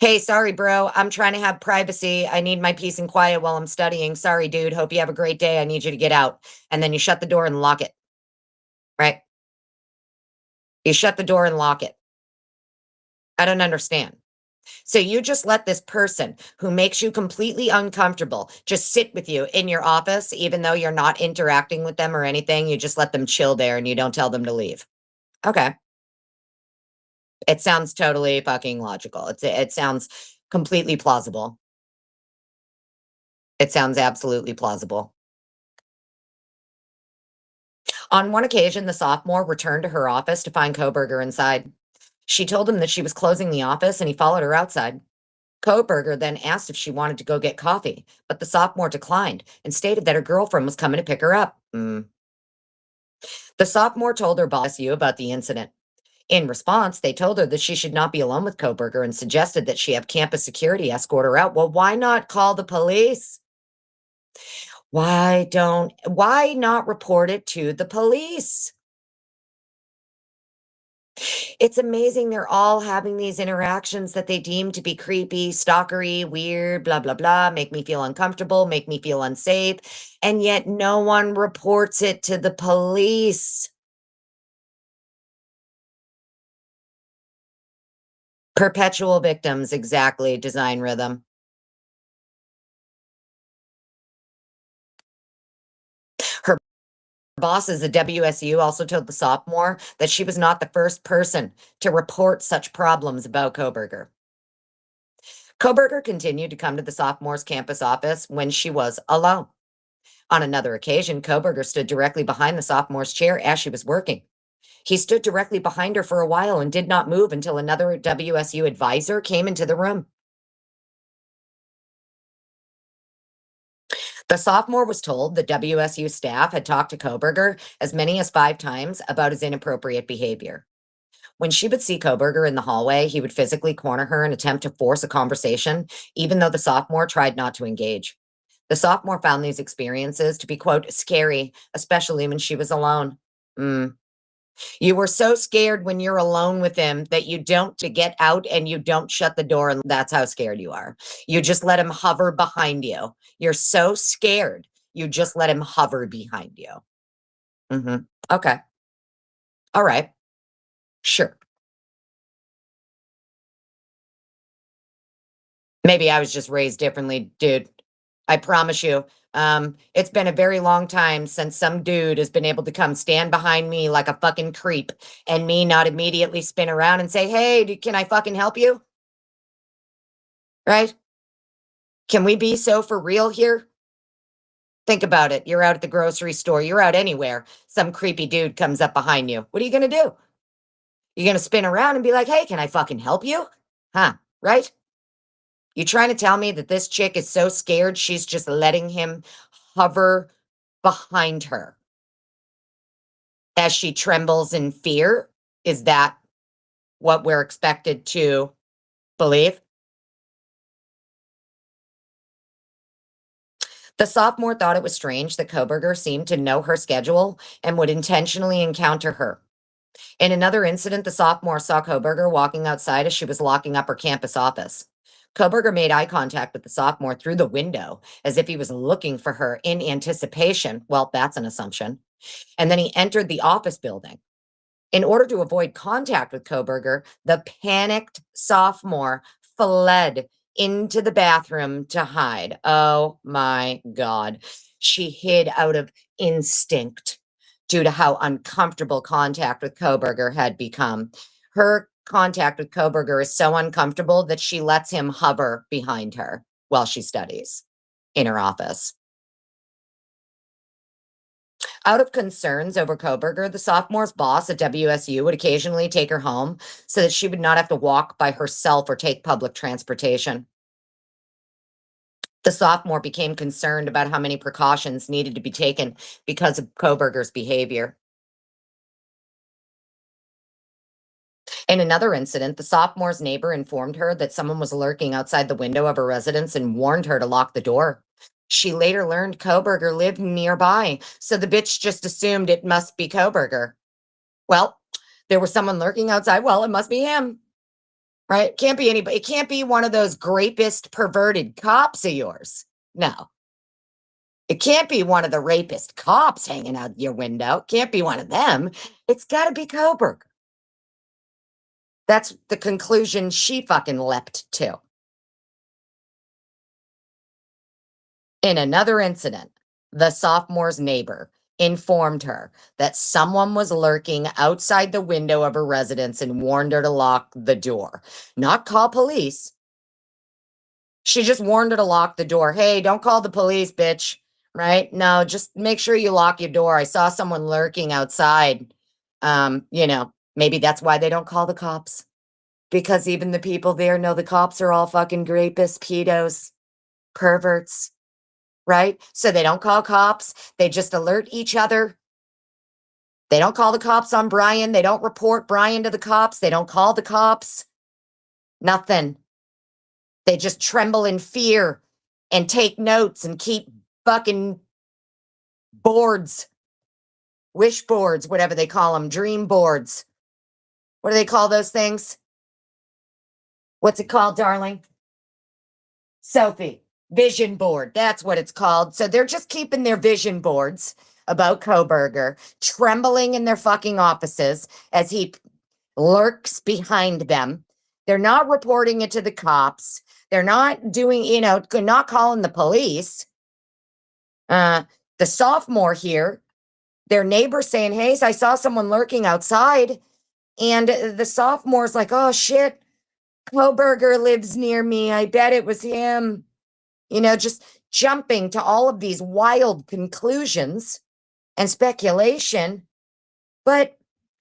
Hey, sorry, bro. I'm trying to have privacy. I need my peace and quiet while I'm studying. Sorry, dude. Hope you have a great day. I need you to get out. And then you shut the door and lock it. Right? You shut the door and lock it. I don't understand. So you just let this person who makes you completely uncomfortable just sit with you in your office, even though you're not interacting with them or anything. You just let them chill there and you don't tell them to leave. Okay. It sounds totally fucking logical. It sounds completely plausible. It sounds absolutely plausible. On one occasion, the sophomore returned to her office to find Kohberger inside. She told him that she was closing the office and he followed her outside. Kohberger then asked if she wanted to go get coffee, but the sophomore declined and stated that her girlfriend was coming to pick her up. The sophomore told her boss you about the incident. In response, they told her that she should not be alone with Kohberger and suggested that she have campus security escort her out. Well, why not call the police? Why not report it to the police? It's amazing they're all having these interactions that they deem to be creepy, stalkery, weird, blah, blah, blah, make me feel uncomfortable, make me feel unsafe, and yet no one reports it to the police. Perpetual victims, exactly, design rhythm. Her bosses at WSU also told the sophomore that she was not the first person to report such problems about Kohberger. Kohberger continued to come to the sophomore's campus office when she was alone. On another occasion, Kohberger stood directly behind the sophomore's chair as she was working. He stood directly behind her for a while and did not move until another WSU advisor came into the room. The sophomore was told the WSU staff had talked to Kohberger as many as 5 times about his inappropriate behavior. When she would see Kohberger in the hallway, he would physically corner her and attempt to force a conversation, even though the sophomore tried not to engage. The sophomore found these experiences to be, quote, scary, especially when she was alone. You were so scared when you're alone with him that you don't to get out and you don't shut the door, and that's how scared you are. You just let him hover behind you. You're so scared, you just let him hover behind you. Okay. All right. Sure. Maybe I was just raised differently, dude. I promise you. It's been a very long time since some dude has been able to come stand behind me like a fucking creep and me not immediately spin around and say, "Hey, can I fucking help you?" Right? Can we be so for real here? Think about it. You're out at the grocery store, you're out anywhere. Some creepy dude comes up behind you. What are you going to do? You're going to spin around and be like, "Hey, can I fucking help you?" Huh? Right? You trying to tell me that this chick is so scared she's just letting him hover behind her as she trembles in fear? Is that what we're expected to believe? The sophomore thought it was strange that Kohberger seemed to know her schedule and would intentionally encounter her. In another incident, the sophomore saw Kohberger walking outside as she was locking up her campus office. Kohberger made eye contact with the sophomore through the window as if he was looking for her in anticipation. Well, that's an assumption. And then he entered the office building. In order to avoid contact with Kohberger, the panicked sophomore fled into the bathroom to hide. Oh my God. She hid out of instinct due to how uncomfortable contact with Kohberger had become. Her contact with Kohberger is so uncomfortable that she lets him hover behind her while she studies in her office. Out of concerns over Kohberger, the sophomore's boss at WSU would occasionally take her home so that she would not have to walk by herself or take public transportation. The sophomore became concerned about how many precautions needed to be taken because of Kohberger's behavior. In another incident, the sophomore's neighbor informed her that someone was lurking outside the window of her residence and warned her to lock the door. She later learned Kohberger lived nearby, so the bitch just assumed it must be Kohberger. Well, there was someone lurking outside. Well, it must be him, right? It can't be anybody. It can't be one of those grapist, perverted cops of yours. No. It can't be one of the rapist cops hanging out your window. It can't be one of them. It's got to be Kohberger. That's the conclusion she fucking leapt to. In another incident, the sophomore's neighbor informed her that someone was lurking outside the window of her residence and warned her to lock the door. Not call police. She just warned her to lock the door. Hey, don't call the police, bitch. Right? No, just make sure you lock your door. I saw someone lurking outside. Maybe that's why they don't call the cops. Because even the people there know the cops are all fucking rapists, pedos, perverts. Right? So they don't call cops. They just alert each other. They don't call the cops on Bryan. They don't report Bryan to the cops. They don't call the cops. Nothing. They just tremble in fear and take notes and keep fucking boards, wish boards, whatever they call them, dream boards. What do they call those things? What's it called, darling? Sophie. Vision board. That's what it's called. So they're just keeping their vision boards about Kohberger, trembling in their fucking offices as he lurks behind them. They're not reporting it to the cops. They're not doing, not calling the police. The sophomore here, their neighbor saying, hey, I saw someone lurking outside. And the sophomore's like, oh, shit, Kohberger lives near me. I bet it was him. Just jumping to all of these wild conclusions and speculation. But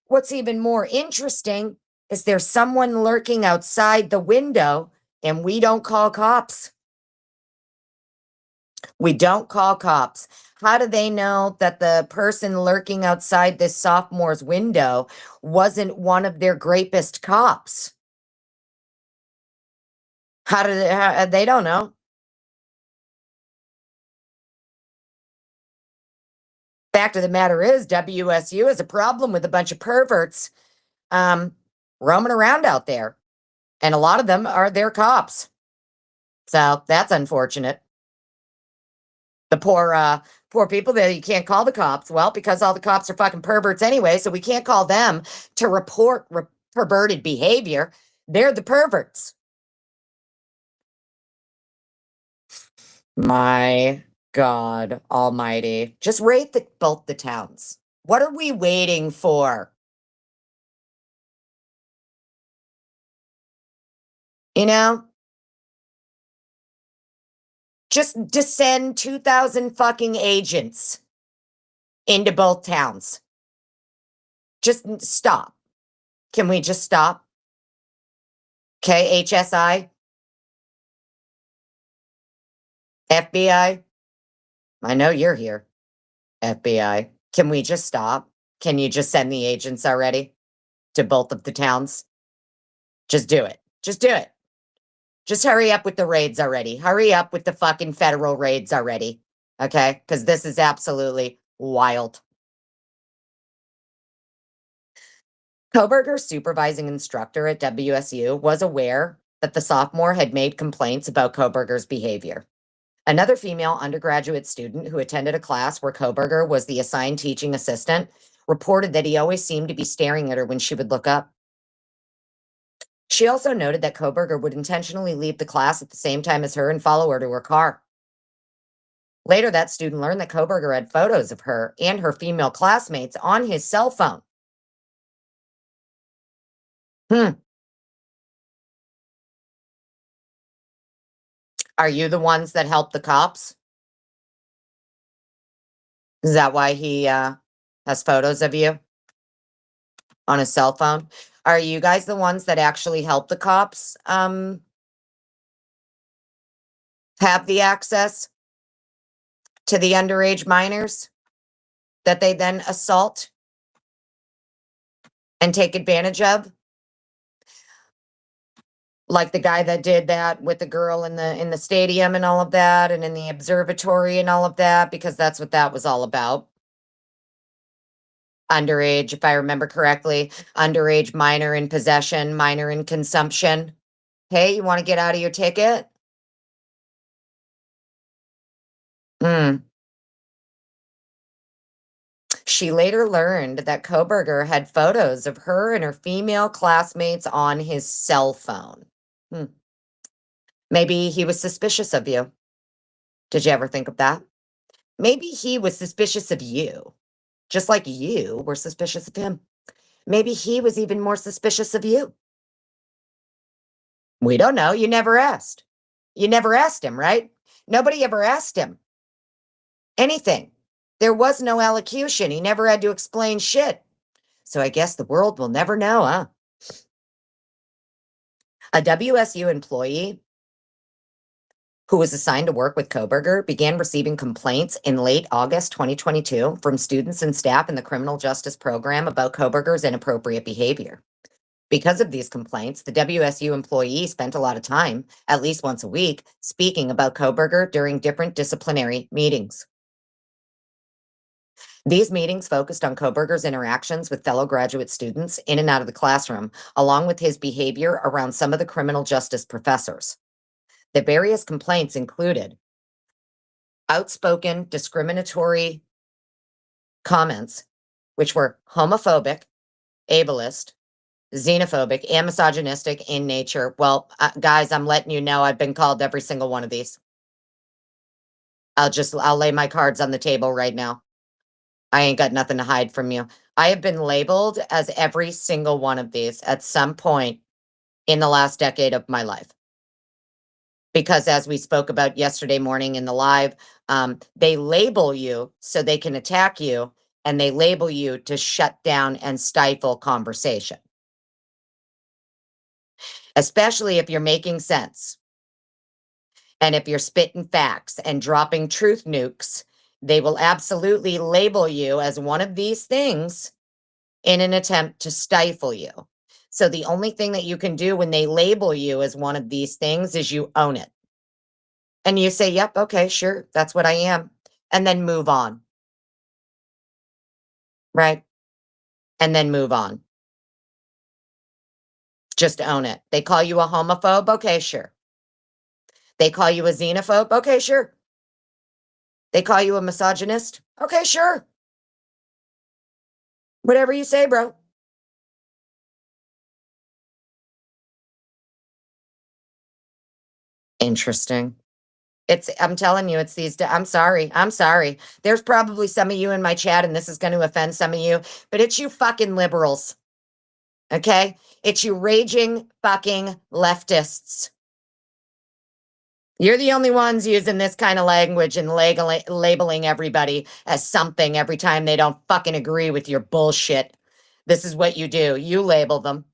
what's even more interesting is there's someone lurking outside the window and we don't call cops. We don't call cops. How do they know that the person lurking outside this sophomore's window wasn't one of their grapist cops? They don't know. Fact of the matter is, WSU has a problem with a bunch of perverts roaming around out there. And a lot of them are their cops. So that's unfortunate. The poor people that you can't call the cops. Well, because all the cops are fucking perverts anyway, so we can't call them to report perverted behavior. They're the perverts. My God almighty. Just rate both the towns. What are we waiting for? Just send 2,000 fucking agents into both towns. Just stop. Can we just stop? Okay, HSI? FBI? I know you're here. FBI. Can we just stop? Can you just send the agents already to both of the towns? Just do it. Just do it. Just hurry up with the raids already. Hurry up with the fucking federal raids already. Okay? Because this is absolutely wild. Kohberger's supervising instructor at WSU was aware that the sophomore had made complaints about Kohberger's behavior. Another female undergraduate student who attended a class where Kohberger was the assigned teaching assistant reported that he always seemed to be staring at her when she would look up. She also noted that Kohberger would intentionally leave the class at the same time as her and follow her to her car. Later, that student learned that Kohberger had photos of her and her female classmates on his cell phone. Are you the ones that help the cops? Is that why he has photos of you on his cell phone? Are you guys the ones that actually help the cops have the access to the underage minors that they then assault and take advantage of? Like the guy that did that with the girl in the stadium and all of that, and in the observatory and all of that, because that's what that was all about. Underage, if I remember correctly, underage minor in possession, minor in consumption. Hey, you want to get out of your ticket? Mm. She later learned that Kohberger had photos of her and her female classmates on his cell phone. Hmm. Maybe he was suspicious of you. Did you ever think of that? Maybe he was suspicious of you, just like you were suspicious of him. Maybe he was even more suspicious of you. We don't know. You never asked. You never asked him, right? Nobody ever asked him anything. There was no allocution. He never had to explain shit. So I guess the world will never know, huh? A WSU employee who was assigned to work with Kohberger began receiving complaints in late August 2022 from students and staff in the criminal justice program about Kohberger's inappropriate behavior. Because of these complaints, the WSU employee spent a lot of time, at least once a week, speaking about Kohberger during different disciplinary meetings. These meetings focused on Kohberger's interactions with fellow graduate students in and out of the classroom, along with his behavior around some of the criminal justice professors. The various complaints included outspoken discriminatory comments, which were homophobic, ableist, xenophobic, and misogynistic in nature. Well, guys, I'm letting you know I've been called every single one of these. I'll lay my cards on the table right now. I ain't got nothing to hide from you. I have been labeled as every single one of these at some point in the last decade of my life. Because as we spoke about yesterday morning in the live, they label you so they can attack you, and they label you to shut down and stifle conversation. Especially if you're making sense. And if you're spitting facts and dropping truth nukes, they will absolutely label you as one of these things in an attempt to stifle you. So the only thing that you can do when they label you as one of these things is you own it. And you say, yep, okay, sure, that's what I am. And then move on. Right? And then move on. Just own it. They call you a homophobe? Okay, sure. They call you a xenophobe? Okay, sure. They call you a misogynist? Okay, sure. Whatever you say, bro. Interesting. I'm telling you, it's I'm sorry. I'm sorry. There's probably some of you in my chat, and this is going to offend some of you, but it's you fucking liberals. Okay? It's you raging fucking leftists. You're the only ones using this kind of language and labeling everybody as something every time they don't fucking agree with your bullshit. This is what you do. You label them.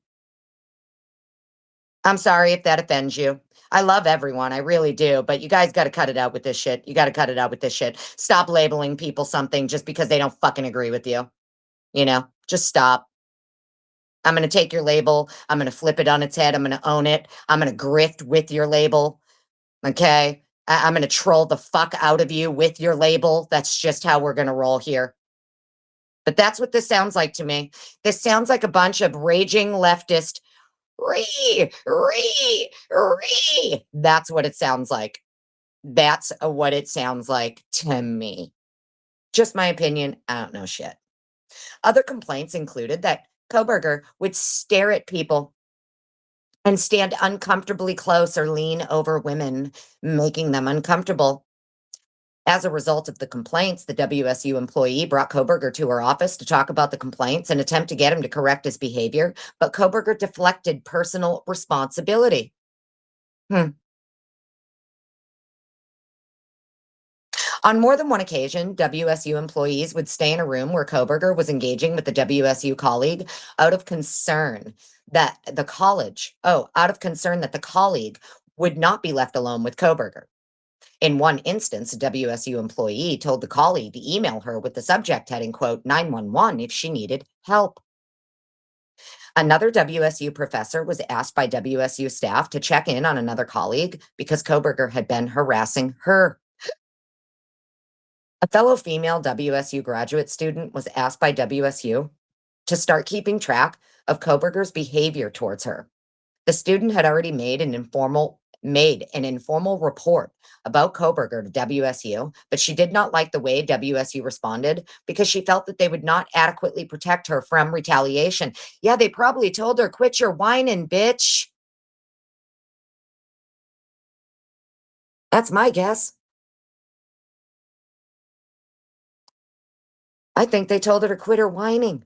I'm sorry if that offends you. I love everyone. I really do. But you guys got to cut it out with this shit. You got to cut it out with this shit. Stop labeling people something just because they don't fucking agree with you. You know, just stop. I'm going to take your label. I'm going to flip it on its head. I'm going to own it. I'm going to grift with your label. Okay. I'm going to troll the fuck out of you with your label. That's just how we're going to roll here. But that's what this sounds like to me. This sounds like a bunch of raging leftist That's what it sounds like. That's what it sounds like to me. Just my opinion. I don't know shit. Other complaints included that Kohberger would stare at people and stand uncomfortably close or lean over women, making them uncomfortable. As a result of the complaints, the WSU employee brought Kohberger to her office to talk about the complaints and attempt to get him to correct his behavior, but Kohberger deflected personal responsibility. On more than one occasion, WSU employees would stay in a room where Kohberger was engaging with the WSU colleague out of concern that the colleague would not be left alone with Kohberger. In one instance, a WSU employee told the colleague to email her with the subject heading, quote, 911 if she needed help. Another WSU professor was asked by WSU staff to check in on another colleague because Kohberger had been harassing her. A fellow female WSU graduate student was asked by WSU to start keeping track of Kohberger's behavior towards her. The student had already made an informal report about Kohberger to WSU, but she did not like the way WSU responded because she felt that they would not adequately protect her from retaliation. Yeah, they probably told her, quit your whining, bitch. That's my guess. I think they told her to quit her whining.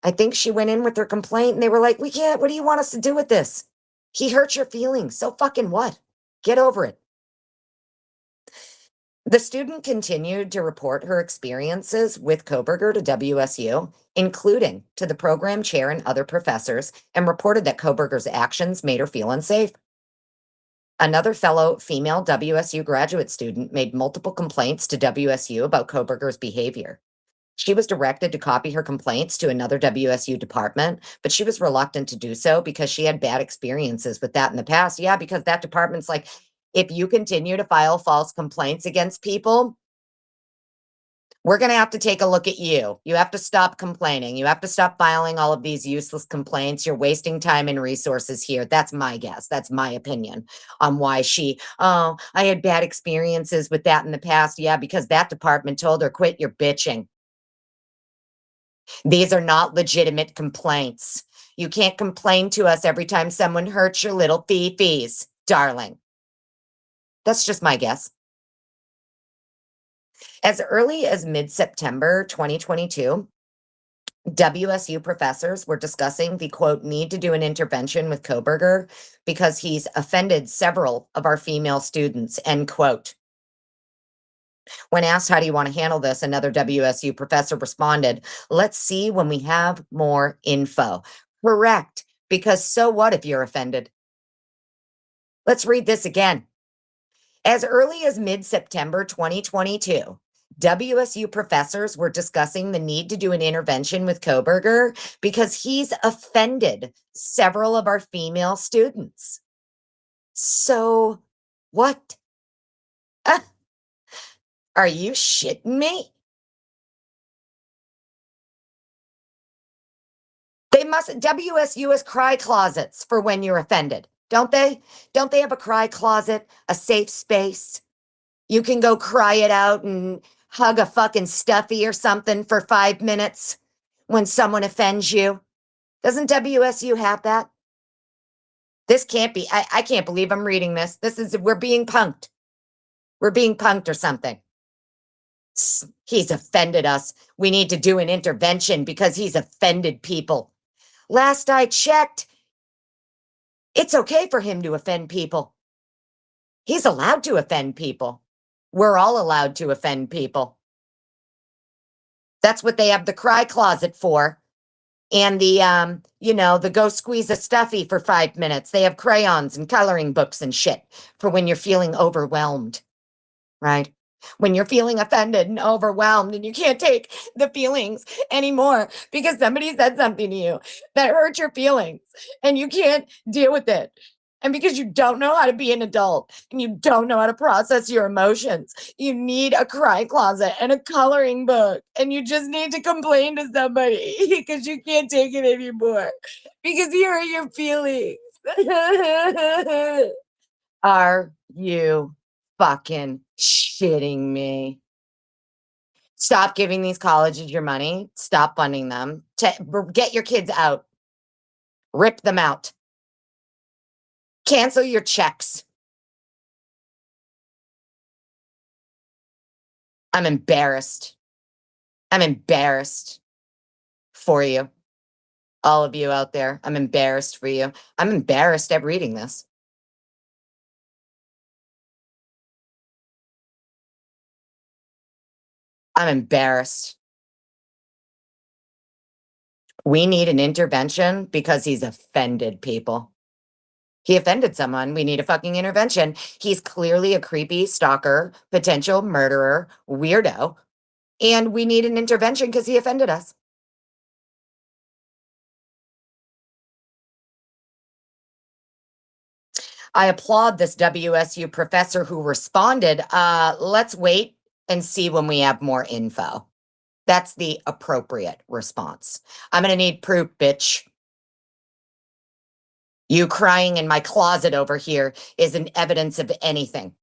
I think she went in with her complaint and they were like, we can't, what do you want us to do with this? He hurt your feelings. So fucking what? Get over it. The student continued to report her experiences with Kohberger to WSU, including to the program chair and other professors, and reported that Kohberger's actions made her feel unsafe. Another fellow female WSU graduate student made multiple complaints to WSU about Kohberger's behavior. She was directed to copy her complaints to another WSU department, but she was reluctant to do so because she had bad experiences with that in the past. Yeah, because that department's like, if you continue to file false complaints against people, we're going to have to take a look at you. You have to stop complaining. You have to stop filing all of these useless complaints. You're wasting time and resources here. That's my guess. That's my opinion on why I had bad experiences with that in the past. Yeah, because that department told her, quit your bitching. These are not legitimate complaints. You can't complain to us every time someone hurts your little fee-fees, darling. That's just my guess. As early as mid-September 2022, WSU professors were discussing the, quote, need to do an intervention with Kohberger because he's offended several of our female students, end quote. When asked, how do you want to handle this? Another WSU professor responded, let's see when we have more info. Correct, because so what if you're offended? Let's read this again. As early as mid-September 2022, WSU professors were discussing the need to do an intervention with Kohberger because he's offended several of our female students. So what? Are you shitting me? WSU has cry closets for when you're offended, don't they? Don't they have a cry closet, a safe space? You can go cry it out and hug a fucking stuffy or something for 5 minutes when someone offends you. Doesn't WSU have that? This can't be, I can't believe I'm reading this. We're being punked. We're being punked or something. He's offended us. We need to do an intervention because he's offended people. Last I checked, it's okay for him to offend people. He's allowed to offend people. We're all allowed to offend people. That's what they have the cry closet for. And the go squeeze a stuffy for 5 minutes. They have crayons and coloring books and shit for when you're feeling overwhelmed, right? When you're feeling offended and overwhelmed and you can't take the feelings anymore because somebody said something to you that hurt your feelings and you can't deal with it. And because you don't know how to be an adult and you don't know how to process your emotions, you need a cry closet and a coloring book. And you just need to complain to somebody because you can't take it anymore because you hurt your feelings. Are you fucking shitting me? Stop giving these colleges your money. Stop funding them. Get your kids out. Rip them out. Cancel your checks. I'm embarrassed. I'm embarrassed for you. All of you out there. I'm embarrassed for you. I'm embarrassed at reading this. I'm embarrassed. We need an intervention because he's offended people. He offended someone. We need a fucking intervention. He's clearly a creepy stalker, potential murderer, weirdo, and we need an intervention because he offended us. I applaud this WSU professor who responded, let's wait and see when we have more info. That's the appropriate response. I'm going to need proof, bitch. You crying in my closet over here isn't evidence of anything.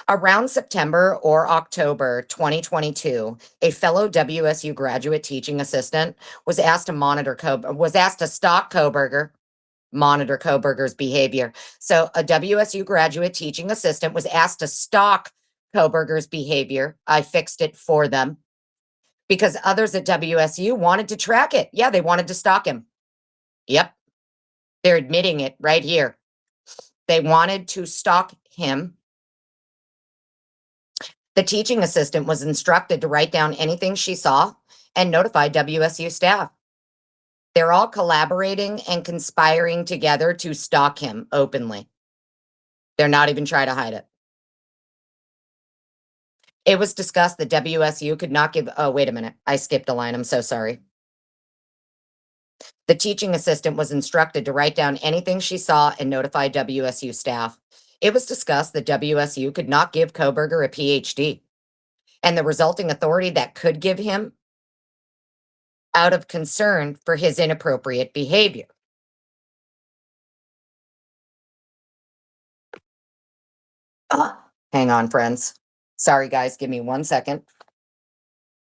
Around September or October 2022, a fellow WSU graduate teaching assistant was asked to stalk Kohberger, monitor Kohberger's behavior. So a WSU graduate teaching assistant was asked to stalk Kohberger's behavior. I fixed it for them because others at WSU wanted to track it. Yeah, they wanted to stalk him. Yep. They're admitting it right here. They wanted to stalk him. The teaching assistant was instructed to write down anything she saw and notify WSU staff. They're all collaborating and conspiring together to stalk him openly. They're not even trying to hide it. It was discussed that WSU could not give, oh, wait a minute. I skipped a line. I'm so sorry. The teaching assistant was instructed to write down anything she saw and notify WSU staff. It was discussed that WSU could not give Kohberger a PhD and the resulting authority that could give him out of concern for his inappropriate behavior. Hang on, friends. Sorry, guys. Give me 1 second.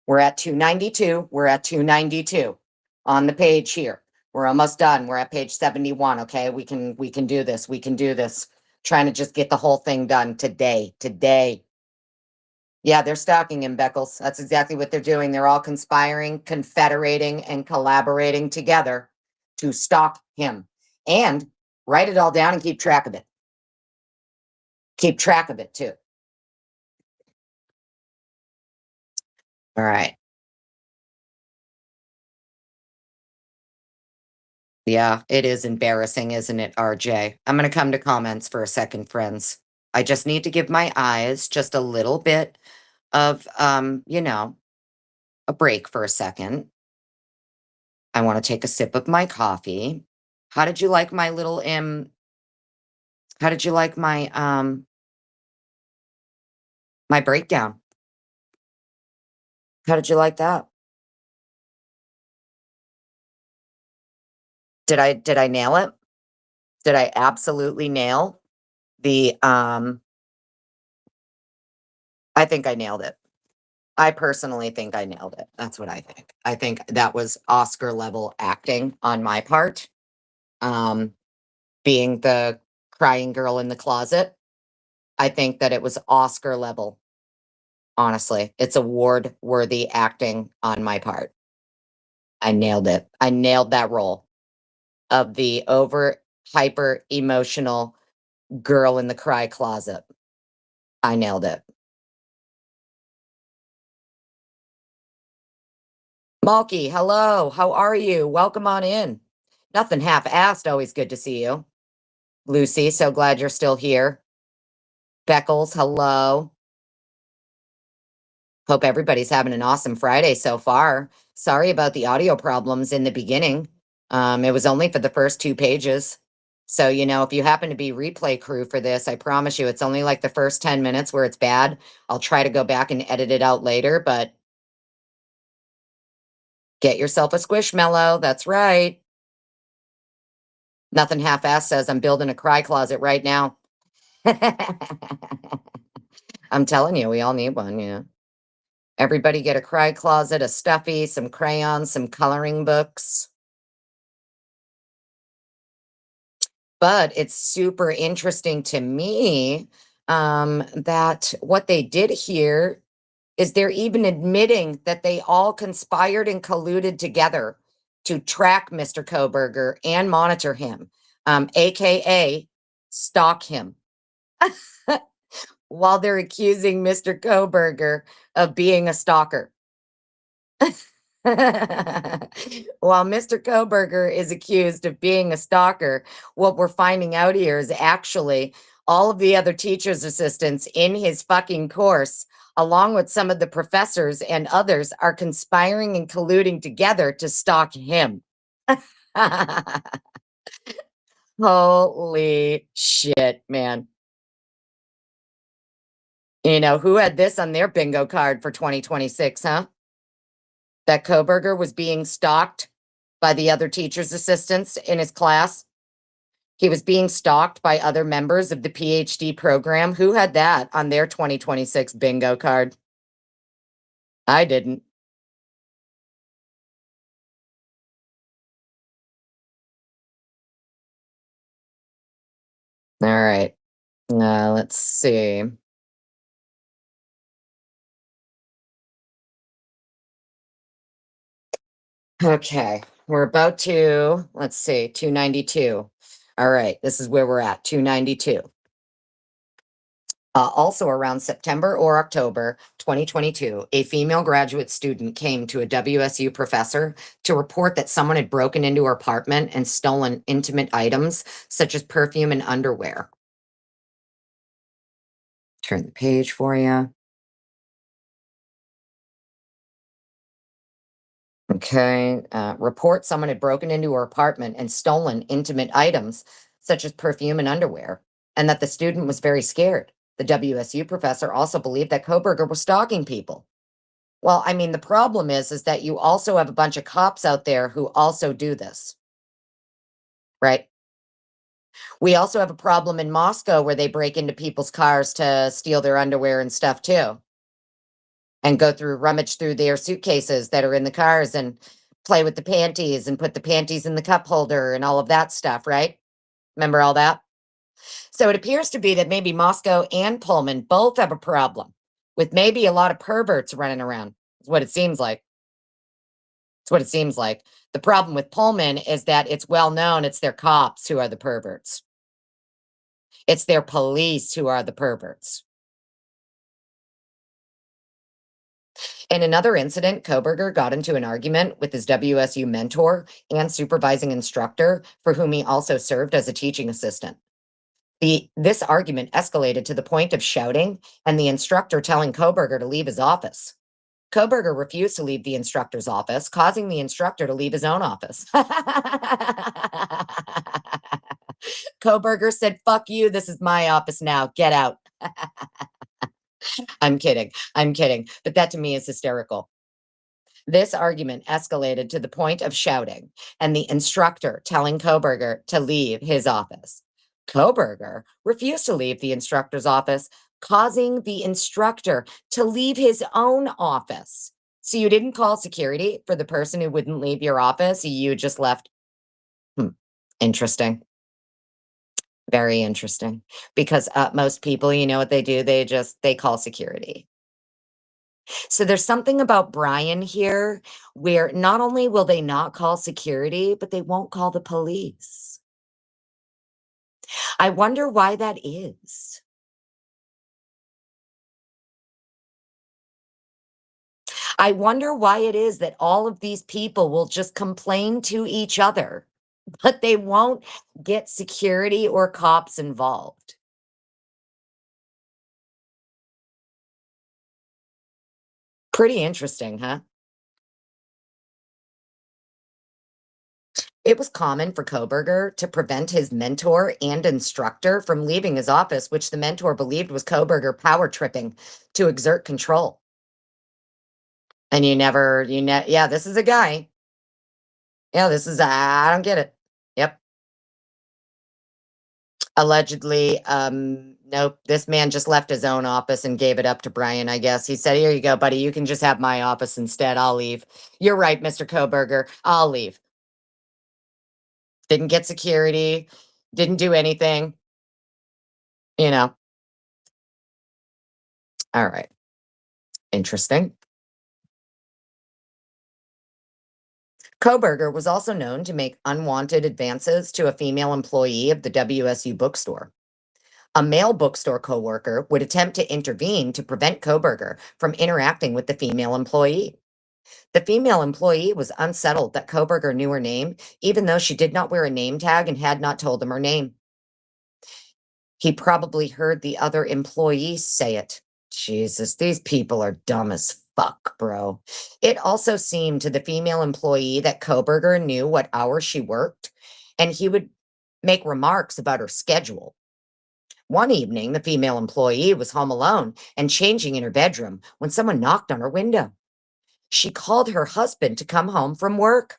We're at 292. We're at 292 on the page here. We're almost done. We're at page 71. Okay, we can do this. We can do this. Trying to just get the whole thing done today. Yeah, they're stalking him, Beckles. That's exactly what they're doing. They're all conspiring, confederating, and collaborating together to stalk him. And write it all down and keep track of it. Keep track of it, too. All right. Yeah, it is embarrassing, isn't it, RJ? I'm going to come to comments for a second, friends. I just need to give my eyes just a little bit of, a break for a second. I want to take a sip of my coffee. How did you like my little, how did you like my, my breakdown? How did you like that? Did I nail it? Did I absolutely nail the, I think I nailed it. I personally think I nailed it. That's what I think. I think that was Oscar level acting on my part. Being the crying girl in the closet. I think that it was Oscar level. Honestly, it's award worthy acting on my part. I nailed it. I nailed that role of the over hyper emotional girl in the cry closet. I nailed it. Malky, hello. How are you? Welcome on in. Nothing half-assed. Always good to see you. Lucy, so glad you're still here. Beckles, hello. Hope everybody's having an awesome Friday so far. Sorry about the audio problems in the beginning. It was only for the first 2 pages. So, if you happen to be replay crew for this, I promise you it's only like the first 10 minutes where it's bad. I'll try to go back and edit it out later, but get yourself a squishmallow. That's right. Nothing half-assed says I'm building a cry closet right now. I'm telling you, we all need one, yeah. Everybody get a cry closet, a stuffy, some crayons, some coloring books. But it's super interesting to me that what they did here is they're even admitting that they all conspired and colluded together to track Mr. Kohberger and monitor him, AKA stalk him while they're accusing Mr. Kohberger of being a stalker. While Mr. Kohberger is accused of being a stalker, what we're finding out here is actually all of the other teachers' assistants in his fucking course, along with some of the professors and others, are conspiring and colluding together to stalk him. Holy shit, man. You know, who had this on their bingo card for 2026, huh? That Kohberger was being stalked by the other teacher's assistants in his class. He was being stalked by other members of the PhD program. Who had that on their 2026 bingo card? I didn't. All right. Let's see. Okay. We're about to, let's see, 292. All right. This is where we're at, 292. Also around September or October 2022, a female graduate student came to a WSU professor to report that someone had broken into her apartment and stolen intimate items such as perfume and underwear. Turn the page for you. Okay. Report someone had broken into her apartment and stolen intimate items such as perfume and underwear, and that the student was very scared. The WSU professor also believed that Kohberger was stalking people. Well, I mean, the problem is that you also have a bunch of cops out there who also do this, right? We also have a problem in Moscow where they break into people's cars to steal their underwear and stuff too, and rummage through their suitcases that are in the cars and play with the panties and put the panties in the cup holder and all of that stuff, right? Remember all that? So it appears to be that maybe Moscow and Pullman both have a problem with maybe a lot of perverts running around. Is what it seems like. It's what it seems like. The problem with Pullman is that it's well known it's their cops who are the perverts. It's their police who are the perverts. In another incident, Kohberger got into an argument with his WSU mentor and supervising instructor, for whom he also served as a teaching assistant. This argument escalated to the point of shouting and the instructor telling Kohberger to leave his office. Kohberger refused to leave the instructor's office, causing the instructor to leave his own office. Kohberger said, "Fuck you, this is my office now, get out." I'm kidding, but that to me is hysterical. This argument escalated to the point of shouting and the instructor telling Kohberger to leave his office. Kohberger refused to leave the instructor's office, causing the instructor to leave his own office. So you didn't call security for the person who wouldn't leave your office, you just left. Interesting. Very interesting. Because most people, you know what they do? They call security. So there's something about Bryan here where not only will they not call security, but they won't call the police. I wonder why that is. I wonder why it is that all of these people will just complain to each other, but they won't get security or cops involved. Pretty interesting, huh? It was common for Kohberger to prevent his mentor and instructor from leaving his office, which the mentor believed was Kohberger power tripping to exert control. And yeah, this is a guy. Yeah, I don't get it. Yep. Allegedly, nope, this man just left his own office and gave it up to Bryan, I guess. He said, "Here you go, buddy. You can just have my office instead. I'll leave." You're right, Mr. Kohberger. I'll leave. Didn't get security, didn't do anything, you know. All right. Interesting. Kohberger was also known to make unwanted advances to a female employee of the WSU bookstore. A male bookstore coworker would attempt to intervene to prevent Kohberger from interacting with the female employee. The female employee was unsettled that Kohberger knew her name, even though she did not wear a name tag and had not told him her name. He probably heard the other employees say it. Jesus, these people are dumb as fuck, bro. It also seemed to the female employee that Kohberger knew what hours she worked, and he would make remarks about her schedule. One evening, the female employee was home alone and changing in her bedroom when someone knocked on her window. She called her husband to come home from work.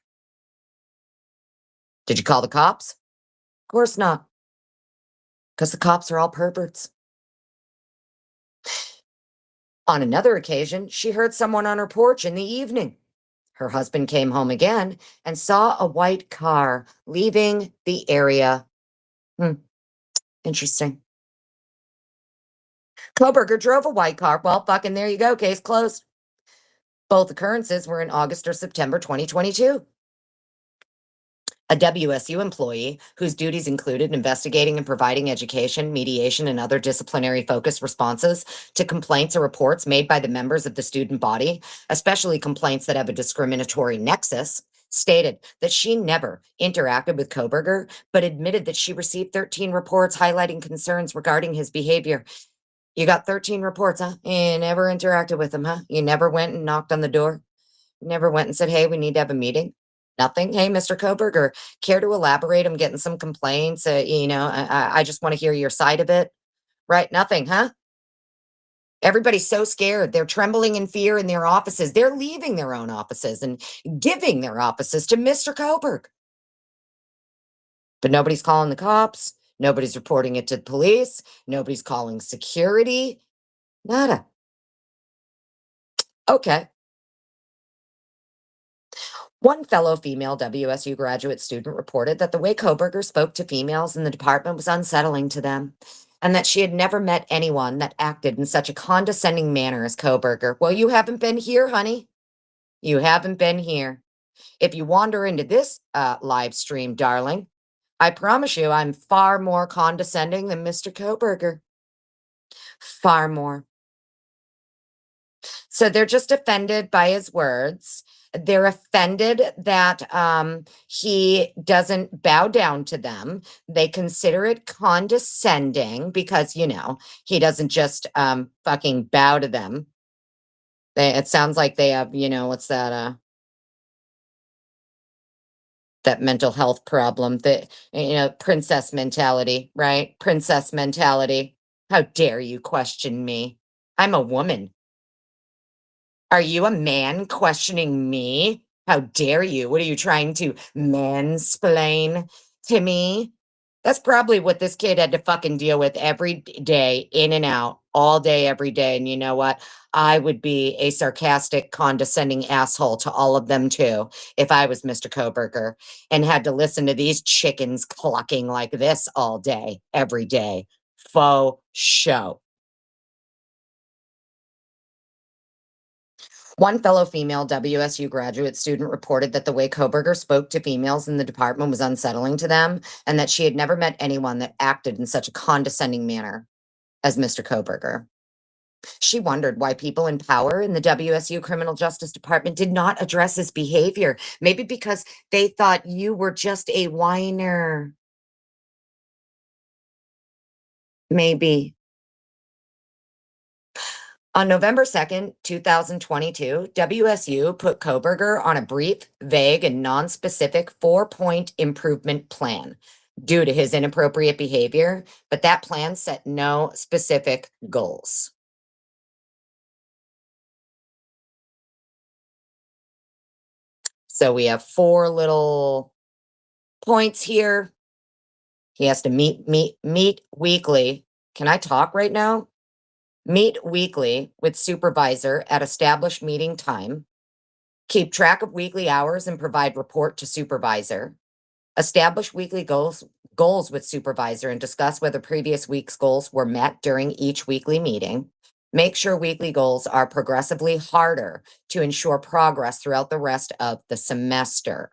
Did you call the cops? Of course not, because the cops are all perverts. On another occasion, she heard someone on her porch in the evening. Her husband came home again and saw a white car leaving the area. Interesting. Kohberger drove a white car. Well, fucking there you go. Case closed. Both occurrences were in August or September 2022. A WSU employee whose duties included investigating and providing education, mediation, and other disciplinary focused responses to complaints or reports made by the members of the student body, especially complaints that have a discriminatory nexus, stated that she never interacted with Kohberger, but admitted that she received 13 reports highlighting concerns regarding his behavior. You got 13 reports, huh? You never interacted with him, huh? You never went and knocked on the door? You never went and said, hey, we need to have a meeting? Nothing? Hey, Mr. Kohberger, care to elaborate? I'm getting some complaints. I just want to hear your side of it. Right? Nothing, huh? Everybody's so scared. They're trembling in fear in their offices. They're leaving their own offices and giving their offices to Mr. Kohberger. But nobody's calling the cops. Nobody's reporting it to the police. Nobody's calling security. Nada. Okay. One fellow female WSU graduate student reported that the way Kohberger spoke to females in the department was unsettling to them, and that she had never met anyone that acted in such a condescending manner as Kohberger. Well, you haven't been here, honey. You haven't been here. If you wander into this live stream, darling, I promise you I'm far more condescending than Mr. Kohberger. Far more. So they're just offended by his words. They're offended that he doesn't bow down to them. They consider it condescending because, he doesn't just fucking bow to them. It sounds like they have, what's that mental health problem, that, princess mentality, right? Princess mentality. How dare you question me? I'm a woman. Are you a man questioning me? How dare you? What are you trying to mansplain to me? That's probably what this kid had to fucking deal with every day, in and out, all day, every day. And you know what? I would be a sarcastic, condescending asshole to all of them too, if I was Mr. Kohberger and had to listen to these chickens clucking like this all day, every day. Faux show. One fellow female WSU graduate student reported that the way Kohberger spoke to females in the department was unsettling to them, and that she had never met anyone that acted in such a condescending manner as Mr. Kohberger. She wondered why people in power in the WSU Criminal Justice Department did not address his behavior. Maybe because they thought you were just a whiner. Maybe. On November 2nd, 2022, WSU put Kohberger on a brief, vague, and non-specific 4-point improvement plan due to his inappropriate behavior, but that plan set no specific goals. So we have 4 little points here. He has to meet weekly. Can I talk right now? Meet weekly with supervisor at established meeting time. Keep track of weekly hours and provide report to supervisor. Establish weekly goals with supervisor and discuss whether previous week's goals were met during each weekly meeting. Make sure weekly goals are progressively harder to ensure progress throughout the rest of the semester.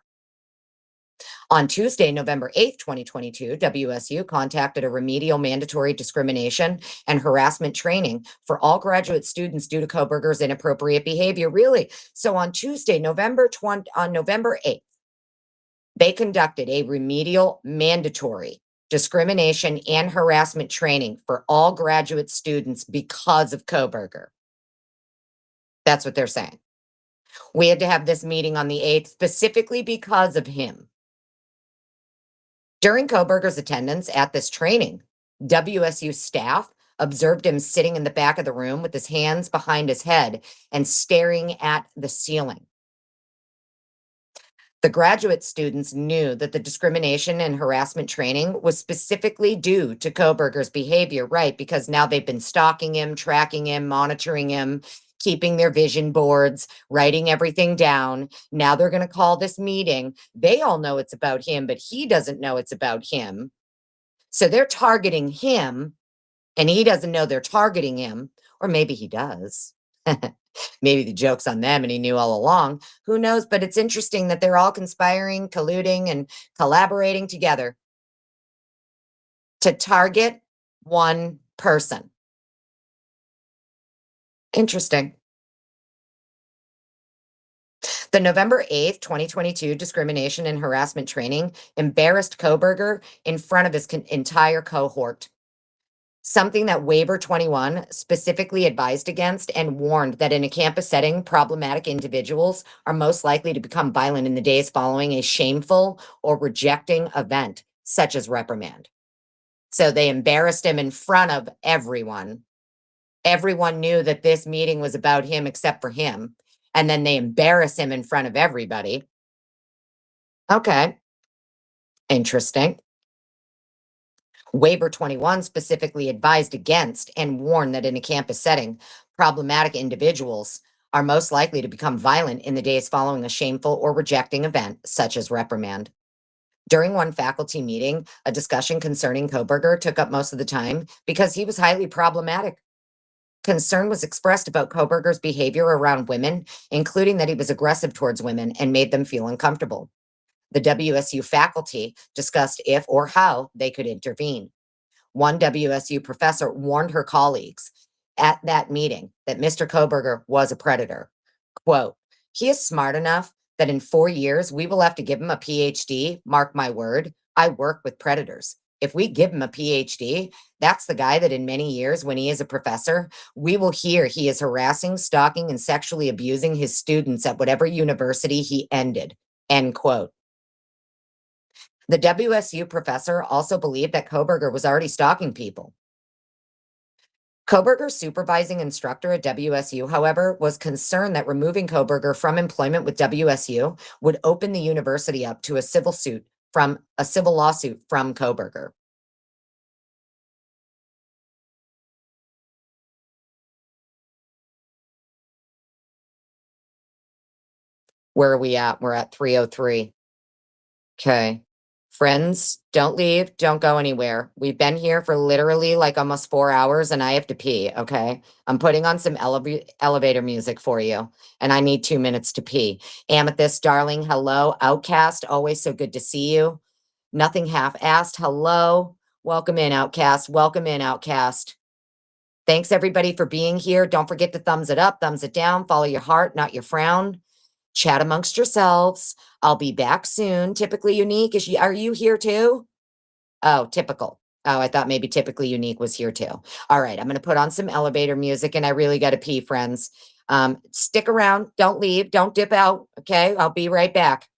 On Tuesday, November 8th, 2022, WSU contacted a remedial mandatory discrimination and harassment training for all graduate students due to Kohberger's inappropriate behavior. Really? So on Tuesday, November 8th, they conducted a remedial mandatory discrimination and harassment training for all graduate students because of Kohberger. That's what they're saying. We had to have this meeting on the 8th specifically because of him. During Kohberger's attendance at this training, WSU staff observed him sitting in the back of the room with his hands behind his head and staring at the ceiling. The graduate students knew that the discrimination and harassment training was specifically due to Kohberger's behavior, right? Because now they've been stalking him, tracking him, monitoring him, keeping their vision boards, writing everything down. Now they're going to call this meeting. They all know it's about him, but he doesn't know it's about him. So they're targeting him, and he doesn't know they're targeting him, or maybe he does. Maybe the joke's on them and he knew all along. Who knows? But it's interesting that they're all conspiring, colluding, and collaborating together to target one person. Interesting. The November 8th, 2022 discrimination and harassment training embarrassed Kohberger in front of his entire cohort. Something that Waiver 21 specifically advised against and warned that in a campus setting, problematic individuals are most likely to become violent in the days following a shameful or rejecting event, such as reprimand. So they embarrassed him in front of everyone. Everyone knew that this meeting was about him except for him. And then they embarrass him in front of everybody. Okay. Interesting. Waiver 21 specifically advised against and warned that in a campus setting, problematic individuals are most likely to become violent in the days following a shameful or rejecting event, such as reprimand. During one faculty meeting, a discussion concerning Kohberger took up most of the time because he was highly problematic. Concern was expressed about Kohberger's behavior around women, including that he was aggressive towards women and made them feel uncomfortable. The WSU faculty discussed if or how they could intervene. One WSU professor warned her colleagues at that meeting that Mr. Kohberger was a predator. Quote, "He is smart enough that in 4 years, we will have to give him a PhD. Mark my word, I work with predators. If we give him a PhD, that's the guy that in many years, when he is a professor, we will hear he is harassing, stalking, and sexually abusing his students at whatever university he ended." End quote. The WSU professor also believed that Kohberger was already stalking people. Kohberger's supervising instructor at WSU, however, was concerned that removing Kohberger from employment with WSU would open the university up to a civil lawsuit from Kohberger. Where are we at? We're at 3:03. Okay. Friends, don't leave. Don't go anywhere. We've been here for literally like almost 4 hours and I have to pee. Okay. I'm putting on some elevator music for you and I need 2 minutes to pee. Amethyst, darling. Hello. Outcast. Always so good to see you. Nothing half-assed. Hello. Welcome in, Outcast. Welcome in, Outcast. Thanks everybody for being here. Don't forget to thumbs it up, thumbs it down, follow your heart, not your frown. Chat amongst yourselves. I'll be back soon. Typically Unique, are you here too? Oh, typical. Oh, I thought maybe Typically Unique was here too. All right, I'm going to put on some elevator music and I really got to pee, friends. Stick around. Don't leave. Don't dip out. Okay, I'll be right back.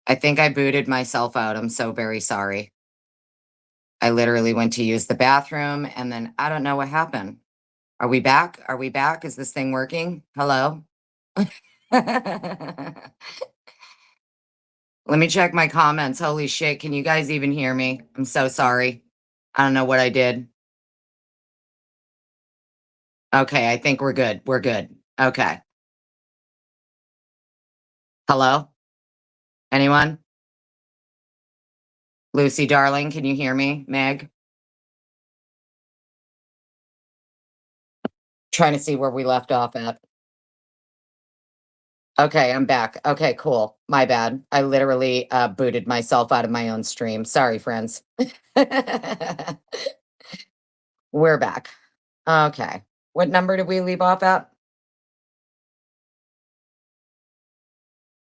I think I booted myself out. I'm so very sorry. I literally went to use the bathroom and then I don't know what happened. Are we back? Are we back? Is this thing working? Hello? Let me check my comments. Holy shit. Can you guys even hear me? I'm so sorry. I don't know what I did. Okay, I think we're good. We're good. Okay. Hello? Anyone? Lucy, darling, can you hear me? Meg? Trying to see where we left off at. Okay, I'm back. Okay, cool. My bad. I literally booted myself out of my own stream. Sorry, friends. We're back. Okay. What number did we leave off at?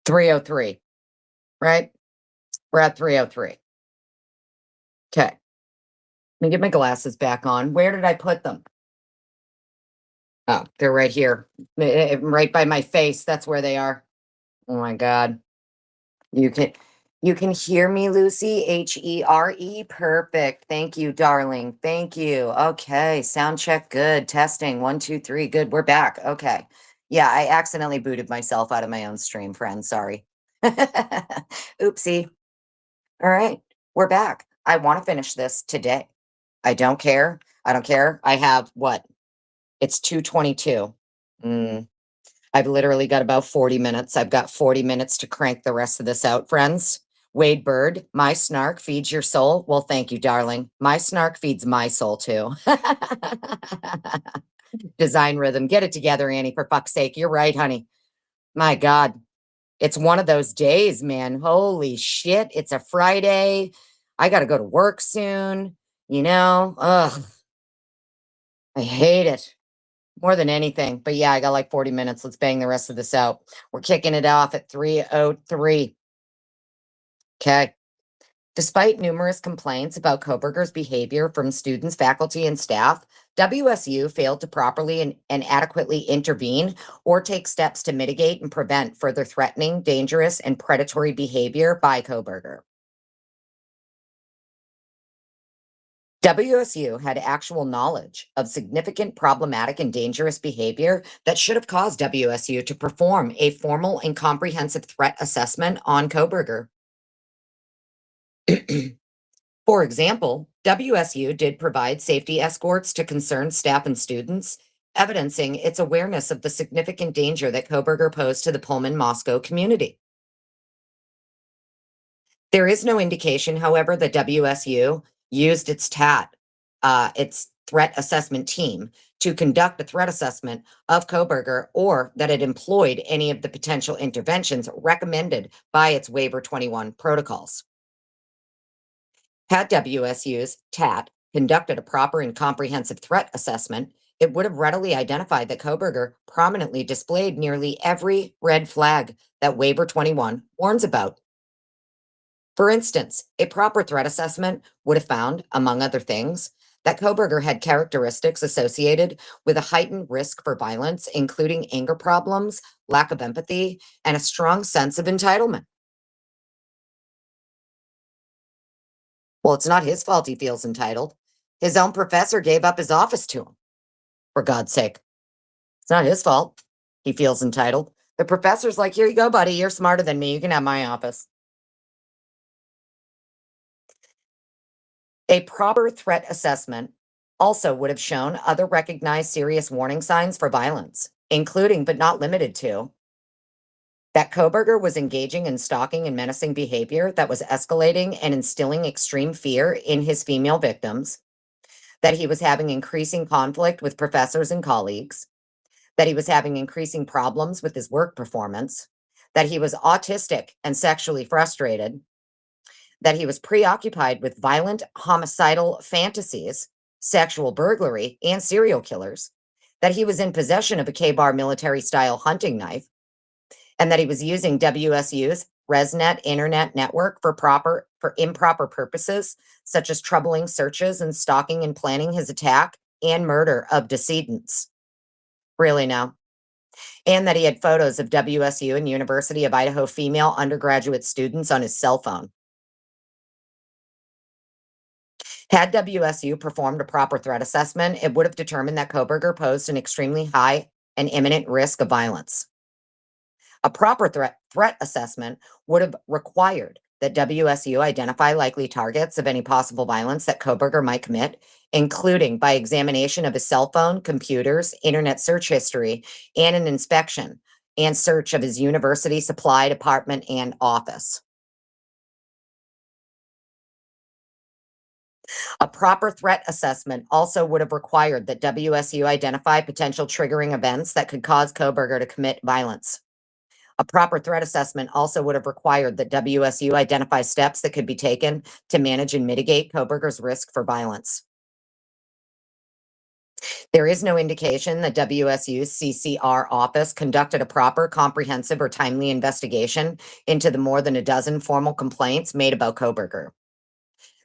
303, right? We're at 303. Okay. Let me get my glasses back on. Where did I put them? Oh, they're right here. Right by my face. That's where they are. Oh my God. You can you can hear me, Lucy? Here. Perfect. Thank you, darling. Thank you. Okay. Sound check. Good. Testing. 1, 2, 3. Good. We're back. Okay. Yeah, I accidentally booted myself out of my own stream, friend. Sorry. Oopsie. All right. We're back. I want to finish this today. I don't care. I don't care. I have what? It's 2:22. Mm, I've literally got about 40 minutes. I've got 40 minutes to crank the rest of this out, friends. Wade Bird, my snark feeds your soul. Well, thank you, darling. My snark feeds my soul too. Design rhythm. Get it together, Annie, for fuck's sake. You're right, honey. My God. It's one of those days, man. Holy shit. It's a Friday. I got to go to work soon. Ugh, I hate it. More than anything. But yeah, I got like 40 minutes. Let's bang the rest of this out. We're kicking it off at 3:03. Okay. Despite numerous complaints about Kohberger's behavior from students, faculty, and staff, WSU failed to properly and adequately intervene or take steps to mitigate and prevent further threatening, dangerous, and predatory behavior by Kohberger. WSU had actual knowledge of significant problematic and dangerous behavior that should have caused WSU to perform a formal and comprehensive threat assessment on Kohberger. For example, WSU did provide safety escorts to concerned staff and students, evidencing its awareness of the significant danger that Kohberger posed to the Pullman Moscow community. There is no indication, however, that WSU used its TAT, its threat assessment team, to conduct a threat assessment of Kohberger, or that it employed any of the potential interventions recommended by its Waiver 21 protocols. Had WSU's TAT conducted a proper and comprehensive threat assessment, it would have readily identified that Kohberger prominently displayed nearly every red flag that Waiver 21 warns about. For instance, a proper threat assessment would have found, among other things, that Kohberger had characteristics associated with a heightened risk for violence, including anger problems, lack of empathy, and a strong sense of entitlement. Well, it's not his fault he feels entitled. His own professor gave up his office to him, for God's sake. It's not his fault he feels entitled. The professor's like, here you go, buddy. You're smarter than me. You can have my office. A proper threat assessment also would have shown other recognized serious warning signs for violence, including but not limited to that Kohberger was engaging in stalking and menacing behavior that was escalating and instilling extreme fear in his female victims, that he was having increasing conflict with professors and colleagues, that he was having increasing problems with his work performance, that he was autistic and sexually frustrated, that he was preoccupied with violent homicidal fantasies, sexual burglary, and serial killers, that he was in possession of a K-bar military-style hunting knife, and that he was using WSU's ResNet internet network for improper purposes, such as troubling searches and stalking and planning his attack and murder of decedents. Really now. And that he had photos of WSU and University of Idaho female undergraduate students on his cell phone. Had WSU performed a proper threat assessment, it would have determined that Kohberger posed an extremely high and imminent risk of violence. A proper threat assessment would have required that WSU identify likely targets of any possible violence that Kohberger might commit, including by examination of his cell phone, computers, internet search history, and an inspection and search of his university supply department and office. A proper threat assessment also would have required that WSU identify potential triggering events that could cause Kohberger to commit violence. A proper threat assessment also would have required that WSU identify steps that could be taken to manage and mitigate Kohberger's risk for violence. There is no indication that WSU's CCR office conducted a proper, comprehensive, or timely investigation into the more than a dozen formal complaints made about Kohberger.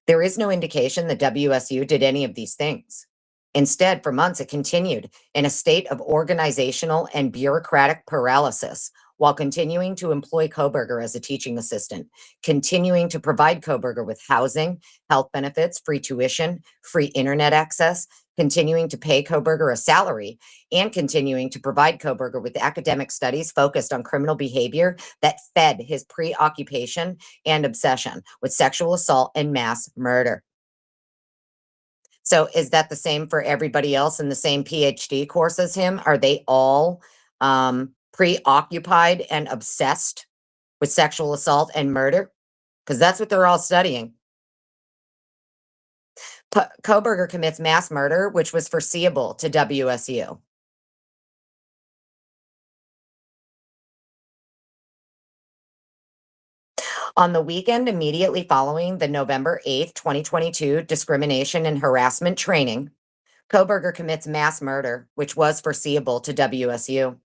There is no indication that WSU did any of these things. Instead, for months, it continued in a state of organizational and bureaucratic paralysis while continuing to employ Kohberger as a teaching assistant, continuing to provide Kohberger with housing, health benefits, free tuition, free internet access, continuing to pay Kohberger a salary, and continuing to provide Kohberger with academic studies focused on criminal behavior that fed his preoccupation and obsession with sexual assault and mass murder. So is that the same for everybody else in the same PhD course as him? Are they all preoccupied and obsessed with sexual assault and murder? Because that's what they're all studying. Kohberger commits mass murder, which was foreseeable to WSU. On the weekend immediately following the November 8th, 2022 discrimination and harassment training, Kohberger commits mass murder, which was foreseeable to WSU.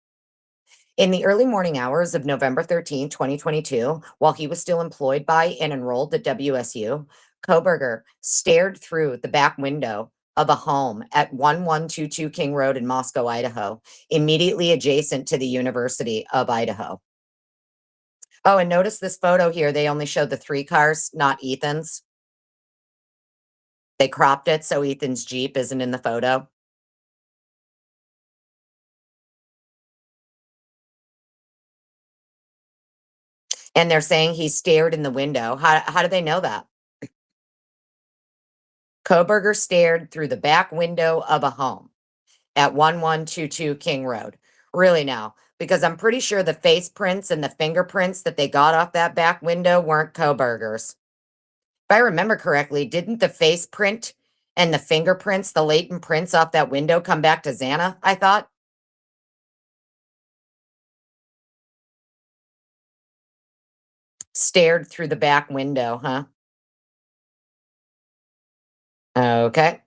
In the early morning hours of November 13, 2022, while he was still employed by and enrolled at WSU, Kohberger stared through the back window of a home at 1122 King Road in Moscow, Idaho, immediately adjacent to the University of Idaho. Oh, and notice this photo here. They only showed the 3 cars, not Ethan's. They cropped it so Ethan's Jeep isn't in the photo. And they're saying he stared in the window. How do they know that? Kohberger stared through the back window of a home at 1122 King Road. Really now, because I'm pretty sure the face prints and the fingerprints that they got off that back window weren't Kohberger's. If I remember correctly, didn't the face print and the fingerprints, the latent prints off that window come back to Xana, I thought? Stared through the back window, huh? Okay.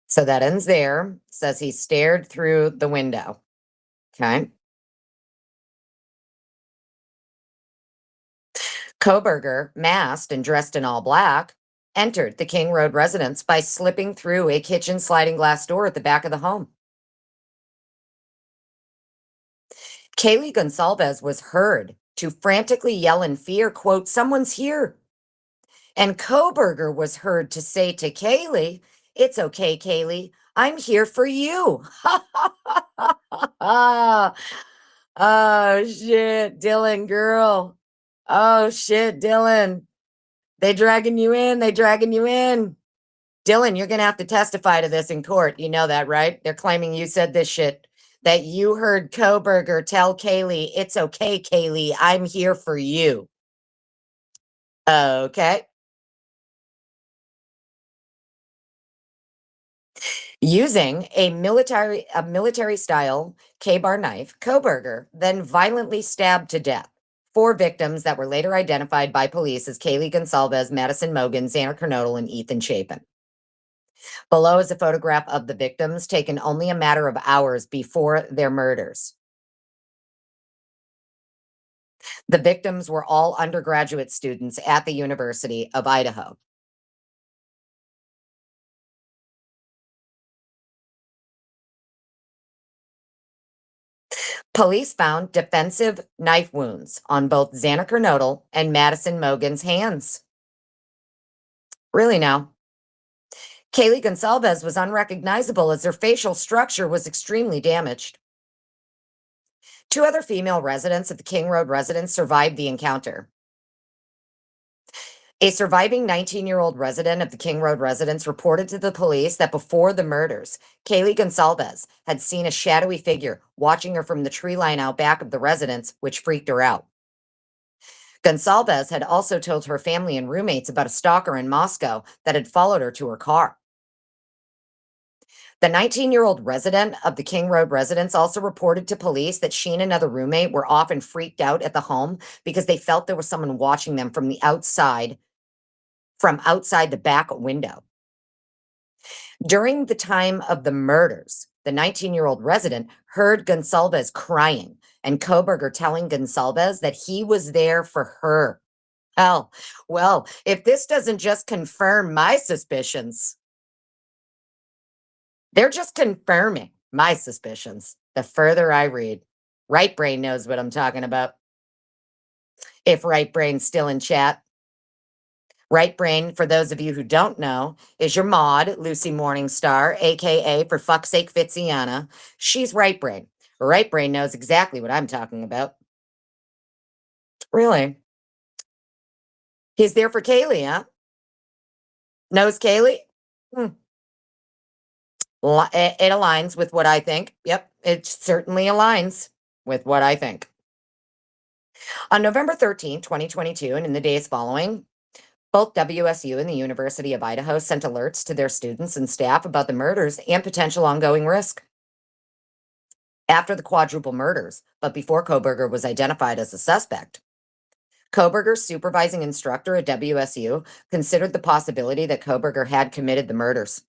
So that ends there. Says he stared through the window. Okay. Kohberger, masked and dressed in all black, entered the King Road residence by slipping through a kitchen sliding glass door at the back of the home. Kaylee Gonsalves was heard to frantically yell in fear, quote, "Someone's here." And Kohberger was heard to say to Kaylee, "It's okay, Kaylee. I'm here for you." Oh, shit, Dylan, girl. Oh, shit, Dylan. They dragging you in. They dragging you in. Dylan, you're going to have to testify to this in court. You know that, right? They're claiming you said this shit. That you heard Kohberger tell Kaylee, "It's okay, Kaylee. I'm here for you." Okay. Using a military style K-bar knife, Kohberger then violently stabbed to death four victims that were later identified by police as Kaylee Gonsalves, Madison Mogen, Xander Kernodle, and Ethan Chapin. Below is a photograph of the victims taken only a matter of hours before their murders. The victims were all undergraduate students at the University of Idaho. Police found defensive knife wounds on both Xana Kernodle and Madison Mogen's hands. Really now. Kaylee Gonsalves was unrecognizable as her facial structure was extremely damaged. Two other female residents of the King Road residence survived the encounter. A surviving 19-year-old resident of the King Road residence reported to the police that before the murders, Kaylee Gonsalves had seen a shadowy figure watching her from the tree line out back of the residence, which freaked her out. Gonsalves had also told her family and roommates about a stalker in Moscow that had followed her to her car. The 19-year-old resident of the King Road residence also reported to police that she and another roommate were often freaked out at the home because they felt there was someone watching them from outside the back window. During the time of the murders, the 19-year-old resident heard Gonsalves crying and Kohberger telling Gonsalves that he was there for her. Oh, well, if this doesn't just confirm my suspicions, they're just confirming my suspicions. The further I read, Right Brain knows what I'm talking about. If Right Brain's still in chat. Right Brain, for those of you who don't know, is your mod, Lucy Morningstar, aka for fuck's sake, Fitziana. She's Right Brain. Right Brain knows exactly what I'm talking about. Really? He's there for Kaylee, huh? Knows Kaylee? It aligns with what I think. Yep, it certainly aligns with what I think. On November 13, 2022, and in the days following, both WSU and the University of Idaho sent alerts to their students and staff about the murders and potential ongoing risk. After the quadruple murders, but before Kohberger was identified as a suspect, Kohberger's supervising instructor at WSU considered the possibility that Kohberger had committed the murders.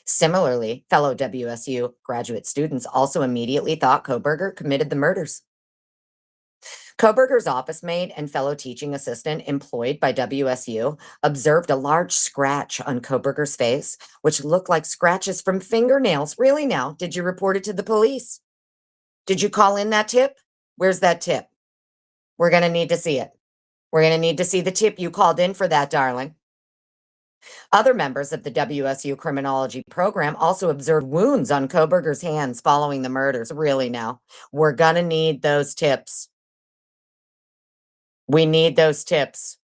Similarly, fellow WSU graduate students also immediately thought Kohberger committed the murders. Kohberger's office mate and fellow teaching assistant employed by WSU observed a large scratch on Kohberger's face, which looked like scratches from fingernails. Really now? Did you report it to the police? Did you call in that tip? Where's that tip? We're going to need to see it. We're going to need to see the tip you called in for that, darling. Other members of the WSU criminology program also observed wounds on Kohberger's hands following the murders. Really now, we're going to need those tips. We need those tips.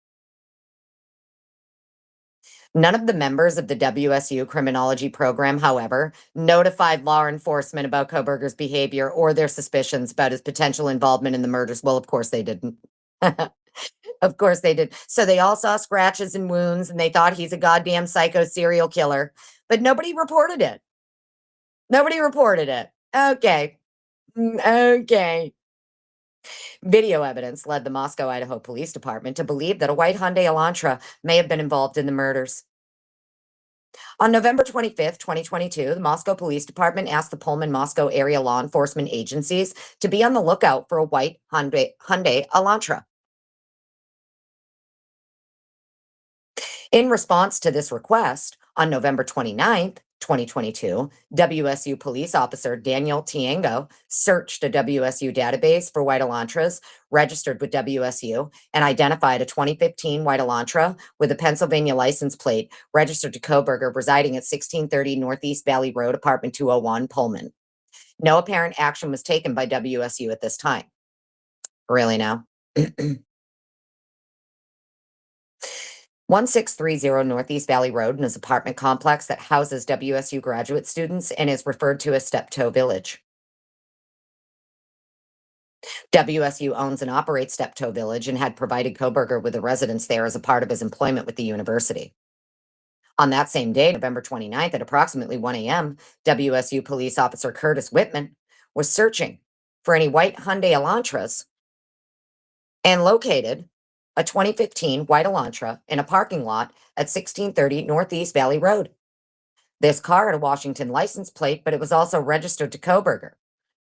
None of the members of the WSU criminology program, however, notified law enforcement about Kohberger's behavior or their suspicions about his potential involvement in the murders. Well, of course they didn't. Of course they did. So they all saw scratches and wounds and they thought he's a goddamn psycho serial killer, but nobody reported it. Nobody reported it. Okay. Okay. Video evidence led the Moscow, Idaho Police Department to believe that a white Hyundai Elantra may have been involved in the murders. On November 25th, 2022, the Moscow Police Department asked the Pullman Moscow area law enforcement agencies to be on the lookout for a white Hyundai Elantra. In response to this request, on November 29th, 2022, WSU police officer Daniel Tiengo searched a WSU database for white Elantras registered with WSU and identified a 2015 white Elantra with a Pennsylvania license plate registered to Kohberger residing at 1630 Northeast Valley Road, apartment 201, Pullman. No apparent action was taken by WSU at this time. Really now? 1630 Northeast Valley Road in his apartment complex that houses WSU graduate students and is referred to as Steptoe Village. WSU owns and operates Steptoe Village and had provided Kohberger with a residence there as a part of his employment with the university. On that same day, November 29th, at approximately 1 a.m., WSU police officer Curtis Whitman was searching for any white Hyundai Elantras and located a 2015 white Elantra in a parking lot at 1630 Northeast Valley Road. This car had a Washington license plate, but it was also registered to Kohberger.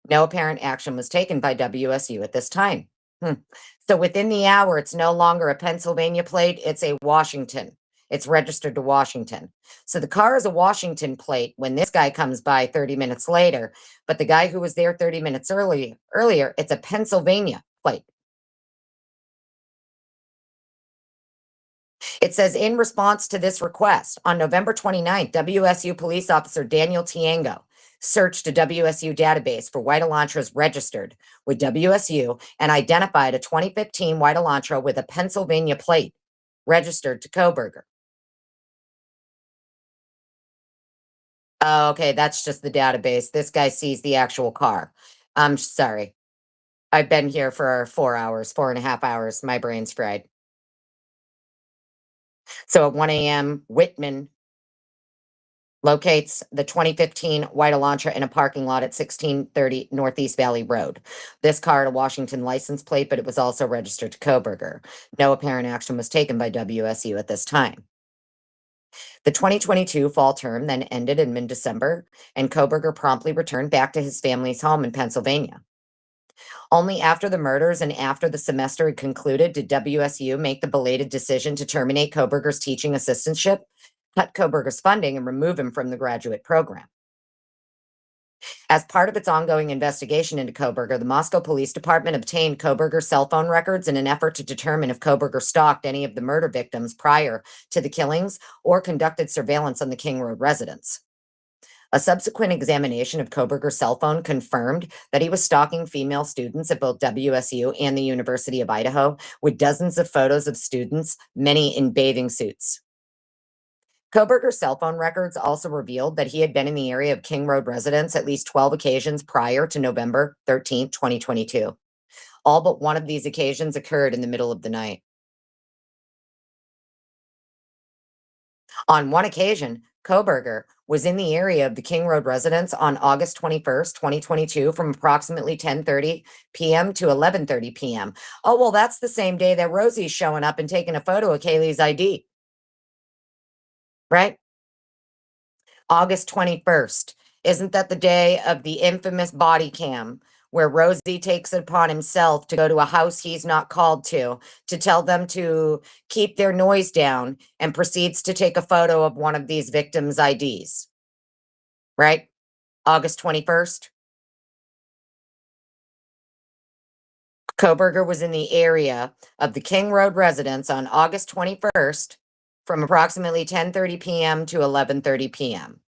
No apparent action was taken by WSU at this time. So within the hour, it's no longer a Pennsylvania plate, it's a Washington. It's registered to Washington. So the car is a Washington plate when this guy comes by 30 minutes later, but the guy who was there 30 minutes earlier, it's a Pennsylvania plate. It says, in response to this request, on November 29th, WSU police officer Daniel Tiengo searched a WSU database for white Elantras registered with WSU and identified a 2015 white Elantra with a Pennsylvania plate registered to Kohberger. Oh, okay, that's just the database. This guy sees the actual car. I'm sorry. I've been here for 4 hours, 4.5 hours. My brain's fried. So at 1 a.m., Whitman locates the 2015 white Elantra in a parking lot at 1630 Northeast Valley Road. This car had a Washington license plate, but it was also registered to Kohberger. No apparent action was taken by WSU at this time. The 2022 fall term then ended in mid-December, and Kohberger promptly returned back to his family's home in Pennsylvania. Only after the murders and after the semester had concluded did WSU make the belated decision to terminate Kohberger's teaching assistantship, cut Kohberger's funding, and remove him from the graduate program. As part of its ongoing investigation into Kohberger, the Moscow Police Department obtained Kohberger's cell phone records in an effort to determine if Kohberger stalked any of the murder victims prior to the killings or conducted surveillance on the King Road residence. A subsequent examination of Kohberger's cell phone confirmed that he was stalking female students at both WSU and the University of Idaho, with dozens of photos of students, many in bathing suits. Kohberger's cell phone records also revealed that he had been in the area of King Road residence at least 12 occasions prior to November 13, 2022. All but one of these occasions occurred in the middle of the night. On one occasion, Kohberger was in the area of the King Road residence on August 21st, 2022 from approximately 10:30 p.m. to 11:30 p.m. Oh, well, that's the same day that Rosie's showing up and taking a photo of Kaylee's ID. Right? August 21st. Isn't that the day of the infamous body cam where Rosie takes it upon himself to go to a house he's not called to tell them to keep their noise down and proceeds to take a photo of one of these victims' IDs? Right? August 21st. Kohberger was in the area of the King Road residence on August 21st from approximately 10:30 p.m. to 11:30 p.m.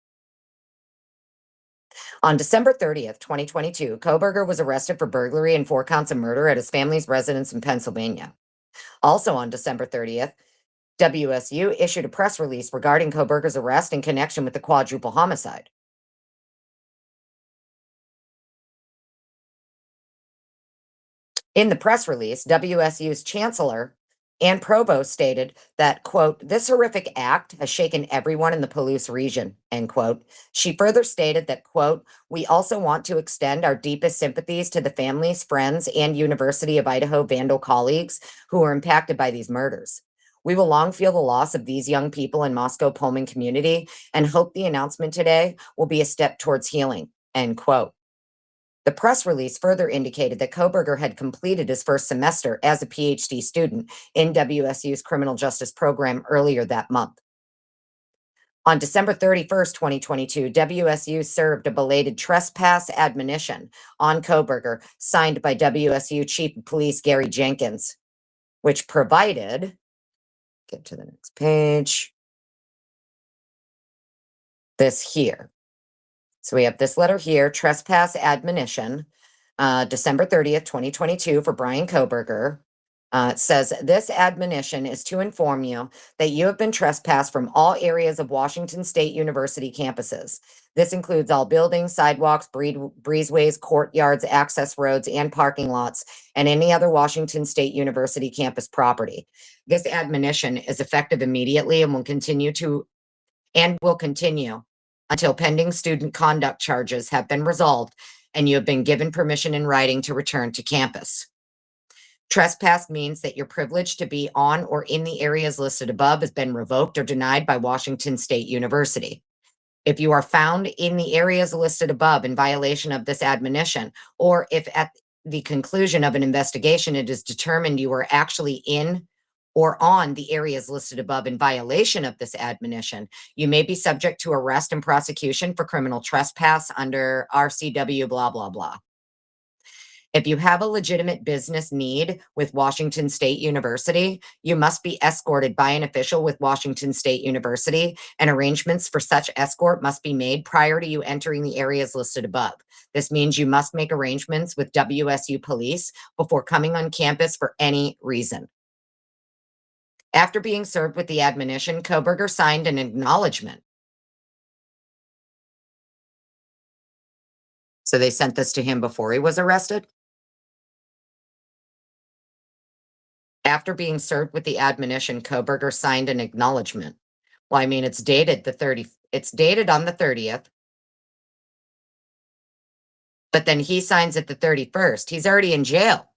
On December 30th, 2022, Kohberger was arrested for burglary and 4 counts of murder at his family's residence in Pennsylvania. Also on December 30th, WSU issued a press release regarding Kohberger's arrest in connection with the quadruple homicide. In the press release, WSU's chancellor and provost stated that, quote, "This horrific act has shaken everyone in the Palouse region," end quote. She further stated that, quote, "We also want to extend our deepest sympathies to the families, friends, and University of Idaho Vandal colleagues who were impacted by these murders. We will long feel the loss of these young people in Moscow-Pullman community and hope the announcement today will be a step towards healing," end quote. The press release further indicated that Kohberger had completed his first semester as a PhD student in WSU's criminal justice program earlier that month. On December 31st, 2022, WSU served a belated trespass admonition on Kohberger, signed by WSU Chief of Police Gary Jenkins, which provided, get to the next page, this here. So we have this letter here, trespass admonition, December 30th, 2022 for Bryan Kohberger. It says, "This admonition is to inform you that you have been trespassed from all areas of Washington State University campuses. This includes all buildings, sidewalks, breezeways, courtyards, access roads, and parking lots, and any other Washington State University campus property. This admonition is effective immediately and will continue until pending student conduct charges have been resolved and you have been given permission in writing to return to campus. Trespass means that your privilege to be on or in the areas listed above has been revoked or denied by Washington State University. If you are found in the areas listed above in violation of this admonition, or if at the conclusion of an investigation it is determined you were actually in or on the areas listed above in violation of this admonition, you may be subject to arrest and prosecution for criminal trespass under RCW blah, blah, blah. If you have a legitimate business need with Washington State University, you must be escorted by an official with Washington State University, and arrangements for such escort must be made prior to you entering the areas listed above. This means you must make arrangements with WSU police before coming on campus for any reason." After being served with the admonition, Kohberger signed an acknowledgement. So they sent this to him before he was arrested? After being served with the admonition, Kohberger signed an acknowledgement. Well, I mean, it's dated on the 30th. But then he signs it the 31st. He's already in jail.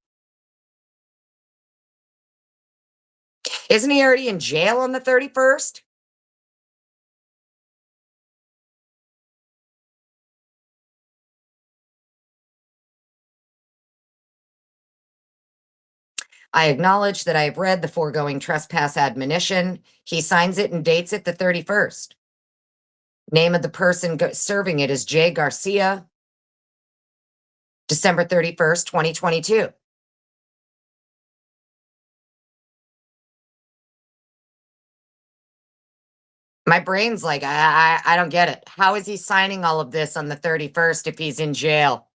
Isn't he already in jail on the 31st? I acknowledge that I have read the foregoing trespass admonition. He signs it and dates it the 31st. Name of the person serving it is J. Garcia, December 31st, 2022. My brain's like, I don't get it. How is he signing all of this on the 31st if he's in jail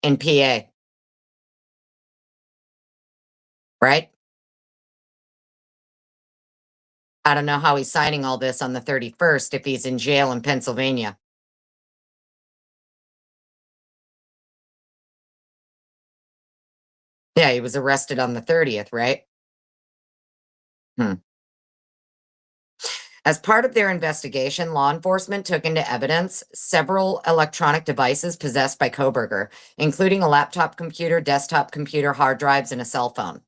in PA? Right? I don't know how he's signing all this on the 31st if he's in jail in Pennsylvania. Yeah, he was arrested on the 30th, right? As part of their investigation, law enforcement took into evidence several electronic devices possessed by Kohberger, including a laptop computer, desktop computer, hard drives, and a cell phone.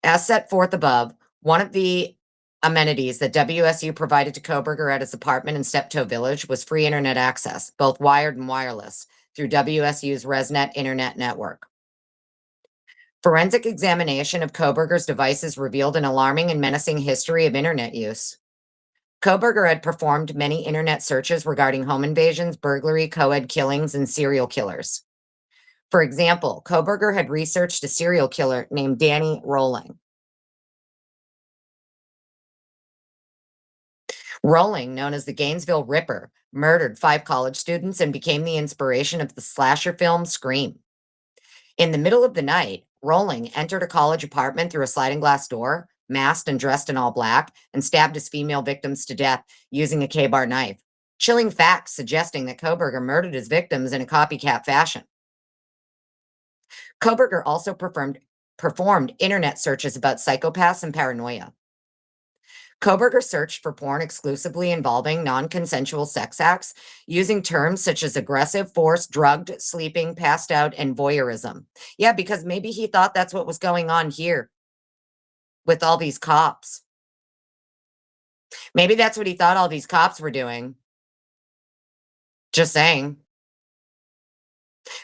As set forth above, one of the amenities that WSU provided to Kohberger at his apartment in Steptoe Village was free internet access, both wired and wireless, through WSU's ResNet internet network. Forensic examination of Kohberger's devices revealed an alarming and menacing history of internet use. Kohberger had performed many internet searches regarding home invasions, burglary, co-ed killings, and serial killers. For example, Kohberger had researched a serial killer named Danny Rolling. Rolling, known as the Gainesville Ripper, murdered 5 college students and became the inspiration of the slasher film Scream. In the middle of the night, Rolling entered a college apartment through a sliding glass door, masked and dressed in all black, and stabbed his female victims to death using a K-bar knife. Chilling facts suggesting that Kohberger murdered his victims in a copycat fashion. Kohberger also performed internet searches about psychopaths and paranoia. Kohberger searched for porn exclusively involving non-consensual sex acts, using terms such as aggressive, forced, drugged, sleeping, passed out, and voyeurism. Yeah, because maybe he thought that's what was going on here with all these cops. Maybe that's what he thought all these cops were doing. Just saying.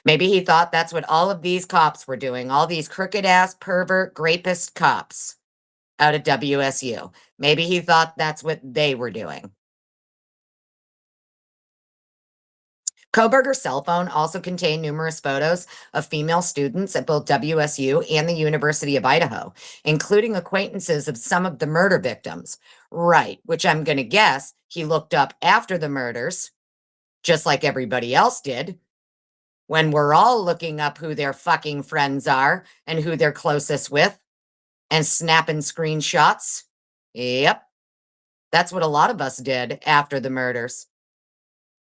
Maybe he thought that's what all of these cops were doing, all these crooked ass, pervert, rapist cops out at WSU. Maybe he thought that's what they were doing. Kohberger's cell phone also contained numerous photos of female students at both WSU and the University of Idaho, including acquaintances of some of the murder victims. Right, which I'm going to guess he looked up after the murders, just like everybody else did, when we're all looking up who their fucking friends are and who they're closest with and snapping screenshots. Yep, that's what a lot of us did after the murders.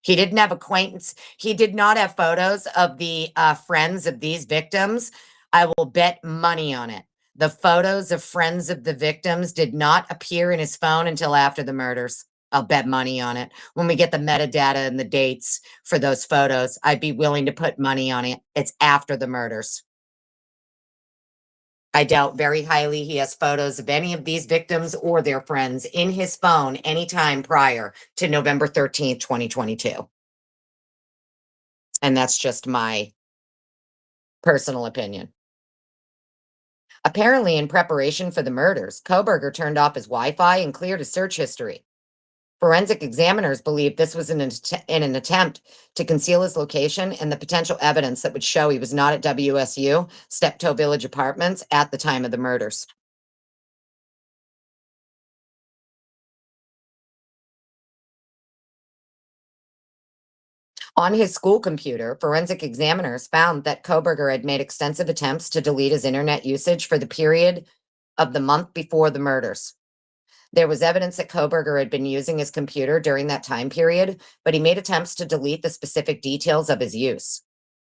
He didn't have acquaintance. He did not have photos of the friends of these victims. I will bet money on it. The photos of friends of the victims did not appear in his phone until after the murders. I'll bet money on it. When we get the metadata and the dates for those photos, I'd be willing to put money on it. It's after the murders. I doubt very highly he has photos of any of these victims or their friends in his phone anytime prior to November 13th, 2022. And that's just my personal opinion. Apparently, in preparation for the murders, Kohberger turned off his Wi-Fi and cleared his search history. Forensic examiners believe this was in an attempt to conceal his location and the potential evidence that would show he was not at WSU Steptoe Village Apartments at the time of the murders. On his school computer, forensic examiners found that Kohberger had made extensive attempts to delete his internet usage for the period of the month before the murders. There was evidence that Kohberger had been using his computer during that time period, but he made attempts to delete the specific details of his use.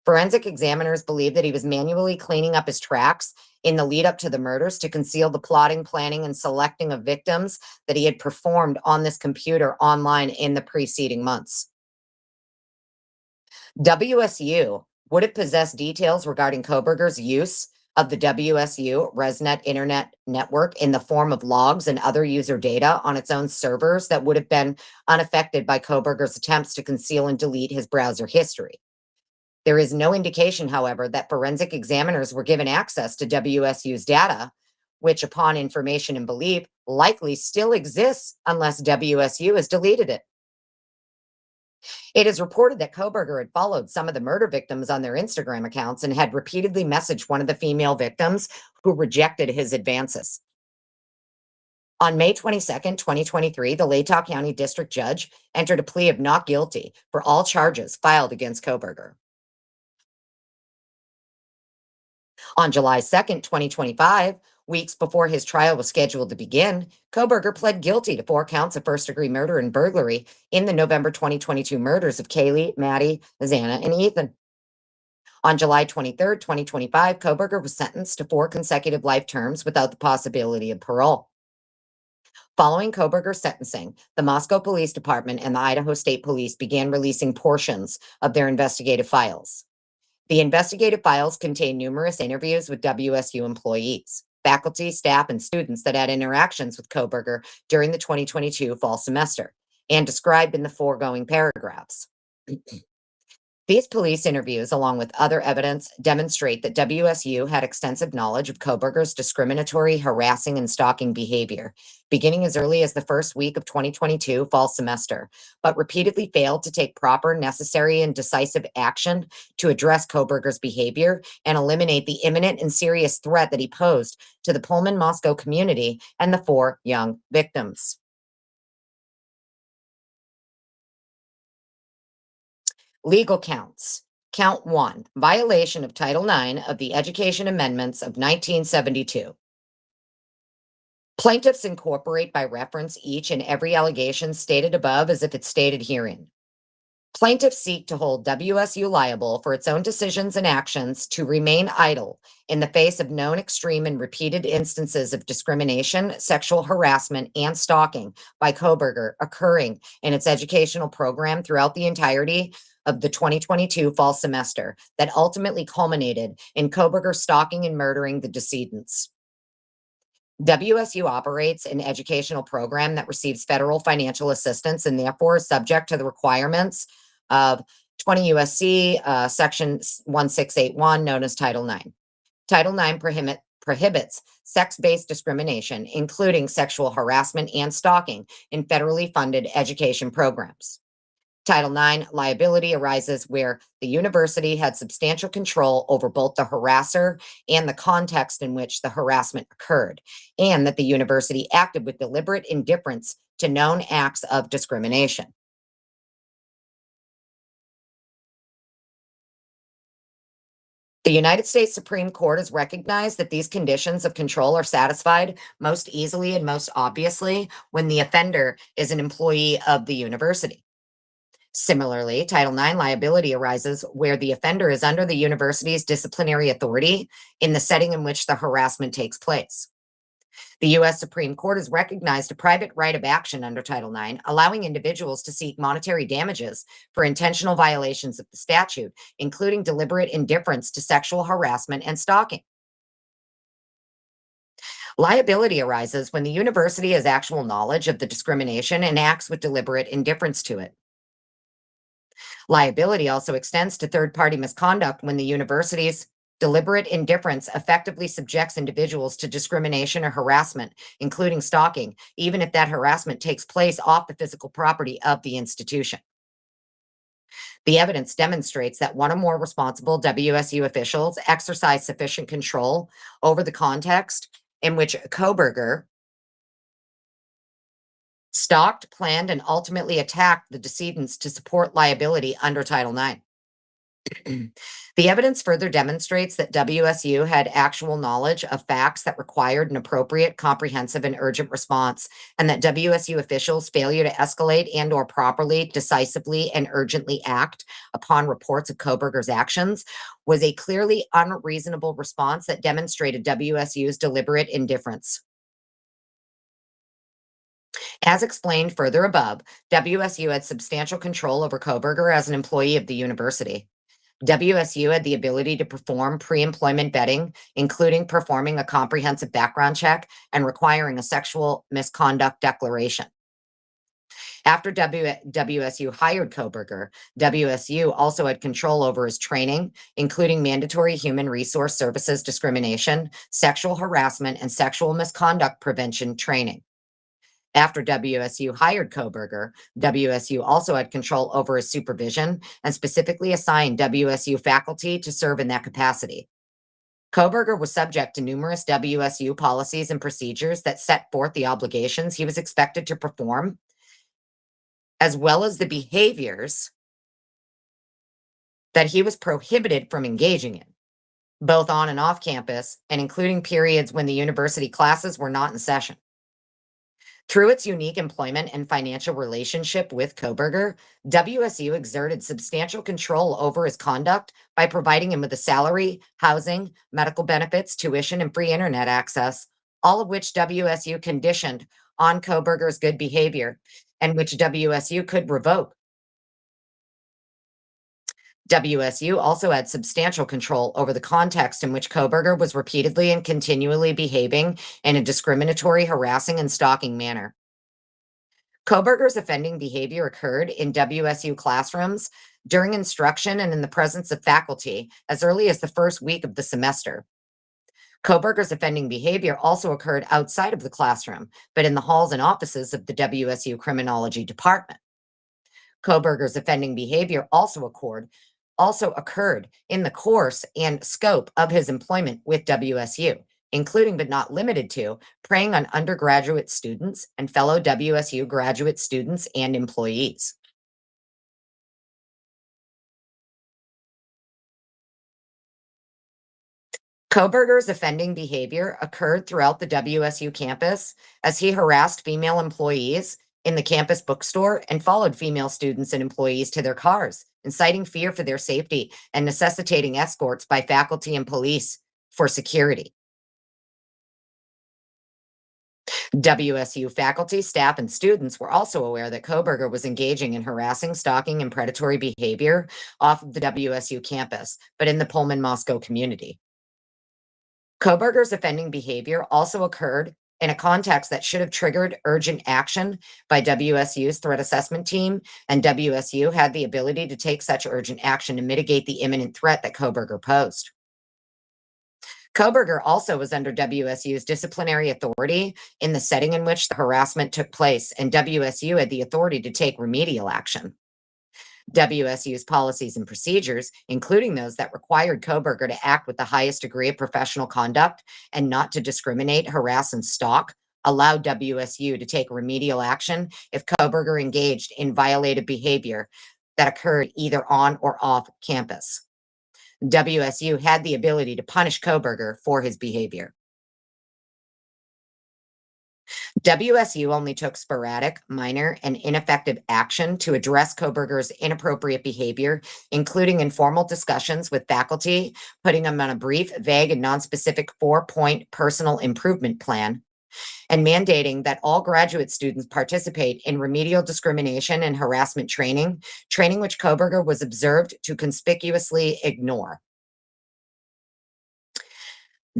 Forensic examiners believe that he was manually cleaning up his tracks in the lead up to the murders to conceal the plotting, planning, and selecting of victims that he had performed on this computer online in the preceding months. WSU would have possessed details regarding Kohberger's use of the WSU ResNet internet network in the form of logs and other user data on its own servers that would have been unaffected by Kohberger's attempts to conceal and delete his browser history. There is no indication, however, that forensic examiners were given access to WSU's data, which, upon information and belief, likely still exists unless WSU has deleted it. It is reported that Kohberger had followed some of the murder victims on their Instagram accounts and had repeatedly messaged one of the female victims who rejected his advances. On May 22nd, 2023, the Latah County District Judge entered a plea of not guilty for all charges filed against Kohberger. On July 2nd, 2025, weeks before his trial was scheduled to begin, Kohberger pled guilty to 4 counts of first-degree murder and burglary in the November 2022 murders of Kaylee, Maddie, Zana, and Ethan. On July 23rd, 2025, Kohberger was sentenced to 4 consecutive life terms without the possibility of parole. Following Kohberger's sentencing, the Moscow Police Department and the Idaho State Police began releasing portions of their investigative files. The investigative files contain numerous interviews with WSU employees, faculty, staff, and students that had interactions with Kohberger during the 2022 fall semester and described in the foregoing paragraphs. These police interviews, along with other evidence, demonstrate that WSU had extensive knowledge of Kohberger's discriminatory, harassing, and stalking behavior, beginning as early as the first week of 2022 fall semester, but repeatedly failed to take proper, necessary, and decisive action to address Kohberger's behavior and eliminate the imminent and serious threat that he posed to the Pullman Moscow community and the four young victims. Legal counts. Count one, violation of Title IX of the Education Amendments of 1972. Plaintiffs incorporate by reference each and every allegation stated above as if it's stated herein. Plaintiffs seek to hold WSU liable for its own decisions and actions to remain idle in the face of known extreme and repeated instances of discrimination, sexual harassment, and stalking by Kohberger occurring in its educational program throughout the entirety of the 2022 fall semester that ultimately culminated in Kohberger stalking and murdering the decedents. WSU operates an educational program that receives federal financial assistance and therefore is subject to the requirements of 20 USC section 1681, known as Title IX. Title IX prohibits sex-based discrimination, including sexual harassment and stalking in federally funded education programs. Title IX liability arises where the university had substantial control over both the harasser and the context in which the harassment occurred, and that the university acted with deliberate indifference to known acts of discrimination. The United States Supreme Court has recognized that these conditions of control are satisfied most easily and most obviously when the offender is an employee of the university. Similarly, Title IX liability arises where the offender is under the university's disciplinary authority in the setting in which the harassment takes place. The U.S. Supreme Court has recognized a private right of action under Title IX, allowing individuals to seek monetary damages for intentional violations of the statute, including deliberate indifference to sexual harassment and stalking. Liability arises when the university has actual knowledge of the discrimination and acts with deliberate indifference to it. Liability also extends to third-party misconduct when the university's deliberate indifference effectively subjects individuals to discrimination or harassment, including stalking, even if that harassment takes place off the physical property of the institution. The evidence demonstrates that one or more responsible WSU officials exercise sufficient control over the context in which Kohberger stalked, planned, and ultimately attacked the decedents to support liability under Title IX. The evidence further demonstrates that WSU had actual knowledge of facts that required an appropriate, comprehensive, and urgent response, and that WSU officials' failure to escalate and/or properly, decisively, and urgently act upon reports of Kohberger's actions was a clearly unreasonable response that demonstrated WSU's deliberate indifference. As explained further above, WSU had substantial control over Kohberger as an employee of the university. WSU had the ability to perform pre-employment vetting, including performing a comprehensive background check and requiring a sexual misconduct declaration. After WSU hired Kohberger, WSU also had control over his training, including mandatory human resource services discrimination, sexual harassment, and sexual misconduct prevention training. After WSU hired Kohberger, WSU also had control over his supervision and specifically assigned WSU faculty to serve in that capacity. Kohberger was subject to numerous WSU policies and procedures that set forth the obligations he was expected to perform, as well as the behaviors that he was prohibited from engaging in, both on and off campus, and including periods when the university classes were not in session. Through its unique employment and financial relationship with Kohberger, WSU exerted substantial control over his conduct by providing him with a salary, housing, medical benefits, tuition, and free internet access, all of which WSU conditioned on Kohberger's good behavior and which WSU could revoke. WSU also had substantial control over the context in which Kohberger was repeatedly and continually behaving in a discriminatory, harassing, and stalking manner. Kohberger's offending behavior occurred in WSU classrooms during instruction and in the presence of faculty as early as the first week of the semester. Kohberger's offending behavior also occurred outside of the classroom, but in the halls and offices of the WSU Criminology Department. Kohberger's offending behavior also occurred in the course and scope of his employment with WSU, including but not limited to preying on undergraduate students and fellow WSU graduate students and employees. Kohberger's offending behavior occurred throughout the WSU campus as he harassed female employees in the campus bookstore and followed female students and employees to their cars, inciting fear for their safety and necessitating escorts by faculty and police for security. WSU faculty, staff, and students were also aware that Kohberger was engaging in harassing, stalking, and predatory behavior off of the WSU campus, but in the Pullman Moscow community. Kohberger's offending behavior also occurred in a context that should have triggered urgent action by WSU's threat assessment team, and WSU had the ability to take such urgent action to mitigate the imminent threat that Kohberger posed. Kohberger also was under WSU's disciplinary authority in the setting in which the harassment took place, and WSU had the authority to take remedial action. WSU's policies and procedures, including those that required Kohberger to act with the highest degree of professional conduct and not to discriminate, harass, and stalk, allowed WSU to take remedial action if Kohberger engaged in violative behavior that occurred either on or off campus. WSU had the ability to punish Kohberger for his behavior. WSU only took sporadic, minor, and ineffective action to address Kohberger's inappropriate behavior, including informal discussions with faculty, putting him on a brief, vague, and nonspecific 4-point personal improvement plan, and mandating that all graduate students participate in remedial discrimination and harassment training, training which Kohberger was observed to conspicuously ignore.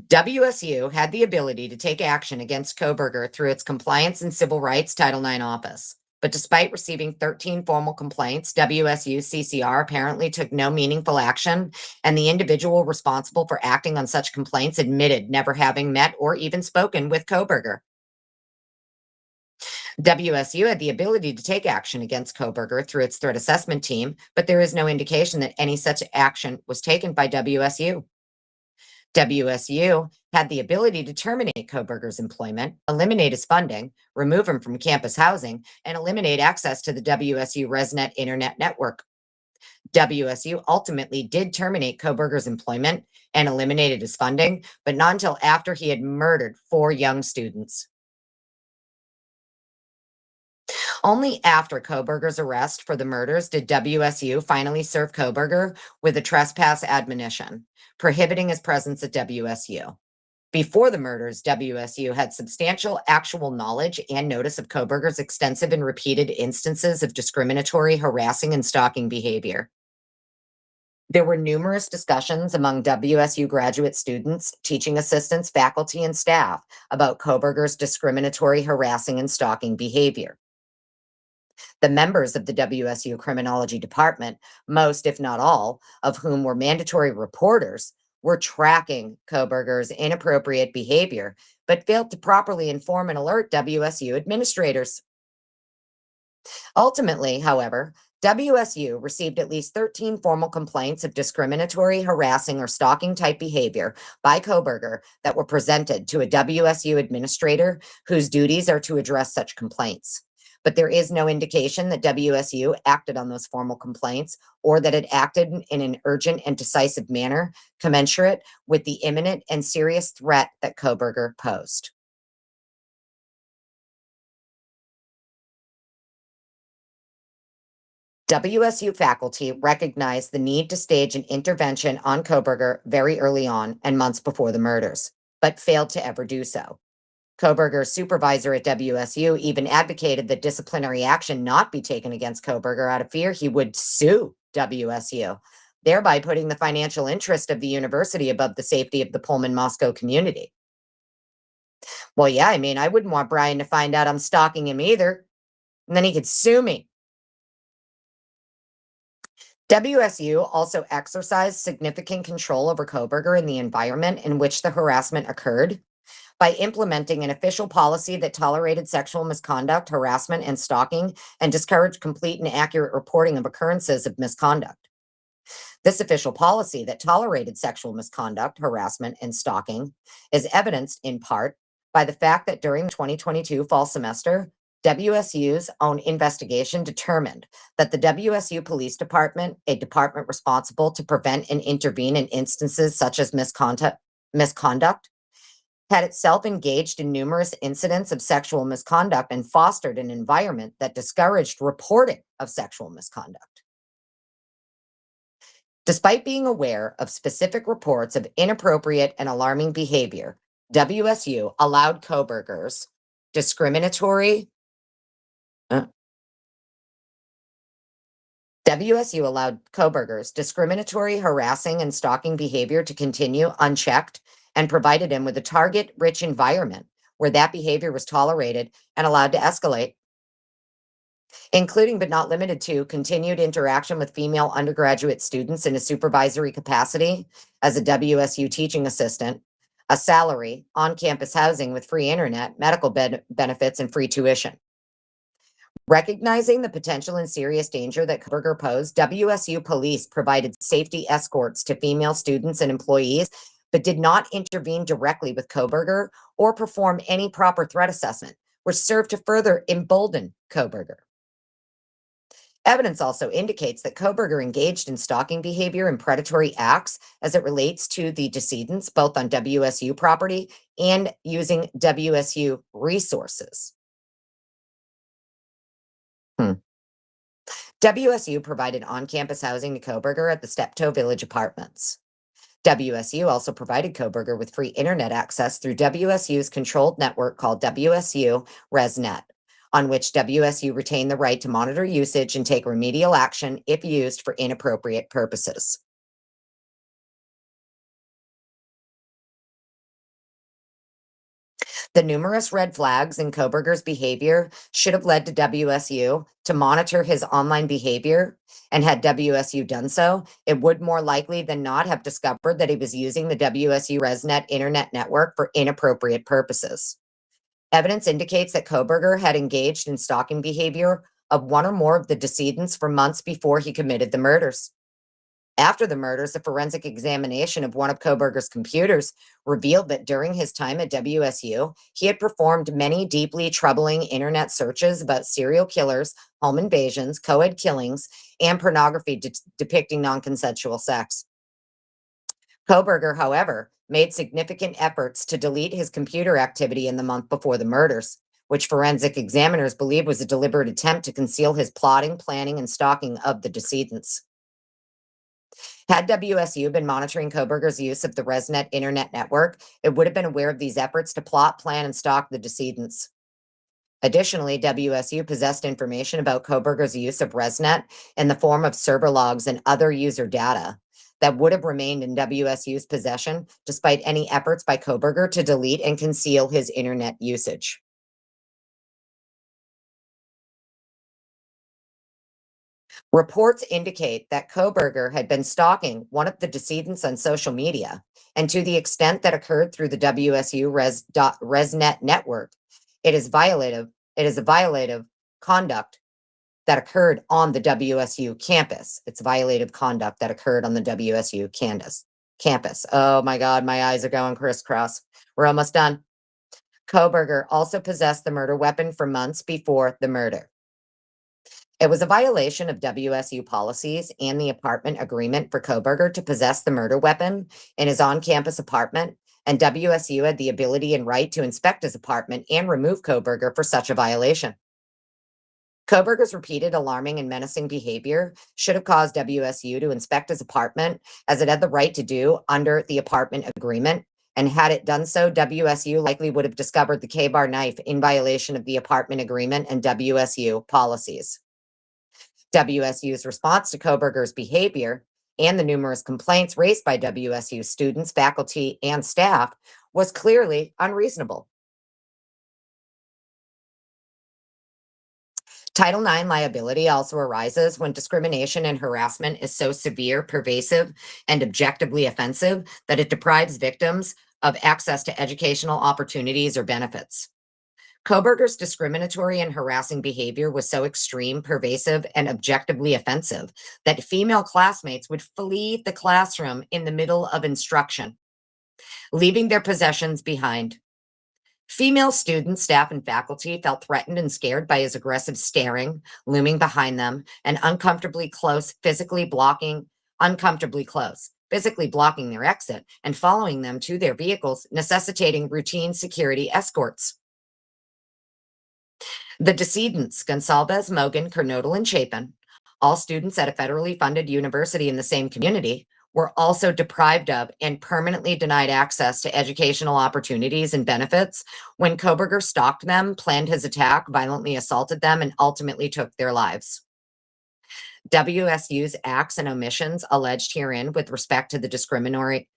WSU had the ability to take action against Kohberger through its Compliance and Civil Rights Title IX office. But despite receiving 13 formal complaints, WSU CCR apparently took no meaningful action, and the individual responsible for acting on such complaints admitted never having met or even spoken with Kohberger. WSU had the ability to take action against Kohberger through its threat assessment team, but there is no indication that any such action was taken by WSU. WSU had the ability to terminate Kohberger's employment, eliminate his funding, remove him from campus housing, and eliminate access to the WSU ResNet internet network. WSU ultimately did terminate Kohberger's employment and eliminated his funding, but not until after he had murdered 4 young students. Only after Kohberger's arrest for the murders did WSU finally serve Kohberger with a trespass admonition, prohibiting his presence at WSU. Before the murders, WSU had substantial actual knowledge and notice of Kohberger's extensive and repeated instances of discriminatory, harassing, and stalking behavior. There were numerous discussions among WSU graduate students, teaching assistants, faculty, and staff about Kohberger's discriminatory, harassing, and stalking behavior. The members of the WSU Criminology Department, most, if not all, of whom were mandatory reporters, were tracking Kohberger's inappropriate behavior, but failed to properly inform and alert WSU administrators. Ultimately, however, WSU received at least 13 formal complaints of discriminatory, harassing, or stalking type behavior by Kohberger that were presented to a WSU administrator whose duties are to address such complaints. But there is no indication that WSU acted on those formal complaints or that it acted in an urgent and decisive manner commensurate with the imminent and serious threat that Kohberger posed. WSU faculty recognized the need to stage an intervention on Kohberger very early on and months before the murders, but failed to ever do so. Kohberger's supervisor at WSU even advocated that disciplinary action not be taken against Kohberger out of fear he would sue WSU, thereby putting the financial interest of the university above the safety of the Pullman Moscow community. Well, yeah, I mean, I wouldn't want Bryan to find out I'm stalking him either, and then he could sue me. WSU also exercised significant control over Kohberger in the environment in which the harassment occurred by implementing an official policy that tolerated sexual misconduct, harassment, and stalking, and discouraged complete and accurate reporting of occurrences of misconduct. This official policy that tolerated sexual misconduct, harassment, and stalking is evidenced in part by the fact that during the 2022 fall semester, WSU's own investigation determined that the WSU Police Department, a department responsible to prevent and intervene in instances such as misconduct, had itself engaged in numerous incidents of sexual misconduct and fostered an environment that discouraged reporting of sexual misconduct. Despite being aware of specific reports of inappropriate and alarming behavior, WSU allowed Kohberger's discriminatory uh, WSU allowed Kohberger's discriminatory, harassing, and stalking behavior to continue unchecked and provided him with a target-rich environment where that behavior was tolerated and allowed to escalate, including but not limited to continued interaction with female undergraduate students in a supervisory capacity as a WSU teaching assistant, a salary, on-campus housing with free internet, medical benefits, and free tuition. Recognizing the potential and serious danger that Kohberger posed, WSU police provided safety escorts to female students and employees, but did not intervene directly with Kohberger or perform any proper threat assessment, which served to further embolden Kohberger. Evidence also indicates that Kohberger engaged in stalking behavior and predatory acts as it relates to the decedents, both on WSU property and using WSU resources. WSU provided on-campus housing to Kohberger at the Steptoe Village Apartments. WSU also provided Kohberger with free internet access through WSU's controlled network called WSU ResNet, on which WSU retained the right to monitor usage and take remedial action if used for inappropriate purposes. The numerous red flags in Kohberger's behavior should have led to WSU to monitor his online behavior, and had WSU done so, it would more likely than not have discovered that he was using the WSU ResNet internet network for inappropriate purposes. Evidence indicates that Kohberger had engaged in stalking behavior of one or more of the decedents for months before he committed the murders. After the murders, a forensic examination of one of Kohberger's computers revealed that during his time at WSU, he had performed many deeply troubling internet searches about serial killers, home invasions, co-ed killings, and pornography depicting non-consensual sex. Kohberger, however, made significant efforts to delete his computer activity in the month before the murders, which forensic examiners believe was a deliberate attempt to conceal his plotting, planning, and stalking of the decedents. Had WSU been monitoring Kohberger's use of the ResNet internet network, it would have been aware of these efforts to plot, plan, and stalk the decedents. Additionally, WSU possessed information about Kohberger's use of ResNet in the form of server logs and other user data that would have remained in WSU's possession despite any efforts by Kohberger to delete and conceal his internet usage. Reports indicate that Kohberger had been stalking one of the decedents on social media, and to the extent that occurred through the WSU ResNet network, it is a violative conduct that occurred on the WSU campus. It's violative conduct that occurred on the WSU campus. Oh my God, my eyes are going crisscross. We're almost done. Kohberger also possessed the murder weapon for months before the murder. It was a violation of WSU policies and the apartment agreement for Kohberger to possess the murder weapon in his on-campus apartment, and WSU had the ability and right to inspect his apartment and remove Kohberger for such a violation. Kohberger's repeated alarming and menacing behavior should have caused WSU to inspect his apartment, as it had the right to do under the apartment agreement, and had it done so, WSU likely would have discovered the K-bar knife in violation of the apartment agreement and WSU policies. WSU's response to Kohberger's behavior and the numerous complaints raised by WSU students, faculty, and staff was clearly unreasonable. Title IX liability also arises when discrimination and harassment is so severe, pervasive, and objectively offensive that it deprives victims of access to educational opportunities or benefits. Kohberger's discriminatory and harassing behavior was so extreme, pervasive, and objectively offensive that female classmates would flee the classroom in the middle of instruction, leaving their possessions behind. Female students, staff, and faculty felt threatened and scared by his aggressive staring, looming behind them, and uncomfortably close, physically blocking their exit and following them to their vehicles, necessitating routine security escorts. The decedents, Gonsalves, Mogan, Kernodle, and Chapin, all students at a federally funded university in the same community, were also deprived of and permanently denied access to educational opportunities and benefits when Kohberger stalked them, planned his attack, violently assaulted them, and ultimately took their lives. WSU's acts and omissions alleged herein with respect to the discriminatory,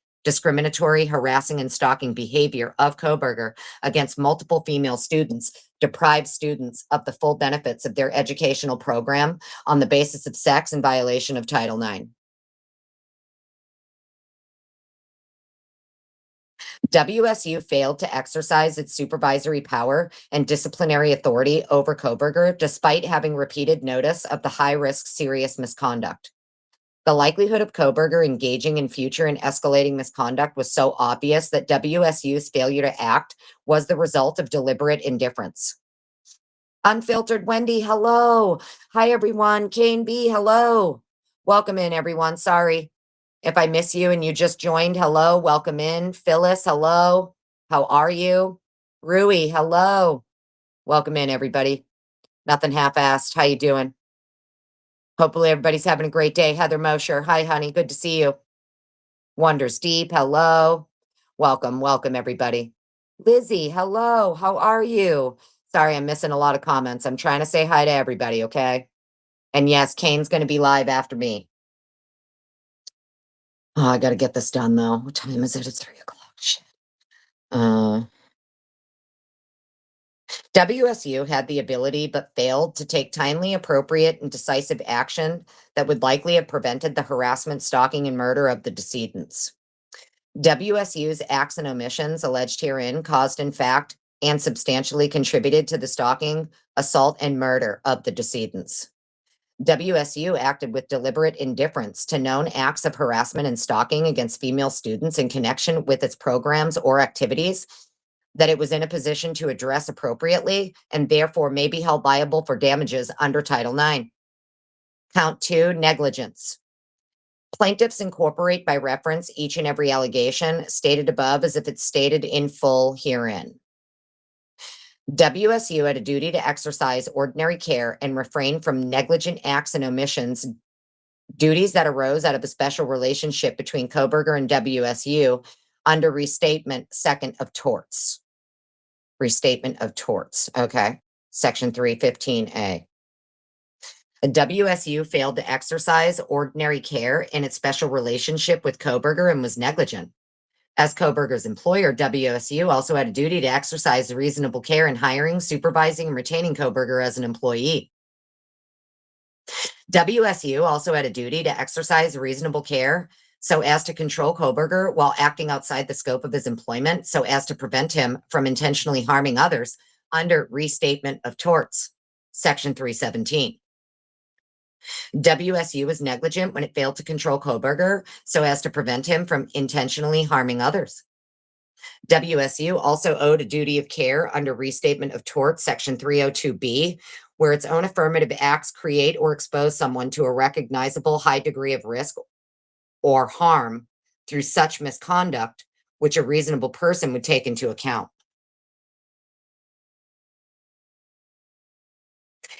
harassing, and stalking behavior of Kohberger against multiple female students deprive students of the full benefits of their educational program on the basis of sex in violation of Title IX. WSU failed to exercise its supervisory power and disciplinary authority over Kohberger despite having repeated notice of the high-risk serious misconduct. The likelihood of Kohberger engaging in future and escalating misconduct was so obvious that WSU's failure to act was the result of deliberate indifference. Unfiltered Wendy, hello. Hi, everyone. Kane B, hello. Welcome in, everyone. Sorry if I miss you and you just joined. Hello, welcome in. Phyllis, hello. How are you? Rui, hello. Welcome in, everybody. Nothing half-assed. How you doing? Hopefully everybody's having a great day. Heather Mosher, hi, honey. Good to see you. Wonders Deep, hello. Welcome, everybody. Lizzie, hello. How are you? Sorry, I'm missing a lot of comments. I'm trying to say hi to everybody, okay? And yes, Kane's going to be live after me. Oh, I got to get this done, though. What time is it? It's 3 o'clock. Shit. WSU had the ability but failed to take timely, appropriate, and decisive action that would likely have prevented the harassment, stalking, and murder of the decedents. WSU's acts and omissions alleged herein caused, in fact, and substantially contributed to the stalking, assault, and murder of the decedents. WSU acted with deliberate indifference to known acts of harassment and stalking against female students in connection with its programs or activities that it was in a position to address appropriately and therefore may be held liable for damages under Title IX. Count 2, negligence. Plaintiffs incorporate by reference each and every allegation stated above as if it's stated in full herein. WSU had a duty to exercise ordinary care and refrain from negligent acts and omissions, duties that arose out of a special relationship between Kohberger and WSU under Restatement Second of Torts. Restatement of Torts, okay, Section 315A. WSU failed to exercise ordinary care in its special relationship with Kohberger and was negligent. As Kohberger's employer, WSU also had a duty to exercise reasonable care in hiring, supervising, and retaining Kohberger as an employee. WSU also had a duty to exercise reasonable care so as to control Kohberger while acting outside the scope of his employment so as to prevent him from intentionally harming others under Restatement of Torts, Section 317. WSU was negligent when it failed to control Kohberger so as to prevent him from intentionally harming others. WSU also owed a duty of care under Restatement of Torts, Section 302B, where its own affirmative acts create or expose someone to a recognizable high degree of risk or harm through such misconduct, which a reasonable person would take into account.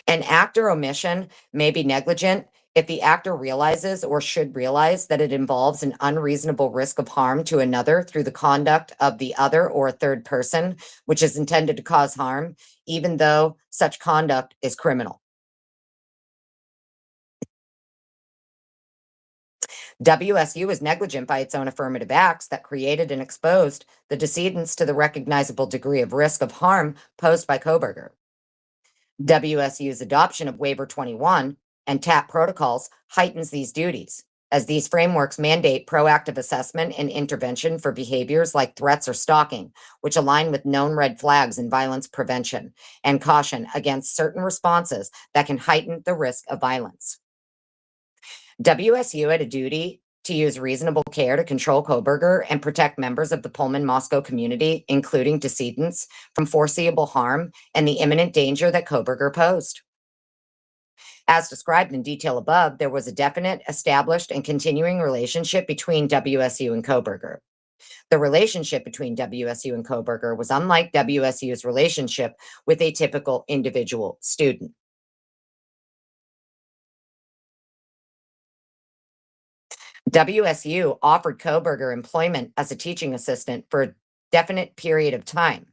An act or omission may be negligent if the actor realizes or should realize that it involves an unreasonable risk of harm to another through the conduct of the other or a third person, which is intended to cause harm, even though such conduct is criminal. WSU was negligent by its own affirmative acts that created and exposed the decedents to the recognizable degree of risk of harm posed by Kohberger. WSU's adoption of Waiver 21 and TAP protocols heightens these duties, as these frameworks mandate proactive assessment and intervention for behaviors like threats or stalking, which align with known red flags in violence prevention, and caution against certain responses that can heighten the risk of violence. WSU had a duty to use reasonable care to control Kohberger and protect members of the Pullman-Moscow community, including decedents, from foreseeable harm and the imminent danger that Kohberger posed. As described in detail above, there was a definite, established, and continuing relationship between WSU and Kohberger. The relationship between WSU and Kohberger was unlike WSU's relationship with a typical individual student. WSU offered Kohberger employment as a teaching assistant for a definite period of time,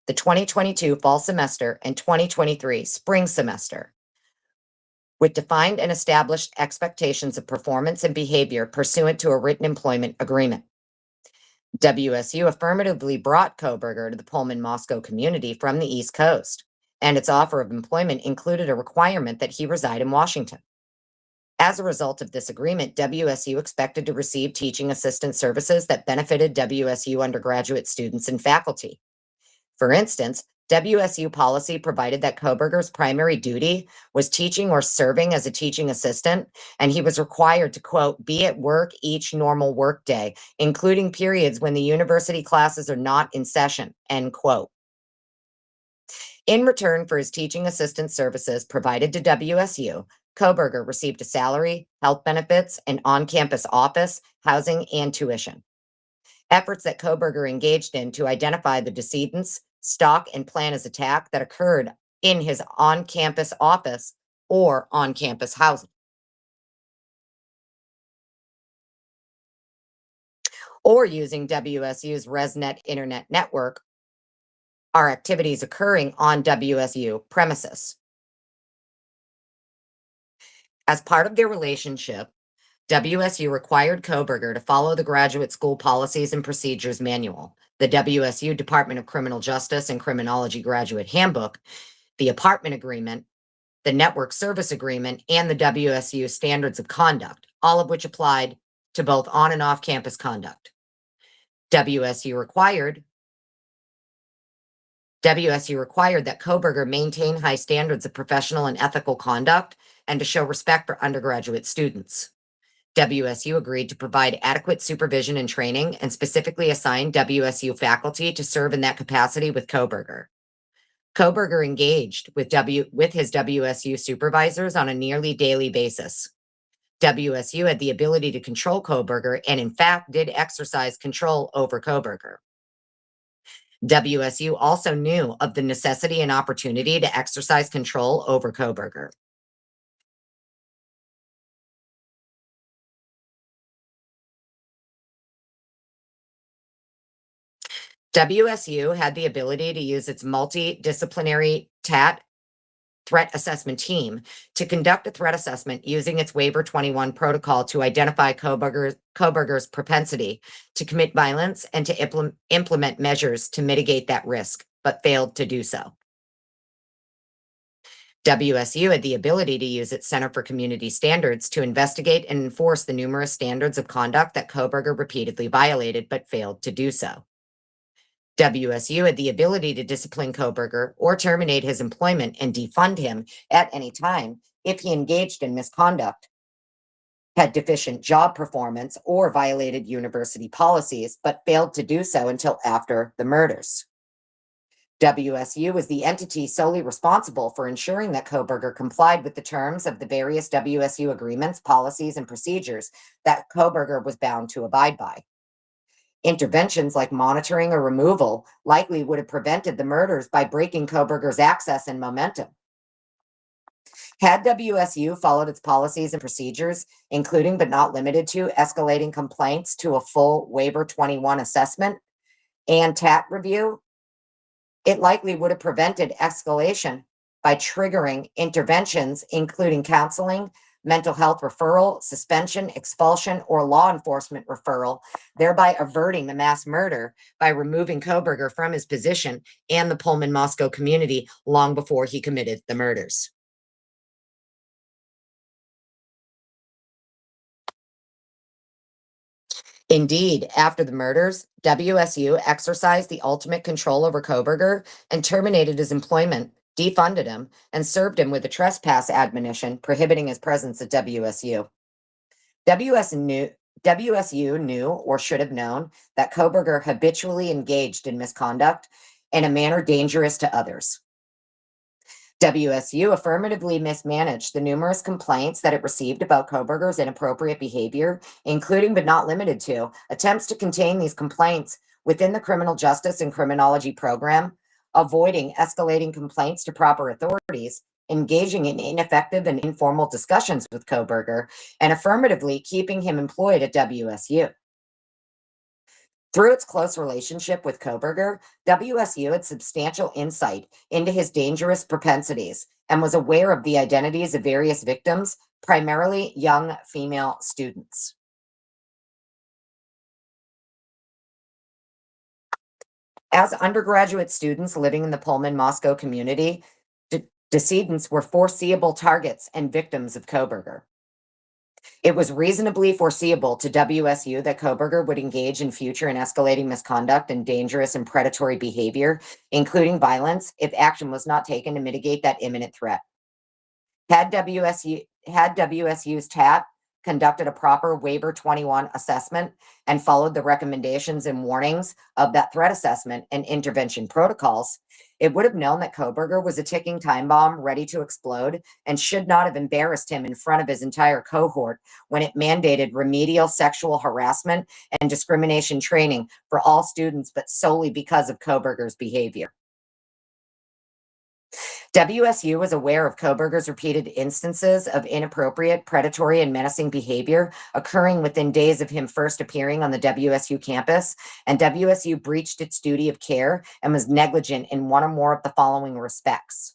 the 2022 fall semester and 2023 spring semester, with defined and established expectations of performance and behavior pursuant to a written employment agreement. WSU affirmatively brought Kohberger to the Pullman-Moscow community from the East Coast, and its offer of employment included a requirement that he reside in Washington. As a result of this agreement, WSU expected to receive teaching assistant services that benefited WSU undergraduate students and faculty. For instance, WSU policy provided that Kohberger's primary duty was teaching or serving as a teaching assistant, and he was required to, quote, be at work each normal workday, including periods when the university classes are not in session, end quote. In return for his teaching assistant services provided to WSU, Kohberger received a salary, health benefits, and on-campus office, housing, and tuition. Efforts that Kohberger engaged in to identify the decedents, stalk, and plan his attack that occurred in his on-campus office or on-campus housing. Or using WSU's ResNet internet network are activities occurring on WSU premises. As part of their relationship, WSU required Kohberger to follow the Graduate School Policies and Procedures Manual, the WSU Department of Criminal Justice and Criminology Graduate Handbook, the Apartment Agreement, the Network Service Agreement, and the WSU Standards of Conduct, all of which applied to both on and off-campus conduct. WSU required that Kohberger maintain high standards of professional and ethical conduct and to show respect for undergraduate students. WSU agreed to provide adequate supervision and training and specifically assigned WSU faculty to serve in that capacity with Kohberger. Kohberger engaged with his WSU supervisors on a nearly daily basis. WSU had the ability to control Kohberger and in fact did exercise control over Kohberger. WSU also knew of the necessity and opportunity to exercise control over Kohberger. WSU had the ability to use its multidisciplinary TAT threat assessment team to conduct a threat assessment using its Waiver 21 protocol to identify Kohberger's propensity to commit violence and to implement measures to mitigate that risk, but failed to do so. WSU had the ability to use its Center for Community Standards to investigate and enforce the numerous standards of conduct that Kohberger repeatedly violated, but failed to do so. WSU had the ability to discipline Kohberger or terminate his employment and defund him at any time if he engaged in misconduct, had deficient job performance, or violated university policies, but failed to do so until after the murders. WSU was the entity solely responsible for ensuring that Kohberger complied with the terms of the various WSU agreements, policies, and procedures that Kohberger was bound to abide by. Interventions like monitoring or removal likely would have prevented the murders by breaking Kohberger's access and momentum. Had WSU followed its policies and procedures, including but not limited to escalating complaints to a full Waiver 21 assessment and TAT review, it likely would have prevented escalation by triggering interventions, including counseling, mental health referral, suspension, expulsion, or law enforcement referral, thereby averting the mass murder by removing Kohberger from his position and the Pullman-Moscow community long before he committed the murders. Indeed, after the murders, WSU exercised the ultimate control over Kohberger and terminated his employment, defunded him, and served him with a trespass admonition prohibiting his presence at WSU. WSU knew or should have known that Kohberger habitually engaged in misconduct in a manner dangerous to others. WSU affirmatively mismanaged the numerous complaints that it received about Kohberger's inappropriate behavior, including but not limited to attempts to contain these complaints within the criminal justice and criminology program, avoiding escalating complaints to proper authorities, engaging in ineffective and informal discussions with Kohberger, and affirmatively keeping him employed at WSU. Through its close relationship with Kohberger, WSU had substantial insight into his dangerous propensities and was aware of the identities of various victims, primarily young female students. As undergraduate students living in the Pullman-Moscow community, decedents were foreseeable targets and victims of Kohberger. It was reasonably foreseeable to WSU that Kohberger would engage in future and escalating misconduct and dangerous and predatory behavior, including violence, if action was not taken to mitigate that imminent threat. Had WSU's TAP conducted a proper Waiver 21 assessment and followed the recommendations and warnings of that threat assessment and intervention protocols, it would have known that Kohberger was a ticking time bomb ready to explode and should not have embarrassed him in front of his entire cohort when it mandated remedial sexual harassment and discrimination training for all students, but solely because of Kohberger's behavior. WSU was aware of Kohberger's repeated instances of inappropriate, predatory, and menacing behavior occurring within days of him first appearing on the WSU campus, and WSU breached its duty of care and was negligent in one or more of the following respects: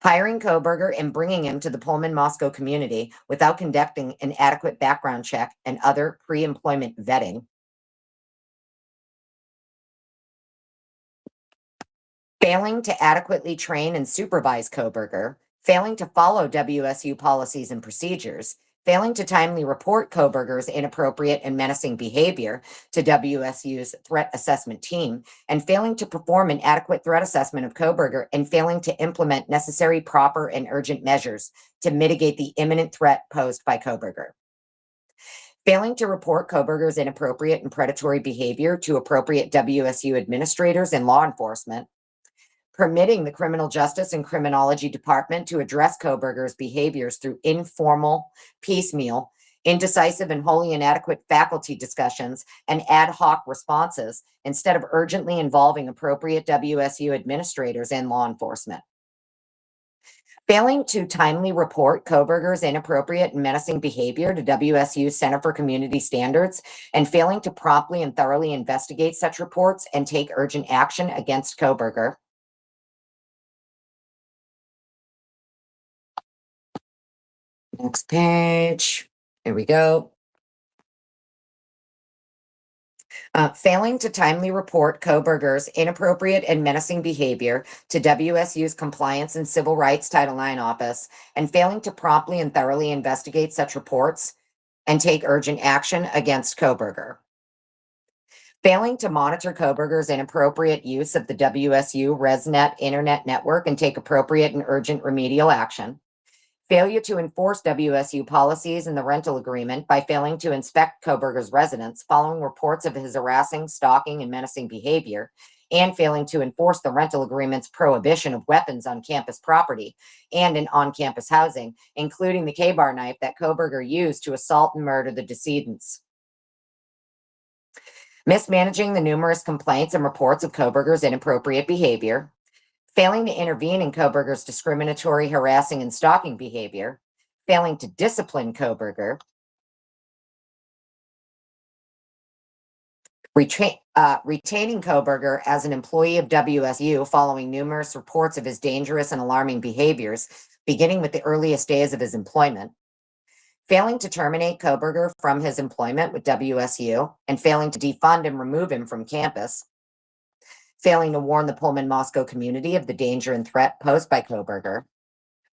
hiring Kohberger and bringing him to the Pullman-Moscow community without conducting an adequate background check and other pre-employment vetting, failing to adequately train and supervise Kohberger, failing to follow WSU policies and procedures, failing to timely report Kohberger's inappropriate and menacing behavior to WSU's threat assessment team, and failing to perform an adequate threat assessment of Kohberger, and failing to implement necessary, proper, and urgent measures to mitigate the imminent threat posed by Kohberger. Failing to report Kohberger's inappropriate and predatory behavior to appropriate WSU administrators and law enforcement, permitting the Criminal Justice and Criminology Department to address Kohberger's behaviors through informal, piecemeal, indecisive, and wholly inadequate faculty discussions and ad hoc responses instead of urgently involving appropriate WSU administrators and law enforcement. Failing to timely report Kohberger's inappropriate and menacing behavior to WSU's Center for Community Standards, and failing to promptly and thoroughly investigate such reports and take urgent action against Kohberger. Next page. Here we go. Failing to timely report Kohberger's inappropriate and menacing behavior to WSU's Compliance and Civil Rights Title IX office, and failing to promptly and thoroughly investigate such reports and take urgent action against Kohberger. Failing to monitor Kohberger's inappropriate use of the WSU ResNet internet network and take appropriate and urgent remedial action. Failure to enforce WSU policies in the rental agreement by failing to inspect Kohberger's residence following reports of his harassing, stalking, and menacing behavior, and failing to enforce the rental agreement's prohibition of weapons on campus property and in on-campus housing, including the K-bar knife that Kohberger used to assault and murder the decedents. Mismanaging the numerous complaints and reports of Kohberger's inappropriate behavior, failing to intervene in Kohberger's discriminatory, harassing, and stalking behavior, failing to discipline Kohberger, retaining Kohberger as an employee of WSU following numerous reports of his dangerous and alarming behaviors, beginning with the earliest days of his employment, failing to terminate Kohberger from his employment with WSU and failing to defund and remove him from campus, failing to warn the Pullman Moscow community of the danger and threat posed by Kohberger,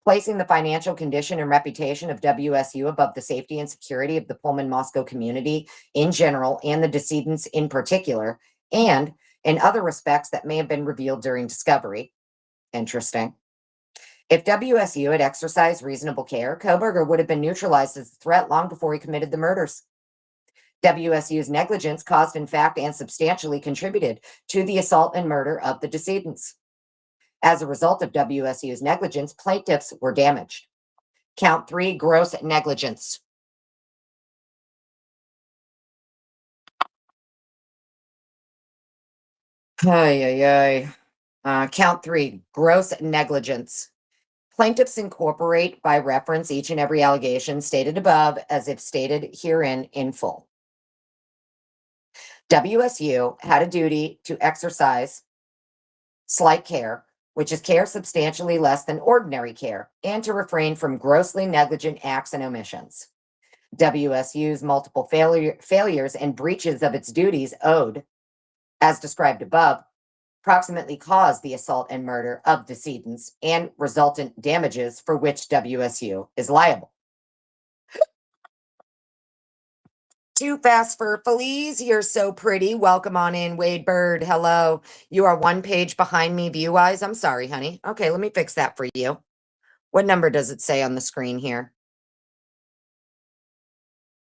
placing the financial condition and reputation of WSU above the safety and security of the Pullman Moscow community in general and the decedents in particular, and in other respects that may have been revealed during discovery. Interesting. If WSU had exercised reasonable care, Kohberger would have been neutralized as a threat long before he committed the murders. WSU's negligence caused, in fact, and substantially contributed to the assault and murder of the decedents. As a result of WSU's negligence, plaintiffs were damaged. Count 3, gross negligence. Count 3, gross negligence. Plaintiffs incorporate by reference each and every allegation stated above as if stated herein in full. WSU had a duty to exercise slight care, which is care substantially less than ordinary care, and to refrain from grossly negligent acts and omissions. WSU's multiple failures and breaches of its duties owed, as described above, approximately caused the assault and murder of decedents and resultant damages for which WSU is liable. Too fast for Felice. You're so pretty. Welcome on in, Wade Bird. Hello. You are one page behind me view-wise. I'm sorry, honey. Okay, let me fix that for you. What number does it say on the screen here?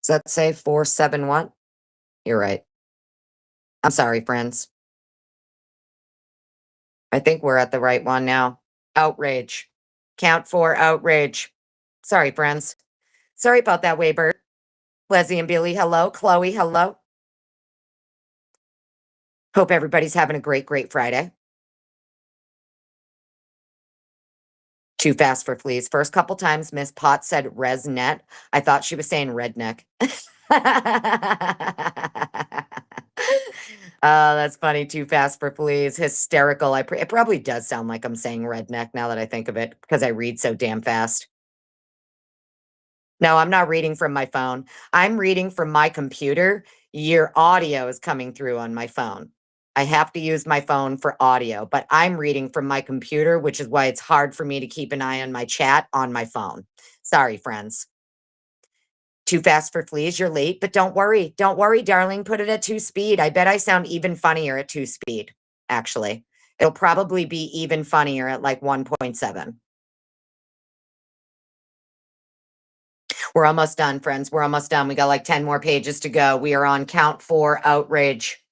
Does that say 471? You're right. I'm sorry, friends. I think we're at the right one now. Outrage. Count 4, outrage. Sorry, friends. Sorry about that, Waybird. Leslie and Billy, hello. Chloe, hello. Hope everybody's having a great, great Friday. Too fast for fleas. First couple times Miss Potts said resnet. I thought she was saying redneck. That's funny. Too fast for fleas. Hysterical. It probably does sound like I'm saying redneck now that I think of it because I read so damn fast. No, I'm not reading from my phone. I'm reading from my computer. Your audio is coming through on my phone. I have to use my phone for audio, but I'm reading from my computer, which is why it's hard for me to keep an eye on my chat on my phone. Sorry, friends. Too fast for fleas. You're late, but don't worry. Don't worry, darling. Put it at 2 speed. I bet I sound even funnier at 2 speed, actually. It'll probably be even funnier at like 1.7. We're almost done, friends. We're almost done. We got like 10 more pages to go. We are on count 4, outrage.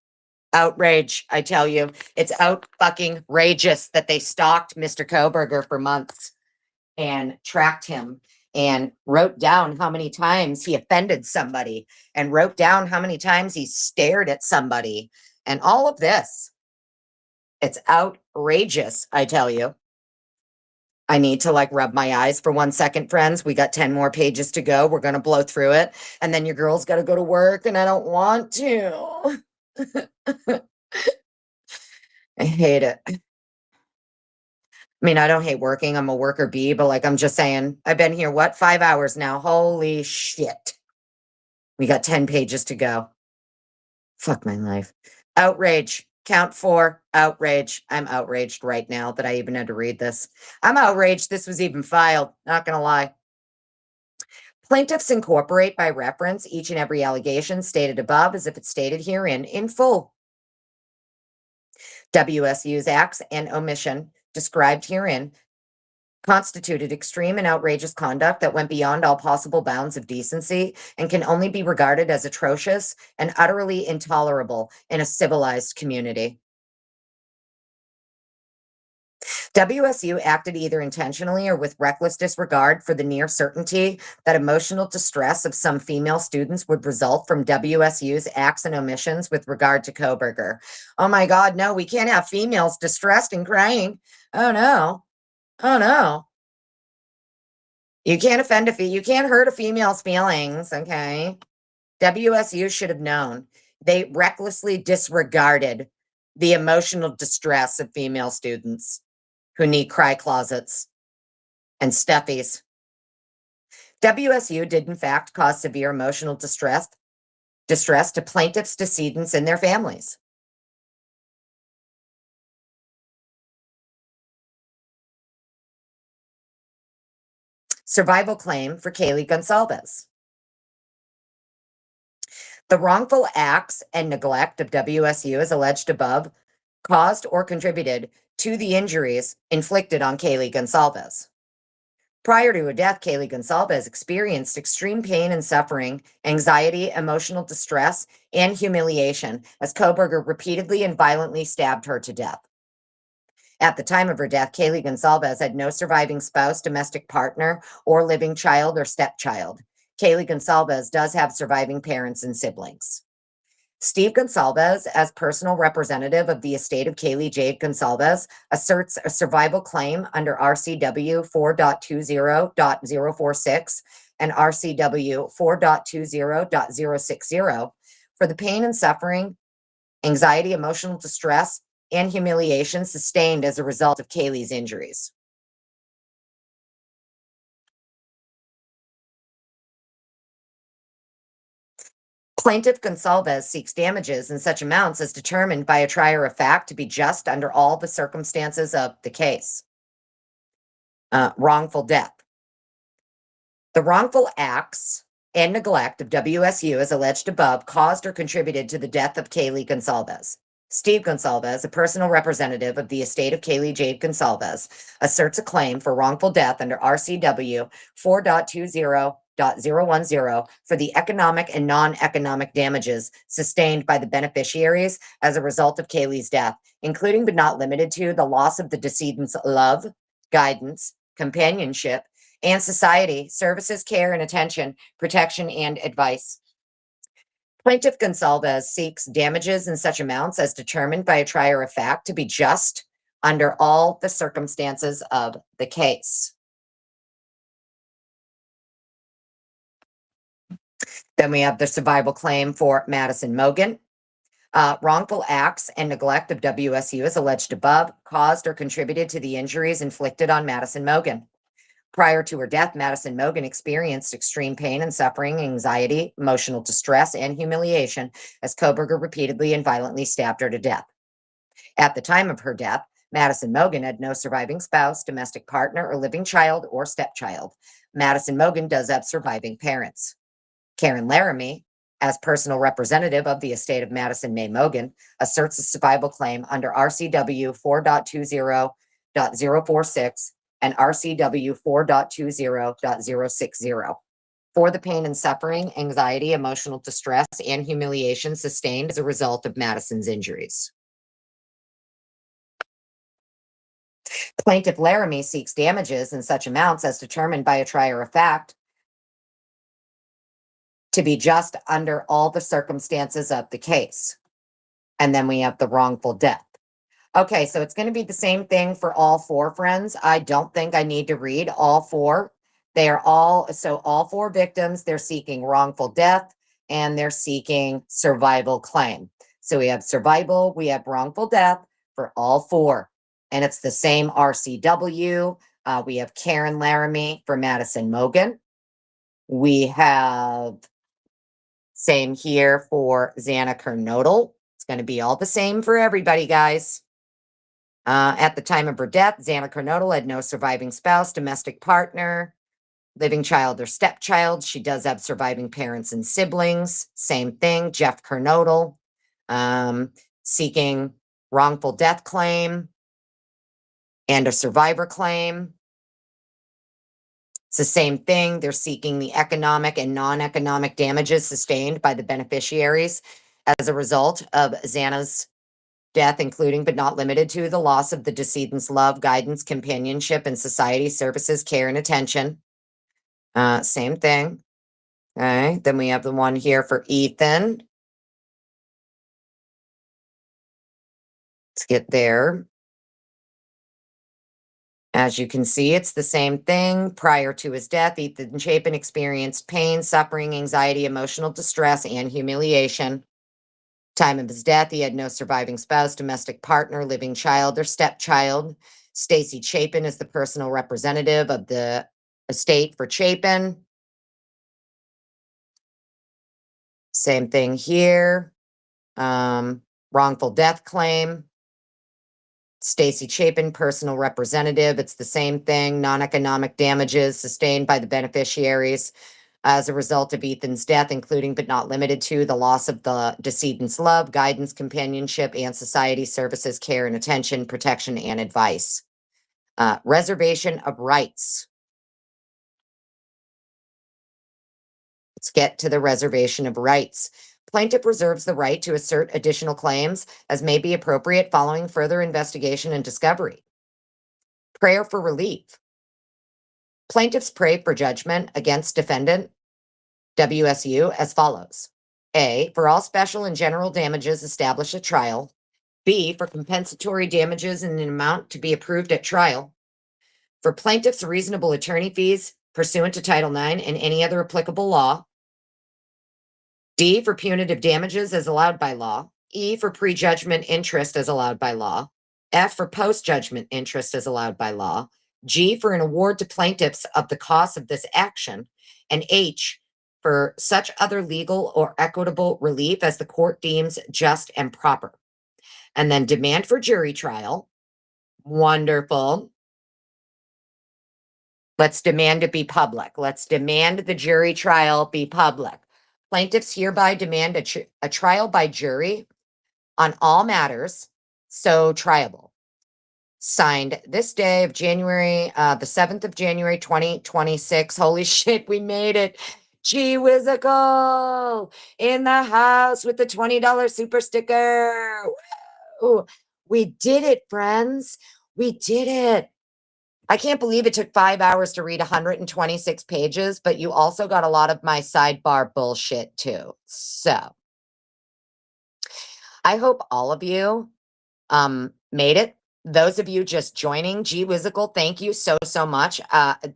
Outrage, I tell you. It's out-fucking-rageous that they stalked Mr. Kohberger for months and tracked him and wrote down how many times he offended somebody and wrote down how many times he stared at somebody and all of this. It's outrageous, I tell you. I need to like rub my eyes for 1 second, friends. We got 10 more pages to go. We're going to blow through it. And then your girl's got to go to work and I don't want to. I hate it. I mean, I don't hate working. I'm a worker bee, but like, I'm just saying, I've been here, 5 hours now? Holy shit. We got 10 pages to go. Fuck my life. Outrage. Count 4, outrage. I'm outraged right now that I even had to read this. I'm outraged this was even filed. Not going to lie. Plaintiffs incorporate by reference each and every allegation stated above as if it's stated herein in full. WSU's acts and omission described herein constituted extreme and outrageous conduct that went beyond all possible bounds of decency and can only be regarded as atrocious and utterly intolerable in a civilized community. WSU acted either intentionally or with reckless disregard for the near certainty that emotional distress of some female students would result from WSU's acts and omissions with regard to Kohberger. Oh my God, no, we can't have females distressed and crying. Oh no. Oh no. You can't offend you can't hurt a female's feelings, okay? WSU should have known. They recklessly disregarded the emotional distress of female students who need cry closets and stuffies. WSU did in fact cause severe emotional distress to plaintiffs, decedents, and their families. Survival claim for Kaylee Goncalves. The wrongful acts and neglect of WSU, as alleged above, caused or contributed to the injuries inflicted on Kaylee Goncalves. Prior to her death, Kaylee Goncalves experienced extreme pain and suffering, anxiety, emotional distress, and humiliation as Kohberger repeatedly and violently stabbed her to death. At the time of her death, Kaylee Goncalves had no surviving spouse, domestic partner, or living child or stepchild. Kaylee Goncalves does have surviving parents and siblings. Steve Goncalves, as personal representative of the estate of Kaylee Jade Goncalves, asserts a survival claim under RCW 4.20.046 and RCW 4.20.060 for the pain and suffering, anxiety, emotional distress, and humiliation sustained as a result of Kaylee's injuries. Plaintiff Goncalves seeks damages in such amounts as determined by a trier of fact to be just under all the circumstances of the case. Wrongful death. The wrongful acts and neglect of WSU, as alleged above, caused or contributed to the death of Kaylee Goncalves. Steve Goncalves, a personal representative of the estate of Kaylee Jade Goncalves, asserts a claim for wrongful death under RCW 4.20.010 for the economic and non-economic damages sustained by the beneficiaries as a result of Kaylee's death, including but not limited to the loss of the decedent's love, guidance, companionship, and society, services, care, and attention, protection, and advice. Plaintiff Goncalves seeks damages in such amounts as determined by a trier of fact to be just under all the circumstances of the case. Then we have the survival claim for Madison Mogen. Wrongful acts and neglect of WSU, as alleged above, caused or contributed to the injuries inflicted on Madison Mogen. Prior to her death, Madison Mogen experienced extreme pain and suffering, anxiety, emotional distress, and humiliation as Kohberger repeatedly and violently stabbed her to death. At the time of her death, Madison Mogen had no surviving spouse, domestic partner, or living child or stepchild. Madison Mogen does have surviving parents. Karen Laramie, as personal representative of the estate of Madison May Mogen, asserts a survival claim under RCW 4.20.046 and RCW 4.20.060 for the pain and suffering, anxiety, emotional distress, and humiliation sustained as a result of Madison's injuries. Plaintiff Laramie seeks damages in such amounts as determined by a trier of fact to be just under all the circumstances of the case. And then we have the wrongful death. Okay, so it's going to be the same thing for all four, friends. I don't think I need to read all four. They are all four victims, they're seeking wrongful death and they're seeking survival claim. So we have survival, we have wrongful death for all four. And it's the same RCW. We have Karen Laramie for Madison Mogen. We have same here for Xana Kernodle. It's going to be all the same for everybody, guys. At the time of her death, Xana Kernodle had no surviving spouse, domestic partner, living child or stepchild. She does have surviving parents and siblings. Same thing, Jeff Kernodle, seeking wrongful death claim and a survivor claim. It's the same thing. They're seeking the economic and non-economic damages sustained by the beneficiaries as a result of Xana's death, including but not limited to the loss of the decedent's love, guidance, companionship, and society, services, care, and attention. Same thing. Okay, then we have the one here for Ethan. Let's get there. As you can see, it's the same thing. Prior to his death, Ethan Chapin experienced pain, suffering, anxiety, emotional distress, and humiliation. Time of his death, he had no surviving spouse, domestic partner, living child, or stepchild. Stacy Chapin is the personal representative of the estate for Chapin. Same thing here. Wrongful death claim. Stacy Chapin, personal representative. It's the same thing. Non-economic damages sustained by the beneficiaries as a result of Ethan's death, including but not limited to the loss of the decedent's love, guidance, companionship, and society services, care and attention, protection, and advice. Reservation of rights. Let's get to the reservation of rights. Plaintiff reserves the right to assert additional claims as may be appropriate following further investigation and discovery. Prayer for relief. Plaintiffs pray for judgment against defendant, WSU, as follows. A, for all special and general damages established at trial. B, for compensatory damages in an amount to be approved at trial. For plaintiffs' reasonable attorney fees pursuant to Title IX and any other applicable law. D, for punitive damages as allowed by law. E, for prejudgment interest as allowed by law. F, for post-judgment interest as allowed by law. G, for an award to plaintiffs of the cost of this action. And H, for such other legal or equitable relief as the court deems just and proper. And then demand for jury trial. Wonderful. Let's demand it be public. Let's demand the jury trial be public. Plaintiffs hereby demand a trial by jury on all matters so triable. Signed this day of January, the 7th of January, 2026. Holy shit, we made it. Gee whizzical in the house with the $20 super sticker. Woo! We did it, friends. We did it. I can't believe it took 5 hours to read 126 pages, but you also got a lot of my sidebar bullshit too. So I hope all of you made it. Those of you just joining, gee whizzical, thank you so much.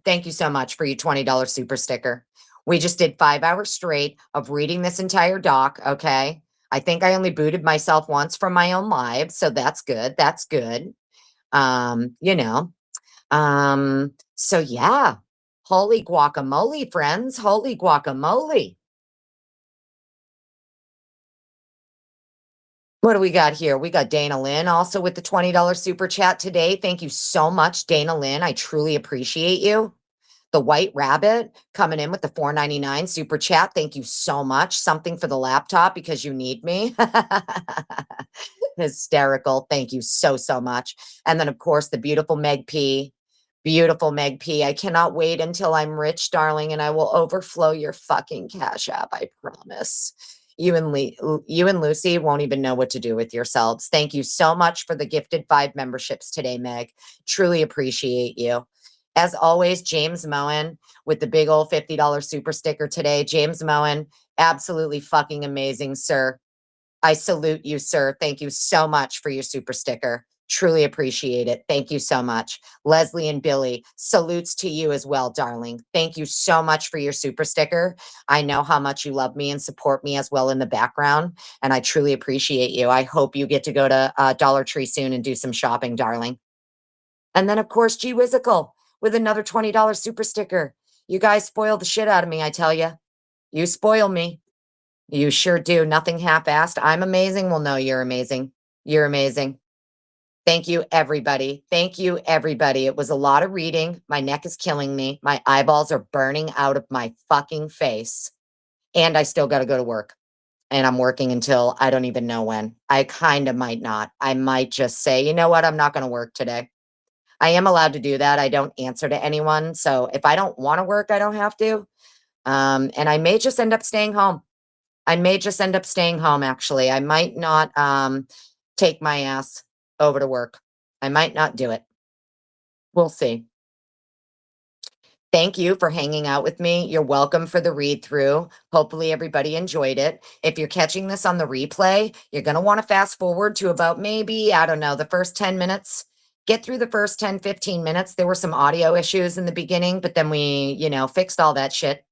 Thank you so much for your $20 super sticker. We just did 5 hours straight of reading this entire doc, okay? I think I only booted myself once from my own live, so that's good. That's good. You know. So yeah, holy guacamole, friends, holy guacamole. What do we got here? We got Dana Lynn also with the $20 super chat today. Thank you so much, Dana Lynn. I truly appreciate you. The White Rabbit coming in with the $4.99 super chat. Thank you so much. Something for the laptop because you need me. Hysterical. Thank you so much. And then, of course, the beautiful Meg P. Beautiful Meg P. I cannot wait until I'm rich, darling, and I will overflow your fucking Cash App. I promise. You and Lucy won't even know what to do with yourselves. Thank you so much for the gifted 5 memberships today, Meg. Truly appreciate you. As always, James Moen with the big old $50 super sticker today. James Moen, absolutely fucking amazing, sir. I salute you, sir. Thank you so much for your super sticker. Truly appreciate it. Thank you so much. Leslie and Billy, salutes to you as well, darling. Thank you so much for your super sticker. I know how much you love me and support me as well in the background, and I truly appreciate you. I hope you get to go to Dollar Tree soon and do some shopping, darling. And then, of course, G Whizzical with another $20 super sticker. You guys spoil the shit out of me, I tell you. You spoil me. You sure do. Nothing half-assed. I'm amazing. Well, no, you're amazing. You're amazing. Thank you, everybody. Thank you, everybody. It was a lot of reading. My neck is killing me. My eyeballs are burning out of my fucking face. And I still got to go to work. And I'm working until I don't even know when. I kind of might not. I might just say, you know what? I'm not going to work today. I am allowed to do that. I don't answer to anyone. So if I don't want to work, I don't have to. And I may just end up staying home. Actually. I might not take my ass over to work. I might not do it. We'll see. Thank you for hanging out with me. You're welcome for the read through. Hopefully everybody enjoyed it. If you're catching this on the replay, you're going to want to fast forward to about maybe, I don't know, the first 10 minutes. Get through the first 10, 15 minutes. There were some audio issues in the beginning, but then we, fixed all that shit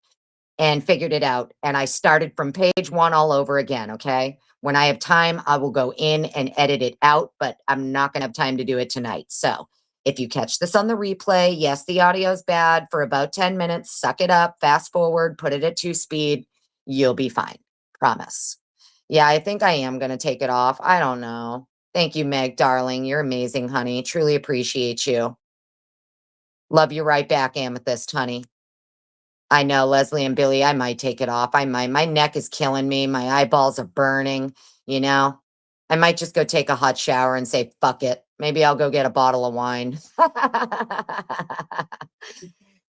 and figured it out. And I started from page 1 all over again, okay? When I have time, I will go in and edit it out, but I'm not going to have time to do it tonight. So if you catch this on the replay, yes, the audio is bad for about 10 minutes. Suck it up, fast forward, put it at 2 speed. You'll be fine. Promise. Yeah, I think I am gonna take it off. I don't know. Thank you, Meg, darling. You're amazing, honey. Truly appreciate you. Love you right back, Amethyst, honey. I know, Leslie and Billy, I might take it off. I might. My neck is killing me. My eyeballs are burning, you know? I might just go take a hot shower and say, fuck it. Maybe I'll go get a bottle of wine.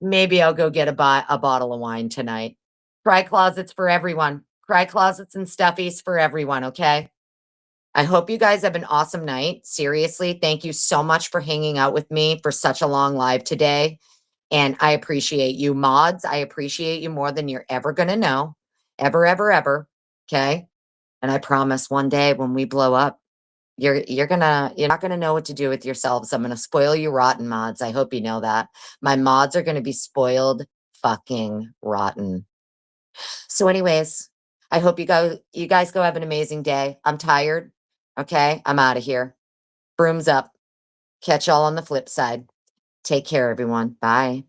Maybe I'll go get a bottle of wine tonight. Cry closets for everyone. Cry closets and stuffies for everyone, okay? I hope you guys have an awesome night. Seriously, thank you so much for hanging out with me for such a long live today. And I appreciate you, mods. I appreciate you more than you're ever going to know. Ever, ever, ever. Okay? And I promise one day when we blow up, you're not gonna know what to do with yourselves. I'm gonna spoil you rotten, mods. I hope you know that. My mods are gonna be spoiled fucking rotten. So, anyways, I hope you guys go have an amazing day. I'm tired. Okay, I'm out of here. Brooms up. Catch y'all on the flip side. Take care, everyone. Bye.